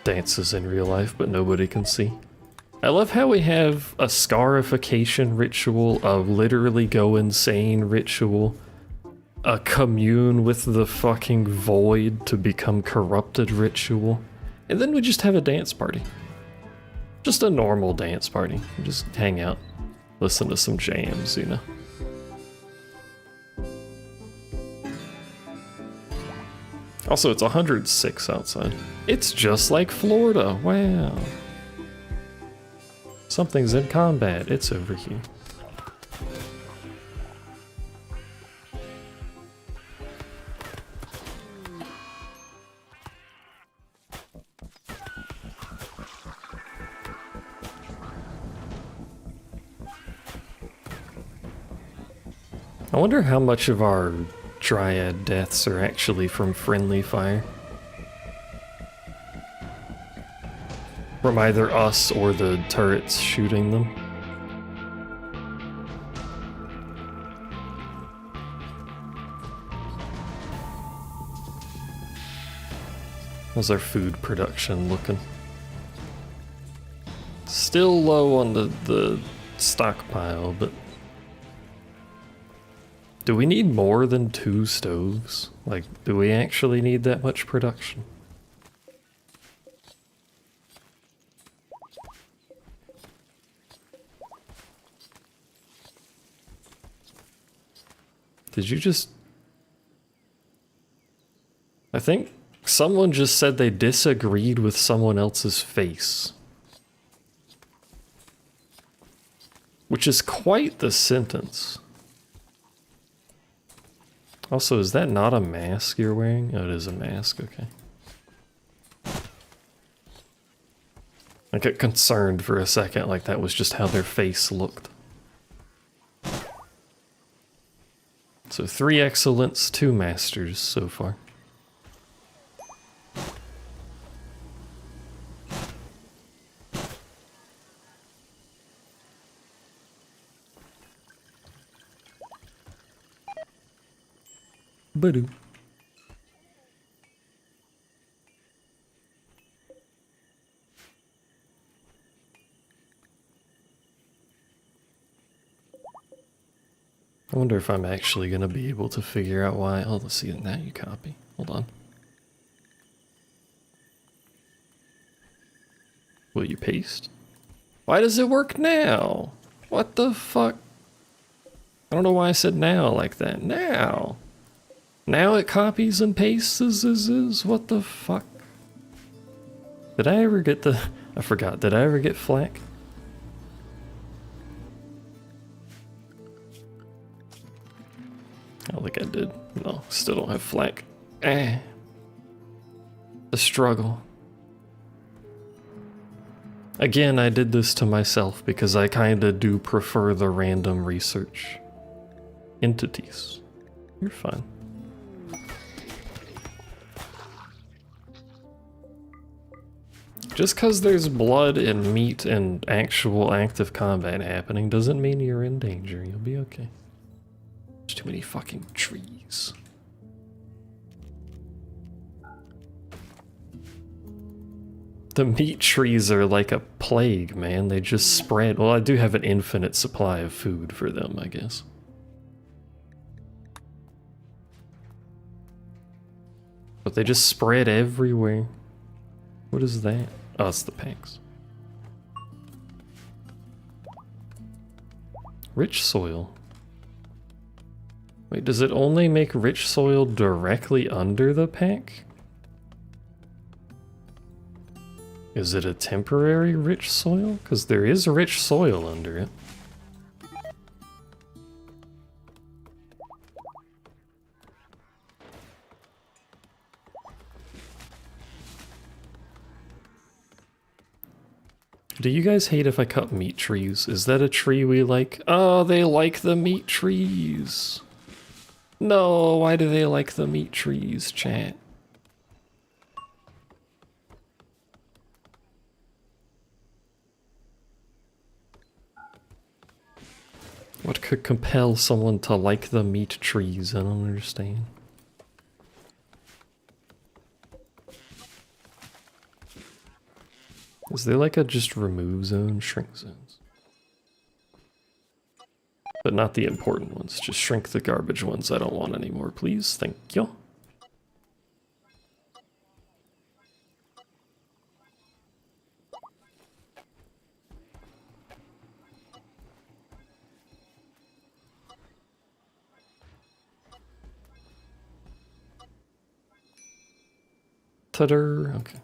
Dances in real life, but nobody can see. I love how we have a scarification ritual, a literally go insane ritual, a commune with the fucking void to become corrupted ritual, and then we just have a dance party. Just a normal dance party. We just hang out, listen to some jams, you know. Also, it's 106 outside. It's just like Florida. Wow. Something's in combat. It's over here. I wonder how much of our dryad deaths are actually from friendly fire. From either us or the turrets shooting them. How's our food production looking? Still low on the stockpile, but... do we need more than 2 stoves? Like, do we actually need that much production? Did you just... I think someone just said they disagreed with someone else's face. Which is quite the sentence. Also, is that not a mask you're wearing? Oh, it is a mask, okay. I got concerned for a second, like that was just how their face looked. So 3 excellence, 2 masters so far. Badoo. I wonder if I'm actually going to be able to figure out why. Oh, let's see it now. You copy. Hold on. Will you paste? Why does it work now? What the fuck? I don't know why I said now like that. Now. Now it copies and pastes. What the fuck? Did I ever get the... I forgot. Did I ever get flack? I don't think I did. No, still don't have flack. Eh. The struggle. Again, I did this to myself because I kinda do prefer the random research entities. You're fine. Just because there's blood and meat and actual active combat happening doesn't mean you're in danger. You'll be okay. There's too many fucking trees. The meat trees are like a plague, man. They just spread. Well, I do have an infinite supply of food for them, I guess. But they just spread everywhere. What is that? Oh, it's the packs. Rich soil. Wait, does it only make rich soil directly under the pack? Is it a temporary rich soil? Because there is rich soil under it. Do you guys hate if I cut meat trees? Is that a tree we like? Oh, they like the meat trees. No, why do they like the meat trees, chat? What could compel someone to like the meat trees? I don't understand. Is there like a just remove zone, shrink zones? But not the important ones, just shrink the garbage ones I don't want anymore, please. Thank you. Ta-da! Okay.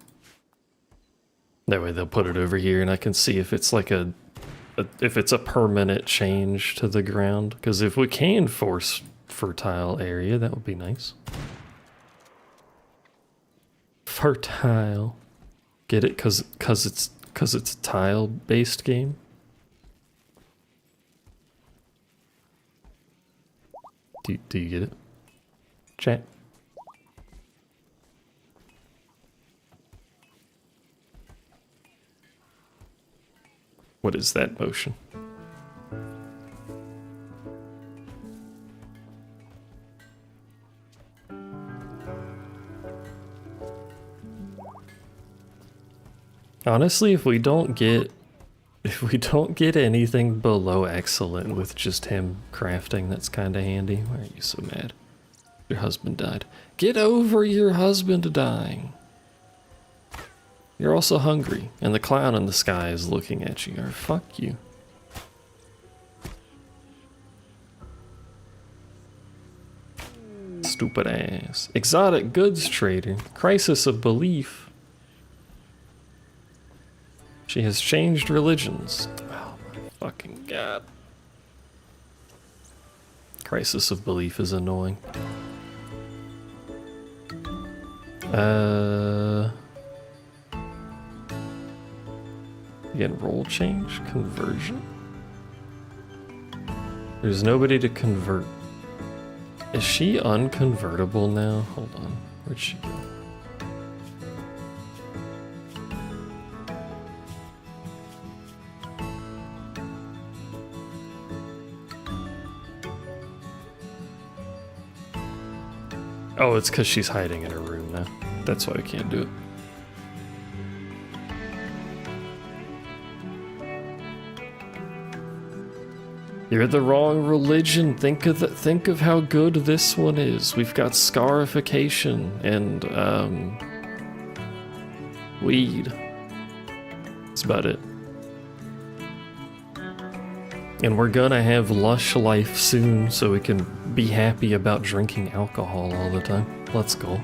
That way they'll put it over here and I can see if it's like if it's a permanent change to the ground. Because if we can force fertile area, that would be nice. Fertile. Get it? Cause it's a tile-based game. Do you get it? Chat. What is that motion? Honestly, if we don't get anything below excellent with just him crafting, that's kind of handy. Why are you so mad? Your husband died. Get over your husband dying. You're also hungry, and the clown in the sky is looking at you. Or fuck you. Stupid ass. Exotic goods trader. Crisis of belief. She has changed religions. Oh my fucking god. Crisis of belief is annoying. Again, role change? Conversion? There's nobody to convert. Is she unconvertible now? Hold on. Where'd she go? Oh, it's because she's hiding in her room now. That's why I can't do it. You're the wrong religion. Think of how good this one is. We've got scarification and weed. That's about it. And we're gonna have lush life soon, so we can be happy about drinking alcohol all the time. Let's go.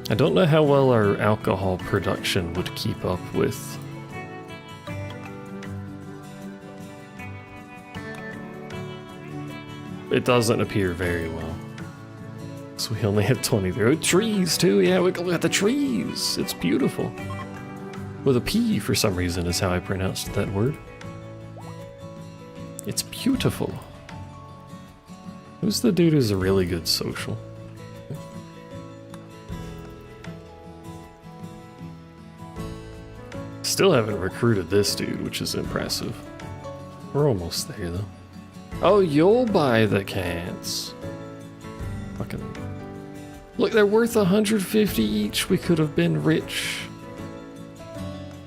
I don't know how well our alcohol production would keep up with. It doesn't appear very well. So we only have 23. Oh, trees too, yeah, we got the trees. It's beautiful. With a P for some reason is how I pronounced that word. It's beautiful. Who's the dude who's a really good social? Still haven't recruited this dude, which is impressive. We're almost there, though. Oh, you'll buy the cats. Fucking... Look, they're worth 150 each. We could have been rich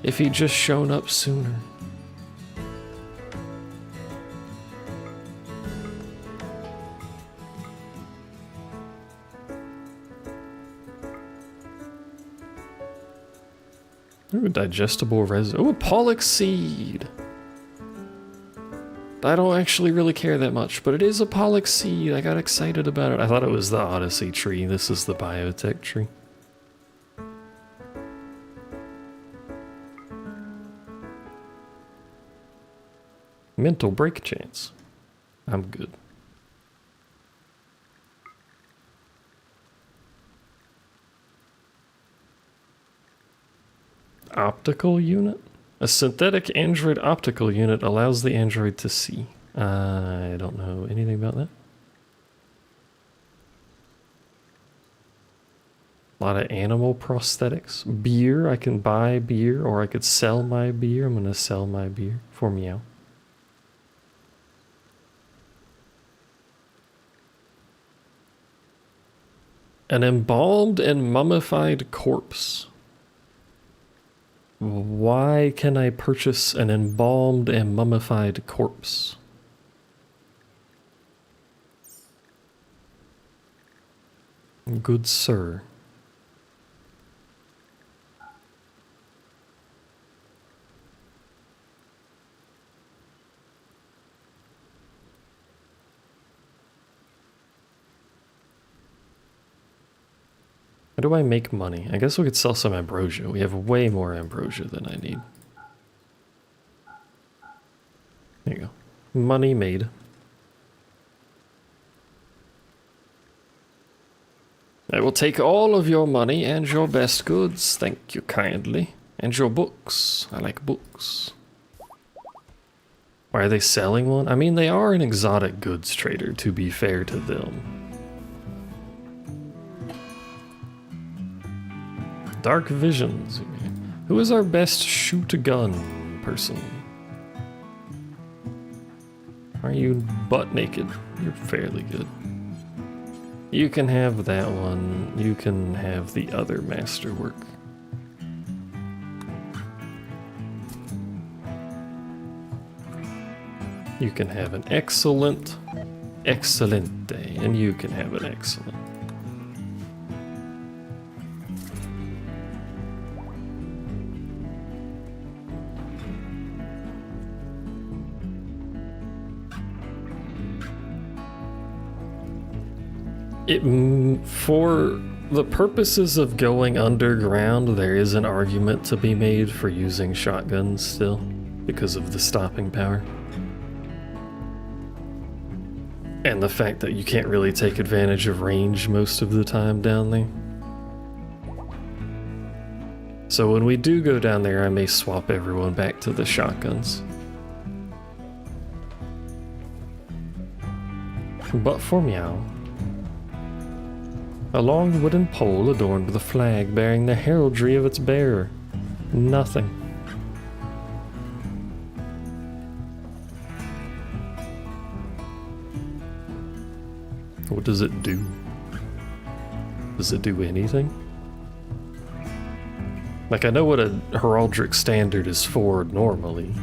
if he'd just shown up sooner. Ooh, digestible resin. Oh, a pollock seed. I don't actually really care that much, but it is a pollock seed. I got excited about it. I thought it was the Odyssey tree. This is the biotech tree. Mental break chance. I'm good. Optical unit? A synthetic android optical unit allows the android to see. I don't know anything about that. A lot of animal prosthetics. Beer, I can buy beer or I could sell my beer. I'm gonna sell my beer for meow. An embalmed and mummified corpse. Why can I purchase an embalmed and mummified corpse? Good sir. How do I make money? I guess we could sell some ambrosia. We have way more ambrosia than I need. There you go. Money made. I will take all of your money and your best goods. Thank you kindly. And your books. I like books. Why are they selling one? I mean, they are an exotic goods trader, to be fair to them. Dark visions. Who is our best shoot-a-gun person? Are you butt naked? You're fairly good. You can have that one. You can have the other masterwork. You can have an excellent, excelente, and you can have an excellent. For the purposes of going underground, there is an argument to be made for using shotguns still, because of the stopping power. And the fact that you can't really take advantage of range most of the time down there. So when we do go down there, I may swap everyone back to the shotguns. But for meow. A long wooden pole adorned with a flag bearing the heraldry of its bearer. Nothing. What does it do? Does it do anything? Like, I know what a heraldic standard is for normally.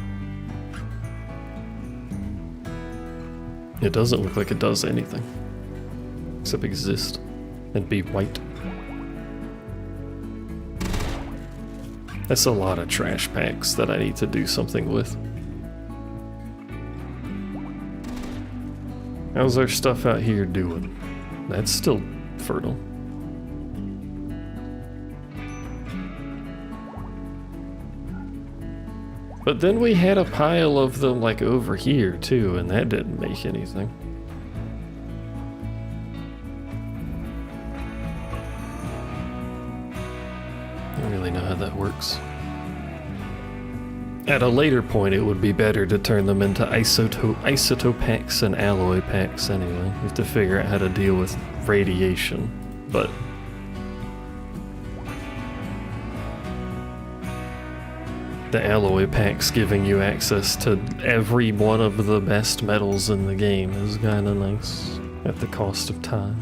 It doesn't look like it does anything. Except exist. And be white. That's a lot of trash packs that I need to do something with. How's our stuff out here doing? That's still fertile. But then we had a pile of them like over here too, and that didn't make anything. I don't really know how that works. At a later point, it would be better to turn them into isotope packs and alloy packs anyway. You have to figure out how to deal with radiation, but... the alloy packs giving you access to every one of the best metals in the game is kinda nice, at the cost of time.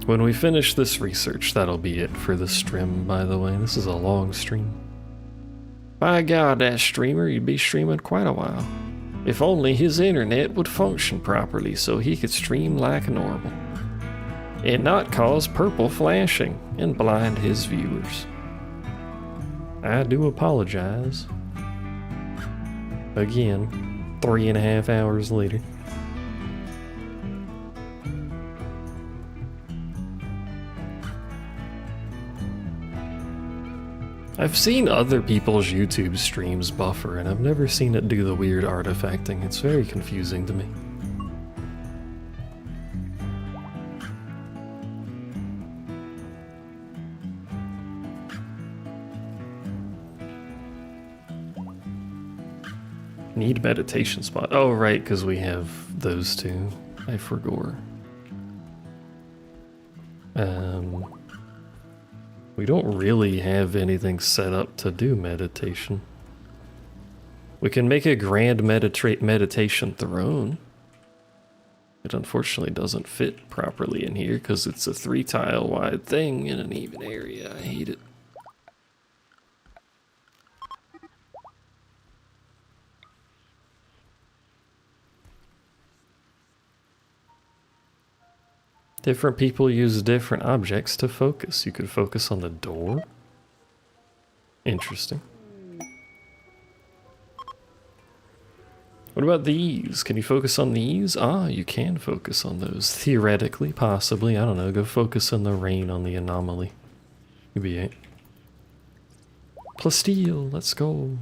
When we finish this research, that'll be it for the stream, by the way. This is a long stream. By God, that streamer, he'd be streaming quite a while. If only his internet would function properly so he could stream like normal. And not cause purple flashing and blind his viewers. I do apologize. Again, 3.5 hours later. I've seen other people's YouTube streams buffer, and I've never seen it do the weird artifacting. It's very confusing to me. Need meditation spot. Oh, right, because we have those two. I forgot. We don't really have anything set up to do meditation. We can make a grand meditation throne. It unfortunately doesn't fit properly in here because it's a 3-tile wide thing in an even area. I hate it. Different people use different objects to focus. You could focus on the door. Interesting. What about these? Can you focus on these? Ah, you can focus on those. Theoretically, possibly. I don't know. Go focus on the rain on the anomaly. You'd be it. Plasteel, let's go.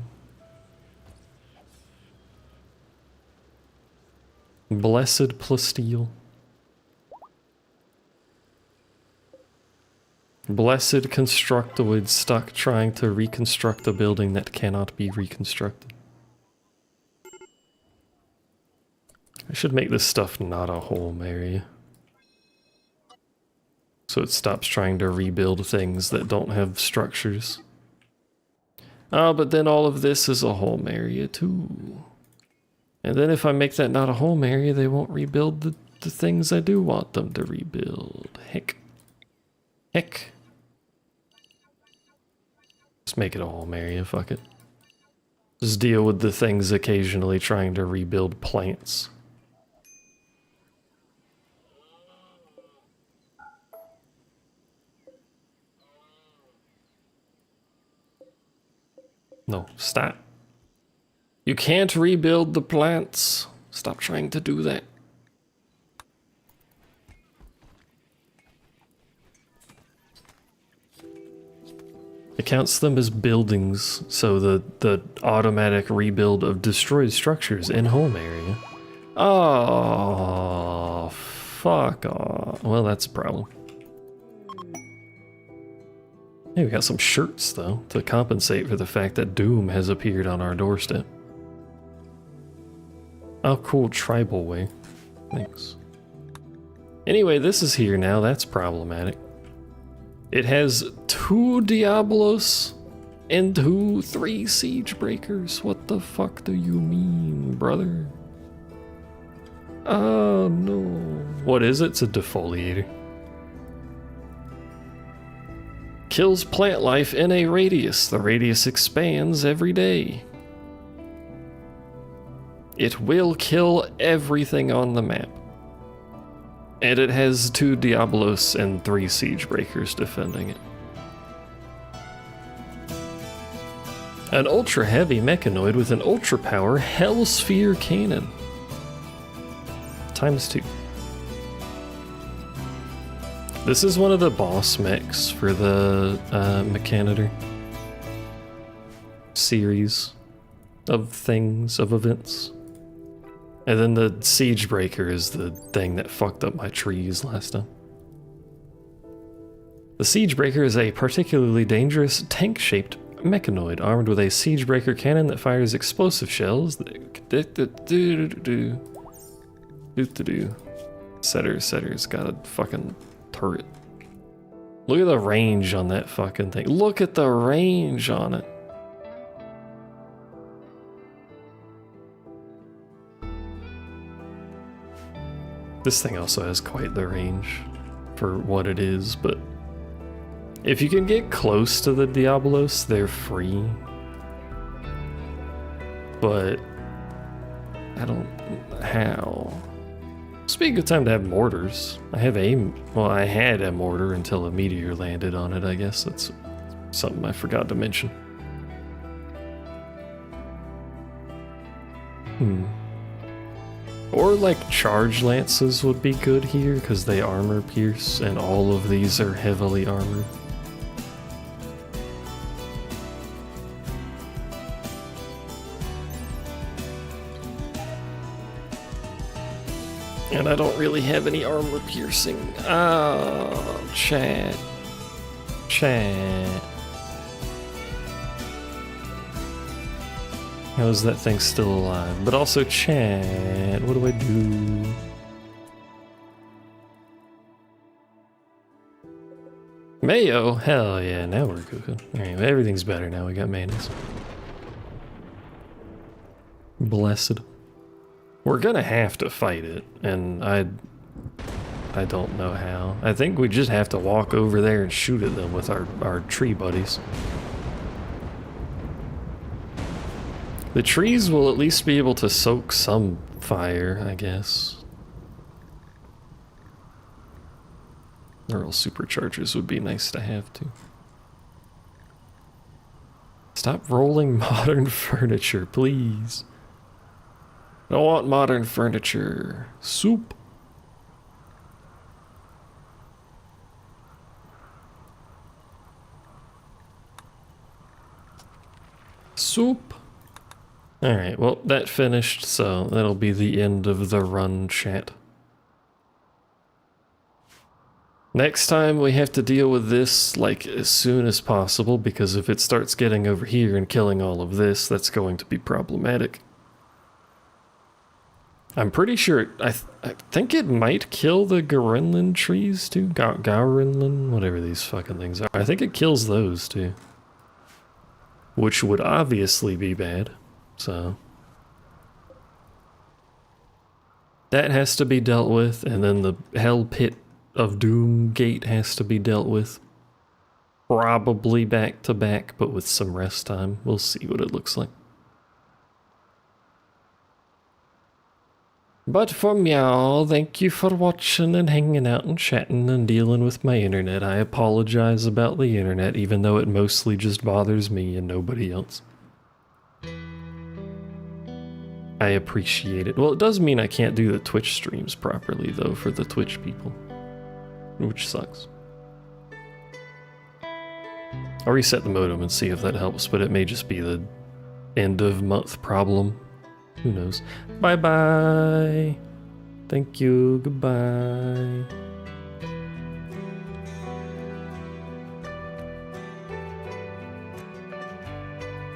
Blessed Plasteel. Blessed constructoid stuck trying to reconstruct a building that cannot be reconstructed. I should make this stuff not a home area. So it stops trying to rebuild things that don't have structures. Ah, but then all of this is a home area too. And then if I make that not a home area, they won't rebuild the things I do want them to rebuild. Heck. Heck. Just make it a home area, fuck it. Just deal with the things occasionally trying to rebuild plants. No, stop. You can't rebuild the plants. Stop trying to do that. It counts them as buildings, so the automatic rebuild of destroyed structures in home area. Oh, fuck off. Well, that's a problem. Hey, we got some shirts, though, to compensate for the fact that Doom has appeared on our doorstep. Oh, cool, tribal way. Thanks. Anyway, this is here now. That's problematic. It has 2 Diablos and 3 Siege Breakers. What the fuck do you mean, brother? Oh, no. What is it? It's a defoliator. Kills plant life in a radius. The radius expands every day. It will kill everything on the map. And it has 2 Diablos and 3 Siege Breakers defending it. An ultra-heavy mechanoid with an ultra-power Hellsphere cannon. ×2. This is one of the boss mechs for the Mechanitor series of things, of events. And then the Siege Breaker is the thing that fucked up my trees last time. The Siegebreaker is a particularly dangerous tank-shaped mechanoid armed with a Siegebreaker cannon that fires explosive shells. Setter's got a fucking turret. Look at the range on that fucking thing. Look at the range on it. This thing also has quite the range for what it is, but if you can get close to the Diablos, they're free. But I don't... how? Must be a good time to have mortars. I had a mortar until a meteor landed on it, I guess. That's something I forgot to mention. Or like charge lances would be good here, because they armor pierce, and all of these are heavily armored. And I don't really have any armor piercing. Oh, chat. How is that thing still alive? But also chat, what do I do? Mayo? Hell yeah, now we're cooking. Alright, everything's better now, we got mayonnaise. Blessed. We're gonna have to fight it, and I don't know how. I think we just have to walk over there and shoot at them with our tree buddies. The trees will at least be able to soak some fire, I guess. Neural superchargers would be nice to have too. Stop rolling modern furniture, please. I don't want modern furniture. Soup. Soup. Alright, well, that finished, so that'll be the end of the run, chat. Next time we have to deal with this, like, as soon as possible, because if it starts getting over here and killing all of this, that's going to be problematic. I'm pretty sure, I think it might kill the Gorenland trees too? Gorenland? Whatever these fucking things are. I think it kills those too. Which would obviously be bad, so. That has to be dealt with, and then the Hell Pit of Doom gate has to be dealt with. Probably back to back, but with some rest time. We'll see what it looks like. But for meow, thank you for watching and hanging out and chatting and dealing with my internet. I apologize about the internet, even though it mostly just bothers me and nobody else. I appreciate it. Well, it does mean I can't do the Twitch streams properly, though, for the Twitch people. Which sucks. I'll reset the modem and see if that helps, but it may just be the end of month problem. Who knows? Bye-bye. Thank you. Goodbye.